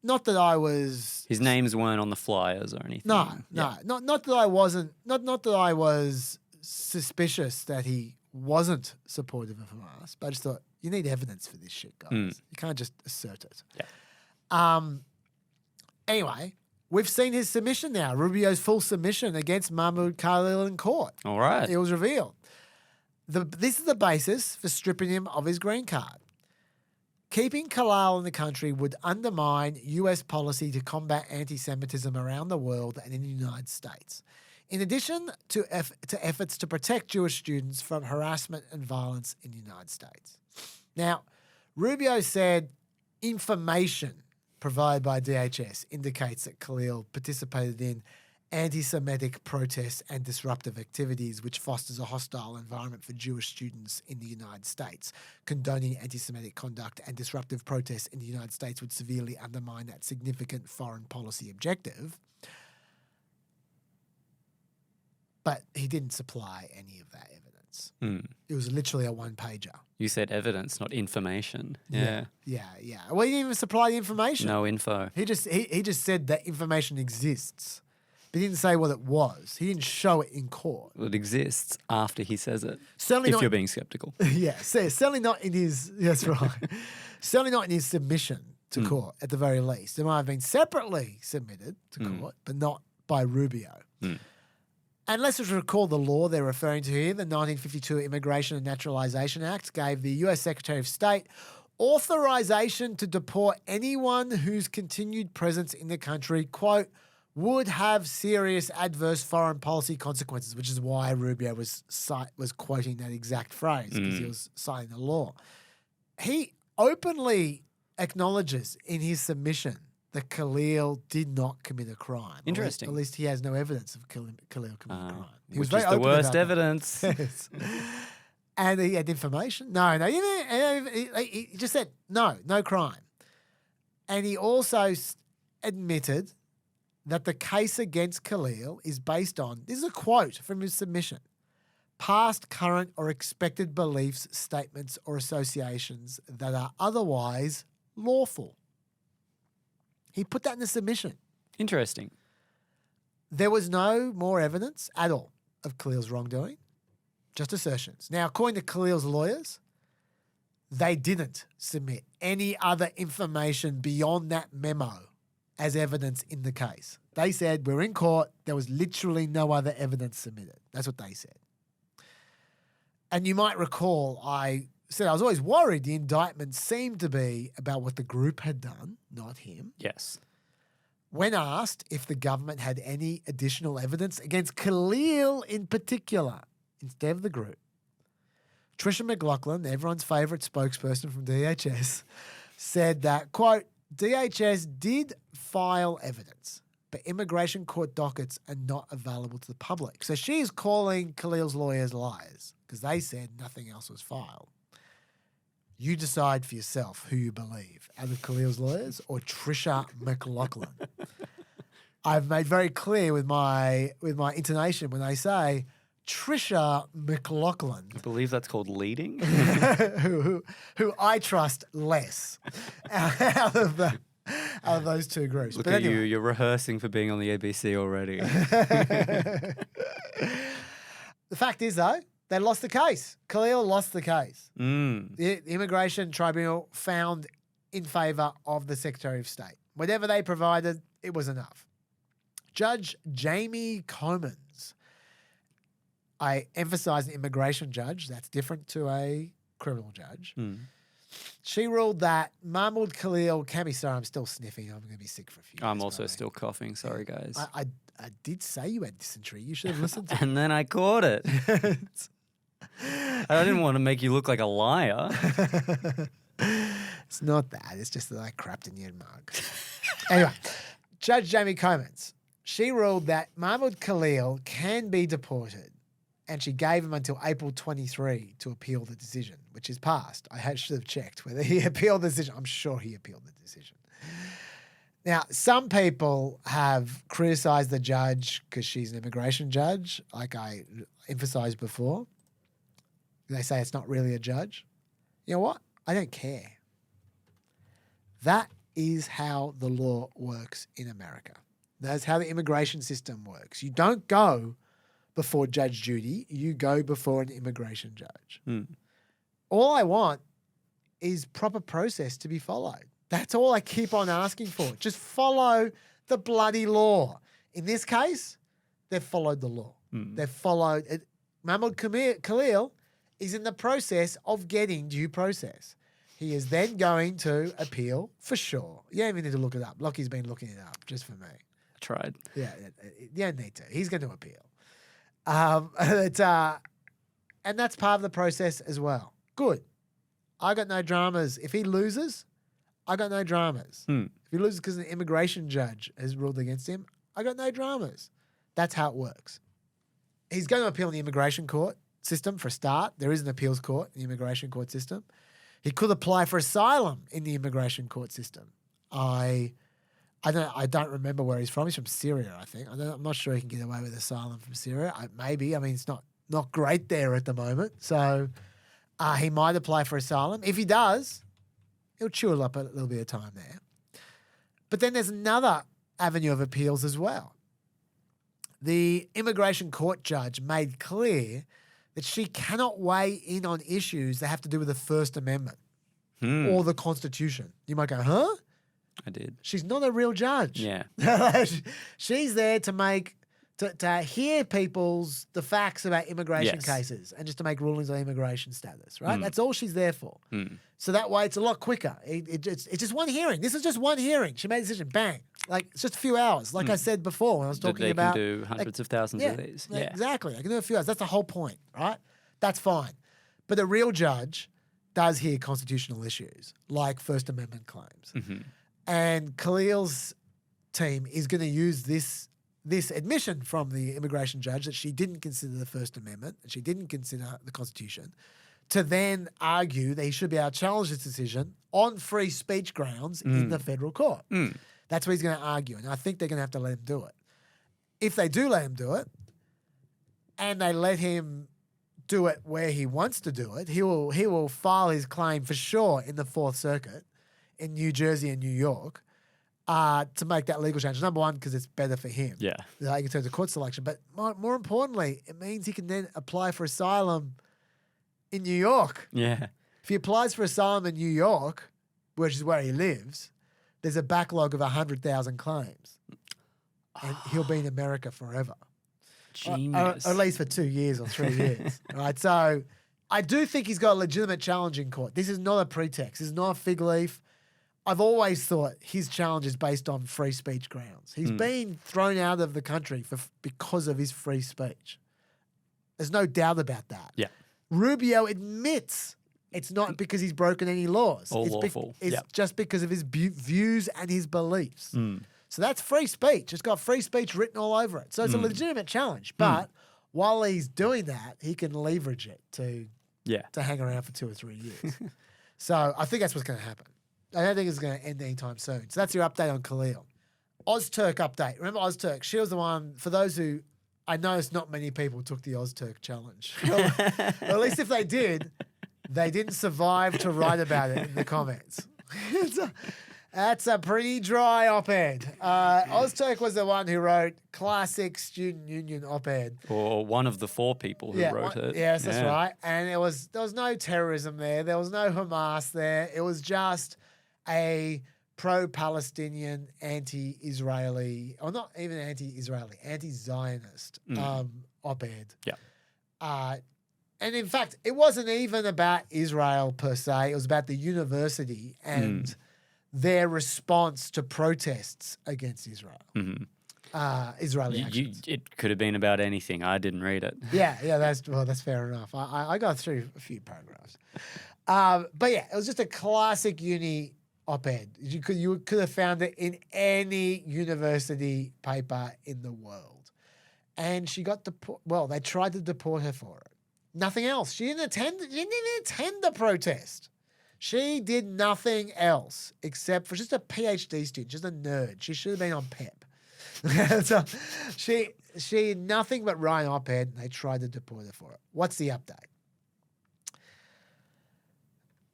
Not that I was... His names weren't on the flyers or anything. No. Not that I wasn't... Not that I was suspicious that he wasn't supportive of Hamas, but I just thought, you need evidence for this shit, guys. You can't just assert it. Anyway, we've seen his submission now, Rubio's full submission against Mahmoud Khalil in court. All right. It was revealed. This is the basis for stripping him of his green card. Keeping Khalil in the country would undermine US policy to combat anti-Semitism around the world and in the United States, in addition to efforts to protect Jewish students from harassment and violence in the United States. Now, Rubio said information provided by DHS indicates that Khalil participated in anti-Semitic protests and disruptive activities, which fosters a hostile environment for Jewish students in the United States. Condoning anti-Semitic conduct and disruptive protests in the United States would severely undermine that significant foreign policy objective. But he didn't supply any of that evidence. It was literally a one-pager. You said evidence, not information. Yeah. Well, he didn't even supply the information. No info. He just said that information exists. But he didn't say what it was. He didn't show it in court. Well, it exists after he says it. Certainly if you're being skeptical. Certainly not in his... That's right. Certainly not in his submission to court, at the very least. It might have been separately submitted to court, but not by Rubio. And let's just recall the law they're referring to here. The 1952 Immigration and Naturalization Act gave the US Secretary of State authorization to deport anyone whose continued presence in the country, quote, would have serious adverse foreign policy consequences, which is why Rubio was quoting that exact phrase, because he was citing the law. He openly acknowledges in his submission that Khalil did not commit a crime. Interesting. At least he has no evidence of Khalil committing a crime. He Which was very is the open worst about evidence. that. Yes. And he had information. No, he just said, no crime. And he also admitted that the case against Khalil is based on, this is a quote from his submission, past, current, or expected beliefs, statements, or associations that are otherwise lawful. He put that in the submission. Interesting. There was no more evidence at all of Khalil's wrongdoing, just assertions. Now, according to Khalil's lawyers, they didn't submit any other information beyond that memo as evidence in the case. They said, we're in court. There was literally no other evidence submitted. That's what they said. And you might recall I said I was always worried the indictment seemed to be about what the group had done, not him. Yes. When asked if the government had any additional evidence against Khalil in particular, instead of the group, Tricia McLaughlin, everyone's favourite spokesperson from DHS, said that, quote, DHS did file evidence, but immigration court dockets are not available to the public. So she's calling Khalil's lawyers liars because they said nothing else was filed. You decide for yourself who you believe, either Khalil's lawyers or Tricia McLaughlin. I've made very clear with my intonation when I say Tricia McLaughlin. I believe that's called leading. who I trust less out of those two groups. Look but at anyway. you. You're rehearsing for being on the ABC already. The fact is, though, they lost the case. Khalil lost the case. The Immigration Tribunal found in favour of the Secretary of State. Whatever they provided, it was enough. Judge Jamie Comins, I emphasise an immigration judge. That's different to a criminal judge. She ruled that Mahmoud Khalil can be, sorry, I'm still sniffing. I'm going to be sick for a few I'm also still coughing. Sorry, guys. I did say you had dysentery. You should have listened to me. And then I caught it. I didn't want to make you look like a liar. It's not that. It's just that I crapped in your mug. Anyway, Judge Jamie Comins, she ruled that Mahmoud Khalil can be deported, and she gave him until April 23 to appeal the decision, which is passed. I should have checked whether he appealed the decision. I'm sure he appealed the decision. Now, some people have criticised the judge because she's an immigration judge, like I emphasised before. They say it's not really a judge. You know what? I don't care. That is how the law works in America. That's how the immigration system works. You don't go before Judge Judy, you go before an immigration judge. All I want is proper process to be followed. That's all I keep on asking for. Just follow the bloody law. In this case, they've followed the law. They've followed it. Mahmoud Khalil is in the process of getting due process. He is then going to appeal for sure. You don't even need to look it up. Lockie's been looking it up just for me. I tried. Yeah, you don't need to. He's going to appeal. And that's part of the process as well. Good. I got no dramas. If he loses, I got no dramas. If he loses because an immigration judge has ruled against him, I got no dramas. That's how it works. He's going to appeal in the immigration court system for a start. There is an appeals court in the immigration court system. He could apply for asylum in the immigration court system. I don't remember where he's from. He's from Syria, I think. I'm not sure he can get away with asylum from Syria. Maybe. I mean, it's not great there at the moment. So he might apply for asylum. If he does, he'll chew up a little bit of time there. But then there's another avenue of appeals as well. The immigration court judge made clear that she cannot weigh in on issues that have to do with the First Amendment or the Constitution. You might go, huh? I did. She's not a real judge. Yeah. She's there to hear the facts about immigration cases and just to make rulings on immigration status, right? That's all she's there for. So that way it's a lot quicker. It's just one hearing. This is just one hearing. She made a decision, bang. Like, it's just a few hours. Like I said before when I was talking about... They can do hundreds of thousands of these. Yeah, exactly. I can do a few hours. That's the whole point, right? That's fine. But a real judge does hear constitutional issues like First Amendment claims. And Khalil's team is going to use this admission from the immigration judge that she didn't consider the First Amendment and she didn't consider the Constitution to then argue that he should be able to challenge this decision on free speech grounds in the federal court. That's what he's going to argue, and I think they're going to have to let him do it. If they do let him do it and they let him do it where he wants to do it, he will file his claim for sure in the Fourth Circuit in New Jersey and New York. to make that legal change. Number one, because it's better for him. Yeah. Like in terms of court selection. But more importantly, it means he can then apply for asylum in New York. Yeah. If he applies for asylum in New York, which is where he lives, there's a backlog of 100,000 claims. And he'll be in America forever. Genius. Or at least for 2 years or 3 years. Right? So I do think he's got a legitimate challenge in court. This is not a pretext. This is not a fig leaf. I've always thought his challenge is based on free speech grounds. He's been thrown out of the country because of his free speech. There's no doubt about that. Yeah. Rubio admits it's not because he's broken any laws. All it's lawful. It's Yeah. just because of his views and his beliefs. Mm. So that's free speech. It's got free speech written all over it. So it's a legitimate challenge. But while he's doing that, he can leverage it to hang around for 2 or 3 years. So I think that's what's going to happen. I don't think it's going to end anytime soon. So that's your update on Khalil. Ozturk update. Remember Ozturk? She was the one, for those who, I noticed not many people took the Ozturk challenge. Or at least if they did, they didn't survive to write about it in the comments. That's a pretty dry op-ed. Ozturk was the one who wrote classic student union op-ed. Or one of the 4 people who wrote it. Yes, that's right. And there was no terrorism there. There was no Hamas there. It was just a pro-Palestinian, anti-Israeli, or not even anti-Israeli, anti-Zionist op-ed. Yeah. And in fact, it wasn't even about Israel per se. It was about the university and their response to protests against Israel. Israeli actions. It could have been about anything. I didn't read it. Yeah, that's fair enough. I got through a few paragraphs. But yeah, it was just a classic uni op-ed. You could have found it in any university paper in the world. And she got they tried to deport her for it. Nothing else. She didn't even attend the protest. She did nothing else except for just a PhD student, just a nerd. She should have been on PEP. So she had nothing but write an op-ed, and they tried to deport her for it. What's the update?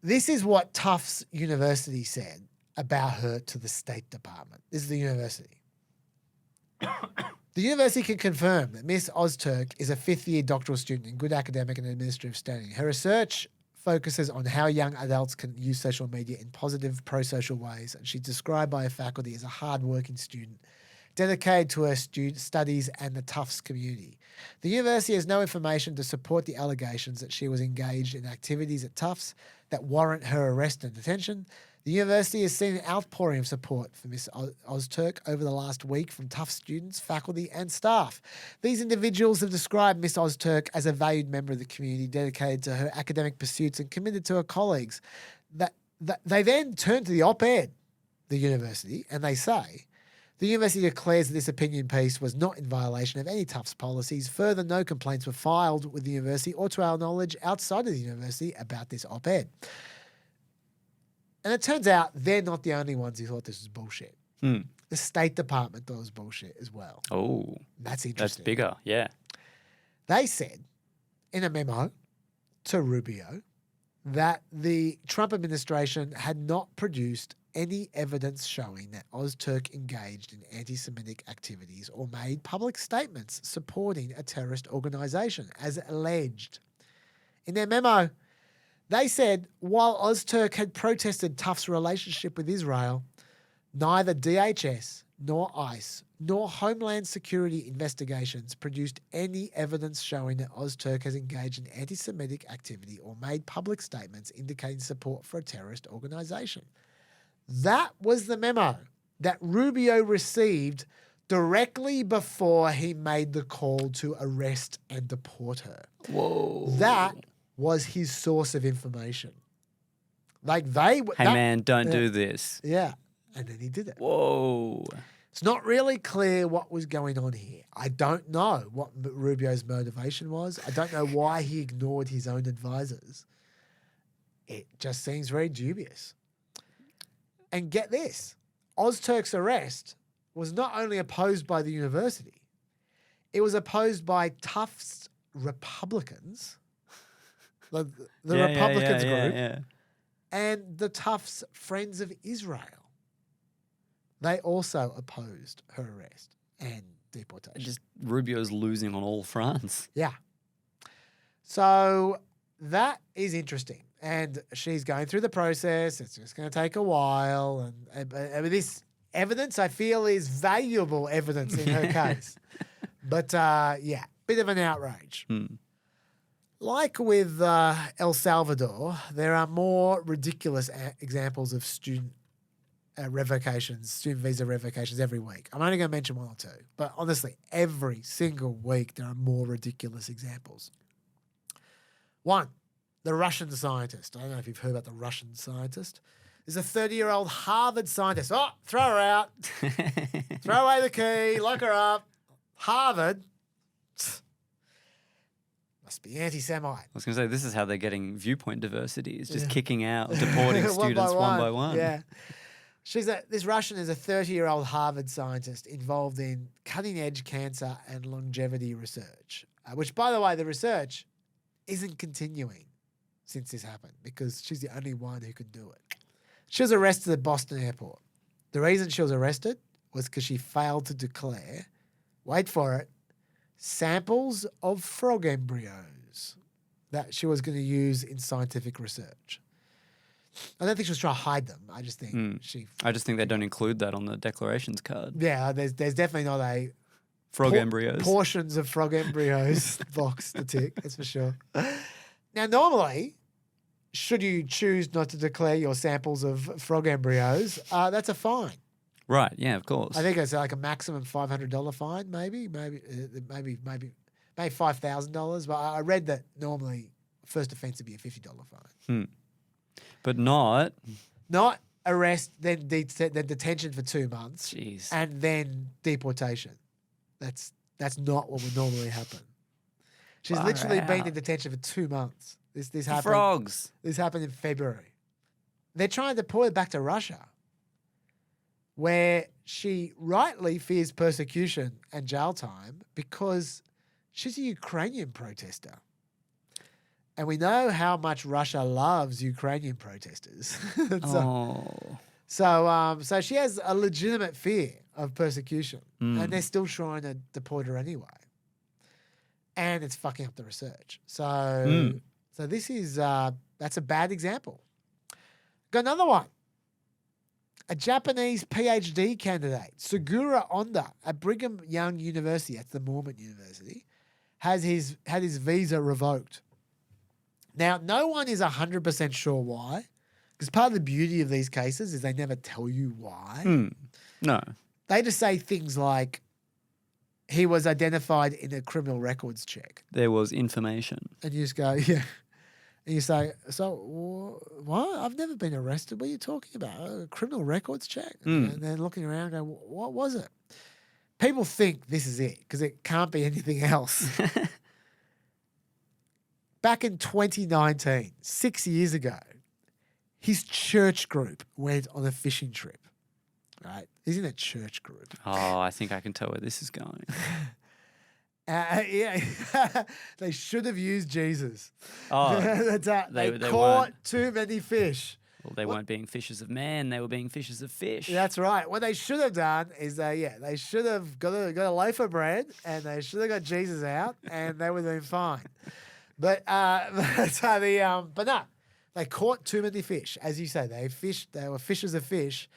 This is what Tufts University said about her to the State Department. This is the university. The university can confirm that Miss Ozturk is a 5th-year doctoral student in good academic and administrative standing. Her research focuses on how young adults can use social media in positive, pro-social ways, and she's described by her faculty as a hard-working student dedicated to her studies and the Tufts community. The university has no information to support the allegations that she was engaged in activities at Tufts that warrant her arrest and detention. The university has seen an outpouring of support for Ms. Ozturk over the last week from Tufts students, faculty and staff. These individuals have described Ms. Ozturk as a valued member of the community dedicated to her academic pursuits and committed to her colleagues. They then turn to the op-ed, the university, and they say, the university declares that this opinion piece was not in violation of any Tufts policies. Further, no complaints were filed with the university or to our knowledge outside of the university about this op-ed. And it turns out they're not the only ones who thought this was bullshit. The State Department thought it was bullshit as well. Oh. That's interesting. That's bigger, yeah. They said in a memo to Rubio that the Trump administration had not produced any evidence showing that Ozturk engaged in anti-Semitic activities or made public statements supporting a terrorist organization, as alleged. In their memo, they said while Ozturk had protested Tufts' relationship with Israel, neither DHS nor ICE nor Homeland Security investigations produced any evidence showing that Ozturk has engaged in anti-Semitic activity or made public statements indicating support for a terrorist organization. That was the memo that Rubio received directly before he made the call to arrest and deport her. Whoa. That was his source of information. Like Hey man, don't do this. Yeah. And then he did it. Whoa. It's not really clear what was going on here. I don't know what Rubio's motivation was. I don't know why he ignored his own advisors. It just seems very dubious. And get this, Ozturk's arrest was not only opposed by the university, it was opposed by Tufts Republicans, the Republicans group, and the Tufts Friends of Israel. they also opposed her arrest and deportation. Just Rubio's losing on all fronts. Yeah. So that is interesting. And she's going through the process. It's just going to take a while. And this evidence, I feel, is valuable evidence in her case. But, yeah, bit of an outrage. Like with El Salvador, there are more ridiculous examples of student revocations, student visa revocations every week. I'm only going to mention one or two. But honestly, every single week there are more ridiculous examples. One, the Russian scientist. I don't know if you've heard about the Russian scientist. There's a 30-year-old Harvard scientist. Oh, throw her out. Throw away the key. Lock her up. Harvard. Must be anti-Semite. I was going to say, this is how they're getting viewpoint diversity. It's just kicking out, deporting students one by one. Yeah. This Russian is a 30-year-old Harvard scientist involved in cutting-edge cancer and longevity research, which, by the way, the research isn't continuing since this happened because she's the only one who could do it. She was arrested at Boston Airport. The reason she was arrested was because she failed to declare, wait for it, samples of frog embryos that she was going to use in scientific research. I don't think she was trying to hide them. I just think I just think they don't include that on the declarations card. Yeah, there's definitely not a frog embryos. Portions of frog embryos box to tick, that's for sure. Now, normally, should you choose not to declare your samples of frog embryos, that's a fine. Right, yeah, of course. I think it's like a maximum $500 fine, maybe $5,000. But I read that normally first offence would be a $50 fine. But not arrest, then detention for 2 months. Jeez. And then deportation. That's not what would normally happen. She's literally been in detention for 2 months. This happened. Frogs. This happened in February. They're trying to deport her back to Russia, where she rightly fears persecution and jail time because she's a Ukrainian protester. And we know how much Russia loves Ukrainian protesters. So she has a legitimate fear of persecution. And they're still trying to deport her anyway. And it's fucking up the research. So this is, that's a bad example. Got another one. A Japanese PhD candidate, Sugura Onda, at Brigham Young University, that's the Mormon University, had his visa revoked. Now, no one is 100% sure why, because part of the beauty of these cases is they never tell you why. No. They just say things like, he was identified in a criminal records check. There was information. And you just go, yeah. And you say, so what? I've never been arrested. What are you talking about? A criminal records check? And then looking around going, what was it? People think this is it because it can't be anything else. Back in 2019, 6 years ago, his church group went on a fishing trip, right? He's in a church group. Oh, I think I can tell where this is going. Yeah, they should have used Jesus. Oh, they caught too many fish. Well, they weren't being fishers of man; they were being fishers of fish. That's right. What they should have done is, they should have got a loaf of bread, and they should have got Jesus out, and they would have been fine. But no, they caught too many fish, as you say. They were fishers of fish.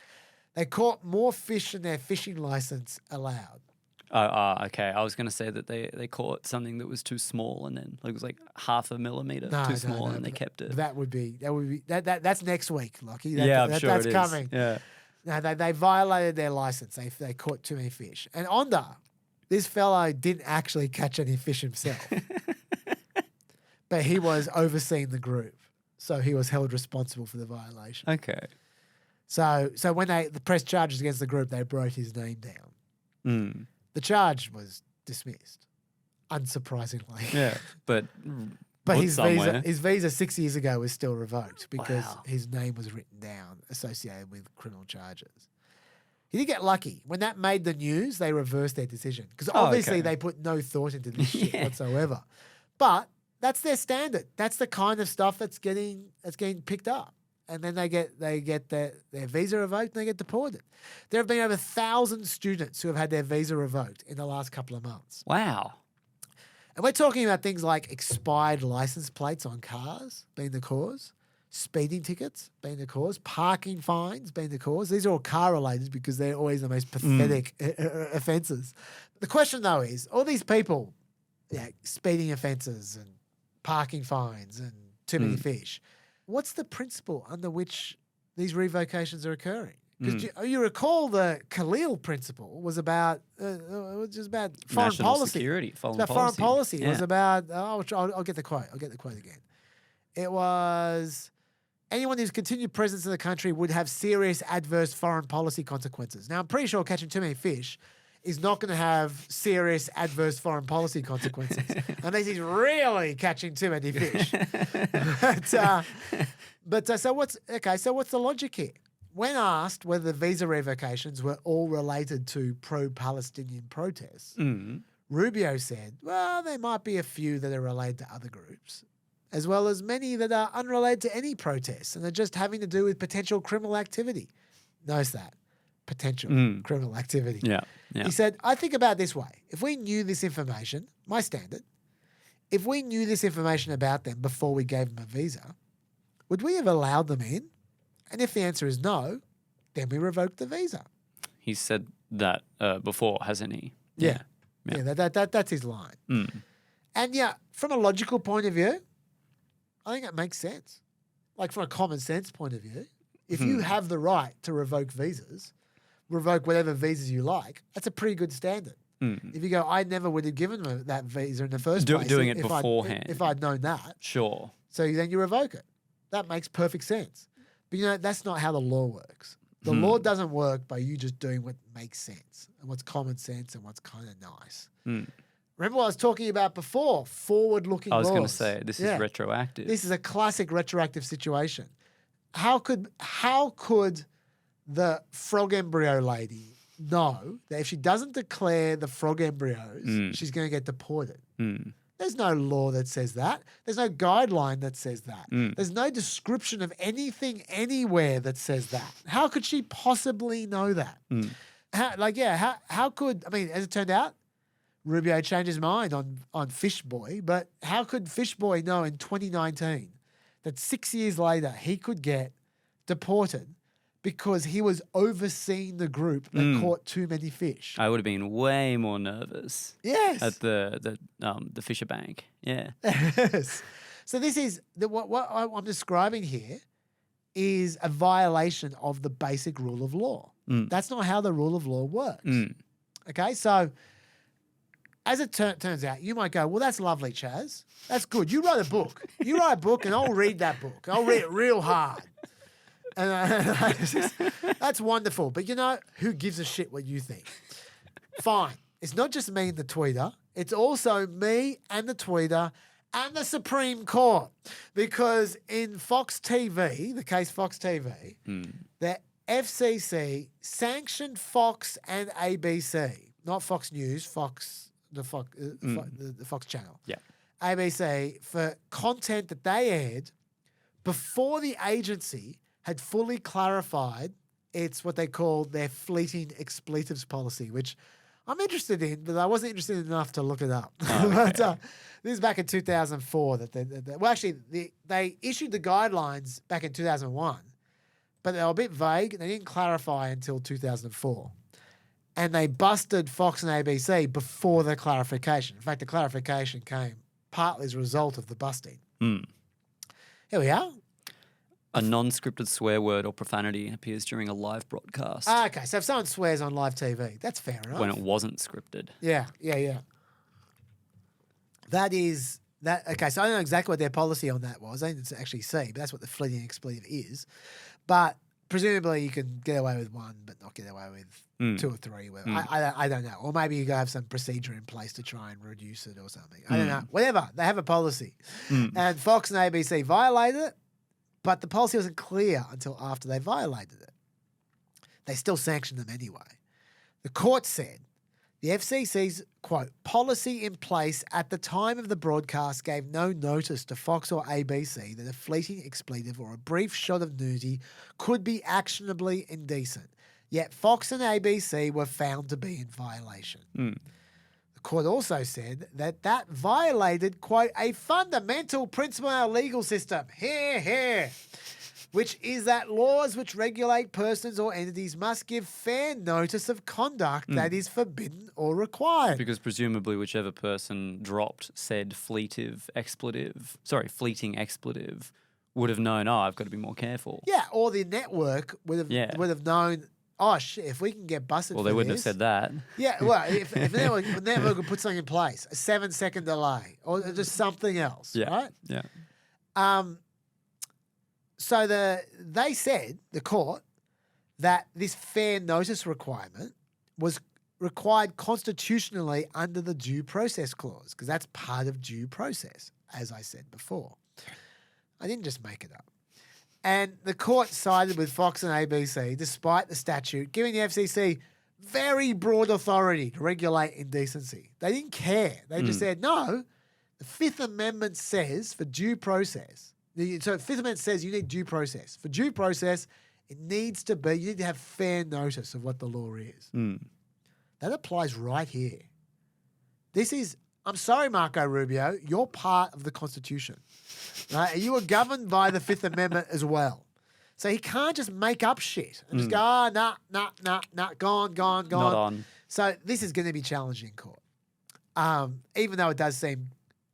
They caught more fish than their fishing license allowed. Okay. I was going to say that they caught something that was too small, and then it was like half a millimeter too small, and they kept it. That's next week, Lockie. I'm sure that's it is. coming. Yeah. No, they violated their license. They caught too many fish. And Onda, this fellow didn't actually catch any fish himself, but he was overseeing the group, so he was held responsible for the violation. Okay. So when the press charges against the group, they wrote his name down. The charge was dismissed, unsurprisingly. Yeah, but his visa 6 years ago was still revoked because his name was written down associated with criminal charges. He did get lucky. When that made the news, they reversed their decision because obviously they put no thought into this shit whatsoever. But that's their standard. That's the kind of stuff that's getting picked up. and then they get their visa revoked and they get deported. There have been over 1,000 students who have had their visa revoked in the last couple of months. Wow. And we're talking about things like expired license plates on cars being the cause, speeding tickets being the cause, parking fines being the cause. These are all car related because they're always the most pathetic offences. The question though is, all these people, speeding offences and parking fines and too many fish, what's the principle under which these revocations are occurring? Because you recall the Khalil principle was about foreign National policy. security, It's about foreign policy. It was about I'll get the quote. I'll get the quote again. It was anyone whose continued presence in the country would have serious adverse foreign policy consequences. Now I'm pretty sure catching too many fish is not going to have serious adverse foreign policy consequences unless he's really catching too many fish. So what's the logic here? When asked whether the visa revocations were all related to pro-Palestinian protests, Rubio said, well, there might be a few that are related to other groups, as well as many that are unrelated to any protests and are just having to do with potential criminal activity. Notice that. Potential criminal activity. Yeah. He said, I think about it this way. If we knew this information, my standard, if we knew this information about them before we gave them a visa, would we have allowed them in? And if the answer is no, then we revoke the visa. He said that before, hasn't he? Yeah. That's his line. And from a logical point of view, I think it makes sense. Like from a common sense point of view, if you have the right to revoke visas, revoke whatever visas you like, that's a pretty good standard. If you go, I never would have given them that visa in the first place. Doing it beforehand. If I'd known that. Sure. So then you revoke it. That makes perfect sense. But that's not how the law works. The law doesn't work by you just doing what makes sense and what's common sense and what's kind of nice. Remember what I was talking about before? Forward-looking laws. I was going to say, this is retroactive. This is a classic retroactive situation. How could the frog embryo lady know that if she doesn't declare the frog embryos, she's going to get deported? There's no law that says that. There's no guideline that says that. There's no description of anything anywhere that says that. How could she possibly know that? How could, as it turned out, Rubio changed his mind on Fish Boy, but how could Fish Boy know in 2019 that 6 years later he could get deported because he was overseeing the group that caught too many fish? I would have been way more nervous. Yes. At the Fisher Bank. Yeah. Yes. So this is what I'm describing here is a violation of the basic rule of law. That's not how the rule of law works. Okay, so as it turns out, you might go, well, that's lovely, Chaz. That's good. You write a book. You write a book and I'll read that book. I'll read it real hard. And that's wonderful. But who gives a shit what you think? Fine. It's not just me and the tweeter. It's also me and the tweeter and the Supreme Court. Because in Fox TV, the case Fox TV, the FCC sanctioned Fox and ABC, not Fox News, the Fox channel. Yeah. ABC for content that they aired before the agency had fully clarified it's what they call their fleeting expletives policy, which I'm interested in, but I wasn't interested enough to look it up. But, this is back in 2004 they issued the guidelines back in 2001, but they were a bit vague and they didn't clarify until 2004. And they busted Fox and ABC before the clarification. In fact, the clarification came partly as a result of the busting. Here we are. A non-scripted swear word or profanity appears during a live broadcast. Okay, so if someone swears on live TV, that's fair enough. When it wasn't scripted. Yeah. Okay, so I don't know exactly what their policy on that was. I didn't actually see, but that's what the fleeting expletive is. But presumably you can get away with one, but not get away with two or three. I don't know. Or maybe you have some procedure in place to try and reduce it or something. I don't know. Whatever. They have a policy. And Fox and ABC violated it, but the policy wasn't clear until after they violated it. They still sanctioned them anyway. The court said The FCC's, quote, policy in place at the time of the broadcast gave no notice to Fox or ABC that a fleeting expletive or a brief shot of nudity could be actionably indecent. Yet Fox and ABC were found to be in violation. The court also said that violated, quote, a fundamental principle in our legal system. Here. Which is that laws which regulate persons or entities must give fair notice of conduct that is forbidden or required. Because presumably whichever person dropped said fleeting expletive would have known, I've got to be more careful. Yeah, or the network would have known, oh, shit, if we can get busted Well, for they wouldn't this. have said that. Yeah, well, if the network would put something in place, a 7-second delay or just something else, right? Yeah. So they said, the court, that this fair notice requirement was required constitutionally under the due process clause, because that's part of due process, as I said before. I didn't just make it up. And the court sided with Fox and ABC, despite the statute giving the FCC very broad authority to regulate indecency. They didn't care. They just said, no, the Fifth Amendment says for due process. So Fifth Amendment says you need due process. For due process, it needs to be, you need to have fair notice of what the law is. That applies right here. This is, I'm sorry, Marco Rubio, you're part of the Constitution. Right? You are governed by the Fifth Amendment as well. So he can't just make up shit and just go, nah, gone. Not on. So this is going to be challenging in court. Even though it does seem,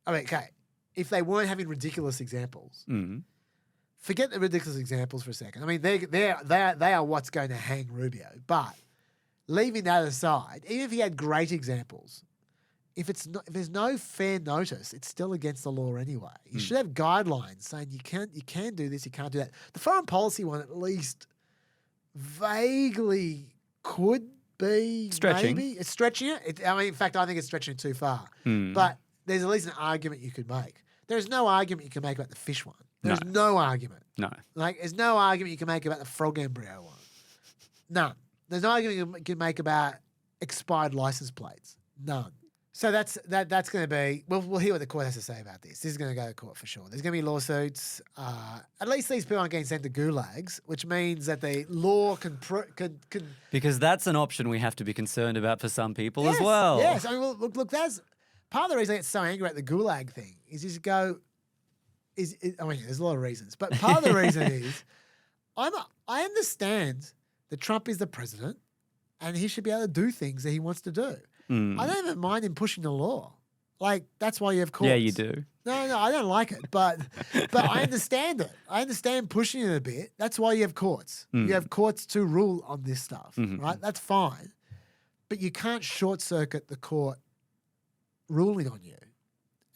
okay, if they weren't having ridiculous examples, forget the ridiculous examples for a second. I mean, they are what's going to hang Rubio. But leaving that aside, even if he had great examples, if there's no fair notice, it's still against the law anyway. You should have guidelines saying you can do this, you can't do that. The foreign policy one at least vaguely could be Stretching. Maybe. It's stretching it. In fact, I think it's stretching it too far. But there's at least an argument you could make. There's no argument you can make about the fish one. There's no argument. No. There's no argument you can make about the frog embryo one. None. There's no argument you can make about expired license plates. None. So that's going to be, we'll hear what the court has to say about this. This is going to go to court for sure. There's going to be lawsuits. At least these people aren't getting sent to gulags, which means that the law can Because that's an option we have to be concerned about for some people as well. Yes. I mean, look, that's part of the reason I get so angry at the gulag thing is just go, there's a lot of reasons, but part of the reason is I understand that Trump is the president and he should be able to do things that he wants to do. I don't even mind him pushing the law. That's why you have courts. Yeah, you do. No, I don't like it, but I understand it. I understand pushing it a bit. That's why you have courts. You have courts to rule on this stuff, right? That's fine. But you can't short-circuit the court ruling on you.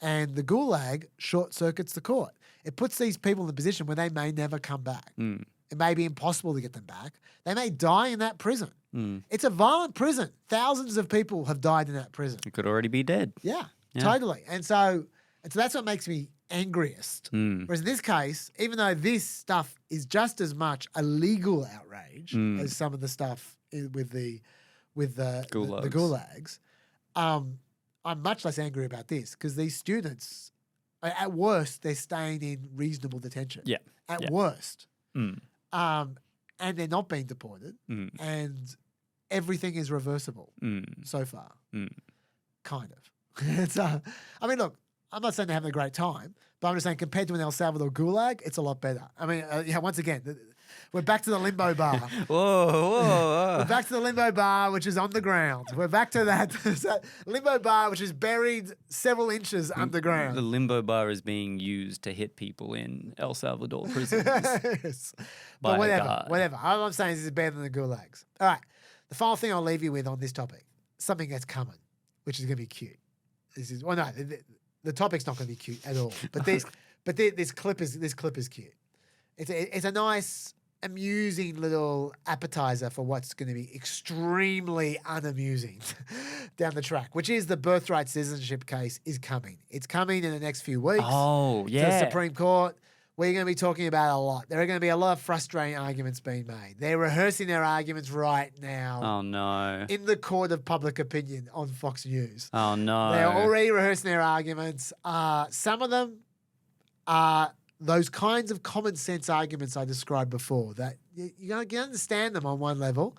And the gulag short-circuits the court. It puts these people in a position where they may never come back. It may be impossible to get them back. They may die in that prison. It's a violent prison. Thousands of people have died in that prison. It could already be dead. Yeah, totally. And so that's what makes me angriest. Whereas in this case, even though this stuff is just as much a legal outrage as some of the stuff with the gulags, I'm much less angry about this because these students, at worst, they're staying in reasonable detention. Yeah. At worst. And they're not being deported. And everything is reversible so far. Kind of. It's look, I'm not saying they're having a great time, but I'm just saying compared to an El Salvador gulag, it's a lot better. Once again, we're back to the limbo bar. Whoa. We're back to the limbo bar, which is on the ground. We're back to that limbo bar, which is buried several inches underground. The limbo bar is being used to hit people in El Salvador prisons. Yes. But whatever. All I'm saying is it's better than the gulags. All right. The final thing I'll leave you with on this topic, something that's coming, which is going to be cute. The topic's not going to be cute at all. But this clip is cute. It's a nice, amusing little appetizer for what's going to be extremely unamusing down the track, which is the birthright citizenship case is coming. It's coming in the next few weeks. Oh, yeah. To the Supreme Court. we're going to be talking about a lot. There are going to be a lot of frustrating arguments being made. They're rehearsing their arguments right now. Oh, no. In the court of public opinion on Fox News. Oh, no. They're already rehearsing their arguments. Some of them are those kinds of common sense arguments I described before, that you understand them on one level,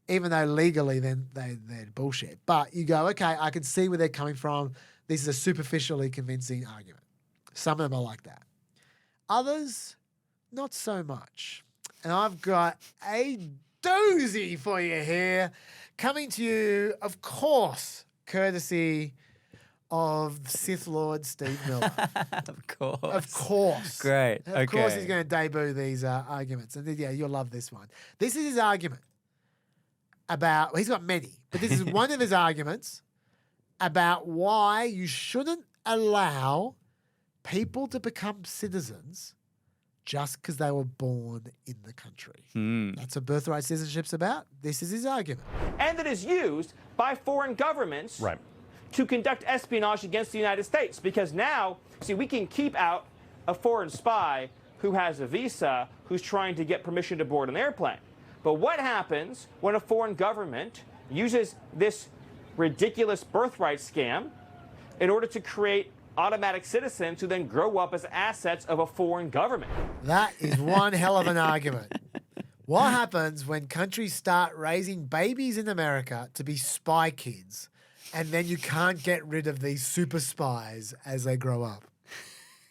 even though legally they're bullshit. But you go, okay, I can see where they're coming from. This is a superficially convincing argument. Some of them are like that. Others, not so much. And I've got a doozy for you here, coming to you, of course, courtesy of Sith Lord Steve Miller. Of course. Of course. Great. Of course he's going to debut these arguments. And yeah, you'll love this one. This is his argument about, he's got many, but this is one of his arguments about why you shouldn't allow people to become citizens just because they were born in the country. That's what birthright citizenship's about. This is his argument. And that is used by foreign governments to conduct espionage against the United States. Because now, see, we can keep out a foreign spy who has a visa, who's trying to get permission to board an airplane. But what happens when a foreign government uses this ridiculous birthright scam in order to create automatic citizens who then grow up as assets of a foreign government? That is one hell of an argument. What happens when countries start raising babies in America to be spy kids, and then you can't get rid of these super spies as they grow up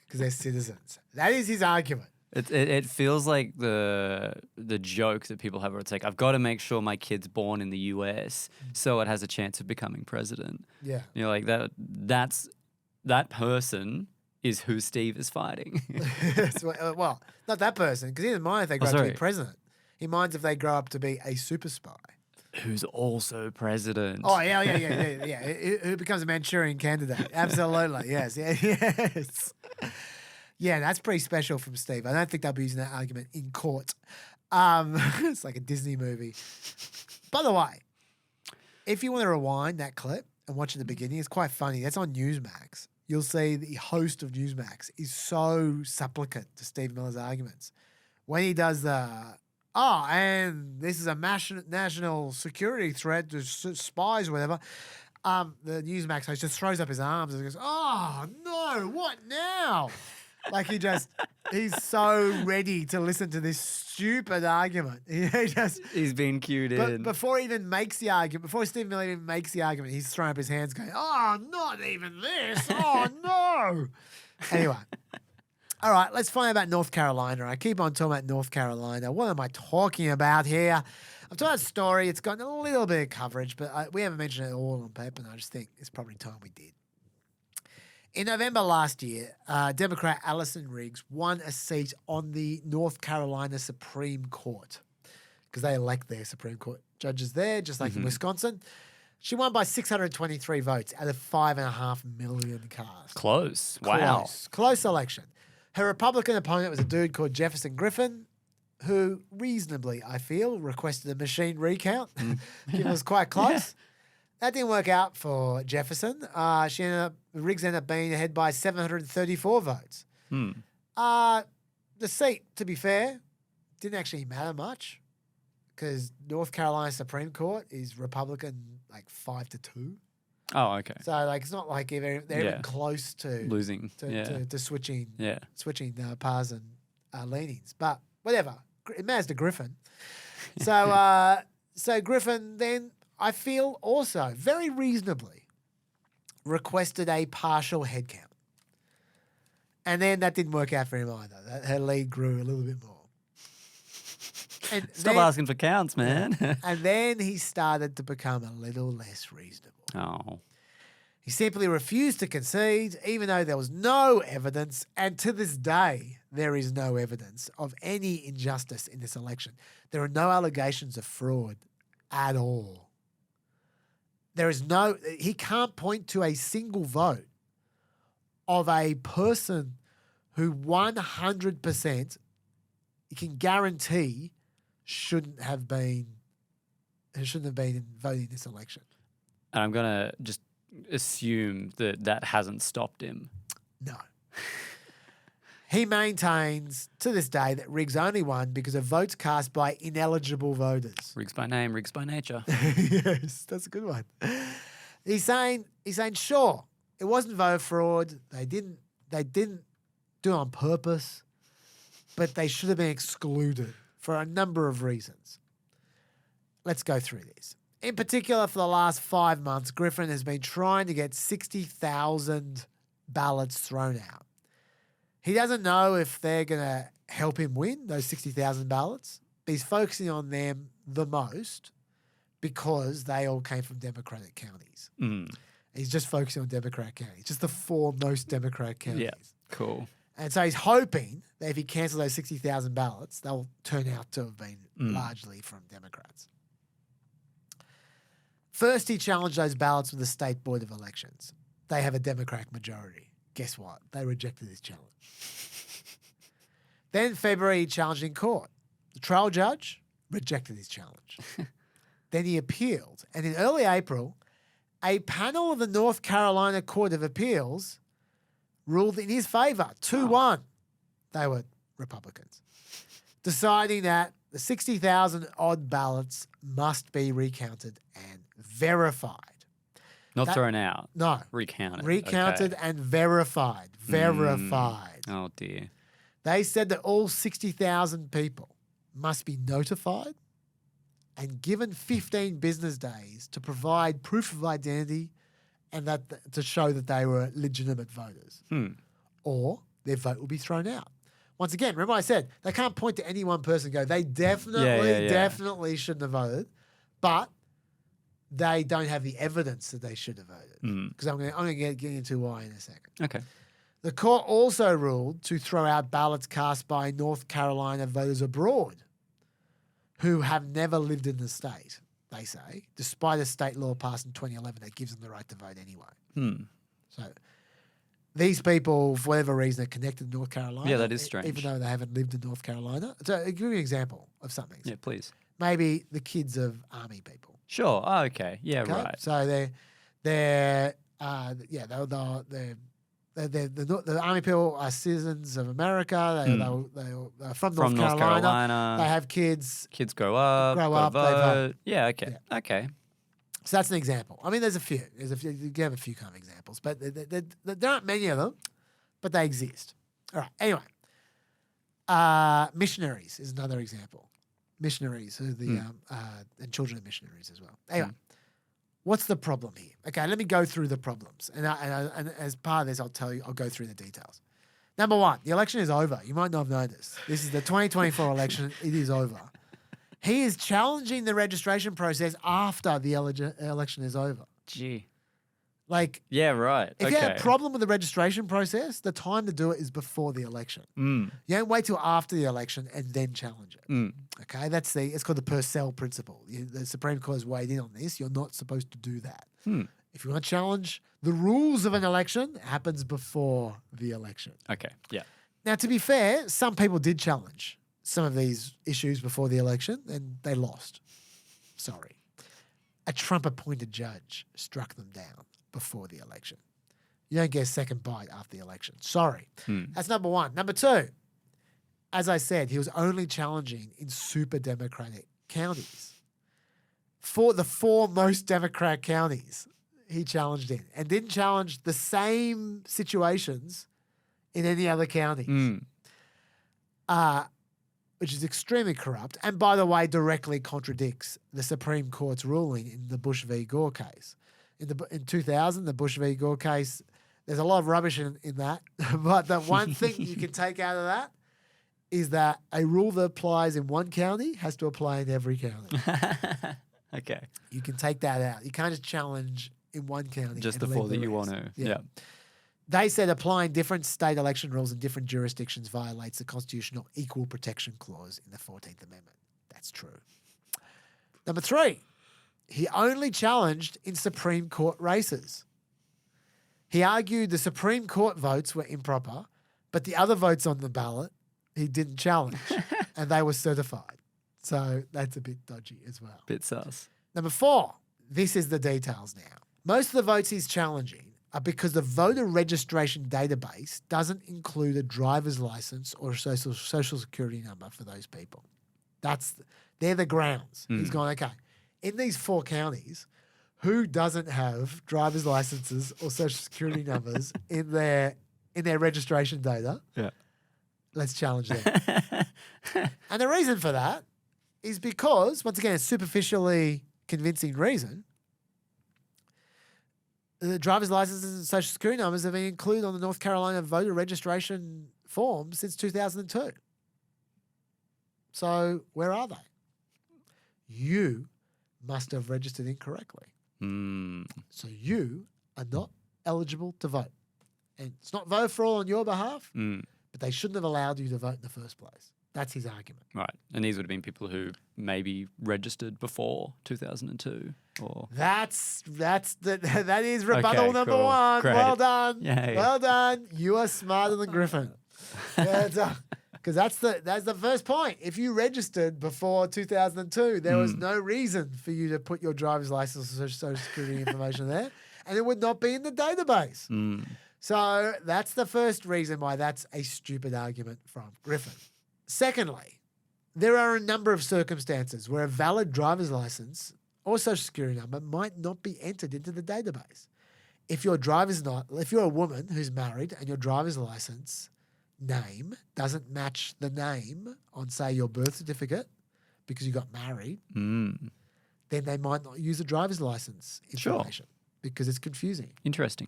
because they're citizens? That is his argument. It feels like the joke that people have where it's like, I've got to make sure my kid's born in the US so it has a chance of becoming president. Yeah. You're like, that person is who Steve is fighting. Well, not that person, because he doesn't mind if they grow up to be president. He minds if they grow up to be a super spy. Who's also president. Oh, yeah. Who becomes a Manchurian candidate. Absolutely, yes. Yeah, that's pretty special from Steve. I don't think they'll be using that argument in court. It's like a Disney movie. By the way, if you want to rewind that clip and watch at the beginning, it's quite funny. That's on Newsmax. You'll see the host of Newsmax is so supplicant to Steve Miller's arguments. When he does and this is a national security threat to spies or whatever, the Newsmax host just throws up his arms and goes, oh, no, what now? Like he's so ready to listen to this stupid argument. He's been cued in. Before he even makes the argument, before Steve Miller even makes the argument, he's throwing up his hands going, oh, not even this. Oh, no. Anyway. All right, let's find out about North Carolina. I keep on talking about North Carolina. What am I talking about here? I'm talking about a story. It's gotten a little bit of coverage, but we haven't mentioned it all on PEP, and I just think it's probably time we did. In November last year, Democrat Allison Riggs won a seat on the North Carolina Supreme Court because they elect their Supreme Court judges there, just like in Wisconsin. She won by 623 votes out of 5.5 million cast. Close. Wow. Close election. Her Republican opponent was a dude called Jefferson Griffin, who reasonably, I feel, requested a machine recount. It was quite close. That didn't work out for Jefferson. Riggs ended up being ahead by 734 votes. The seat, to be fair, didn't actually matter much because North Carolina Supreme Court is Republican, like 5-2. Oh, okay. So it's not like they're even close to losing, to switching, switching paths and leanings. But whatever, it matters to Griffin. So so Griffin then, I feel, also very reasonably requested a partial head count. And then that didn't work out for him either. Her lead grew a little bit more. And Stop asking for counts, man. And then he started to become a little less reasonable. Oh. He simply refused to concede, even though there was no evidence, and to this day, there is no evidence of any injustice in this election. There are no allegations of fraud at all. He can't point to a single vote of a person who 100% you can guarantee shouldn't have been voting in this election. And I'm going to just assume that hasn't stopped him. No. He maintains to this day that Riggs only won because of votes cast by ineligible voters. Riggs by name, Riggs by nature. Yes, that's a good one. He's saying, sure, it wasn't voter fraud. They didn't do it on purpose, but they should have been excluded for a number of reasons. Let's go through this. In particular, for the last 5 months, Griffin has been trying to get 60,000 ballots thrown out. He doesn't know if they're going to help him win those 60,000 ballots, but he's focusing on them the most because they all came from Democratic counties. He's just focusing on Democratic counties, just the 4 most Democratic counties. Yeah, cool. And so he's hoping that if he cancels those 60,000 ballots, they'll turn out to have been largely from Democrats. First, he challenged those ballots with the State Board of Elections. They have a Democratic majority. Guess what? They rejected his challenge. Then February, he challenged in court. The trial judge rejected his challenge. Then he appealed. And in early April, a panel of the North Carolina Court of Appeals ruled in his favor, 2-1. They were Republicans, deciding that the 60,000 odd ballots must be recounted and verified. Not thrown out. No. Recounted. Recounted and verified. Verified. Oh, dear. They said that all 60,000 people must be notified and given 15 business days to provide proof of identity and that to show that they were legitimate voters. Or their vote will be thrown out. Once again, remember I said they can't point to any one person and go, they definitely shouldn't have voted, but they don't have the evidence that they should have voted. Because I'm going to get into why in a second. Okay. The court also ruled to throw out ballots cast by North Carolina voters abroad who have never lived in the state, they say, despite a state law passed in 2011 that gives them the right to vote anyway. So these people, for whatever reason, are connected to North Carolina. Yeah, that is strange. Even though they haven't lived in North Carolina. So I'll give you an example of something. Yeah, please. Maybe the kids of army people. Sure. Oh, okay. Yeah, Okay? right. So the army people are citizens of America. They're from North Carolina. They have kids. Kids grow up. They vote. vote. Yeah, okay. Yeah. Okay. So that's an example. I mean, there's a few. You have a few kind of examples, but there aren't many of them, but they exist. All right. Anyway, missionaries is another example. Missionaries, who and children of missionaries as well. Anyway, what's the problem here? Okay, let me go through the problems, and as part of this, I'll go through the details. Number one, the election is over. You might not have noticed. This is the 2024 election. It is over. He is challenging the registration process after the election is over. Gee. Like, yeah, right. If you have a problem with the registration process, the time to do it is before the election. You don't wait till after the election and then challenge it. Okay, it's called the Purcell principle. The Supreme Court has weighed in on this. You're not supposed to do that. If you want to challenge the rules of an election, it happens before the election. Okay, yeah. Now, to be fair, some people did challenge some of these issues before the election and they lost. Sorry. A Trump-appointed judge struck them down before the election. You don't get a second bite after the election. Sorry. That's number one. Number two, as I said, he was only challenging in super Democratic counties. For the 4 most Democratic counties, he challenged in and didn't challenge the same situations in any other counties. Which is extremely corrupt. And by the way, directly contradicts the Supreme Court's ruling in the Bush v. Gore case. In 2000, the Bush v. Gore case, there's a lot of rubbish in that. But the one thing you can take out of that is that a rule that applies in one county has to apply in every county. Okay. You can take that out. You can't just challenge in one county. Just the 4 that you want to. Yeah. They said applying different state election rules in different jurisdictions violates the constitutional equal protection clause in the 14th Amendment. That's true. Number 3, he only challenged in Supreme Court races. He argued the Supreme Court votes were improper, but the other votes on the ballot he didn't challenge, and they were certified. So that's a bit dodgy as well. Bit sus. Number 4, this is the details now. Most of the votes he's challenging because the voter registration database doesn't include a driver's license or a social security number for those people. They're the grounds. He's gone, okay, in these 4 counties, who doesn't have driver's licenses or social security numbers in their registration data? Yeah. Let's challenge them. And the reason for that is because, once again, a superficially convincing reason, the driver's licenses and social security numbers have been included on the North Carolina voter registration form since 2002. So where are they? You must have registered incorrectly. So you are not eligible to vote. And it's not vote for all on your behalf, but they shouldn't have allowed you to vote in the first place. That's his argument. Right. And these would have been people who maybe registered before 2002 or... That is rebuttal number cool. 1. Great. Well done. Yay. Well done. You are smarter than Griffin. Because that's the first point. If you registered before 2002, there was no reason for you to put your driver's license or social security information there, and it would not be in the database. So that's the first reason why that's a stupid argument from Griffin. Secondly, there are a number of circumstances where a valid driver's license or social security number might not be entered into the database. If you're a woman who's married and your driver's license name doesn't match the name on, say, your birth certificate because you got married, then they might not use the driver's license information because it's confusing. Interesting.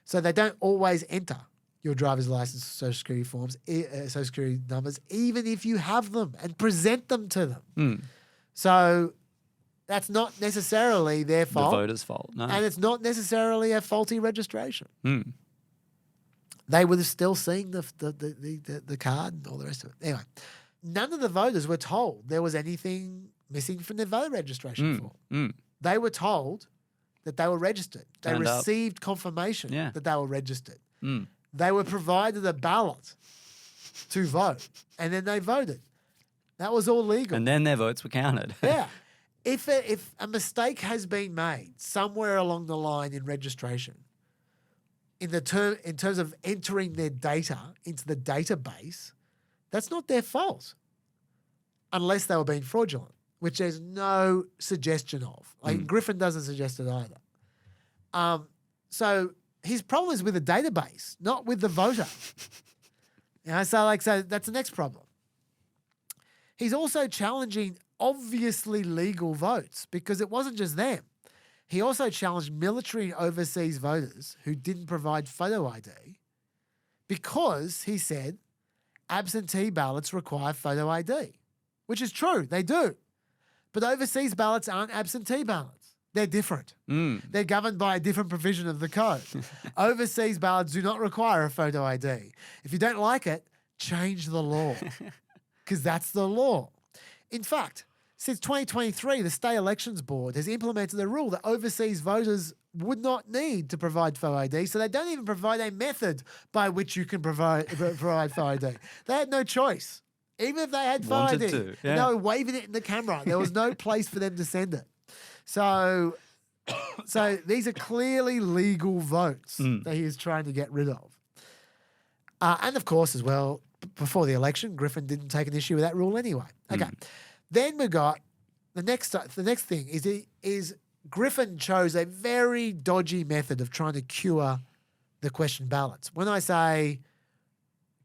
So they don't always enter your driver's license, social security forms, social security numbers, even if you have them and present them to them. So that's not necessarily their fault. The voter's fault, no. And it's not necessarily a faulty registration. They would have still seen the card and all the rest of it. Anyway, none of the voters were told there was anything missing from their voter registration form. They were told that they were registered. They received confirmation that they were registered. They were provided a ballot to vote, and then they voted. That was all legal. And then their votes were counted. Yeah. If a mistake has been made somewhere along the line in registration, in terms of entering their data into the database, that's not their fault, unless they were being fraudulent, which there's no suggestion of. Like Griffin doesn't suggest it either. So his problem is with the database, not with the voter. So that's the next problem. He's also challenging obviously legal votes because it wasn't just them. He also challenged military and overseas voters who didn't provide photo ID because he said absentee ballots require photo ID, which is true, they do. But overseas ballots aren't absentee ballots. They're different. They're governed by a different provision of the code. Overseas ballots do not require a photo ID. If you don't like it, change the law because that's the law. In fact, since 2023, the State Elections Board has implemented a rule that overseas voters would not need to provide photo ID, so they don't even provide a method by which you can provide photo ID. They had no choice. Even if they had photo ID, they were waving it in the camera. There was no place for them to send it. So these are clearly legal votes that he is trying to get rid of. And of course, as well, before the election, Griffin didn't take an issue with that rule anyway. Okay. Then we got the next thing is Griffin chose a very dodgy method of trying to cure the question ballots. When I say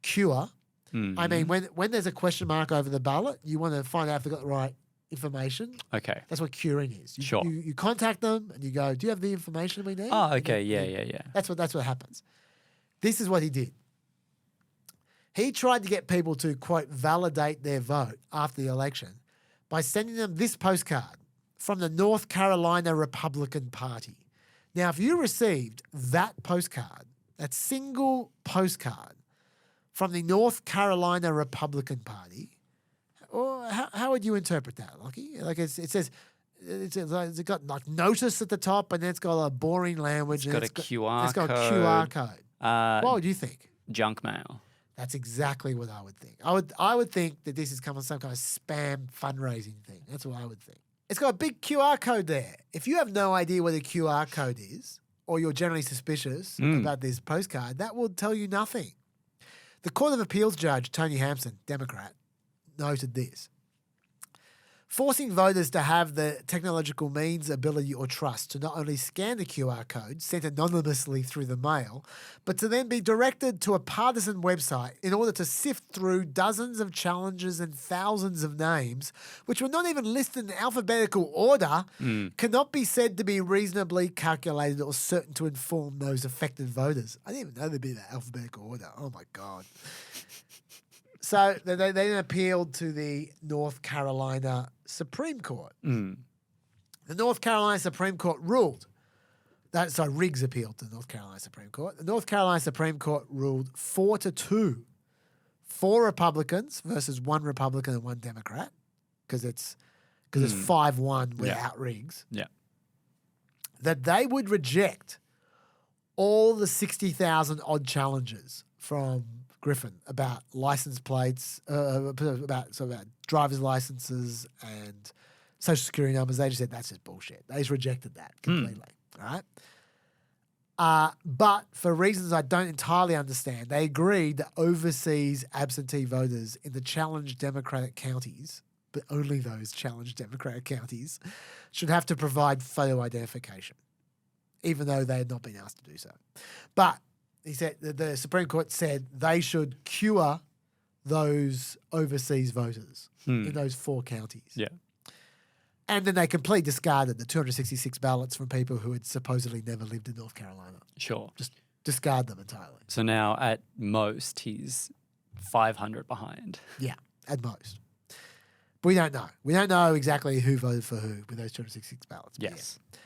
cure, I mean when there's a question mark over the ballot, you want to find out if they've got the right information. Okay. That's what curing is. Sure. You contact them and you go, do you have the information we need? Oh, okay. Yeah. That's what happens. This is what he did. He tried to get people to, quote, validate their vote after the election by sending them this postcard from the North Carolina Republican Party. Now, if you received that postcard, that single postcard from the North Carolina Republican Party, or how would you interpret that, Lockie? Like it says, it's got like notice at the top, and then it's got a boring language. It's got a QR code. It's got a QR code. What would you think? Junk mail. That's exactly what I would think. I would think that this is coming some kind of spam fundraising thing. That's what I would think. It's got a big QR code there. If you have no idea what a QR code is, or you're generally suspicious about this postcard, that will tell you nothing. The Court of Appeals judge, Tony Hampson, Democrat, noted this. Forcing voters to have the technological means, ability, or trust to not only scan the QR code sent anonymously through the mail, but to then be directed to a partisan website in order to sift through dozens of challenges and thousands of names, which were not even listed in alphabetical order, cannot be said to be reasonably calculated or certain to inform those affected voters. I didn't even know there'd be that alphabetical order. Oh, my God. So they then appealed to the North Carolina Supreme Court. The North Carolina Supreme Court ruled Riggs appealed to the North Carolina Supreme Court. The North Carolina Supreme Court ruled 4-2, 4 Republicans versus 1 Republican and 1 Democrat, because it's 5-1 without Riggs. Yeah, that they would reject all the 60,000 odd challenges from Griffin about license plates, about driver's licenses and social security numbers. They just said that's just bullshit. They just rejected that completely. All right. But for reasons I don't entirely understand, they agreed that overseas absentee voters in the challenged Democratic counties, but only those challenged Democratic counties, should have to provide photo identification, even though they had not been asked to do so. But he said the Supreme Court said they should cure those overseas voters in those 4 counties. Yeah. And then they completely discarded the 266 ballots from people who had supposedly never lived in North Carolina. Sure. Just discard them entirely. So now at most he's 500 behind. Yeah, at most. But we don't know. We don't know exactly who voted for who with those 266 ballots. Yes. Yeah.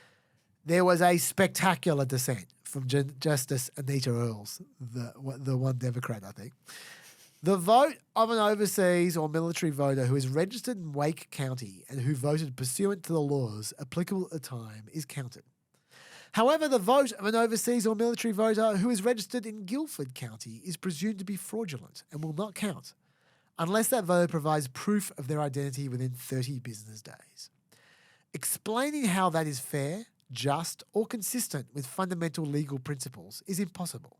There was a spectacular dissent from Justice Anita Earls, the one Democrat, I think. The vote of an overseas or military voter who is registered in Wake County and who voted pursuant to the laws applicable at the time is counted. However, the vote of an overseas or military voter who is registered in Guilford County is presumed to be fraudulent and will not count unless that voter provides proof of their identity within 30 business days. Explaining how that is fair, just, or consistent with fundamental legal principles is impossible.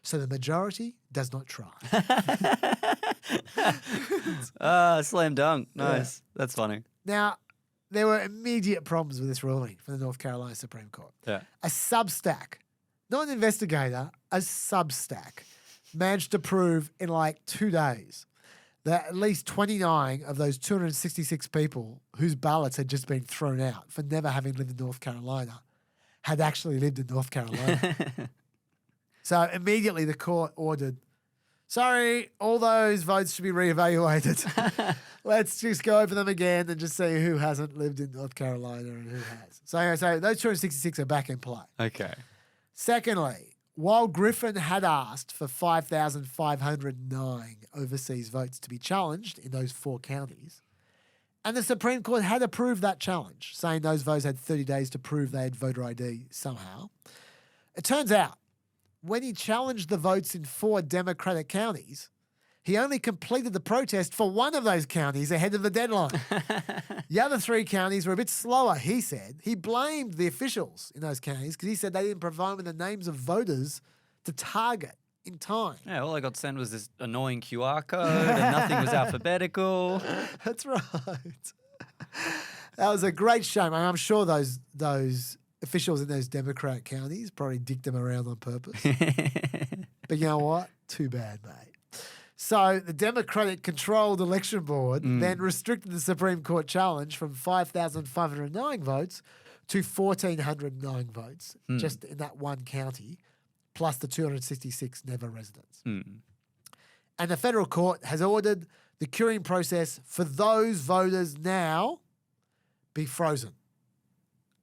So the majority does not try. Slam dunk. Nice. Yeah. That's funny. Now, there were immediate problems with this ruling from the North Carolina Supreme Court. Yeah. A Substack, not an investigator, a Substack, managed to prove in like 2 days that at least 29 of those 266 people whose ballots had just been thrown out for never having lived in North Carolina had actually lived in North Carolina. So immediately the court ordered, sorry, all those votes should be reevaluated. Let's just go over them again and just see who hasn't lived in North Carolina and who has. So those 266 are back in play. Okay. Secondly, while Griffin had asked for 5,509 overseas votes to be challenged in those 4 counties, and the Supreme Court had approved that challenge, saying those votes had 30 days to prove they had voter ID somehow, it turns out when he challenged the votes in 4 Democratic counties, he only completed the protest for 1 of those counties ahead of the deadline. The other 3 counties were a bit slower, he said. He blamed the officials in those counties because he said they didn't provide him with the names of voters to target in time. Yeah, all I got sent was this annoying QR code and nothing was alphabetical. That's right. That was a great shame. I mean, I'm sure those officials in those Democrat counties probably dicked them around on purpose. But you know what? Too bad, mate. So the Democratic-controlled election board then restricted the Supreme Court challenge from 5,509 votes to 1,409 votes, just in that 1 county, plus the 266 never residents. And the federal court has ordered the curing process for those voters now be frozen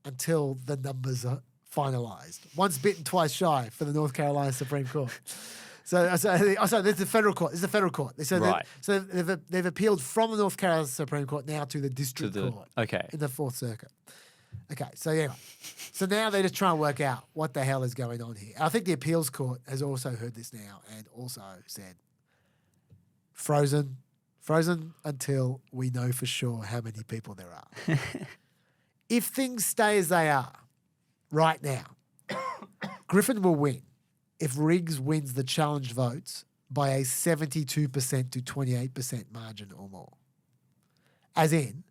until the numbers are finalised. Once bitten, twice shy for the North Carolina Supreme Court. So this is the federal court. This is the federal court. Right. So they've appealed from the North Carolina Supreme Court now to the district court. Okay. In the 4th Circuit. Okay, so anyway. So now they're just trying to work out what the hell is going on here. I think the appeals court has also heard this now and also said frozen until we know for sure how many people there are. If things stay as they are right now, Griffin will win if Riggs wins the challenge votes by a 72% to 28% margin or more. As in,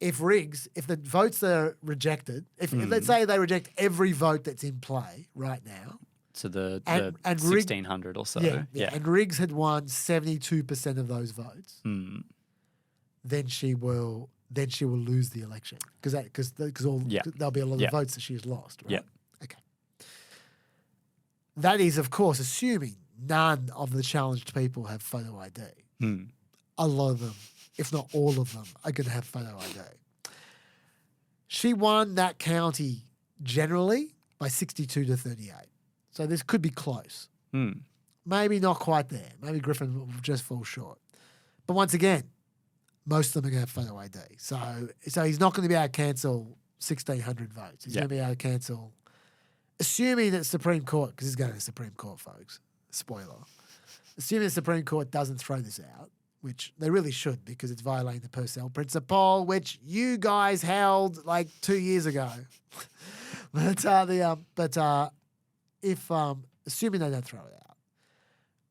if the votes that are rejected, if let's say they reject every vote that's in play right now. So the And 1,600 or so. Yeah. And Riggs had won 72% of those votes. Then she will lose the election because there'll be a lot of votes that she has lost. Right? Yeah. Okay. That is, of course, assuming none of the challenged people have photo ID. A lot of them, if not all of them, are going to have photo ID. She won that county generally by 62 to 38. So this could be close. Maybe not quite there. Maybe Griffin will just fall short. But once again, most of them are going to have photo ID. So he's not going to be able to cancel 1,600 votes. He's going to be able to cancel, assuming that Supreme Court, because he's going to the Supreme Court, folks. Spoiler. Assuming the Supreme Court doesn't throw this out, which they really should because it's violating the Purcell Principle, which you guys held like 2 years ago. If assuming they don't throw it out,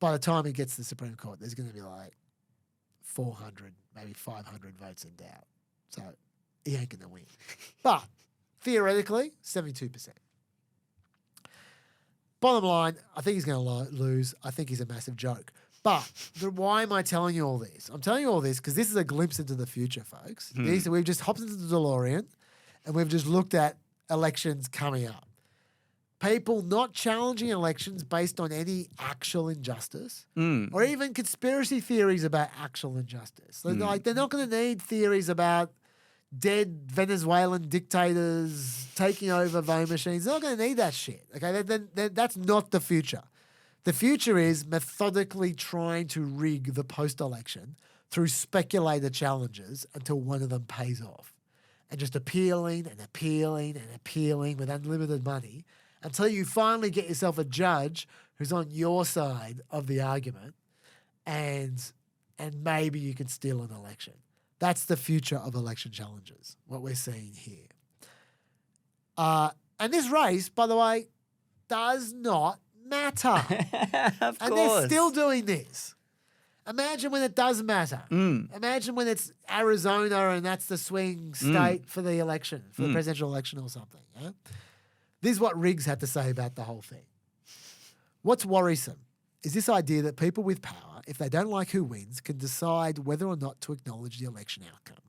by the time it gets to the Supreme Court, there's going to be like 400, maybe 500 votes in doubt. So he ain't going to win. But theoretically, 72%. Bottom line, I think he's going to lose. I think he's a massive joke. But why am I telling you all this? I'm telling you all this because this is a glimpse into the future, folks. We've just hopped into the DeLorean and we've just looked at elections coming up. People not challenging elections based on any actual injustice or even conspiracy theories about actual injustice. They're not going to need theories about dead Venezuelan dictators taking over voting machines. They're not going to need that shit. Okay, that's not the future. The future is methodically trying to rig the post-election through speculator challenges until one of them pays off. And just appealing and appealing and appealing with unlimited money until you finally get yourself a judge who's on your side of the argument and maybe you can steal an election. That's the future of election challenges, what we're seeing here. And this race, by the way, does not matter. Of and course. they're still doing this. Imagine when it does matter. Imagine when it's Arizona and that's the swing state for the election, for the presidential election or something. Yeah? This is what Riggs had to say about the whole thing. What's worrisome is this idea that people with power, if they don't like who wins, can decide whether or not to acknowledge the election outcome,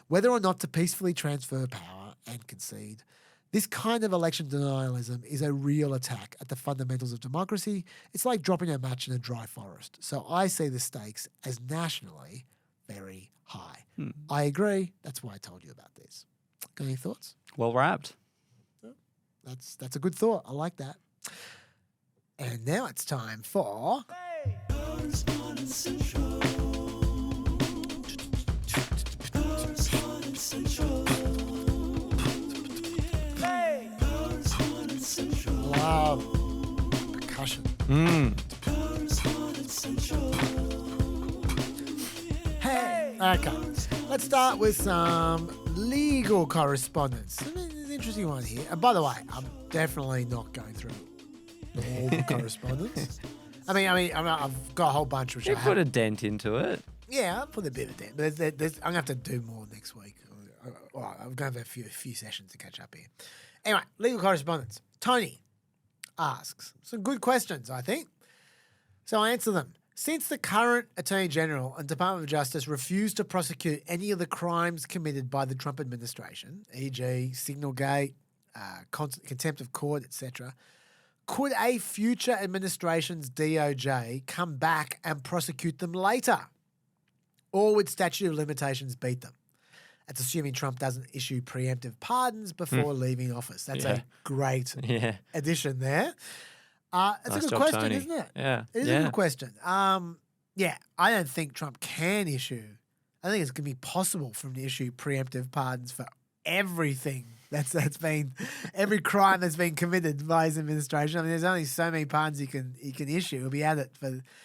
whether or not to peacefully transfer power and concede. This kind of election denialism is a real attack at the fundamentals of democracy. It's like dropping a match in a dry forest. So I see the stakes as nationally very high. I agree. That's why I told you about this. Got any thoughts? Well wrapped. That's a good thought. I like that. And now it's time for... Love percussion. Hey. Okay. Let's start with some legal correspondence. I mean, there's an interesting one here. And by the way, I'm definitely not going through all the correspondence. I mean, I've got a whole bunch which You I put haven't. a dent into it. Yeah, I'll put a bit of dent. But I'm going to have to do more next week. Well, I'm going to have a few sessions to catch up here. Anyway, legal correspondence. Tony asks some good questions, I think. So I answer them. Since the current Attorney General and Department of Justice refused to prosecute any of the crimes committed by the Trump administration, e.g. SignalGate, contempt of court, etc., could a future administration's DOJ come back and prosecute them later? Or would statute of limitations beat them? That's assuming Trump doesn't issue preemptive pardons before leaving office. That's a great addition there. It's Nice a good job, question, Tony. isn't it? Yeah. It is a good question. I don't think Trump can issue. I think it's going to be possible for him to issue preemptive pardons for everything that's been every crime that's been committed by his administration. I mean, there's only so many pardons he can issue. He'll be at it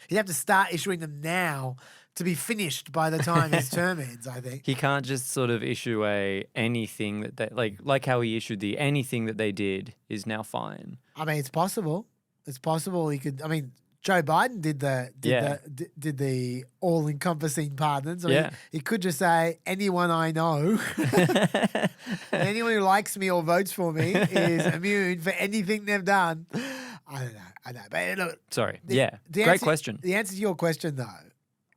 he'd have to start issuing them now to be finished by the time his term ends, I think. He can't just sort of issue anything that they like how he issued the anything that they did is now fine. I mean, it's possible. It's possible he could. I mean, Joe Biden did the all-encompassing pardons. I mean, he could just say anyone I know, anyone who likes me or votes for me is immune for anything they've done. I don't know. But look, sorry. Great question. The answer to your question though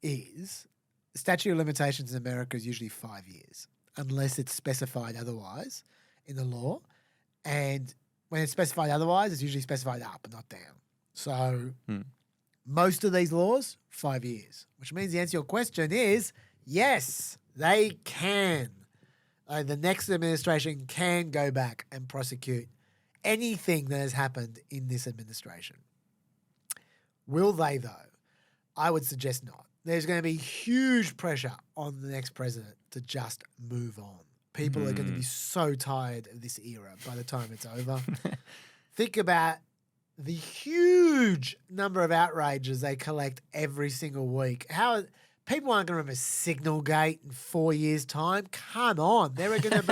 is the statute of limitations in America is usually 5 years, unless it's specified otherwise in the law, and when it's specified otherwise, it's usually specified up and not down. So most of these laws, 5 years, which means the answer to your question is yes, they can. The next administration can go back and prosecute anything that has happened in this administration. Will they, though? I would suggest not. There's going to be huge pressure on the next president to just move on. People are going to be so tired of this era by the time it's over. Think about the huge number of outrages they collect every single week. How people aren't going to remember SignalGate in 4 years' time. Come on, there are going to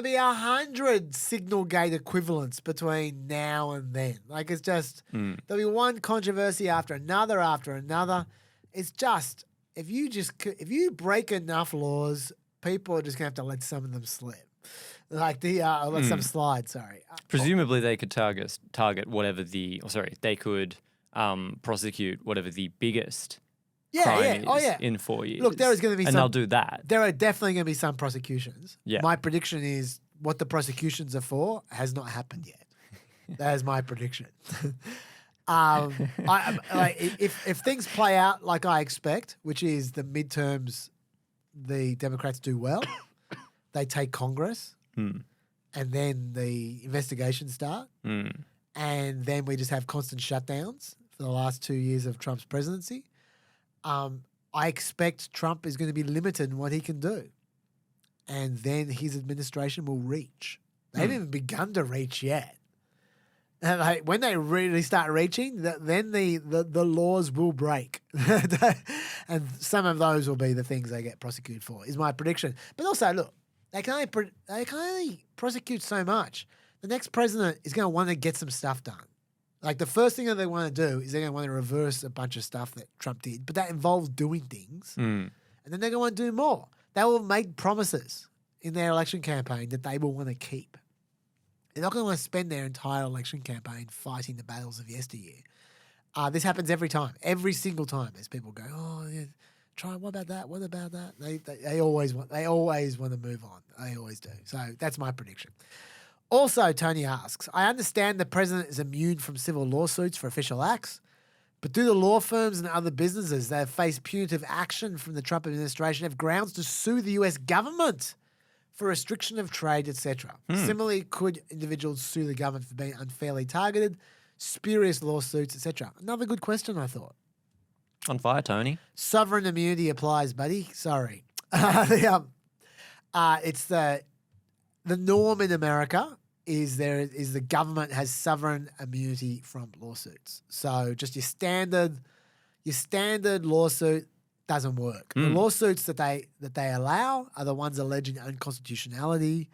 be 100 SignalGate equivalents between now and then. Like it's just there'll be one controversy after another. It's just if you break enough laws, people are just going to have to let some of them slip. Like let some slide. Sorry. Presumably, they could target whatever they could prosecute whatever the biggest crime is in 4 years. Look, there is going to be and they'll do that. There are definitely going to be some prosecutions. Yeah. My prediction is what the prosecutions are for has not happened yet. That is my prediction. If things play out like I expect, which is the midterms, the Democrats do well, they take Congress. And then the investigations start. And then we just have constant shutdowns for the last 2 years of Trump's presidency. I expect Trump is going to be limited in what he can do. And then his administration will reach. They haven't even begun to reach yet. And when they really start reaching, then the laws will break. And some of those will be the things they get prosecuted for, is my prediction. But also, look, they can only prosecute so much. The next president is going to want to get some stuff done. Like the first thing that they want to do is they're going to want to reverse a bunch of stuff that Trump did, but that involves doing things. And then they're going to want to do more. They will make promises in their election campaign that they will want to keep. They're not going to want to spend their entire election campaign fighting the battles of yesteryear. This happens every time, every single time. As people go, oh, yeah, try. What about that? What about that? They always want to move on. They always do. So that's my prediction. Also, Tony asks, I understand the president is immune from civil lawsuits for official acts, but do the law firms and other businesses that have faced punitive action from the Trump administration have grounds to sue the US government for restriction of trade, etc.? Similarly, could individuals sue the government for being unfairly targeted, spurious lawsuits, etc.? Another good question, I thought. On fire, Tony. Sovereign immunity applies, buddy. Sorry. It's the norm in America is the government has sovereign immunity from lawsuits. So just your standard lawsuit doesn't work. The lawsuits that they allow are the ones alleging unconstitutionality,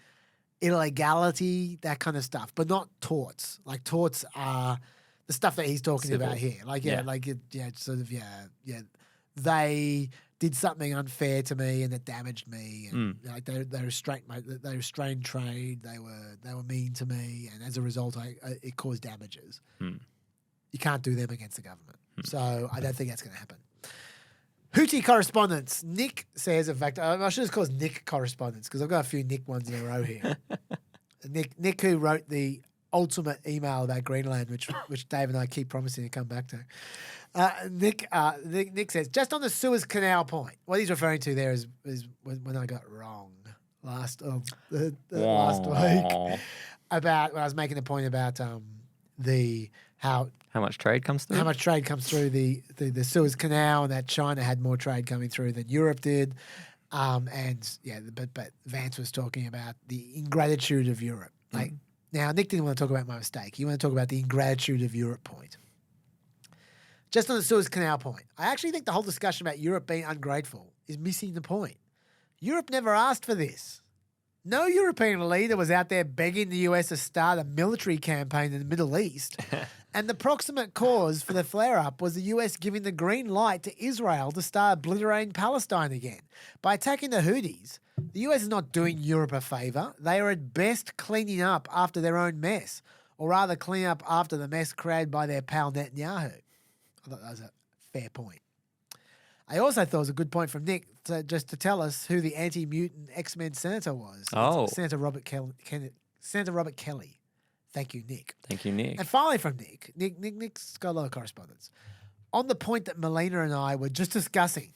illegality, that kind of stuff, but not torts. Like torts are the stuff that he's talking about here. They did something unfair to me and it damaged me, and they restrained trade. They were mean to me, and as a result, it caused damages. You can't do them against the government, so I don't think that's going to happen. Houthi Correspondence. Nick says, in fact, I should have called Nick Correspondence because I've got a few Nick ones in a row here. Nick who wrote the ultimate email about Greenland, which Dave and I keep promising to come back to. Nick says, just on the Suez Canal point, what he's referring to there is when I got wrong last week about when I was making the point about how much trade comes through. How much trade comes through the Suez Canal, and that China had more trade coming through than Europe did. But Vance was talking about the ingratitude of Europe. Now, Nick didn't want to talk about my mistake. He wanted to talk about the ingratitude of Europe point. Just on the Suez Canal point, I actually think the whole discussion about Europe being ungrateful is missing the point. Europe never asked for this. No European leader was out there begging the US to start a military campaign in the Middle East. And the proximate cause for the flare-up was the US giving the green light to Israel to start obliterating Palestine again. By attacking the Houthis, the US is not doing Europe a favour. They are at best cleaning up after their own mess, or rather cleaning up after the mess created by their pal Netanyahu. I thought that was a fair point. I also thought it was a good point from Nick just to tell us who the anti-mutant X-Men senator was. Oh. It's Senator Robert Kelly. Thank you, Nick. Thank you, Nick. And finally from Nick's got a lot of correspondence. On the point that Melina and I were just discussing,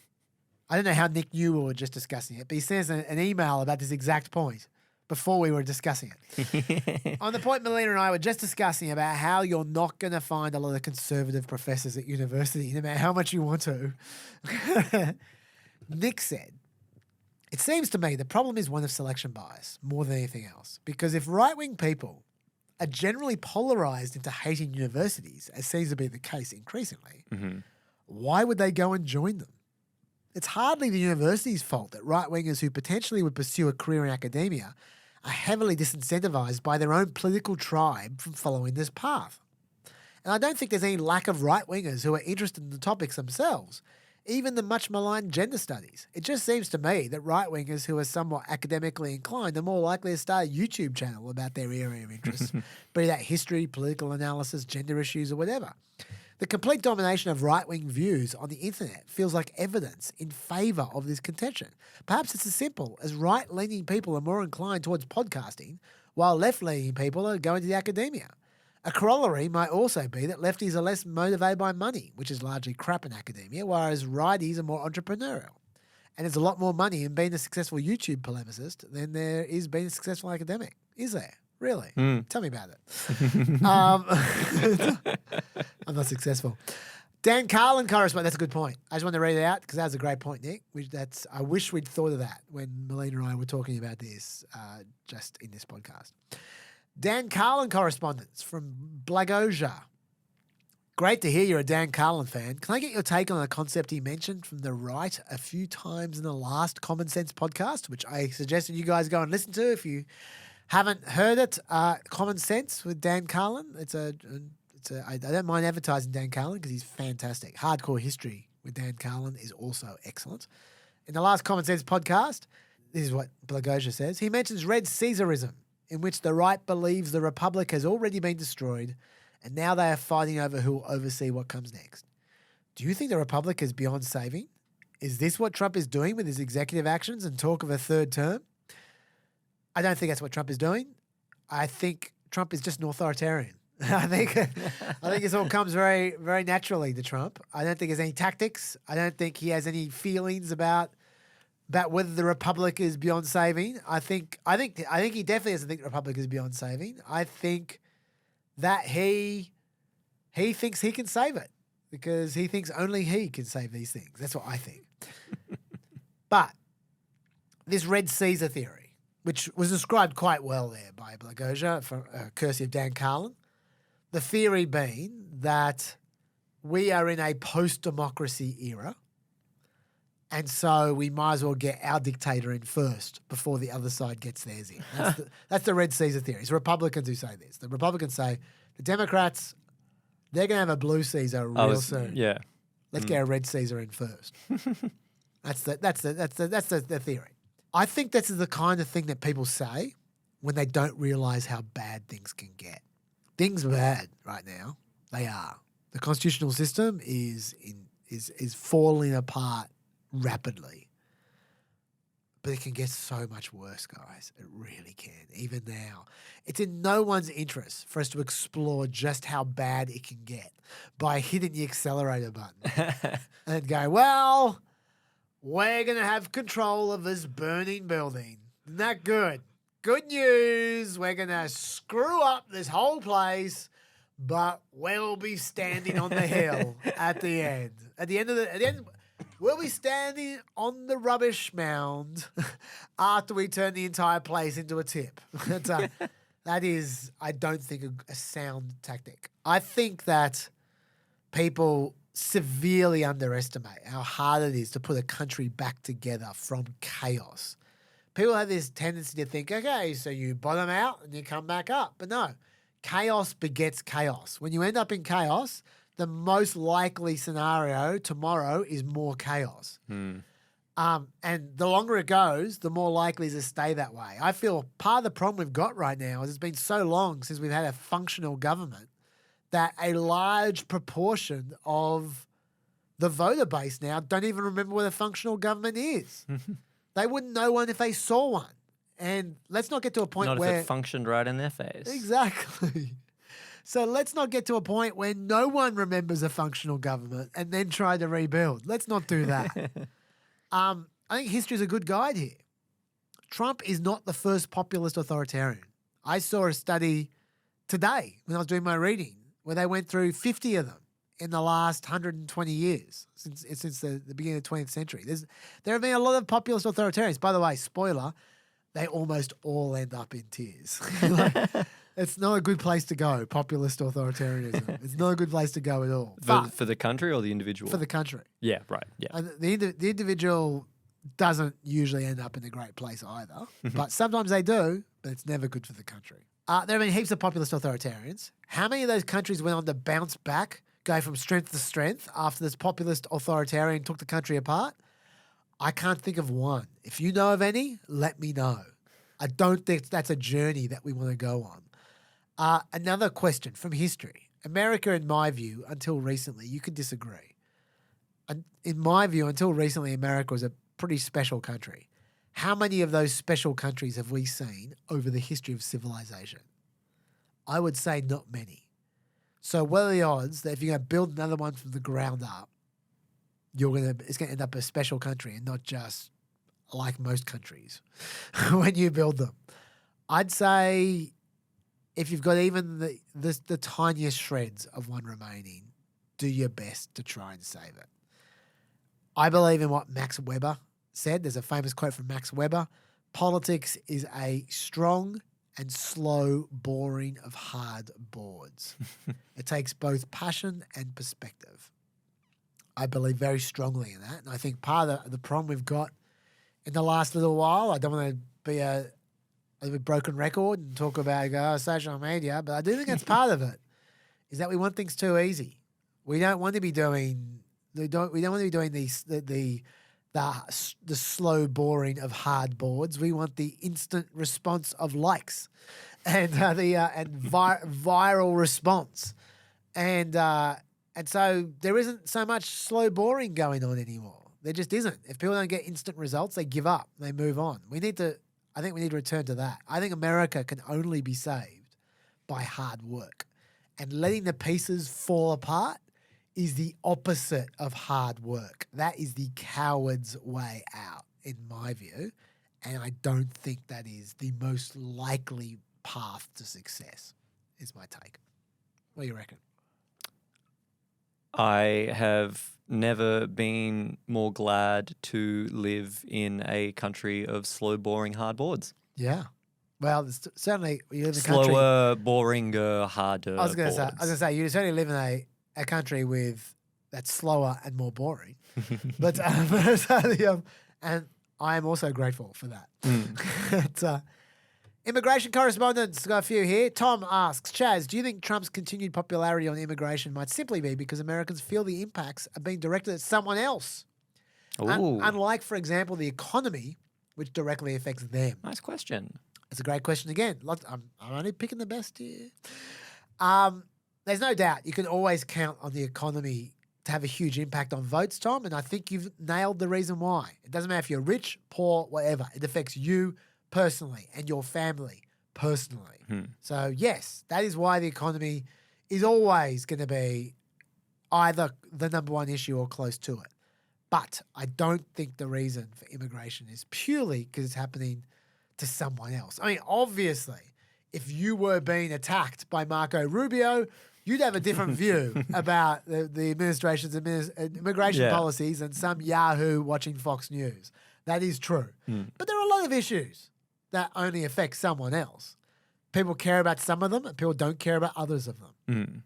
I don't know how Nick knew we were just discussing it, but he sends an email about this exact point before we were discussing it. On the point Melina and I were just discussing about how you're not going to find a lot of conservative professors at university, no matter how much you want to. Nick said, it seems to me the problem is one of selection bias more than anything else. Because if right-wing people are generally polarized into hating universities, as seems to be the case increasingly, why would they go and join them? It's hardly the university's fault that right-wingers who potentially would pursue a career in academia are heavily disincentivized by their own political tribe from following this path. And I don't think there's any lack of right-wingers who are interested in the topics themselves, even the much maligned gender studies. It just seems to me that right-wingers who are somewhat academically inclined are more likely to start a YouTube channel about their area of interest, be that history, political analysis, gender issues, or whatever. The complete domination of right-wing views on the internet feels like evidence in favour of this contention. Perhaps it's as simple as right-leaning people are more inclined towards podcasting, while left-leaning people are going to the academia. A corollary might also be that lefties are less motivated by money, which is largely crap in academia, whereas righties are more entrepreneurial. And there's a lot more money in being a successful YouTube polemicist than there is being a successful academic. Is there? Really? Tell me about it. I'm not successful. Dan Carlin correspondent. That's a good point. I just wanted to read it out because that was a great point, Nick. I wish we'd thought of that when Melina and I were talking about this just in this podcast. Dan Carlin correspondence from Blagoja. Great to hear you're a Dan Carlin fan. Can I get your take on a concept he mentioned from the right a few times in the last Common Sense podcast, which I suggested you guys go and listen to if you haven't heard it? Common Sense with Dan Carlin. I don't mind advertising Dan Carlin because he's fantastic. Hardcore History with Dan Carlin is also excellent. In the last Common Sense podcast, this is what Blagoja says. He mentions Red Caesarism, in which the right believes the Republic has already been destroyed and now they are fighting over who will oversee what comes next. Do you think the Republic is beyond saving? Is this what Trump is doing with his executive actions and talk of a third term? I don't think that's what Trump is doing. I think Trump is just an authoritarian. I think this all comes very, very naturally to Trump. I don't think there's any tactics. I don't think he has any feelings about whether the Republic is beyond saving. I think he definitely doesn't think the Republic is beyond saving. I think that he thinks he can save it because he thinks only he can save these things. That's what I think. But this Red Caesar theory, which was described quite well there by Blagoja, courtesy of Dan Carlin, the theory being that we are in a post-democracy era, and so we might as well get our dictator in first before the other side gets theirs in. That's the Red Caesar theory. It's Republicans who say this. The Republicans say the Democrats, they're going to have a blue Caesar real soon. Yeah. Let's get a Red Caesar in first. That's the theory. I think this is the kind of thing that people say when they don't realize how bad things can get. Things are bad right now. They are. The constitutional system is falling apart rapidly. But it can get so much worse, guys. It really can. Even now. It's in no one's interest for us to explore just how bad it can get by hitting the accelerator button and go, well, we're going to have control of this burning building. Isn't that good? Good news. We're going to screw up this whole place, but we'll be standing on the hill at the end. At the end, we'll be standing on the rubbish mound after we turn the entire place into a tip. That is, I don't think, a sound tactic. I think that people severely underestimate how hard it is to put a country back together from chaos. People have this tendency to think, okay, so you bottom out and you come back up. But no, chaos begets chaos. When you end up in chaos, the most likely scenario tomorrow is more chaos. And the longer it goes, the more likely it is to stay that way. I feel part of the problem we've got right now is it's been so long since we've had a functional government that a large proportion of the voter base now don't even remember what a functional government is. They wouldn't know one if they saw one. And let's not get to a point Not where... if it functioned right in their face. Exactly. So let's not get to a point where no one remembers a functional government and then try to rebuild. Let's not do that. I think history is a good guide here. Trump is not the first populist authoritarian. I saw a study today when I was doing my reading where they went through 50 of them in the last 120 years since the beginning of the 20th century. There have been a lot of populist authoritarians. By the way, spoiler, they almost all end up in tears. It's not a good place to go, populist authoritarianism. It's not a good place to go at all. For the country or the individual? For the country. Yeah, right. Yeah. And the individual doesn't usually end up in a great place either. But sometimes they do, but it's never good for the country. There have been heaps of populist authoritarians. How many of those countries went on to bounce back, go from strength to strength after this populist authoritarian took the country apart? I can't think of one. If you know of any, let me know. I don't think that's a journey that we want to go on. Another question from history. America, in my view, until recently, you could disagree. In my view, until recently, America was a pretty special country. How many of those special countries have we seen over the history of civilization? I would say not many. So what are the odds that if you're going to build another one from the ground up, it's going to end up a special country and not just like most countries when you build them? I'd say if you've got even the tiniest shreds of one remaining, do your best to try and save it. I believe in what Max Weber said. There's a famous quote from Max Weber. Politics is a strong and slow boring of hard boards. It takes both passion and perspective. I believe very strongly in that. And I think part of the problem we've got in the last little while, I don't want to be a broken record and talk about social media, but I do think that's part of it, is that we want things too easy. We don't want to be doing the slow boring of hard boards. We want the instant response of likes and viral response. And so there isn't so much slow boring going on anymore. There just isn't. If people don't get instant results, they give up. They move on. I think we need to return to that. I think America can only be saved by hard work. And letting the pieces fall apart is the opposite of hard work. That is the coward's way out, in my view. And I don't think that is the most likely path to success, is my take. What do you reckon? I have never been more glad to live in a country of slow, boring, hard boards. Yeah. Well, certainly you live in a country... Slower, boringer, harder I was going boards. to say, you certainly live in a country that's slower and more boring. but and I am also grateful for that. Immigration correspondence, got a few here. Tom asks, Chaz, do you think Trump's continued popularity on immigration might simply be because Americans feel the impacts are being directed at someone else? Unlike, for example, the economy, which directly affects them. Nice question. It's a great question again. I'm only picking the best here. There's no doubt you can always count on the economy to have a huge impact on votes, Tom, and I think you've nailed the reason why. It doesn't matter if you're rich, poor, whatever. It affects you personally and your family personally. So, yes, that is why the economy is always going to be either the number one issue or close to it. But I don't think the reason for immigration is purely because it's happening to someone else. I mean, obviously, if you were being attacked by Marco Rubio, you'd have a different view about the administration's immigration policies than some Yahoo watching Fox News. That is true. But there are a lot of issues that only affect someone else. People care about some of them and people don't care about others of them.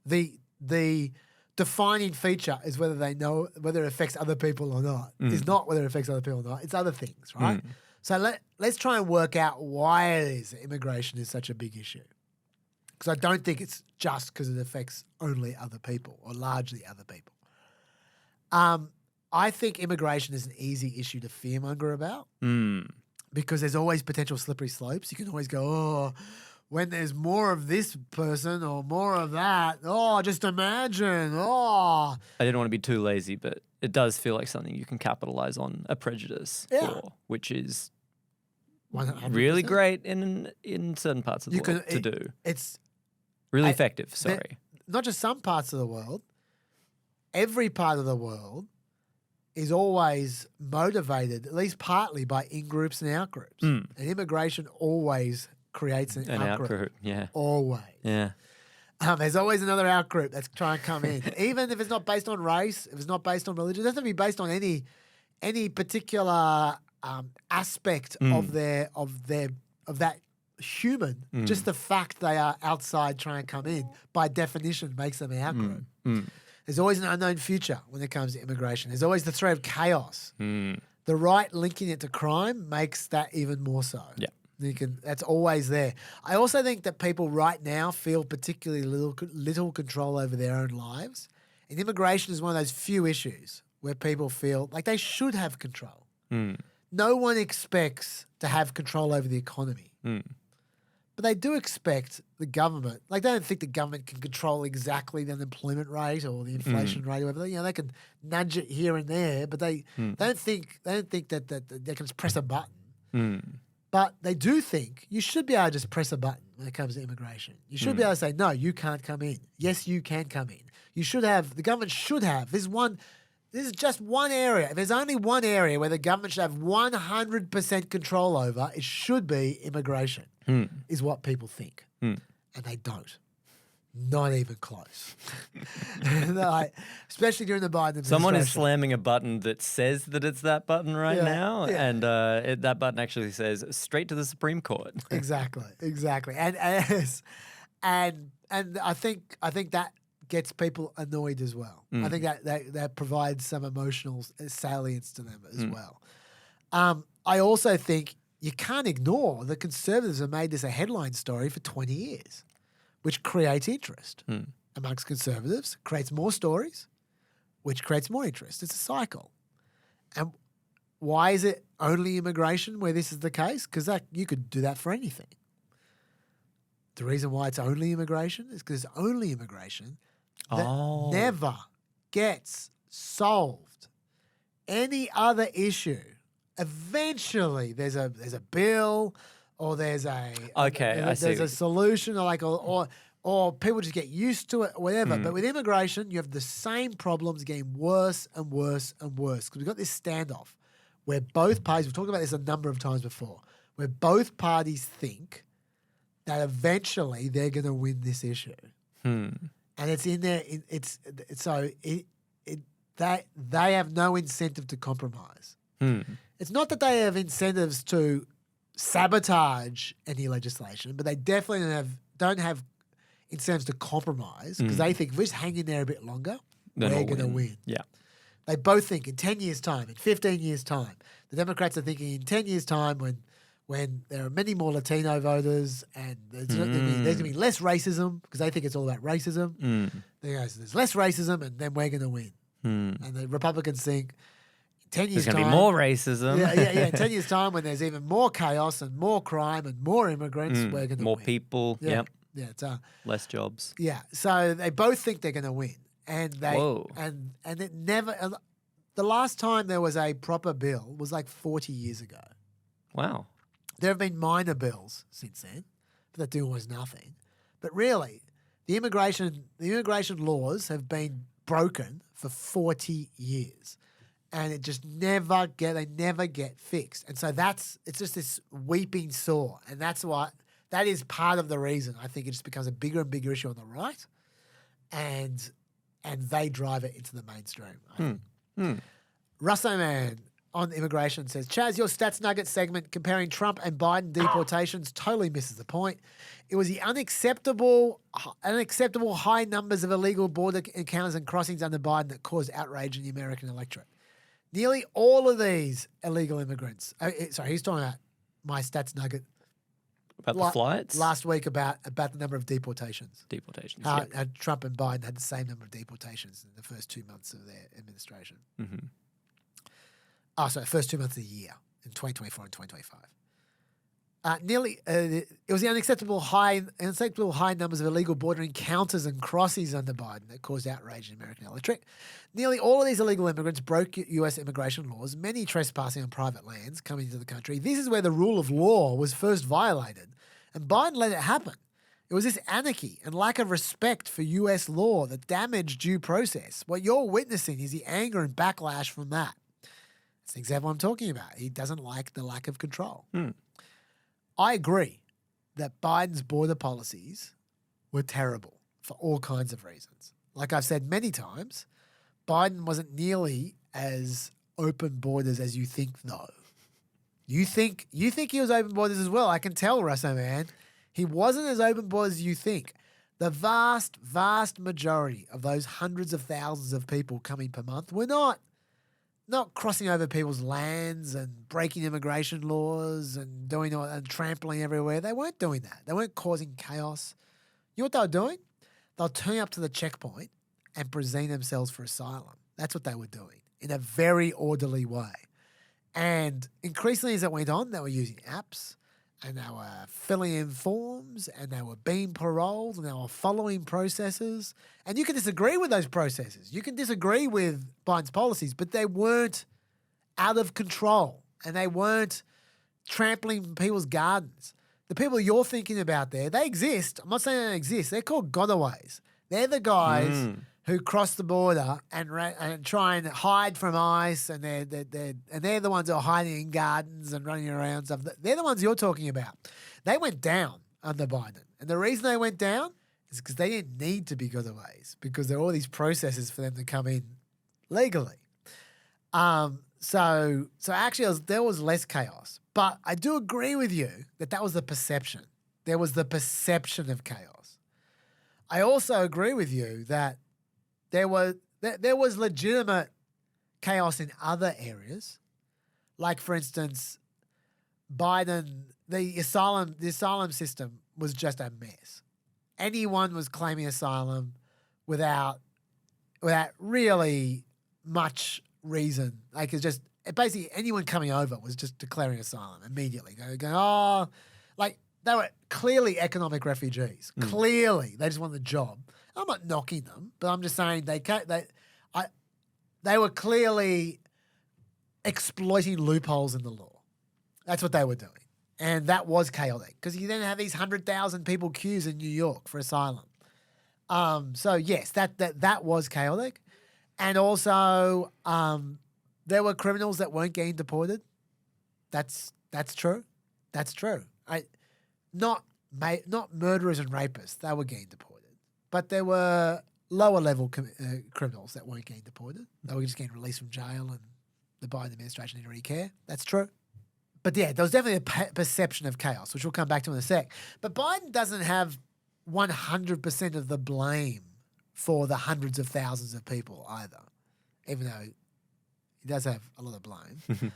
The defining feature is whether they know whether it affects other people or not. It's not whether it affects other people or not. It's other things, right? So let's try and work out why it is that immigration is such a big issue. Because I don't think it's just because it affects only other people or largely other people. I think immigration is an easy issue to fearmonger about because there's always potential slippery slopes. You can always go, oh, when there's more of this person or more of that, oh, just imagine, oh. I didn't want to be too lazy, but it does feel like something you can capitalize on a prejudice for, which is 100%. really great in certain parts of the world to do. It's really effective, sorry. Not just some parts of the world, every part of the world is always motivated, at least partly, by in-groups and out-groups. And immigration always creates an out-group. Yeah. Always. Yeah. There's always another out-group that's trying to come in. Even if it's not based on race, if it's not based on religion, it doesn't have to be based on any particular aspect of that human. Just the fact they are outside trying to come in, by definition, makes them an out-group. There's always an unknown future when it comes to immigration. There's always the threat of chaos. The right linking it to crime makes that even more so. Yeah. That's always there. I also think that people right now feel particularly little control over their own lives. And immigration is one of those few issues where people feel like they should have control. No one expects to have control over the economy. But they do expect the government, like they don't think the government can control exactly the unemployment rate or the inflation rate or whatever. You know, they can nudge it here and there, but they don't think that they can just press a button. But they do think you should be able to just press a button when it comes to immigration. You should be able to say, no, you can't come in. Yes, you can come in. You should have, the government should have. This is just one area. If there's only one area where the government should have 100% control over, it should be immigration, is what people think. And they don't. Not even close. Especially during the Biden administration. Someone is slamming a button that says that it's that button now, and that button actually says straight to the Supreme Court. Exactly. And I think that gets people annoyed as well. I think that provides some emotional salience to them as well. I also think you can't ignore that conservatives have made this a headline story for 20 years. Which creates interest amongst conservatives, creates more stories, which creates more interest. It's a cycle. And why is it only immigration where this is the case? Because you could do that for anything. The reason why it's only immigration is because it's only immigration that never gets solved. Any other issue, eventually there's a bill. Or there's a solution, or people just get used to it, or whatever. But with immigration, you have the same problems getting worse and worse and worse because we've got this standoff where both parties, we've talked about this a number of times before, where both parties think that eventually they're going to win this issue, and it's in there. That they have no incentive to compromise. It's not that they have incentives to sabotage any legislation, but they definitely don't have incentives to compromise because they think if we just hang in there a bit longer, we're going to win. Yeah. They both think in 10 years' time, in 15 years' time. The Democrats are thinking in 10 years' time when there are many more Latino voters and there's going to be less racism because they think it's all about racism. There's less racism and then we're going to win. And the Republicans think 10 years' There's time. going to be more racism. Yeah. 10 years' time when there's even more chaos and more crime and more immigrants, we're going to more win. people. Yeah. Yep. Yeah. Less jobs. Yeah. So they both think they're going to win. And and it never, the last time there was a proper bill was like 40 years ago. Wow. There have been minor bills since then, but that do almost nothing. But really, the immigration laws have been broken for 40 years. And it just never get fixed. And so it's just this weeping sore. And that is part of the reason I think it just becomes a bigger and bigger issue on the right. And they drive it into the mainstream. Russo, man, on immigration says, Chaz, your Stats Nugget segment comparing Trump and Biden deportations totally misses the point. It was the unacceptable high numbers of illegal border encounters and crossings under Biden that caused outrage in the American electorate. Nearly all of these illegal immigrants, sorry, he's talking about my Stats Nugget. About the flights? Last week about the number of deportations. Deportations, How Trump and Biden had the same number of deportations in the first 2 months of their administration. Mm-hmm. Oh, sorry, first 2 months of the year in 2024 and 2025. It was the unacceptable high numbers of illegal border encounters and crossings under Biden that caused outrage in the American electorate. Nearly all of these illegal immigrants broke U.S. immigration laws, many trespassing on private lands coming into the country. This is where the rule of law was first violated, and Biden let it happen. It was this anarchy and lack of respect for U.S. law that damaged due process. What you're witnessing is the anger and backlash from that. That's the example I'm talking about. He doesn't like the lack of control. I agree that Biden's border policies were terrible for all kinds of reasons. Like I've said many times, Biden wasn't nearly as open borders as you think, though. You think he was open borders as well. I can tell, Russo, man. He wasn't as open borders as you think. The vast, vast majority of those hundreds of thousands of people coming per month were not crossing over people's lands and breaking immigration laws and doing all and trampling everywhere. They weren't doing that. They weren't causing chaos. You know what they were doing? They were turning up to the checkpoint and presenting themselves for asylum. That's what they were doing in a very orderly way. And increasingly as it went on, they were using apps and they were filling in forms and they were being paroled and they were following processes. And you can disagree with those processes. You can disagree with Biden's policies, but they weren't out of control and they weren't trampling people's gardens. The people you're thinking about there, they exist. I'm not saying they don't exist. They're called gotaways. They're the guys who cross the border and try and hide from ICE, and they're the ones who are hiding in gardens and running around and stuff. They're the ones you're talking about. They went down under Biden, and the reason they went down is because they didn't need to be gotaways because there are all these processes for them to come in legally. So actually there was less chaos, but I do agree with you that was the perception. There was the perception of chaos. I also agree with you that there was legitimate chaos in other areas. Like, for instance, Biden, the asylum system was just a mess. Anyone was claiming asylum without really much reason. Like, it's just basically anyone coming over was just declaring asylum immediately. Going, like they were clearly economic refugees. Clearly, they just wanted the job. I'm not knocking them, but I'm just saying they were clearly exploiting loopholes in the law. That's what they were doing. And that was chaotic because you then have these 100,000 people queues in New York for asylum. So yes, that was chaotic. And also there were criminals that weren't getting deported. That's true. That's true. Not murderers and rapists. They were getting deported. But there were lower level criminals that weren't getting deported. They were just getting released from jail and the Biden administration didn't really care. That's true. But yeah, there was definitely a perception of chaos, which we'll come back to in a sec. But Biden doesn't have 100% of the blame for the hundreds of thousands of people either, even though he does have a lot of blame.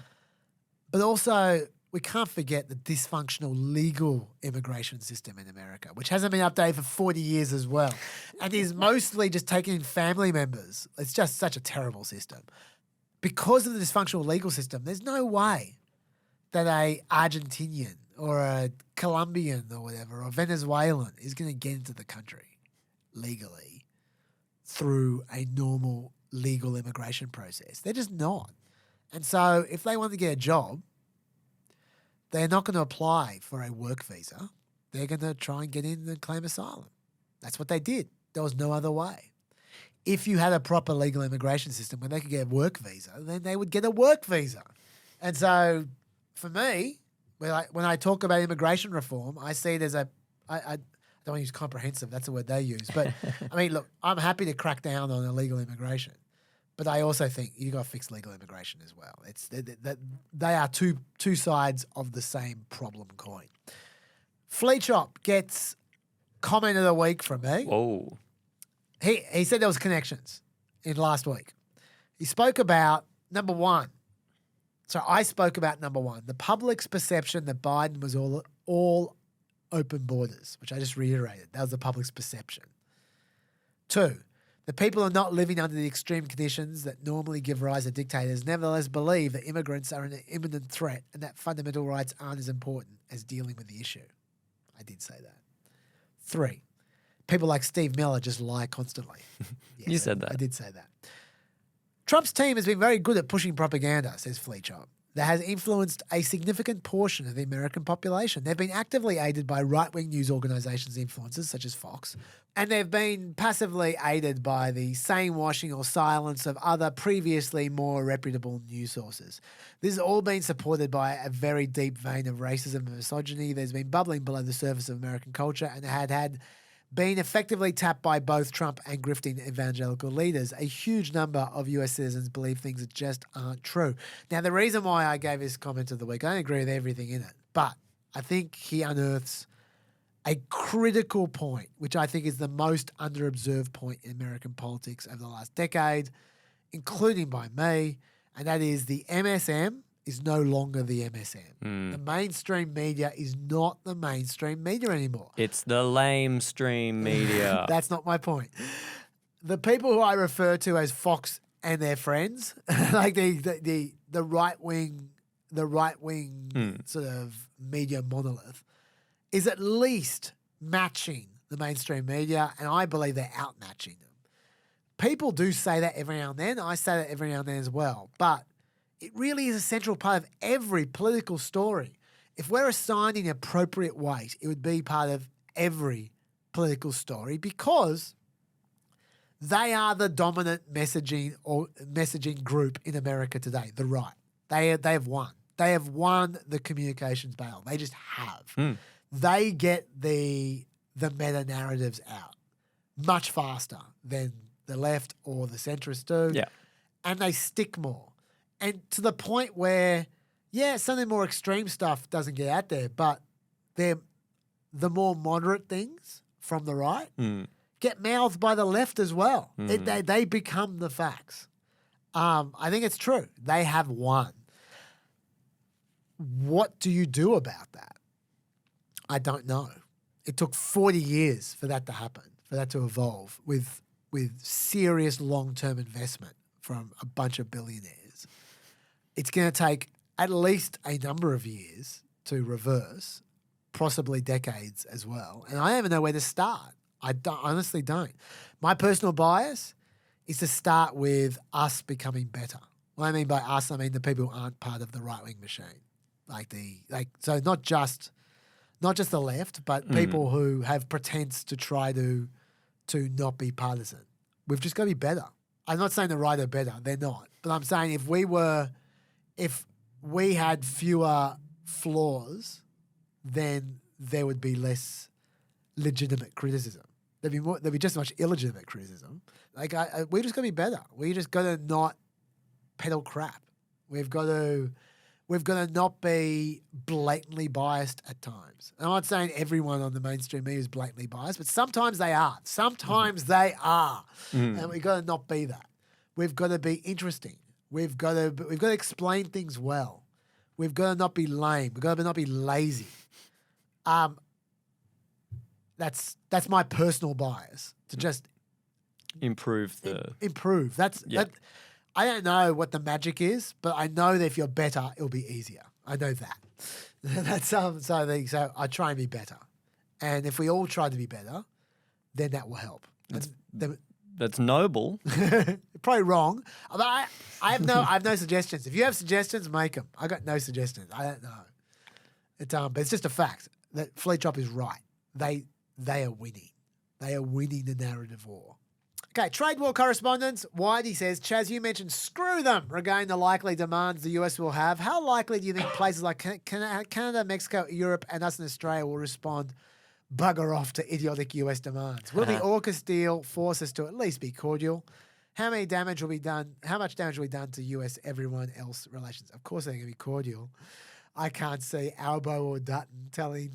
But also, we can't forget the dysfunctional legal immigration system in America, which hasn't been updated for 40 years as well, and is mostly just taking in family members. It's just such a terrible system. Because of the dysfunctional legal system, there's no way that a Argentinian or a Colombian or whatever, or Venezuelan is going to get into the country legally through a normal legal immigration process. They're just not. And so if they want to get a job, they're not going to apply for a work visa. They're going to try and get in and claim asylum. That's what they did. There was no other way. If you had a proper legal immigration system where they could get a work visa, then they would get a work visa. And so for me, when I talk about immigration reform, I see it as I don't want to use comprehensive. That's the word they use. But I mean, look, I'm happy to crack down on illegal immigration. But I also think you got to fix legal immigration as well. It's that they are two sides of the same problem coin. Flea Chop gets comment of the week from me. Whoa. He said there was connections in last week. He spoke about number one. So I spoke about number one, the public's perception that Biden was all open borders, which I just reiterated. That was the public's perception. 2, the people who are not living under the extreme conditions that normally give rise to dictators nevertheless believe that immigrants are an imminent threat and that fundamental rights aren't as important as dealing with the issue. I did say that. 3, people like Steve Miller just lie constantly. Yes, You said that. I did say that. Trump's team has been very good at pushing propaganda, says Flea Chop, that has influenced a significant portion of the American population. They've been actively aided by right-wing news organisations' influences, such as Fox, and they've been passively aided by the saying-washing or silence of other previously more reputable news sources. This has all been supported by a very deep vein of racism and misogyny. There's been bubbling below the surface of American culture and had been effectively tapped by both Trump and grifting evangelical leaders. A huge number of US citizens believe things that just aren't true. Now, the reason why I gave his comment of the week, I don't agree with everything in it, but I think he unearths a critical point, which I think is the most underobserved point in American politics over the last decade, including by me, and that is the MSM is no longer the MSM. The mainstream media is not the mainstream media anymore. It's the lamestream media. That's not my point. The people who I refer to as Fox and their friends, like the right wing sort of media monolith, is at least matching the mainstream media, and I believe they're outmatching them. People do say that every now and then. I say that every now and then as well, but it really is a central part of every political story. If we're assigning appropriate weight, it would be part of every political story because they are the dominant messaging group in America today, the right. They have won. They have won the communications battle. They just have. They get the meta-narratives out much faster than the left or the centrists do. Yeah. And they stick more. And to the point where, yeah, some of the more extreme stuff doesn't get out there, but the more moderate things from the right get mouthed by the left as well. They become the facts. I think it's true. They have won. What do you do about that? I don't know. It took 40 years for that to happen, for that to evolve with serious long-term investment from a bunch of billionaires. It's going to take at least a number of years to reverse, possibly decades as well. And I don't even know where to start. I honestly don't. My personal bias is to start with us becoming better. What I mean by us, I mean the people who aren't part of the right-wing machine. So not just the left, but people who have pretense to try to not be partisan. We've just got to be better. I'm not saying the right are better. They're not. But I'm saying if we had fewer flaws, then there would be less legitimate criticism. There'd be just as much illegitimate criticism. We just got to be better. We just got to not peddle crap. We've got to not be blatantly biased at times. And I'm not saying everyone on the mainstream media is blatantly biased, but sometimes they are. Sometimes they are. And we've got to not be that. We've got to be interesting. We've got to explain things well. We've got to not be lame. We've got to not be lazy. That's my personal bias to just improve. I don't know what the magic is, but I know that if you're better, it'll be easier. I know that. That's so I try and be better, and if we all try to be better, then that will help. That's noble. Probably wrong. But I have no suggestions. If you have suggestions, make them. I got no suggestions. I don't know. But it's just a fact that Flea Chop is right. They are winning. They are winning the narrative war. Okay, trade war correspondence. Whitey says, Chaz, you mentioned screw them regarding the likely demands the US will have. How likely do you think places like Canada, Mexico, Europe, and us in Australia will respond bugger off to idiotic US demands? Will the AUKUS deal force us to at least be cordial? How much damage will be done to US everyone else relations? Of course they're going to be cordial. I can't see Albo or Dutton telling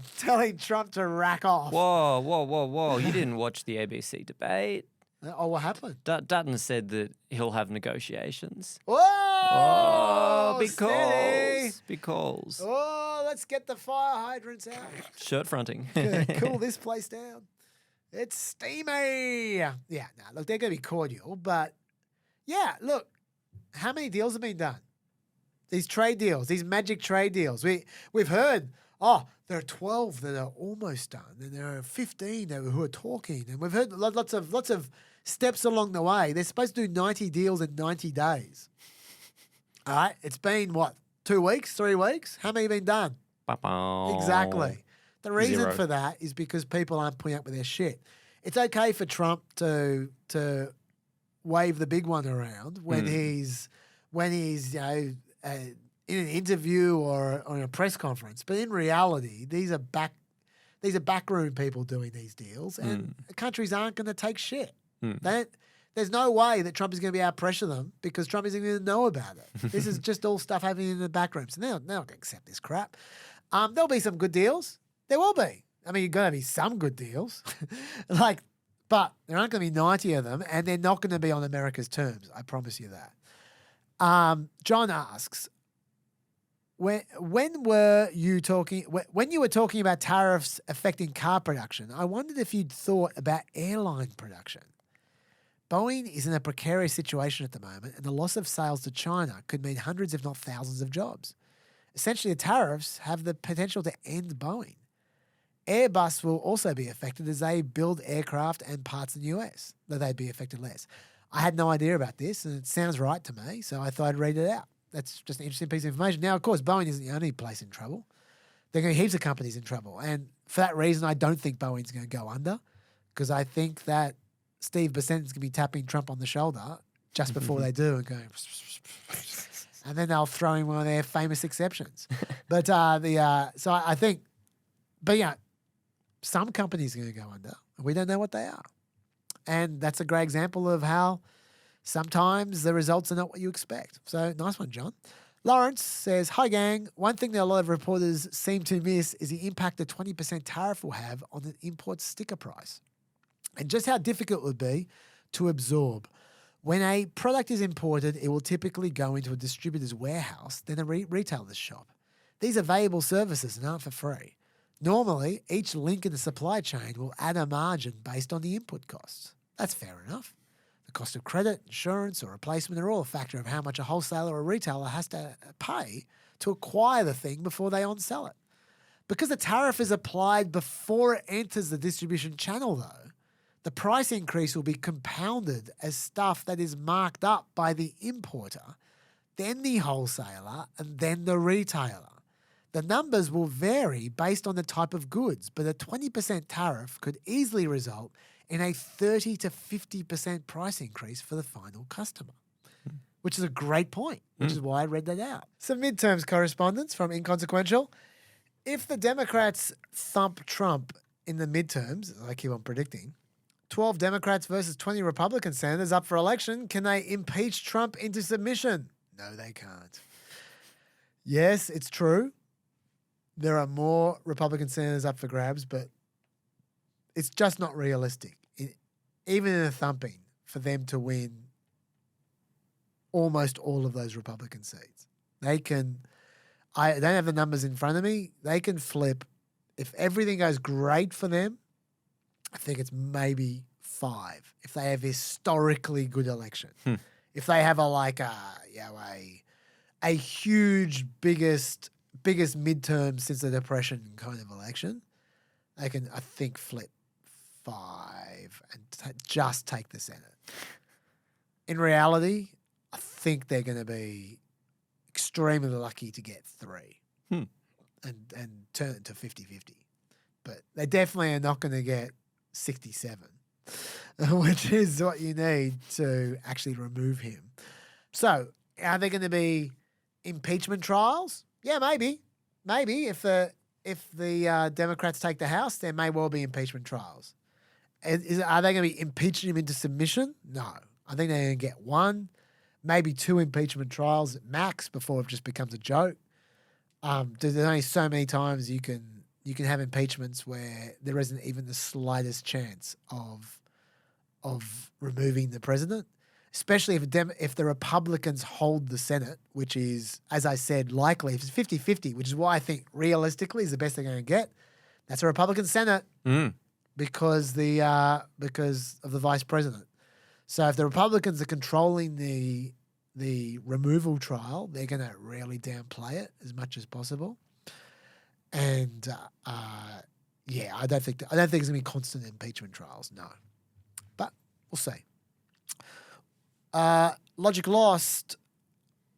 Trump to rack off. Whoa. You didn't watch the ABC debate. Oh, what happened? Dutton said that he'll have negotiations. Whoa! Oh, big steady. calls. Big calls. Oh, let's get the fire hydrants out. Shirt fronting. Cool this place down. It's steamy. Yeah, no, look, they're going to be cordial, but yeah, look, how many deals have been done? These trade deals, these magic trade deals. We've heard, there are 12 that are almost done, and there are 15 who are talking, and we've heard lots of steps along the way. They're supposed to do 90 deals in 90 days. All right, it's been, 2 weeks, 3 weeks? How many have been done? Exactly. The reason 0. for that is because people aren't putting up with their shit. It's okay for Trump to wave the big one around when he's in an interview or on a press conference, but in reality, these are backroom people doing these deals, and countries aren't going to take shit. There's no way that Trump is going to be able to pressure them because Trump isn't going to know about it. This is just all stuff happening in the back room. So they're not going to accept this crap. There'll be some good deals. There will be. I mean, you've got to be some good deals. But there aren't going to be 90 of them, and they're not going to be on America's terms. I promise you that. John asks, when you were talking about tariffs affecting car production, I wondered if you'd thought about airline production. Boeing is in a precarious situation at the moment, and the loss of sales to China could mean hundreds, if not thousands, of jobs. Essentially, the tariffs have the potential to end Boeing. Airbus will also be affected as they build aircraft and parts in the US, though they'd be affected less. I had no idea about this, and it sounds right to me, so I thought I'd read it out. That's just an interesting piece of information. Now, of course, Boeing isn't the only place in trouble. There are going to be heaps of companies in trouble, and for that reason, I don't think Boeing's going to go under, because I think that Steve Dissent is going to be tapping Trump on the shoulder just before they do and going, and then they'll throw in one of their famous exceptions. But so I think, but yeah, some companies are going to go under. We don't know what they are. And that's a great example of how sometimes the results are not what you expect. So nice one, John. Lawrence says, hi, gang. One thing that a lot of reporters seem to miss is the impact a 20% tariff will have on the import sticker price and just how difficult it would be to absorb. When a product is imported, it will typically go into a distributor's warehouse, then a retailer's shop. These are valuable services and aren't for free. Normally, each link in the supply chain will add a margin based on the input costs. That's fair enough. The cost of credit, insurance, or replacement are all a factor of how much a wholesaler or retailer has to pay to acquire the thing before they on-sell it. Because the tariff is applied before it enters the distribution channel, though, the price increase will be compounded as stuff that is marked up by the importer, then the wholesaler, and then the retailer. The numbers will vary based on the type of goods, but a 20% tariff could easily result in a 30 to 50% price increase for the final customer, which is a great point, which is why I read that out. Some midterms correspondence from Inconsequential. If the Democrats thump Trump in the midterms, as I keep on predicting, 12 Democrats versus 20 Republican senators up for election, can they impeach Trump into submission? No, they can't. Yes, it's true. There are more Republican senators up for grabs, but it's just not realistic, even in a thumping, for them to win almost all of those Republican seats. They can, I don't have the numbers in front of me, they can flip, if everything goes great for them, I think it's maybe 5, if they have a historically good election. If they have a huge, biggest midterm since the Depression kind of election, they can, I think, flip 5 and just take the Senate. In reality, I think they're going to be extremely lucky to get 3 and turn it to 50-50. But they definitely are not going to get 67, which is what you need to actually remove him. So are there going to be impeachment trials? Yeah, maybe. Maybe if the Democrats take the House, there may well be impeachment trials. Are they going to be impeaching him into submission? No. I think they're going to get 1, maybe 2 impeachment trials at max before it just becomes a joke. There's only so many times you can have impeachments where there isn't even the slightest chance of removing the president, especially if the Republicans hold the Senate, which is, as I said, likely. If it's 50-50, which is what I think realistically is the best they're going to get, that's a Republican Senate because of the vice president. So if the Republicans are controlling the removal trial, they're going to really downplay it as much as possible. And I don't think there's going to be constant impeachment trials. No, but we'll see. Logic lost.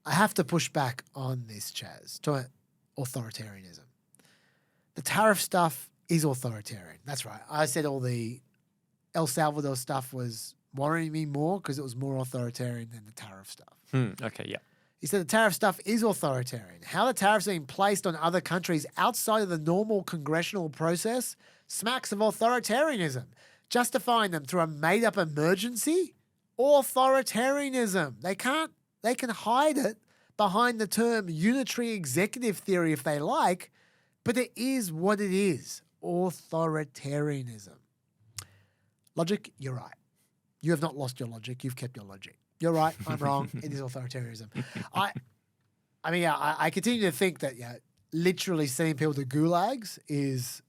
I have to push back on this, Chaz. To authoritarianism. The tariff stuff is authoritarian. That's right. I said all the El Salvador stuff was worrying me more because it was more authoritarian than the tariff stuff. Okay, yeah. He said the tariff stuff is authoritarian. How the tariffs are being placed on other countries outside of the normal congressional process smacks of authoritarianism. Justifying them through a made-up emergency? Authoritarianism. They can hide it behind the term unitary executive theory if they like, but it is what it is. Authoritarianism. Logic, you're right. You have not lost your logic. You've kept your logic. You're right. I'm wrong. It is authoritarianism. I continue to think that literally sending people to gulags is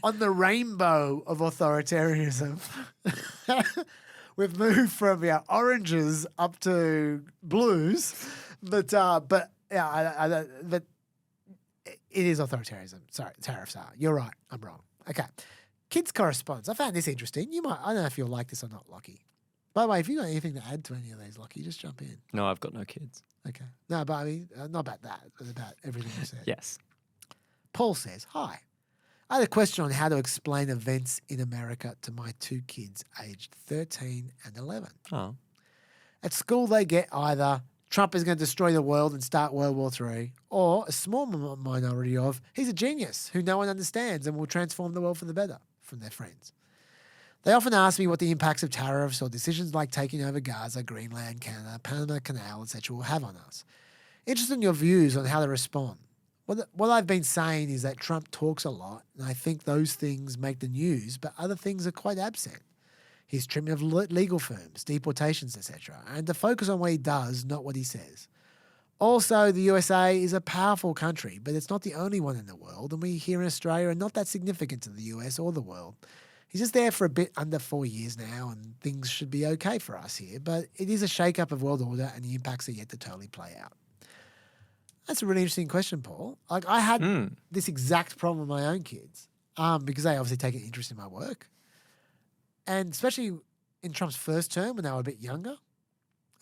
on the rainbow of authoritarianism. We've moved from oranges up to blues, but it is authoritarianism. Sorry, tariffs are. You're right. I'm wrong. Okay. Kids Correspondence. I found this interesting. I don't know if you'll like this or not, Lockie. By the way, if you got anything to add to any of these, Lockie, just jump in. No, I've got no kids. Okay. No, but I mean, not about that, but about everything you said. Yes. Paul says, hi. I had a question on how to explain events in America to my 2 kids aged 13 and 11. Oh. At school, they get either Trump is going to destroy the world and start World War III, or a small minority of he's a genius who no one understands and will transform the world for the better from their friends. They often ask me what the impacts of tariffs or decisions like taking over Gaza, Greenland, Canada, Panama Canal, etc. will have on us. Interested in your views on how to respond. What I've been saying is that Trump talks a lot, and I think those things make the news, but other things are quite absent. His treatment of legal firms, deportations, etc., and to focus on what he does, not what he says. Also, the USA is a powerful country, but it's not the only one in the world, and we here in Australia are not that significant to the US or the world. He's just there for a bit under 4 years now, and things should be okay for us here, but it is a shake-up of world order, and the impacts are yet to totally play out. That's a really interesting question, Paul. Like, I had this exact problem with my own kids because they obviously take an interest in my work. And especially in Trump's first term when they were a bit younger,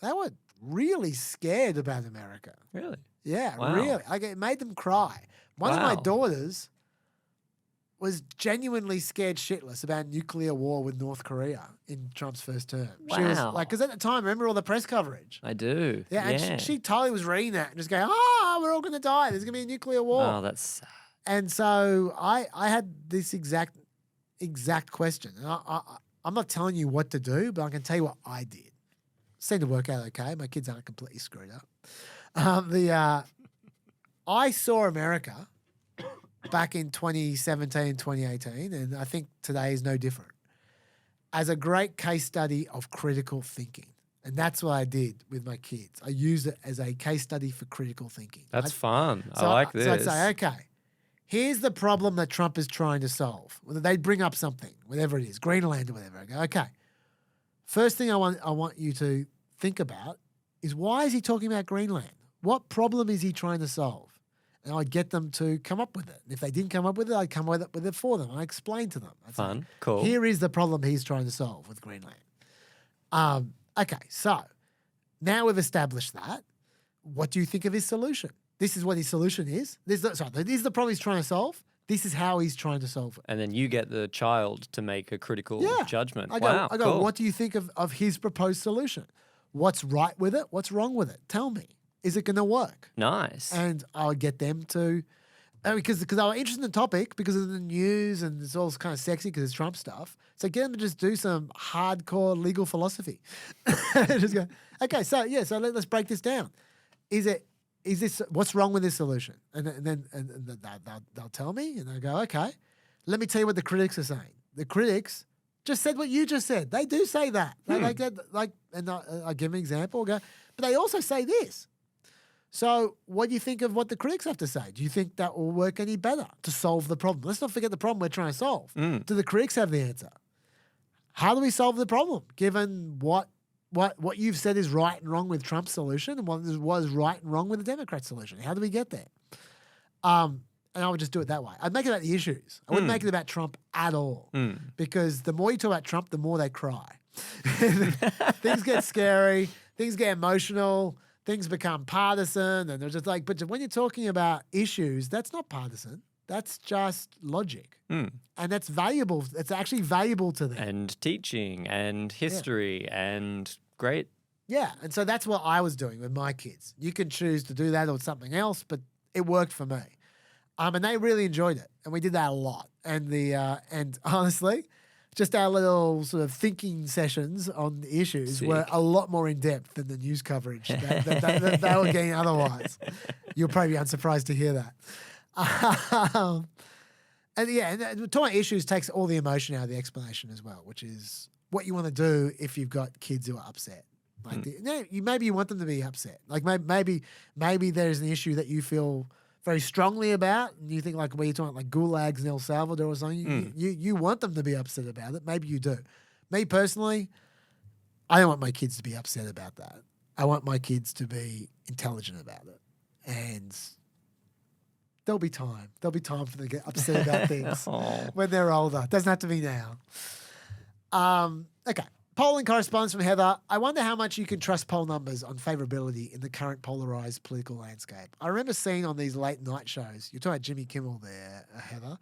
they were really scared about America. Really? Yeah, Wow. really. Like, it made them cry. One of my daughters was genuinely scared shitless about nuclear war with North Korea in Trump's first term. She was Wow. like, because at the time, remember all the press coverage? I do. Yeah, and she totally was reading that and just going, we're all going to die. There's going to be a nuclear war. Oh, that's sad. And so I had this exact question. And I'm not telling you what to do, but I can tell you what I did. Seemed to work out okay. My kids aren't completely screwed up. I saw America back in 2017, 2018, and I think today is no different, as a great case study of critical thinking. And that's what I did with my kids. I used it as a case study for critical thinking. That's fun. I like this. So I'd say, okay, here's the problem that Trump is trying to solve. Whether they bring up something, whatever it is, Greenland or whatever. I go, okay, first thing I want you to think about is, why is he talking about Greenland? What problem is he trying to solve? And I'd get them to come up with it. And if they didn't come up with it, I'd come with it for them. I explain to them. I'd Fun. say, Cool. here is the problem he's trying to solve with Greenland. Okay, so now we've established that. What do you think of his solution? This is what his solution is. This is the problem he's trying to solve. This is how he's trying to solve it. And then you get the child to make a critical judgment. I go, cool. what do you think of his proposed solution? What's right with it? What's wrong with it? Tell me. Is it going to work? Nice. And I'll get them to Because they were interested in the topic because of the news and it's all kind of sexy because it's Trump stuff. So get them to just do some hardcore legal philosophy. Just go, okay, so let's break this down. Is this what's wrong with this solution? And then they'll tell me, and I go, okay, let me tell you what the critics are saying. The critics just said what you just said. They do say that. They get and I give an example. Go, but they also say this. So what do you think of what the critics have to say? Do you think that will work any better to solve the problem? Let's not forget the problem we're trying to solve. Do the critics have the answer? How do we solve the problem, given what you've said is right and wrong with Trump's solution and what is right and wrong with the Democrat solution? How do we get there? And I would just do it that way. I'd make it about the issues. I wouldn't make it about Trump at all because the more you talk about Trump, the more they cry. Things get scary. Things get emotional. Things become partisan, and they're just like, but when you're talking about issues, that's not partisan. That's just logic. And that's valuable. It's actually valuable to them. And teaching and history and great. Yeah, and so that's what I was doing with my kids. You can choose to do that or something else, but it worked for me. And they really enjoyed it, and we did that a lot. And and honestly, just our little sort of thinking sessions on the issues were a lot more in depth than the news coverage that they were getting otherwise. You'll probably be unsurprised to hear that. And talking about issues takes all the emotion out of the explanation as well, which is what you want to do if you've got kids who are upset. Like maybe you want them to be upset. Like maybe there's an issue that you feel very strongly about, and you think like when you're talking like gulags in El Salvador or something, you want them to be upset about it. Maybe you do. Me personally, I don't want my kids to be upset about that. I want my kids to be intelligent about it, and there'll be time. There'll be time for them to get upset about things when they're older. Doesn't have to be now. Okay. Polling correspondence from Heather. I wonder how much you can trust poll numbers on favourability in the current polarised political landscape. I remember seeing on these late night shows, you're talking about Jimmy Kimmel there, Heather,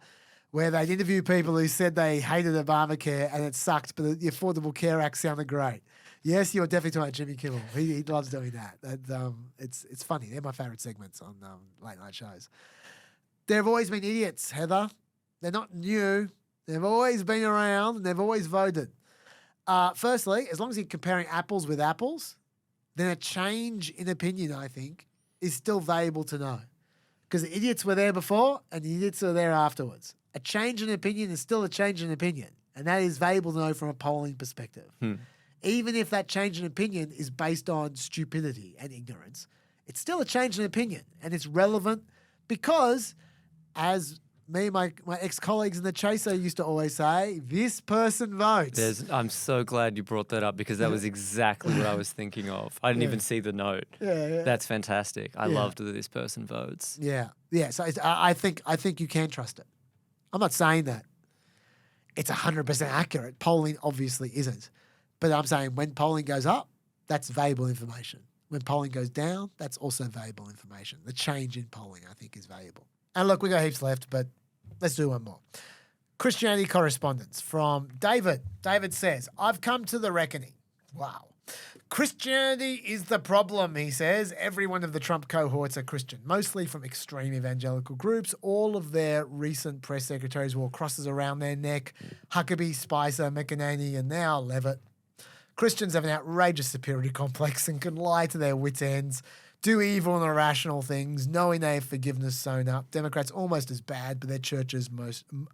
where they'd interview people who said they hated Obamacare and it sucked, but the Affordable Care Act sounded great. Yes, you're definitely talking about Jimmy Kimmel. He loves doing that. It's funny. They're my favourite segments on late night shows. There have always been idiots, Heather. They're not new. They've always been around and they've always voted. Firstly, as long as you're comparing apples with apples, then a change in opinion, I think, is still valuable to know. Because the idiots were there before and the idiots are there afterwards. A change in opinion is still a change in opinion. And that is valuable to know from a polling perspective. Even if that change in opinion is based on stupidity and ignorance, it's still a change in opinion. And it's relevant because, as me and my ex-colleagues in the Chaser used to always say, this person votes. I'm so glad you brought that up because that was exactly what I was thinking of. I didn't even see the note. That's fantastic. I loved that this person votes. Yeah. So I think you can trust it. I'm not saying that it's 100% accurate. Polling obviously isn't. But I'm saying when polling goes up, that's valuable information. When polling goes down, that's also valuable information. The change in polling, I think, is valuable. And look, we got heaps left, but let's do one more. Christianity correspondence from David. David says, I've come to the reckoning. Wow. Christianity is the problem, he says. Every one of the Trump cohorts are Christian, mostly from extreme evangelical groups. All of their recent press secretaries wore crosses around their neck. Huckabee, Spicer, McEnany, and now Levitt. Christians have an outrageous superiority complex and can lie to their wits' ends, do evil and irrational things, knowing they have forgiveness sewn up. Democrats almost as bad, but their churches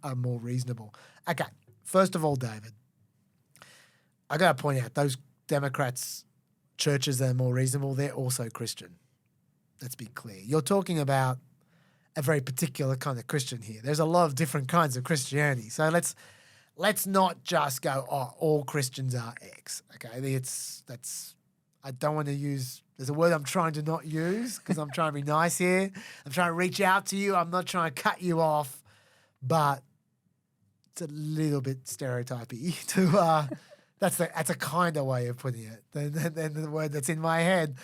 are more reasonable. Okay, first of all, David, I got to point out, those Democrats' churches that are more reasonable, they're also Christian. Let's be clear. You're talking about a very particular kind of Christian here. There's a lot of different kinds of Christianity. So let's not just go, all Christians are X. Okay, I don't want to use, there's a word I'm trying to not use because I'm trying to be nice here. I'm trying to reach out to you. I'm not trying to cut you off, but it's a little bit stereotypy to, that's a kinder way of putting it than the word that's in my head,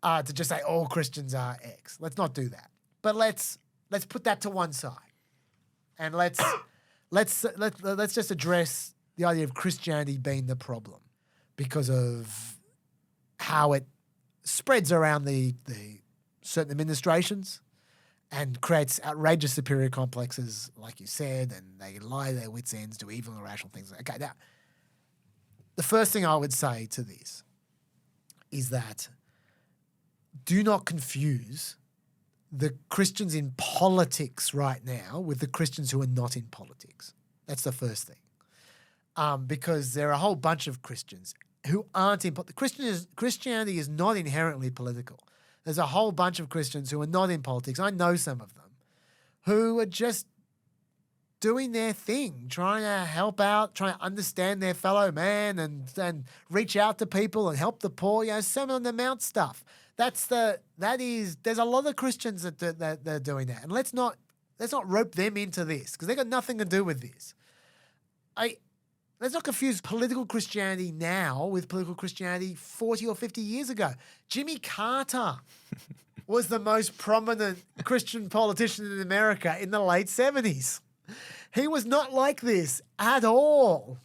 to just say all Christians are X. Let's not do that. But let's put that to one side. And let's just address the idea of Christianity being the problem because of how it spreads around the certain administrations and creates outrageous superior complexes, like you said, and they lie their wits' ends, do evil and irrational things. Okay, now, the first thing I would say to this is that do not confuse the Christians in politics right now with the Christians who are not in politics. That's the first thing. Because there are a whole bunch of Christians who aren't in politics. Christianity is not inherently political. There's a whole bunch of Christians who are not in politics. I know some of them who are just doing their thing, trying to help out, trying to understand their fellow man and reach out to people and help the poor, Sermon on the Mount stuff. There's a lot of Christians that are doing that. And let's not rope them into this because they got nothing to do with this. Let's not confuse political Christianity now with political Christianity 40 or 50 years ago. Jimmy Carter was the most prominent Christian politician in America in the late 70s. He was not like this at all.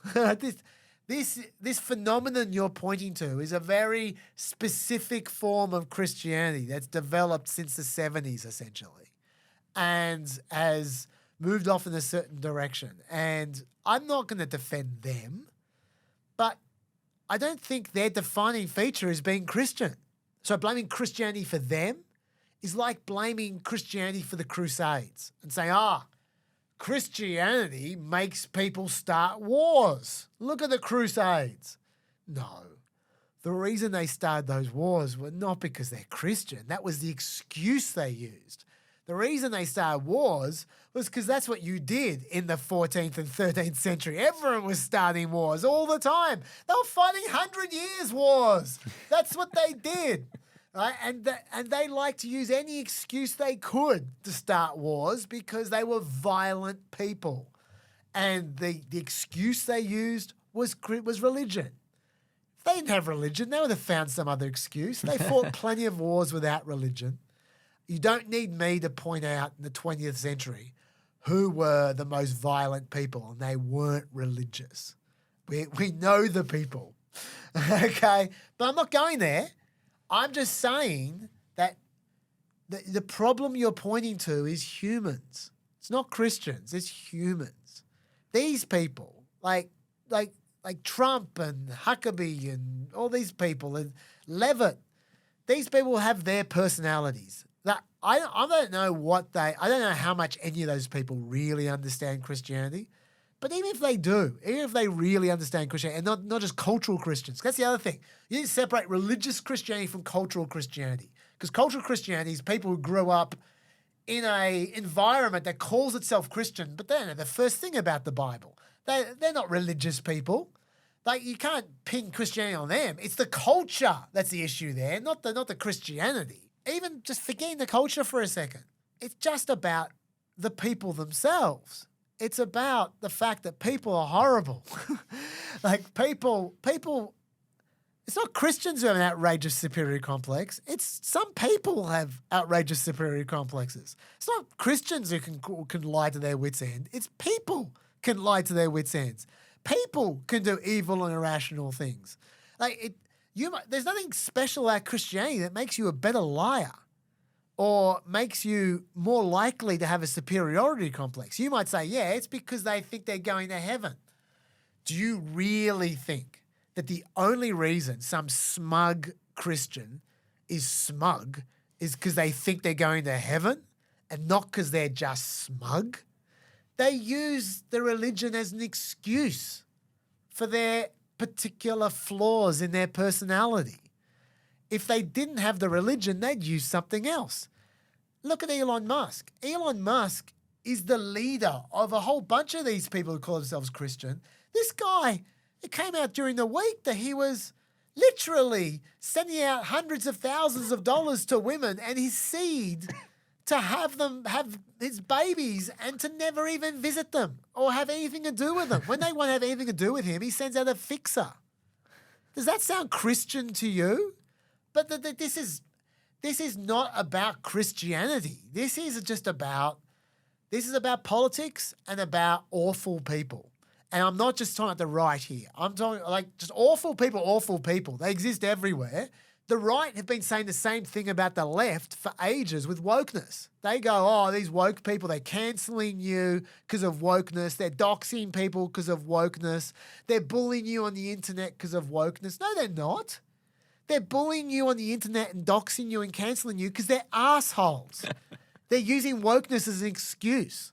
This phenomenon you're pointing to is a very specific form of Christianity that's developed since the 70s, essentially, and has moved off in a certain direction. And I'm not going to defend them, but I don't think their defining feature is being Christian. So blaming Christianity for them is like blaming Christianity for the Crusades and saying, Christianity makes people start wars. Look at the Crusades. No. The reason they started those wars were not because they're Christian. That was the excuse they used. The reason they started wars was because that's what you did in the 14th and 13th century. Everyone was starting wars all the time. They were fighting 100 years wars. That's what they did. Right? And they liked to use any excuse they could to start wars because they were violent people. And the excuse they used was religion. If they didn't have religion, they would have found some other excuse. They fought plenty of wars without religion. You don't need me to point out in the 20th century who were the most violent people, and they weren't religious. We know the people, okay? But I'm not going there. I'm just saying that the problem you're pointing to is humans. It's not Christians, it's humans. These people, like Trump and Huckabee and all these people, and Levitt, these people have their personalities. I don't know how much any of those people really understand Christianity, but even if they do, even if they really understand Christianity, and not just cultural Christians, that's the other thing. You need to separate religious Christianity from cultural Christianity, because cultural Christianity is people who grew up in an environment that calls itself Christian, but they don't know the first thing about the Bible. They're not religious people. Like, you can't pin Christianity on them. It's the culture that's the issue there, not the Christianity. Even just forgetting the culture for a second. It's just about the people themselves. It's about the fact that people are horrible. Like people, it's not Christians who have an outrageous superior complex. It's some people have outrageous superior complexes. It's not Christians who can lie to their wits' end. It's people can lie to their wits' ends. People can do evil and irrational things. There's nothing special about Christianity that makes you a better liar or makes you more likely to have a superiority complex. You might say, yeah, it's because they think they're going to heaven. Do you really think that the only reason some smug Christian is smug is because they think they're going to heaven and not because they're just smug? They use the religion as an excuse for their particular flaws in their personality. If they didn't have the religion, they'd use something else. Look at Elon Musk. Elon Musk is the leader of a whole bunch of these people who call themselves Christian. This guy, it came out during the week that he was literally sending out hundreds of thousands of dollars to women and his seed to have them have his babies and to never even visit them or have anything to do with them. When they want to have anything to do with him, he sends out a fixer. Does that sound Christian to you? But this is not about Christianity. This is about politics and about awful people. And I'm not just talking about the right here. I'm talking like just awful people. They exist everywhere. The right have been saying the same thing about the left for ages with wokeness. They go, oh, these woke people, they're cancelling you because of wokeness. They're doxing people because of wokeness. They're bullying you on the internet because of wokeness. No, they're not. They're bullying you on the internet and doxing you and cancelling you because they're assholes. They're using wokeness as an excuse.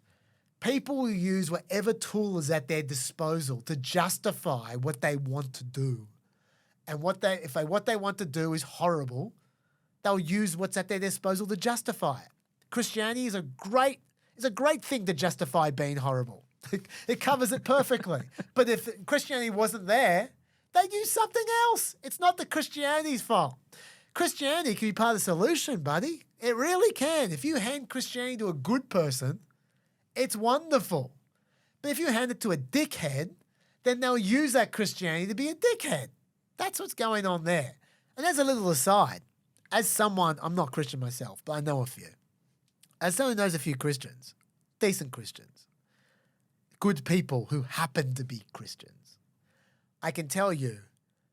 People will use whatever tool is at their disposal to justify what they want to do. And what they want to do is horrible, they'll use what's at their disposal to justify it. Christianity is a great thing to justify being horrible. It covers it perfectly. But if Christianity wasn't there, they'd use something else. It's not the Christianity's fault. Christianity can be part of the solution, buddy. It really can. If you hand Christianity to a good person, it's wonderful. But if you hand it to a dickhead, then they'll use that Christianity to be a dickhead. That's what's going on there. And as a little aside, as someone, I'm not Christian myself, but I know a few. As someone who knows a few Christians, decent Christians, good people who happen to be Christians, I can tell you,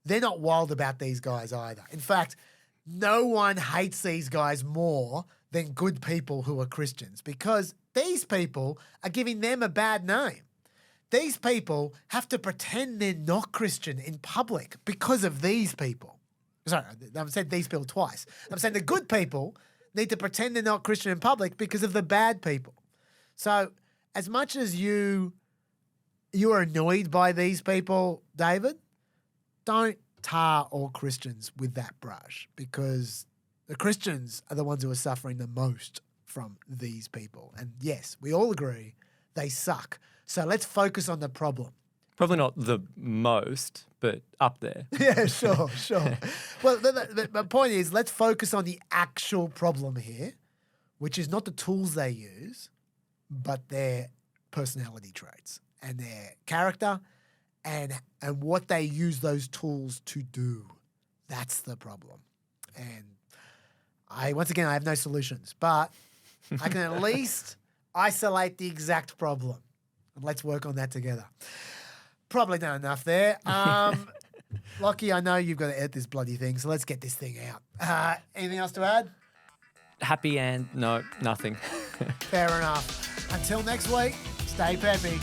they're not wild about these guys either. In fact, no one hates these guys more than good people who are Christians because these people are giving them a bad name. These people have to pretend they're not Christian in public because of these people. Sorry, I've said these people twice. I'm saying the good people need to pretend they're not Christian in public because of the bad people. So as much as you are annoyed by these people, David, don't tar all Christians with that brush because the Christians are the ones who are suffering the most from these people. And yes, we all agree they suck. So let's focus on the problem. Probably not the most, but up there. Yeah, sure. Well, the point is, let's focus on the actual problem here, which is not the tools they use, but their personality traits and their character and what they use those tools to do. That's the problem. And once again, I have no solutions, but I can at least isolate the exact problem. Let's work on that together. Probably not enough there. Lockie, I know you've got to edit this bloody thing, so let's get this thing out. Anything else to add? Happy and no, nothing. Fair enough. Until next week, stay peppy.